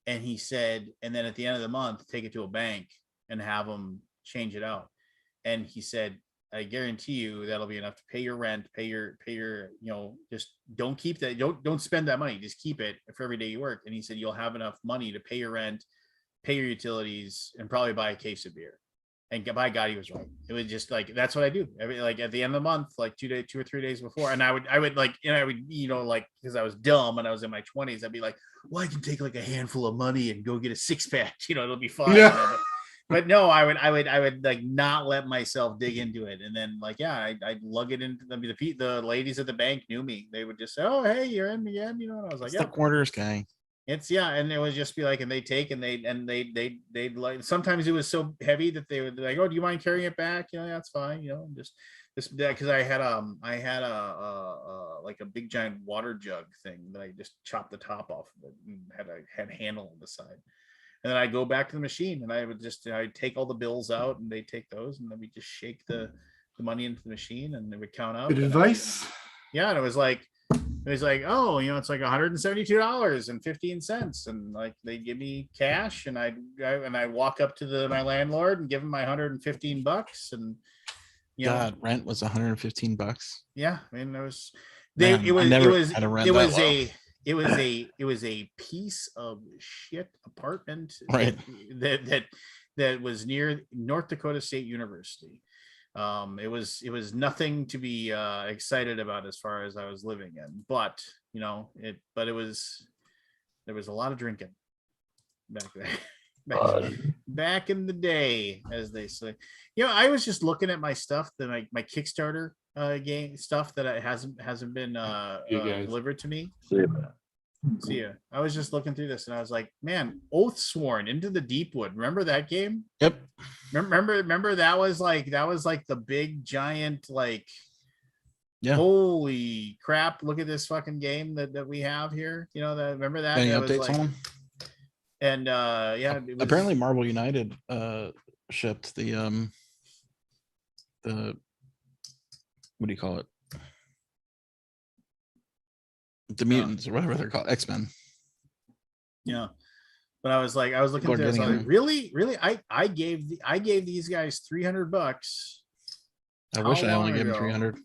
And he said, and then at the end of the month, take it to a bank and have them change it out. And he said, I guarantee you that'll be enough to pay your rent, pay your, just don't keep that. Don't spend that money. Just keep it for every day you work. And he said, you'll have enough money to pay your rent, pay your utilities, and probably buy a case of beer. And by God, he was right. It was just like, that's what I do. Like at the end of the month, like 2 or 3 days before. And I would like, because I was dumb and I was in my 20s, I'd be like, well, I can take like a handful of money and go get a 6-pack, it'll be fine. Yeah. But no, I would like not let myself dig into it. And then like, yeah, I'd lug it into the ladies at the bank knew me. They would just say, oh, hey, you're in again. And I was like, It's the quarters guy. It's and it would just be like, and they take and they'd like, sometimes it was so heavy that they would be like, oh, do you mind carrying it back? That's fine. Just because I had a like a big giant water jug thing that I just chopped the top off of it and had a handle on the side. And then I go back to the machine and I'd take all the bills out and they take those and then we just shake the money into the machine and they would count up. Good advice. Yeah, and it was like, oh, it's like $172.15, and like they give me cash, and I walk up to my landlord and give him my $115, and God, rent was $115. Yeah, I mean, it was a piece of shit apartment, right? That was near North Dakota State University. It was nothing to be excited about as far as I was living in, but there was a lot of drinking back there. Back in the day, as they say. I was just looking at my stuff, my Kickstarter game stuff that it hasn't been delivered to me. See ya. I was just looking through this and I was like, man, Oathsworn Into the Deepwood. Remember that game? Yep. Remember that was like the big giant, like, yeah, holy crap, look at this fucking game that we have here. Remember that? Any that updates was like, on them? And it was, apparently Marvel United shipped the what do you call it? The mutants or whatever they're called, X-Men. Yeah, but I was looking at this. I was like, really, I gave these guys $300. I wish I only gave them 300.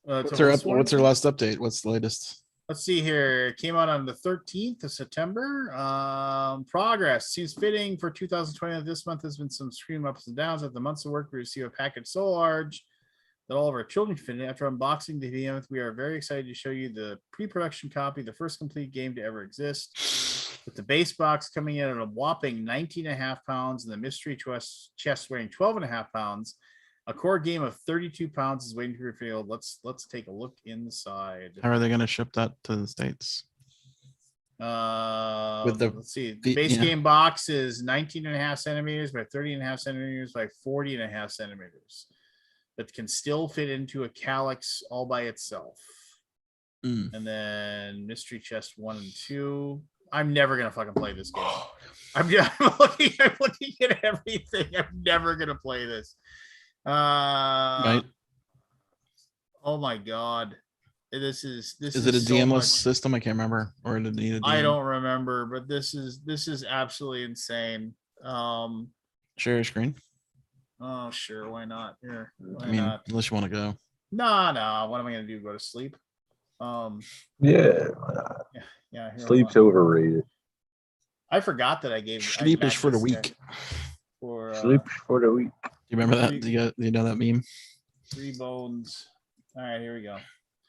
What's their last update? What's the latest? Let's see here. It came out on the 13th of September. Progress seems fitting for 2020. This month has been some extreme ups and downs. After the months of work, we receive a package so large that all of our children fit in. After unboxing the behemoth, we are very excited to show you the pre-production copy, the first complete game to ever exist, with the base box coming in at a whopping 19.5 pounds and the mystery chest weighing 12.5 pounds. A core game of 32 pounds is waiting to be revealed. Let's take a look inside. How are they going to ship that to the States? Let's see. The base game box is 19.5 centimeters by 30.5 centimeters by 40.5 centimeters. But can still fit into a calyx all by itself. And then mystery chest 1 and 2. I'm never gonna fucking play this game. I'm looking at everything. I'm never gonna play this. Right. Oh my god. Is it a DMless system? I can't remember. Or did it need a DM? I don't remember, but this is absolutely insane. Share your screen. Oh, sure. Why not? Here. Not? Unless you want to go. No. What am I going to do? Go to sleep? Yeah. Sleep's overrated. I forgot that I gave. Sleep is for the weak. Sleep for the weak. Do you remember that? Do you know that meme? 3 bones. All right, here we go.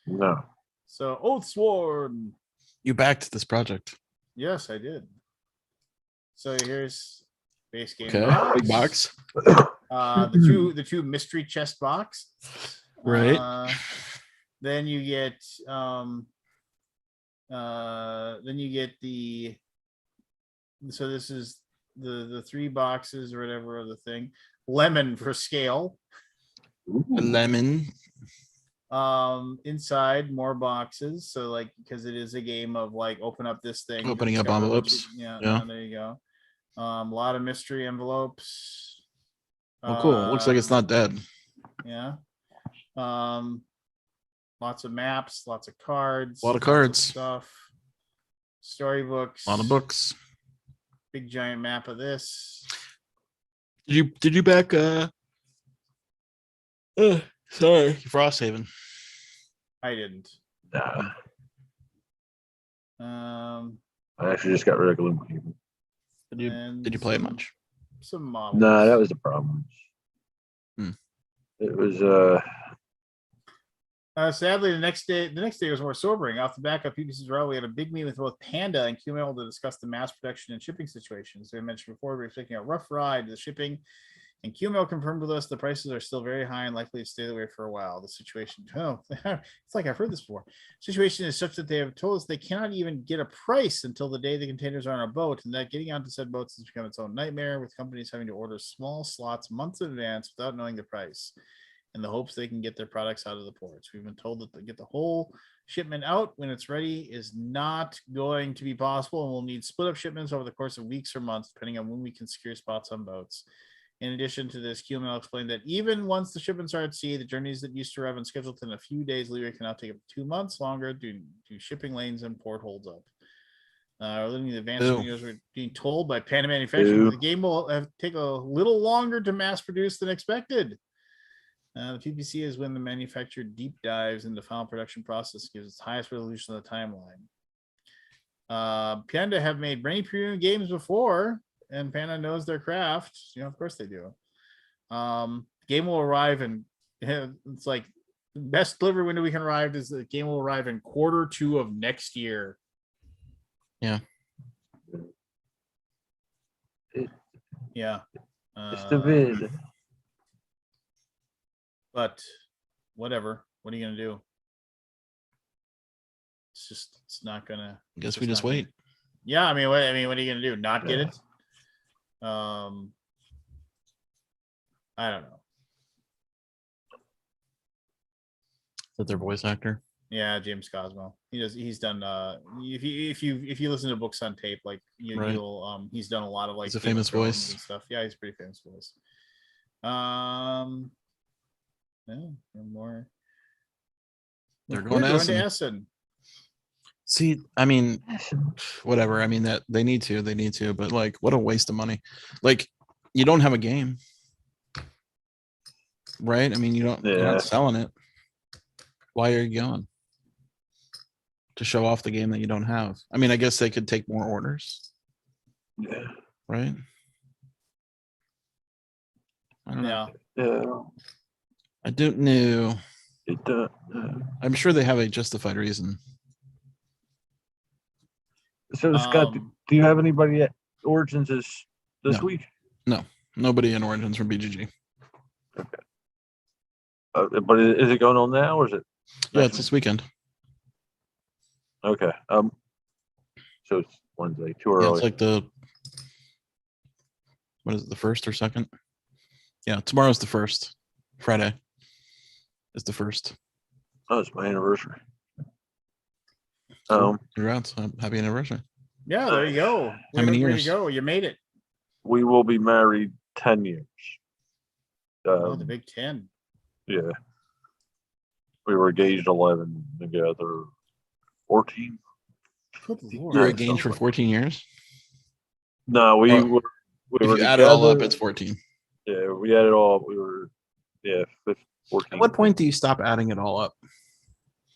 No. So Oathsworn. You backed this project. Yes, I did. So here's base game Okay. box. Big box. The two mystery chest box. Right. Then you get the, so this is the 3 boxes or whatever of the thing. Lemon for scale. A lemon. Inside more boxes, so like, because it is a game of like open up this thing, Opening up discover what envelopes. yeah, Yeah. there you go. A lot of mystery envelopes. Oh, cool. Looks like it's not dead. Yeah. Lots of maps, lots of cards, A lot of lots cards. stuff, storybooks, A lot of books. big giant map of this. Did you back sorry, Frosthaven? I didn't. Nah. Um I actually just got rid of Gloomhaven. Did you play it much? Some models. Nah, that was the problem. It was Sadly, the next day was more sobering. Off the back of PBC's row, we had a big meeting with both Panda and QML to discuss the mass production and shipping situations. As I mentioned before, we were taking a rough ride to the shipping, and QML confirmed with us the prices are still very high and likely to stay that way for a while. The situation, it's like I've heard this before. Situation is such that they have told us they cannot even get a price until the day the containers are on our boat, and that getting onto said boats has become its own nightmare, with companies having to order small slots months in advance without knowing the price, in the hopes they can get their products out of the ports. We've been told that to get the whole shipment out when it's ready is not going to be possible, and we'll need split up shipments over the course of weeks or months, depending on when we can secure spots on boats. In addition to this, QML explained that even once the shipments are at sea, the journeys that used to arrive on schedule in a few days leeway can now take up to 2 months longer due to shipping lanes and port holds up. We're living in the advanced videos, we're being told by Panda manufacturers the game will take a little longer to mass produce than expected. The PPC is when the manufacturer deep dives into the final production process, gives its highest resolution of the timeline. Panda have made many premium games before, and Panda knows their craft. Of course they do. Game will arrive in, it's like the best delivery window we can arrive is the game will arrive in Q2 of next year. Yeah. Yeah. it's the vid. But whatever. What are you gonna do? It's not gonna. I guess we just wait. Yeah, I mean, what are you gonna do? Not get it? I don't know. Is that their voice actor? Yeah, James Cosmo. He's done. If you listen to Books on Tape, like Right. you'll he's done a lot of like He's a Game of famous Thrones voice. and stuff. Yeah, he's a pretty famous voice. Yeah, more. They're We're going to to Essen. Essen. See, I mean, whatever. I mean, that they need to, but like, what a waste of money. Like, you don't have a game, right? I mean, you're Yeah. not selling it. Why are you going? To show off the game that you don't have. I mean, I guess they could take more orders, Yeah. right? I don't know. Yeah. Yeah. I don't know. It I'm sure they have a justified reason. So Scott, do you have anybody at Origins this No. week? Nobody in Origins from BGG. But is it going on now or is it? Yeah, it's this weekend. Okay. So it's Wednesday, too Yeah, early. it's like what is it, the 1st or 2nd? Yeah, tomorrow's the 1st. Friday is the 1st. Oh, it's my anniversary. Congrats. Happy anniversary. Yeah, there you go. How many Way years? to go. You made it. We will be married 10 years. The Big 10. Yeah. We were engaged 11, together 14. Good Lord. You're Yeah, engaged for something. 14 years? No, we Oh, were. If were you add it all up, together. it's 14. Yeah, we had it all. We were, 14. At what point do you stop adding it all up?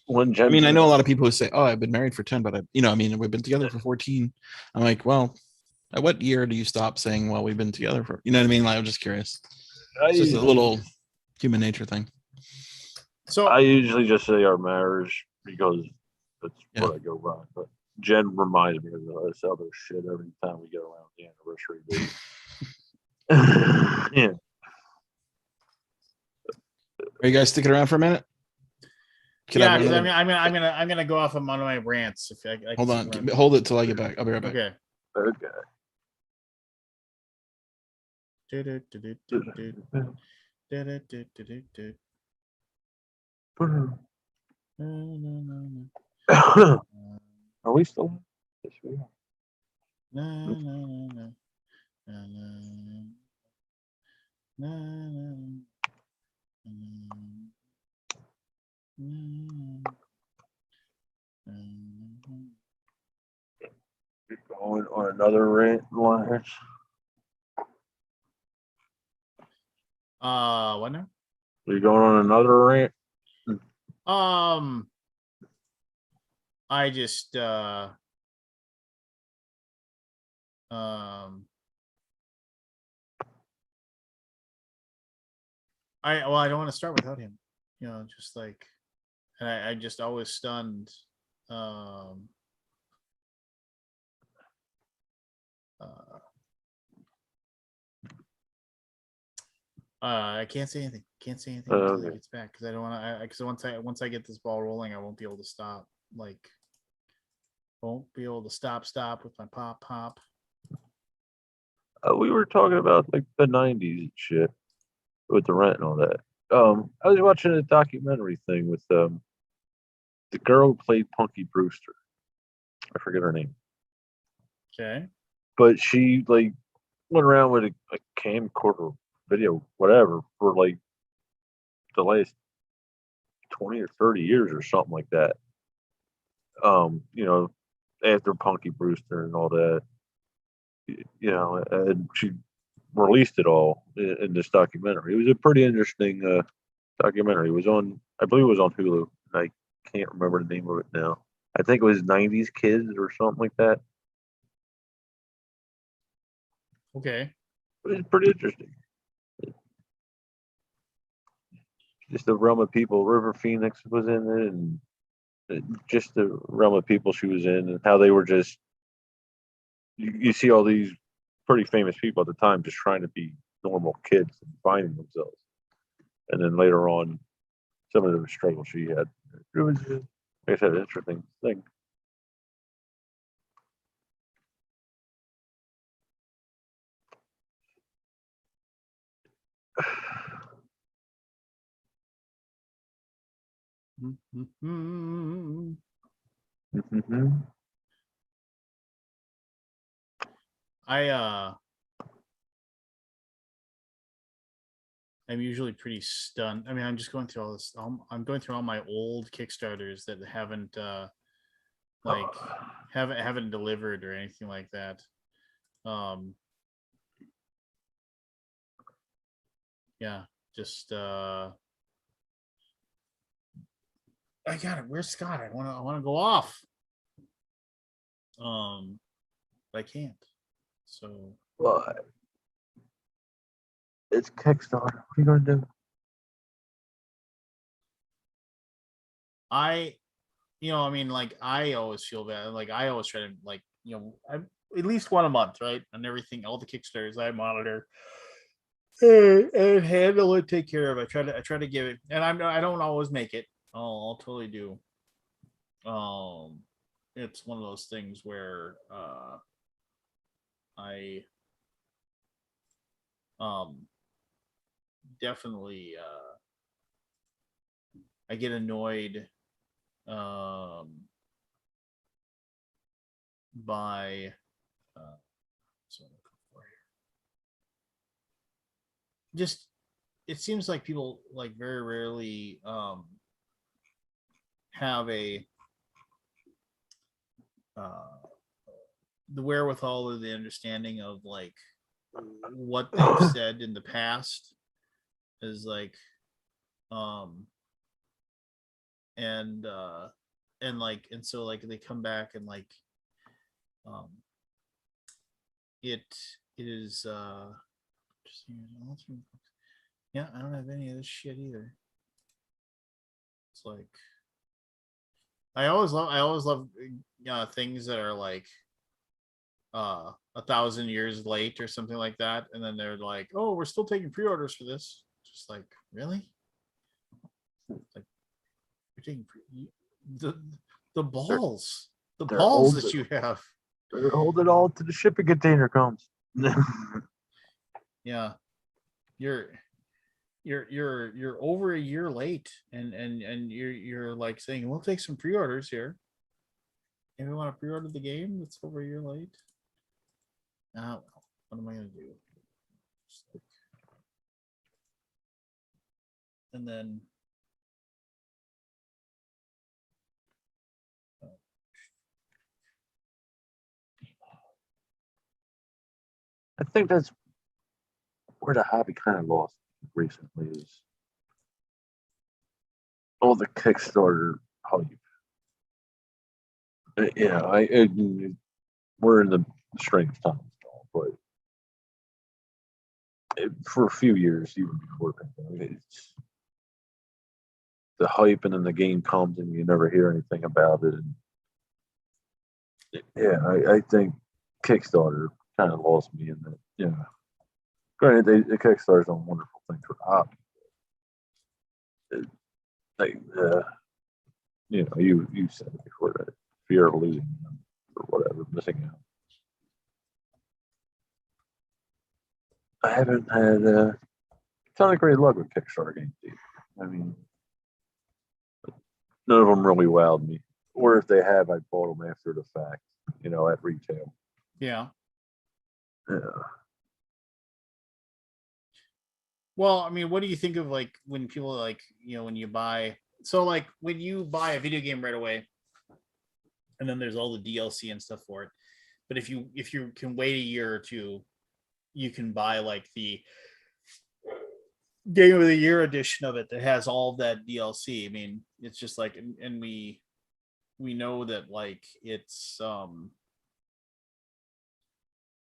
When I Jen mean, I know a lot of people who say, "Oh, I've been married for 10, but we've been together for 14." I'm like, well, at what year do you stop saying, "Well, we've been together for"? You know what I mean? Like, I'm just curious. It's just a little human nature thing. So I usually just say our marriage because that's Yeah. what I go by. But Jen reminds me of this other shit every time we get around the anniversary date. Yeah. Are you guys sticking around for a minute? Can I yeah, run because another- I'm gonna go off on one of my rants. If I Hold can on. stick around. Hold it till I get back. I'll be right back. Okay. Okay. Are we still? Yes, we are. Keep going on another rant, Lance. What now? We going on another rant? I just I don't want to start without him. You know, just like, and I just always stunned. I can't say anything. Can't say anything until he Okay. gets back because I don't want to. Because once I get this ball rolling, I won't be able to stop. Like, won't be able to stop with my pop. We were talking about like the '90s and shit with the rent and all that. I was watching a documentary thing with the girl who played Punky Brewster. I forget her name, Okay. but she like went around with a camcorder video, whatever, for like the last 20 or 30 years or something like that. You know, after Punky Brewster and all that, you know, and she released it all in this documentary. It was a pretty interesting documentary. It was on, I believe it was on Hulu, and I can't remember the name of it now. I think it was '90s Kids or something like that. Okay. It was pretty interesting. Just the realm of people. River Phoenix was in it, and just the realm of people she was in, and how they were just. You see all these pretty famous people at the time just trying to be normal kids and finding themselves, and then later on, some of the struggles she had. It was, like I said, an interesting thing. Mhm. Mhm. I'm usually pretty stunned. I mean, I'm just going through all this. I'm going through all my old Kickstarters that haven't like haven't delivered or anything like that. Yeah, just I got it. Where's Scott? I want to go off. But I can't. So But it's Kickstarter. What are you gonna do? I mean, like I always feel bad. Like I always try to like, I at least one a month, right? And everything, all the Kickstarters I monitor and handle it, take care of. I try to give it, and I don't always make it. I'll totally do. It's one of those things where I definitely I get annoyed by so I'm looking for here. Just it seems like people like very rarely have a the wherewithal or the understanding of like what they've said in the past is like and and so like they come back and like um it is yeah, I don't have any of this shit either. It's like I always love things that are like 1,000 years late or something like that, and then they're like, oh, we're still taking pre-orders for this. Just like, really? Like, you're taking the balls, the they're balls old. that you have. Hold it all till the shipping container comes. Yeah, you're over a year late, and you're like saying we'll take some pre-orders here. If you want to pre-order the game that's over a year late, well, what am I gonna do? Just like- and then I think that's where the hobby kind of lost recently is all the Kickstarter hype. Yeah, we're in the strange times, but for a few years, even before pandemic, it's the hype, and then the game comes, and you never hear anything about it. And yeah, I think Kickstarter kind of lost me in that. Yeah, granted, the Kickstarter's a wonderful thing for the hobby. Like, you said it before, that fear of losing them or whatever, missing out. I haven't had a ton of great luck with Kickstarter games either. I mean, none of them really wowed me. Or if they have, I bought them after the fact, at retail. yeah. Yeah. Well, I mean, what do you think of like when people like when you buy? So like when you buy a video game right away, and then there's all the DLC and stuff for it. But if you can wait a year or two, you can buy like the Game of the Year edition of it that has all of that DLC. I mean, it's just like, and we know that like it's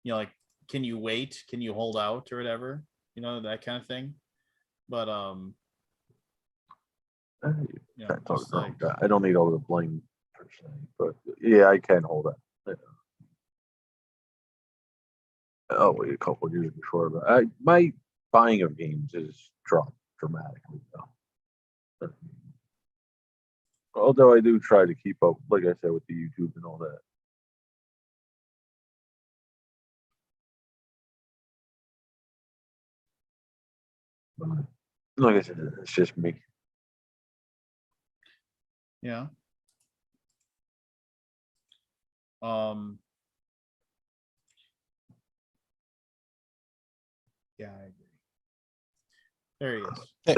like, can you wait? Can you hold out or whatever? That kind of thing. But just like, I don't need all the bling per se, but yeah, I can hold that. Yeah. Oh, wait, a couple of years before, but my buying of games has dropped dramatically though. Although I do try to keep up, like I said, with the YouTube and all that. But like I said, it's just me. yeah. Um. Yeah, I agree. There he is.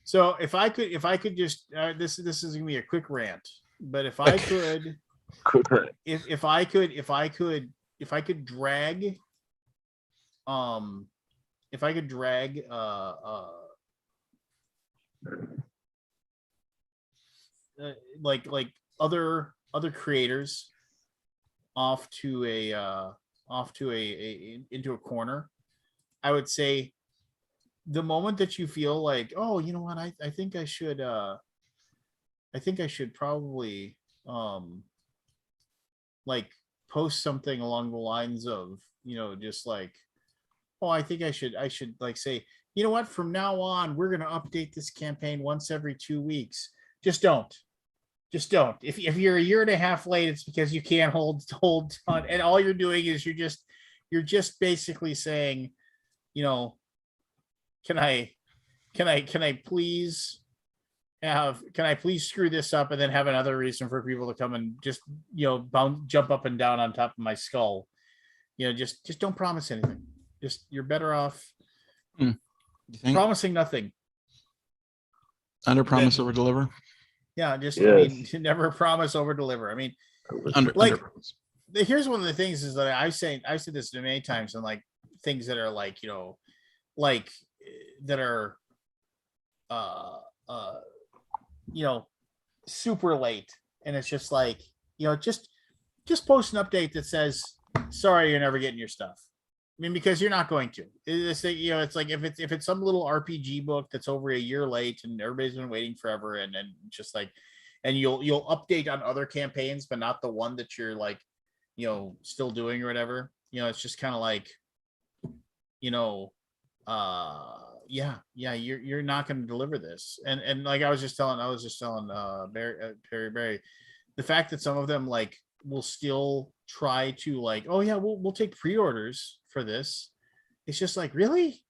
So if I could just this is gonna be a quick rant, but if I could, if I could drag, if I could drag like other creators off to a into a corner, I would say the moment that you feel like, oh, you know what, I think I should probably like post something along the lines of, just like, oh, I think I should like say, you know what, from now on, we're going to update this campaign once every 2 weeks. Just don't. If you're a year and a half late, it's because you can't hold on. And all you're doing is you're just basically saying, can I please screw this up and then have another reason for people to come and just, jump up and down on top of my skull. Just don't promise anything. Just, you're better off promising nothing. Under promise, over deliver. Yeah, just Yes. I mean, never promise, over deliver. I mean, Under promise. Here's one of the things is that I've said this many times, and like things that are like, like that are super late, and it's just like, just post an update that says, sorry, you're never getting your stuff. mean, because you're not going to. It's like, it's like if it's some little RPG book that's over a year late and everybody's been waiting forever, and just like, and you'll update on other campaigns, but not the one that you're like, still doing or whatever. It's just kind of like, you're not going to deliver this. And like I was just telling Barry, the fact that some of them like will still try to like, oh yeah, we'll take pre-orders for this. It's just like, really?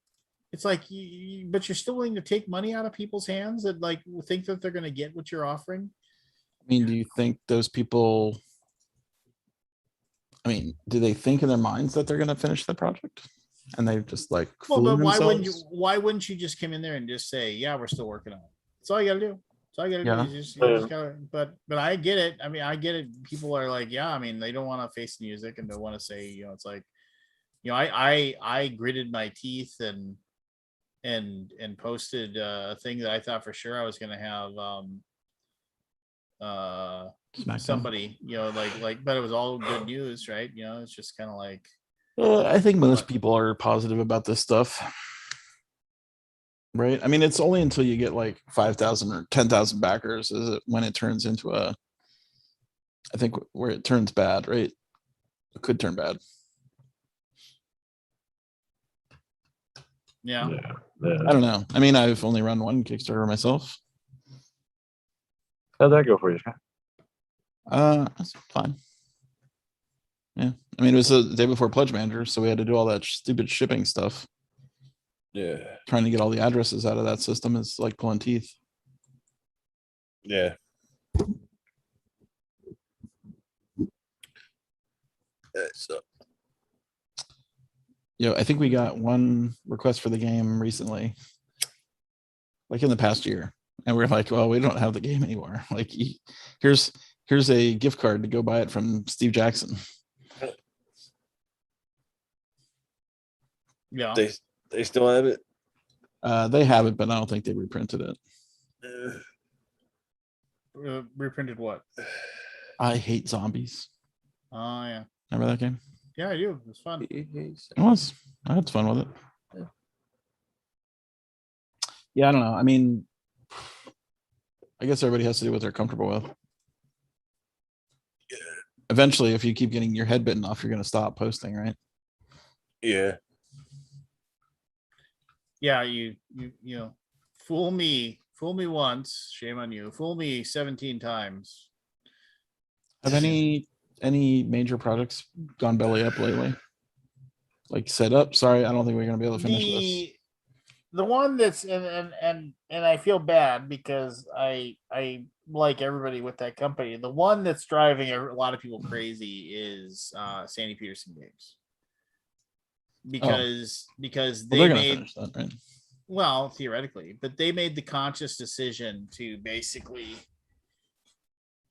It's like, but you're still willing to take money out of people's hands that like think that they're going to get what you're offering. I mean, do you think those people? I mean, do they think in their minds that they're going to finish the project, and they just like Well, but why why wouldn't you just come in there and just say, yeah, we're still working on it? That's all you gotta do. That's all you gotta Yeah. do. You just gotta, but I get it. I mean, I get it. People are like, yeah, I mean, they don't want to face the music and don't want to say, it's like, I gritted my teeth and posted a thing that I thought for sure I was gonna have SmackDown? somebody, but it was all good news, right? It's just kind of like, I think most people are positive about this stuff, right? I mean, it's only until you get like 5,000 or 10,000 backers is it when it turns into I think where it turns bad, right? It could turn bad. yeah. I don't know. I mean, I've only run one Kickstarter myself. How'd that go for you, Scott? That's fine. Yeah, I mean, it was the day before Pledge Manager, so we had to do all that stupid shipping stuff. Yeah. Trying to get all the addresses out of that system is like pulling teeth. Yeah. So I think we got one request for the game recently, like in the past year, and we're like, well, we don't have the game anymore. Like, here's a gift card to go buy it from Steve Jackson. Yeah. They still have it. They have it, but I don't think they reprinted it. Reprinted what? I Hate Zombies. Oh yeah. Remember that game? Yeah, I do. It was fun. It was. I had fun with it. Yeah, I don't know. I mean, I guess everybody has to do what they're comfortable with. Eventually, if you keep getting your head bitten off, you're going to stop posting, right? Yeah. Yeah, you fool me once, shame on you. Fool me 17 times. Have any major projects gone belly up lately? Like set up? Sorry, I don't think we're going to be able to finish this. The one that's and I feel bad because I like everybody with that company. The one that's driving a lot of people crazy is Sandy Peterson Games. Because they made that, right? Well, theoretically, but they made the conscious decision to basically,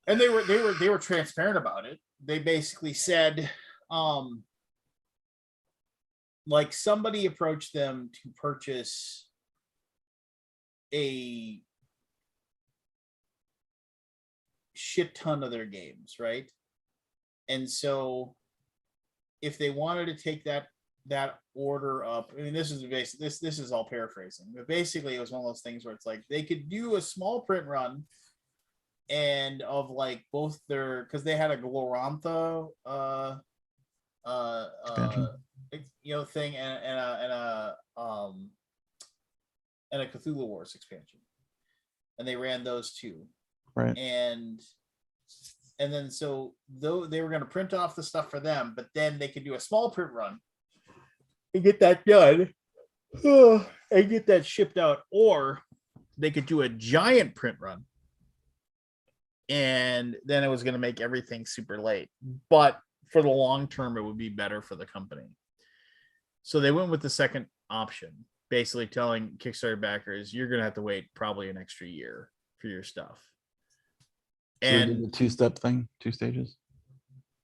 and they were transparent about it. They basically said, like somebody approached them to purchase a shit ton of their games, right? And so if they wanted to take that order up, I mean, this is this is all paraphrasing, but basically it was one of those things where it's like they could do a small print run and of like both their, because they had a Glorantha thing and a Cthulhu Wars expansion, and they ran those two, right? And then so though they were going to print off the stuff for them, but then they could do a small print run and get that done and get that shipped out, or they could do a giant print run and then it was going to make everything super late, but for the long term it would be better for the company. So they went with the second option, basically telling Kickstarter backers, you're going to have to wait probably an extra year for your stuff. So and they did the two-step thing, 2 stages.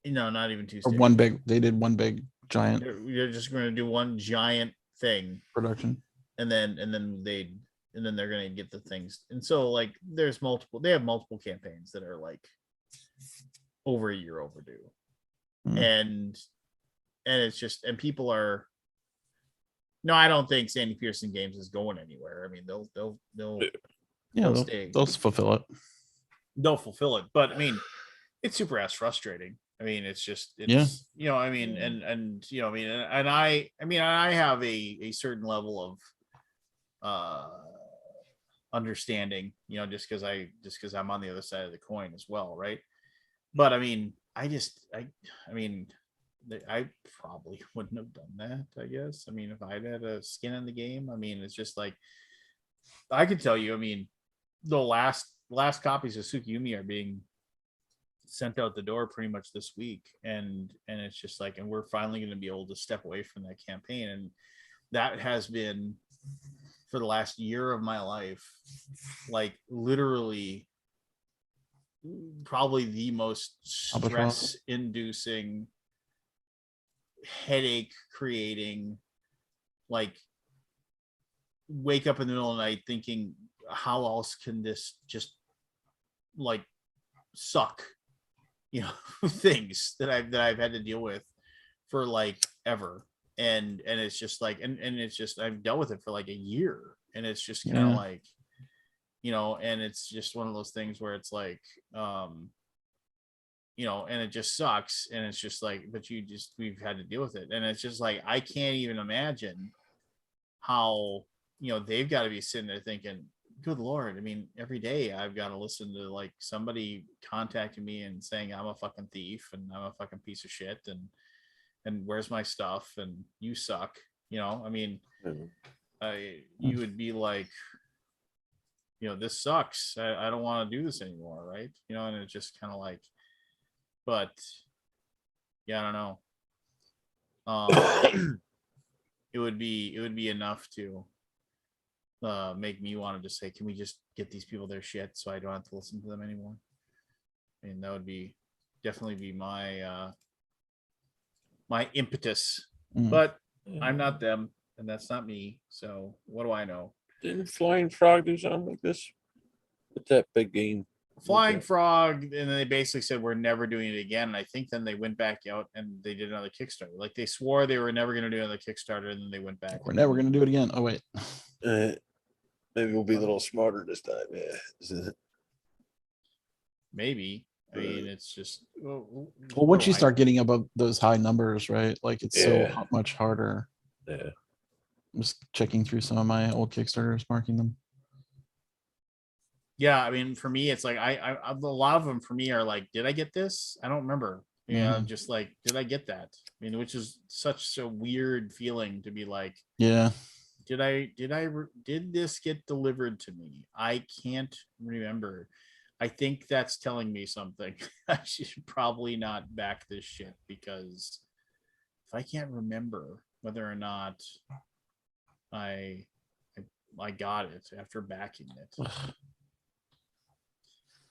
No, not even 2 Or stages. one big. They did one big giant. You're just going to do one giant thing production, and then they're going to get the things. And so like they have multiple campaigns that are like over a year overdue. And it's just, and people are No, I don't think Sandy Pearson Games is going anywhere. I mean, they'll Yeah, They'll they'll, stay. they'll fulfill it. they'll fulfill it. But I mean, it's super ass frustrating. I mean, it's just it's Yeah. you know, I mean, and you know, I mean, and I have a certain level of understanding, you know, just because I'm on the other side of the coin as well, right? But I mean, I mean, I probably wouldn't have done that, I guess. I mean, if I'd had a skin in the game, I mean, it's just like I could tell you, I mean, the last copies of Tsukiyumi are being sent out the door pretty much this week, and it's just like, and we're finally going to be able to step away from that campaign, and that has been for the last year of my life, like literally probably the most stress inducing, headache creating, like wake up in the middle of the night thinking, how else can this just like suck, you know, things that I've had to deal with for like ever. And it's just like, and it's just, I've dealt with it for like a year, and it's just kind of Yeah. like, you know, and it's just one of those things where it's like, you know, and it just sucks. And it's just like, but we've had to deal with it. And it's just like, I can't even imagine how, you know, they've got to be sitting there thinking, good Lord. I mean, every day I've got to listen to like somebody contacting me and saying I'm a fucking thief and I'm a fucking piece of shit and where's my stuff and you suck. You know, I mean, you would be like, you know, this sucks. I don't want to do this anymore, right? You know, and it's just kind of like, but yeah, I don't know. It would be enough to make me want to just say, can we just get these people their shit so I don't have to listen to them anymore? I mean, that would be definitely be my my impetus. Mm. But I'm not them, and that's not me. So what do I know? Didn't Flying Frog do something like this? With that big game. Flying Frog, and then they basically said we're never doing it again. And I think then they went back out and they did another Kickstarter. Like they swore they were never going to do another Kickstarter, and then they went back. We're never going to do it again. Oh, wait. Maybe we'll be a little smarter this time. Yeah. Maybe. I mean, it's just Well, once you start getting above those high numbers, right? Like it's Yeah. so much harder. Yeah. I'm just checking through some of my old Kickstarters, marking them. Yeah, I mean, for me, it's like I a lot of them for me are like, did I get this? I don't remember. You know, just like, did I get that? I mean, which is such a weird feeling to be like, Yeah. did this get delivered to me? I can't remember. I think that's telling me something. I should probably not back this shit, because if I can't remember whether or not I got it after backing it.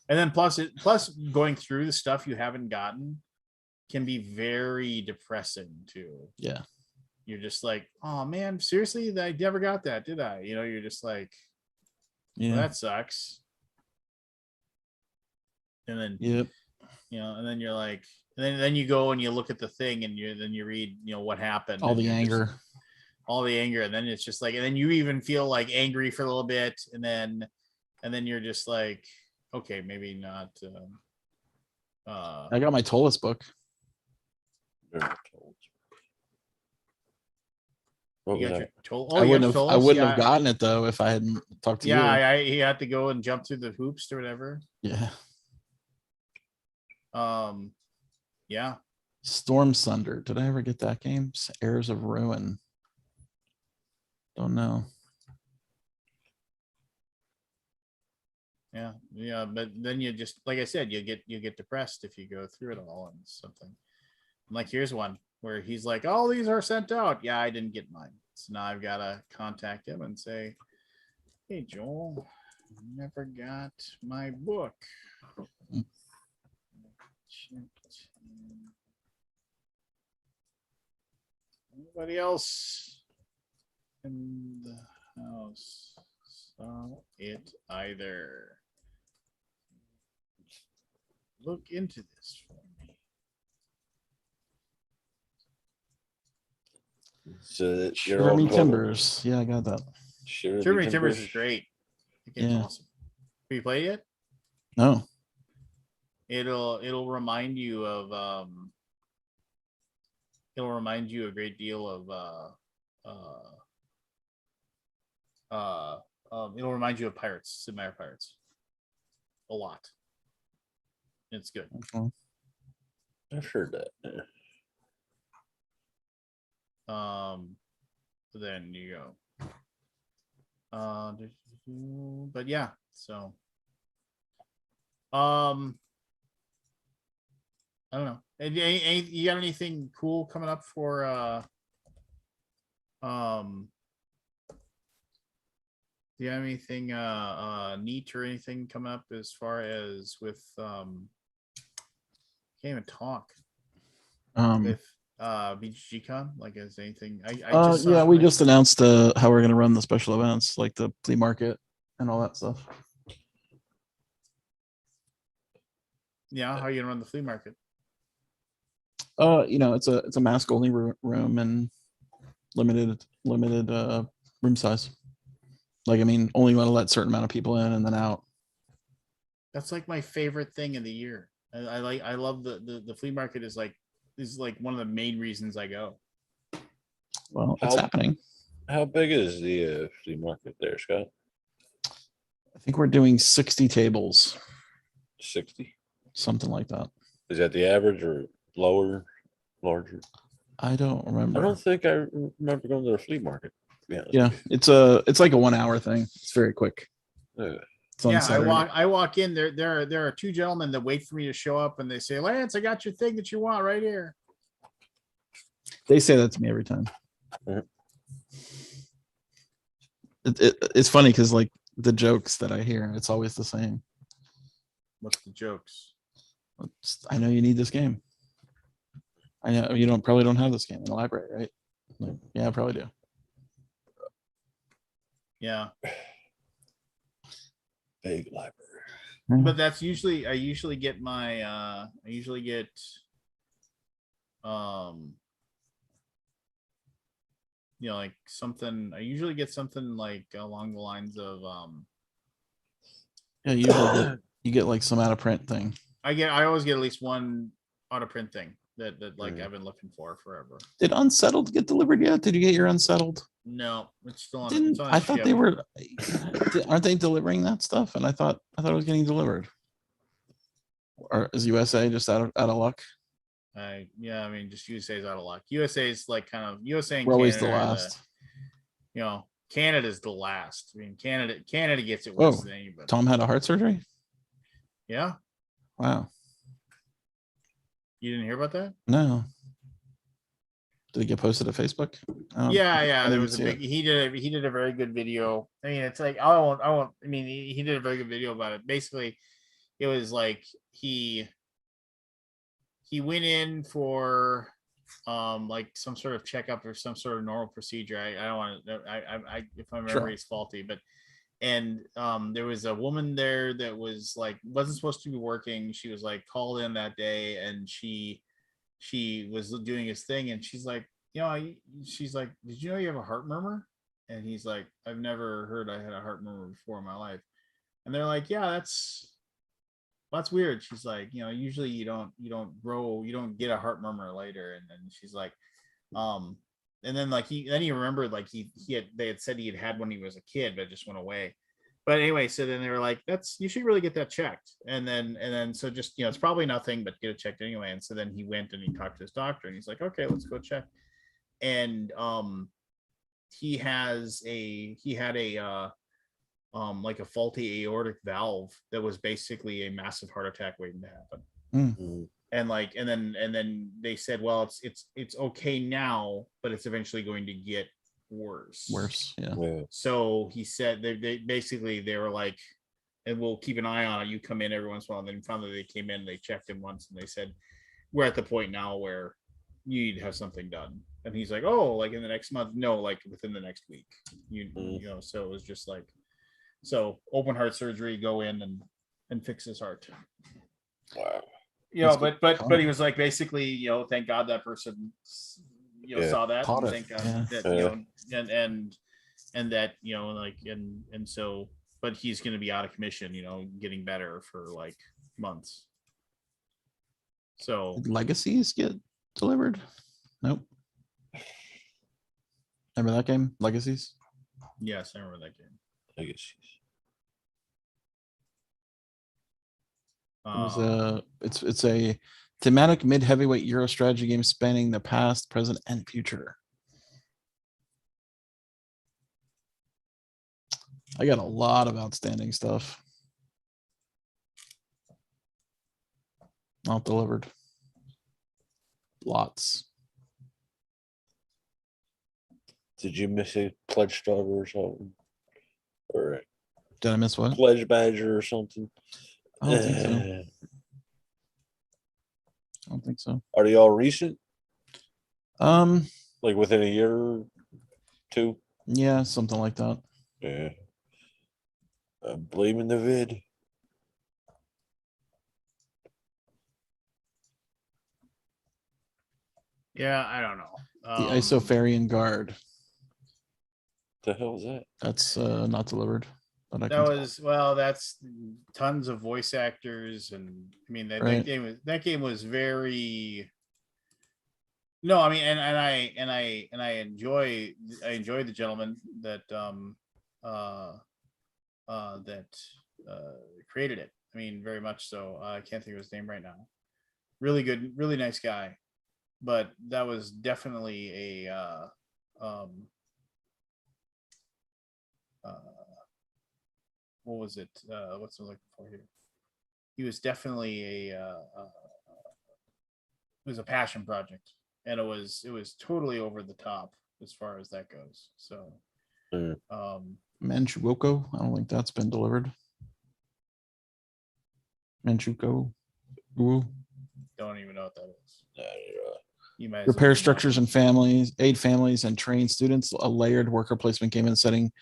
And then plus going through the stuff you haven't gotten can be very depressing too. Yeah. You're just like, oh man, seriously, I never got that, did I? You know, you're just like, Yeah. well, that sucks. And then Yep. you know, and then you're like, and then you go and you look at the thing and you read, you know, what happened. All and the you're just- anger. all the anger, and then it's just like, and then you even feel like angry for a little bit, and then you're just like, okay, maybe not. I got my Tolus book. What You was got that? your I you wouldn't got have. I Tolus? wouldn't Yeah. have gotten it though if I hadn't talked to Yeah, you. he had to go and jump through the hoops or whatever. Yeah. Yeah. Storm Sunder. Did I ever get that game? Heirs of Ruin. Don't know. Yeah, but then you just, like I said, you get depressed if you go through it all and something. Like here's one where he's like, "Oh, these are sent out." Yeah, I didn't get mine, so now I've got to contact him and say, "Hey, Joel, never got my book." Anybody else in the house saw it either? Look into this for me. So that you're Shiver all Me caught up. Timbers. Yeah, I got that. Shiver Shiver Me Me Timbers is great. The game's Yeah. awesome. Have you played it? No. It'll remind you of it'll remind you a great deal of it'll remind you of Pirates, Sid Meier Pirates. A lot. It's good. Okay. I've heard that. Yeah. Then you go. But yeah, so I don't know. You got anything cool coming up for do you have anything neat or anything coming up as far as with can't even talk with BGCon? Like, is anything I just saw yeah, we something- just announced how we're gonna run the special events, like the flea market and all that stuff. yeah, how are you gonna run the flea market? It's a mask only room and limited room size. Like, I mean, only want to let certain amount of people in and then out. That's like my favorite thing in the year. I love the flea market is like one of the main reasons I go. Well, it's How- happening. How big is the flea market there, Scott? I think we're doing 60 tables, 60. something like that. Is that the average or lower, larger? I don't I remember. don't think I remember going to the flea market. Yeah. Yeah, it's like a 1 hour thing. It's very quick. It's on Yeah, Saturday. I walk in there. There are two gentlemen that wait for me to show up, and they say, "Lance, I got your thing that you want right here." They say that to me every time. Mhm. It's funny because like the jokes that I hear, it's always the same. What's the jokes? I know you need this game. I know you probably don't have this game in the library, right? Like, yeah, I probably do. Yeah, Big library. but that's usually I usually get like something. I usually get something like along the lines of Yeah, usually you get like some out of print thing. I always get at least one out of print thing that like Mhm. I've been looking for forever. Did Unsettled get delivered yet? Did you get your Unsettled? No, it's still on. Didn't it's on I thought ship. they were? Aren't they delivering that stuff? And I thought it was getting delivered. Or is USA just out of luck? Yeah, I mean, just USA's out of luck. USA's like kind of USA and We're always the Canada are last. Canada's the last. I mean, Canada gets it Whoa, worse than anybody. Tom had a heart surgery. Yeah, Wow. you didn't hear about that? No. Did it get posted to Facebook? Yeah. I There didn't was a see big. it. He did a very good video. I mean, it's like I won't. I mean, he did a very good video about it. Basically, it was like he went in for like some sort of checkup or some sort of normal procedure. I don't want to. I if my memory is faulty, but and there was a woman there that was like wasn't supposed to be working. She was like called in that day, and she was doing his thing, and she's like, she's like, did you know you have a heart murmur? And he's like, I've never heard I had a heart murmur before in my life. And they're like, yeah, that's weird. She's like, usually you don't get a heart murmur later. And then she's like, and then like he remembered like they had said he had when he was a kid, but it just went away. But anyway, so then they were like, you should really get that checked. And then so just it's probably nothing, but get it checked anyway. And so then he went and he talked to his doctor, and he's like, okay, let's go check. And he had a like a faulty aortic valve that was basically a massive heart attack waiting to happen. Mhm. And like and then they said, well, it's okay now, but it's eventually going to get worse. Yeah. Yeah. So he said they were like, and we'll keep an eye on it. You come in every once in a while. And then finally they came in, they checked him once, and they said, we're at the point now where you need to have something done. And he's like, oh, like in the next month? No, like within the next week. So it was just like, so open heart surgery, go in and fix his heart. Wow. But he was like, basically, thank God that person Yeah. saw that. Caught And it, thank God yeah. that, and that, like, and so, but he's going to be out of commission, getting better for like months. So Did Legacies get delivered? Nope. Remember that game, Legacies? yes, I remember that game. I guess. It was Um, it's a thematic mid-heavyweight Euro strategy game spanning the past, present, and future. I got a lot of outstanding stuff. Not delivered. Lots. Did you miss a pledge starter or something? Or Did I miss a what? pledge badger or something? I don't think so. I don't think so. Are they all recent? Um, Like within a year or two? yeah, something like that. Yeah. I'm blaming the vid. yeah, I don't know. The Isofarian Guard. The hell is that? That's not delivered. But I That can tell. was, well, that's tons of voice actors, and I mean Right. that game was very. No, I mean, and I enjoy the gentleman that created it. I mean, very much so. I can't think of his name right now. Really good, really nice guy, but that was definitely a what was it? What's I looking for here? He was definitely it was a passion project, and it was totally over the top as far as that goes. So, Mm. Manchukuo. I don't think that's been delivered. Manchukuo. Ooh. don't even know what that is. Uh, You might as well Repair be structures nothing. and families, aid families, and train students. A layered worker placement game in the setting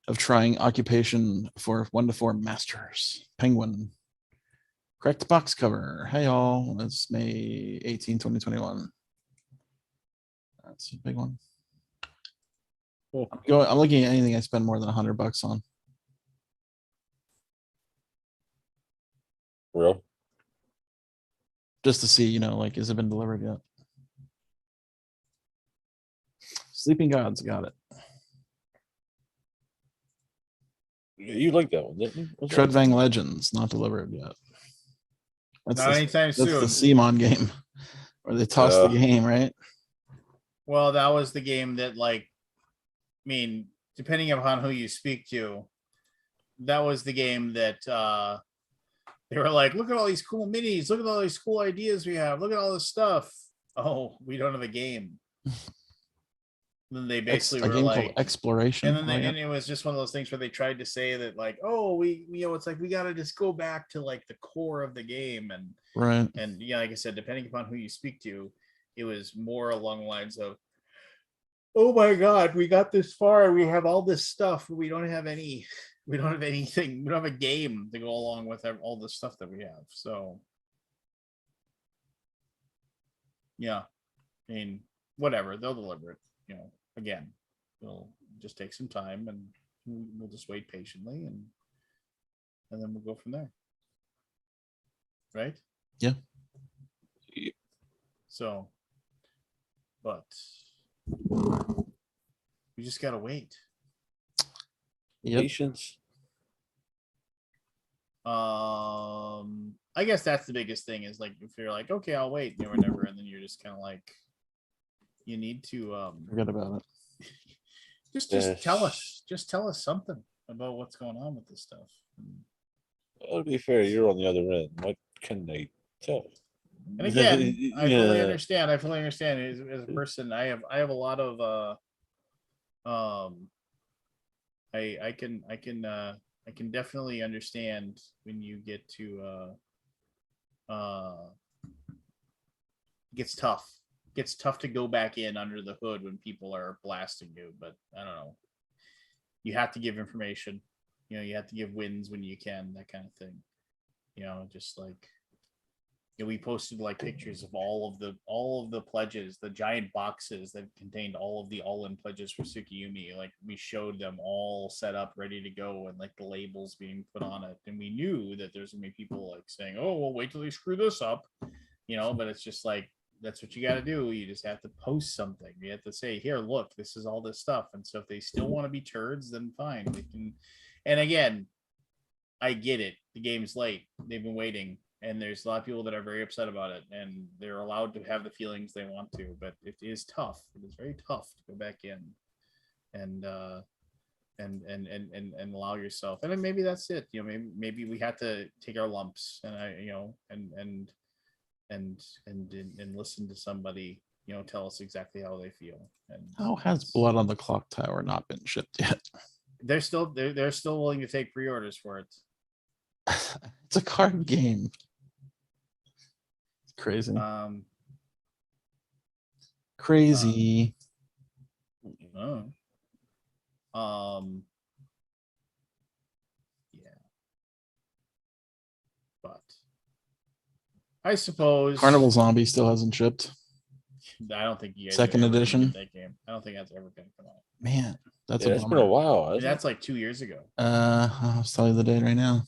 of trying occupation for 1 to 4 masters. Penguin. Correct box cover. Hey all. It's May 18, 2021. That's a big one. Cool. I'm looking at anything I spend more than $100 on. Real? Just to see, like, has it been delivered yet? Sleeping Gods got it. Yeah, you like that one, didn't you? Was that- Treadvang Legends not delivered yet. That's Not anytime that's the soon. CMON game where they toss the game, right? Well, that was the game that, like, I mean, depending upon who you speak to, that was the game that they were like, look at all these cool minis, look at all these cool ideas we have, look at all this stuff. Oh, we don't have a game. Then they basically A were game like, called Exploration. and then and it was just one of those things where they tried to say that, like, oh, we it's like we got to just go back to like the core of the game, Right. and yeah, like I said, depending upon who you speak to, it was more along the lines of, oh my god, we got this far, we have all this stuff, we don't have anything, we don't have a game to go along with all the stuff that we have. So yeah, I mean, whatever, they'll deliver it. Again, it'll just take some time, and we'll just wait patiently, and then we'll go from there, right? Yeah. So, but we just gotta wait. Yep. Patience. I guess that's the biggest thing, is like, if you're like, okay, I'll wait, and never, and then you're just kind of like, you need to Forget about it. just tell us something about what's going on with this stuff. To be fair, you're on the other end. What can they tell? And again, I fully Yeah. understand. As a person, I have a lot of I can definitely understand when you get to it gets tough. It gets tough to go back in under the hood when people are blasting you, but I don't know. You have to give information. You have to give wins when you can, that kind of thing. Just like we posted like pictures of all of the pledges, the giant boxes that contained all of the all-in pledges for Tsukiyumi. Like we showed them all set up, ready to go, and like the labels being put on it. And we knew that there's gonna be people like saying, "Oh, well, wait till they screw this up," But it's just like that's what you got to do. You just have to post something. You have to say, "Here, look, this is all this stuff." And so if they still want to be turds, then fine, they can. And again, I get it. The game's late. They've been waiting. And there's a lot of people that are very upset about it, and they're allowed to have the feelings they want to, but it is tough. It is very tough to go back in and allow yourself. And then maybe that's it. Maybe we have to take our lumps and listen to somebody, tell us exactly how they feel. And How has Blood on the Clock Tower not been shipped yet? they're still willing to take pre-orders for it. It's a card game. Crazy. Crazy. Yeah. But I suppose Carnival Zombie still hasn't shipped. I don't think you guys Second are ever gonna edition? get that game. I don't think that's ever gonna come out. Man, that's Yeah, a it's bummer. been a while. I mean, hasn't that's like 2 years ago. I'll tell you the date right now.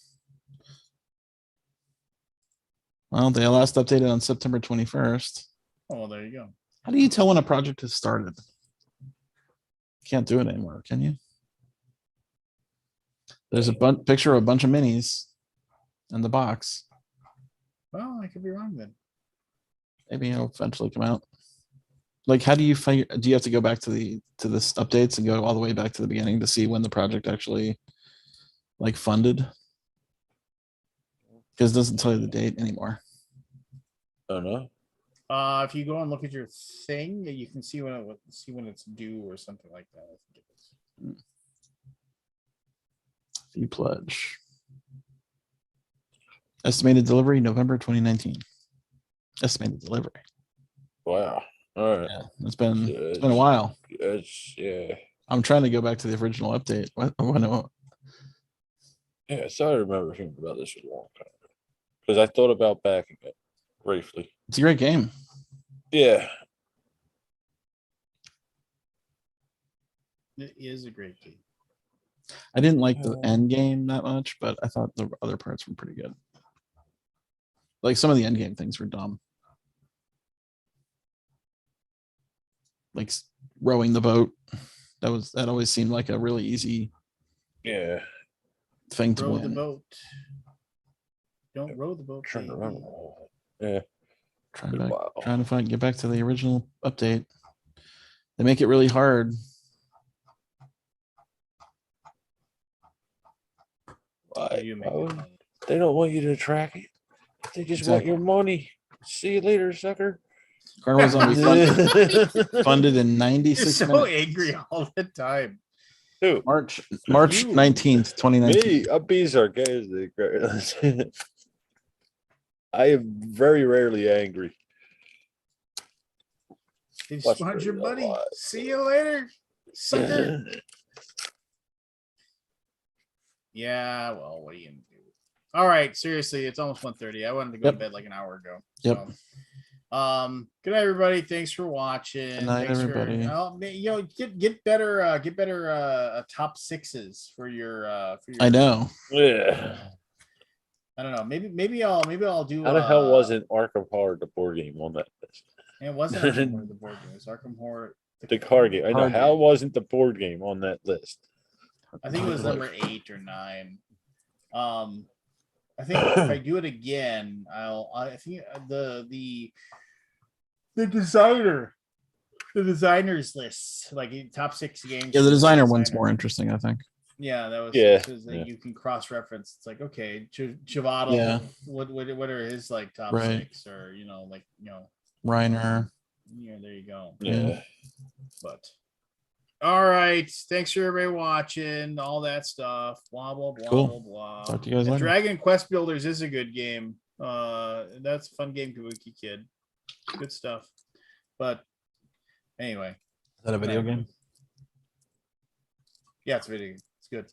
Well, they last updated on September 21st. Oh, well, there you go. How do you tell when a project has started? Can't do it anymore, can you? There's a picture of a bunch of minis in the box. Well, I could be wrong then. Maybe it'll eventually come out. Like, how do you find? Do you have to go back to this updates and go all the way back to the beginning to see when the project actually like funded? Because it doesn't tell you the date anymore. I don't know. If you go and look at your thing, you can see when it's due or something like that. I think it is. Fee pledge. Estimated delivery November 2019. Estimated delivery. Wow. All right. Yeah, it's been a while. Yeah. I'm trying to go back to the original update. Yeah, so I remember hearing about this a long time ago. Because I thought about backing it briefly. It's a great game. Yeah. It is a great game. I didn't like the end game that much, but I thought the other parts were pretty good. Like some of the end game things were dumb. Like rowing the boat. That always seemed like a really easy thing to Row win. the boat. Don't row the boat. Trying to baby. remember. Yeah. Trying to get back to the original update. They make it really hard. Why? You make Why it would- fun. They don't want you to track it. They just want your money. See you later, sucker. Carnival Zombie funded in You're 96 so minutes. angry all the time. Who? March You. 19th, 2019. Me? I'm being sarcastic. I am very rarely angry. They just Watch want your video money. live. See you later, sucker. Yeah, well, what are you gonna do? All right, seriously, it's almost 1:30. I wanted to go to bed like an hour ago. Yep. So, good night, everybody. Thanks for watching. Good night, Thanks everybody. Get better top sixes for your I know. Yeah. I don't know. Maybe I'll do. How the hell wasn't Arkham Horror the board game on that list? It wasn't Arkham Horror, the board game. It was Arkham Horror. The card game. I know. Card How game. wasn't the board game on that list? I think it was number 8 or 9. I think if I do it again, I think the designers list, like top 6 games. Yeah, the designer one's more interesting, I think. Yeah, that was Yeah, this is like yeah. you can cross reference. It's like, okay, Chivato, Yeah. what are his like top Right. 6 or Reiner. there you go. Yeah. But all right, thanks for everybody watching, all that stuff. Blah blah blah Cool. blah blah. Talk to you guys And later. Dragon Quest Builders is a good game. That's a fun game, Kabuki Kid. Good stuff. But anyway, Is that a video game? yeah, it's a video game. It's good.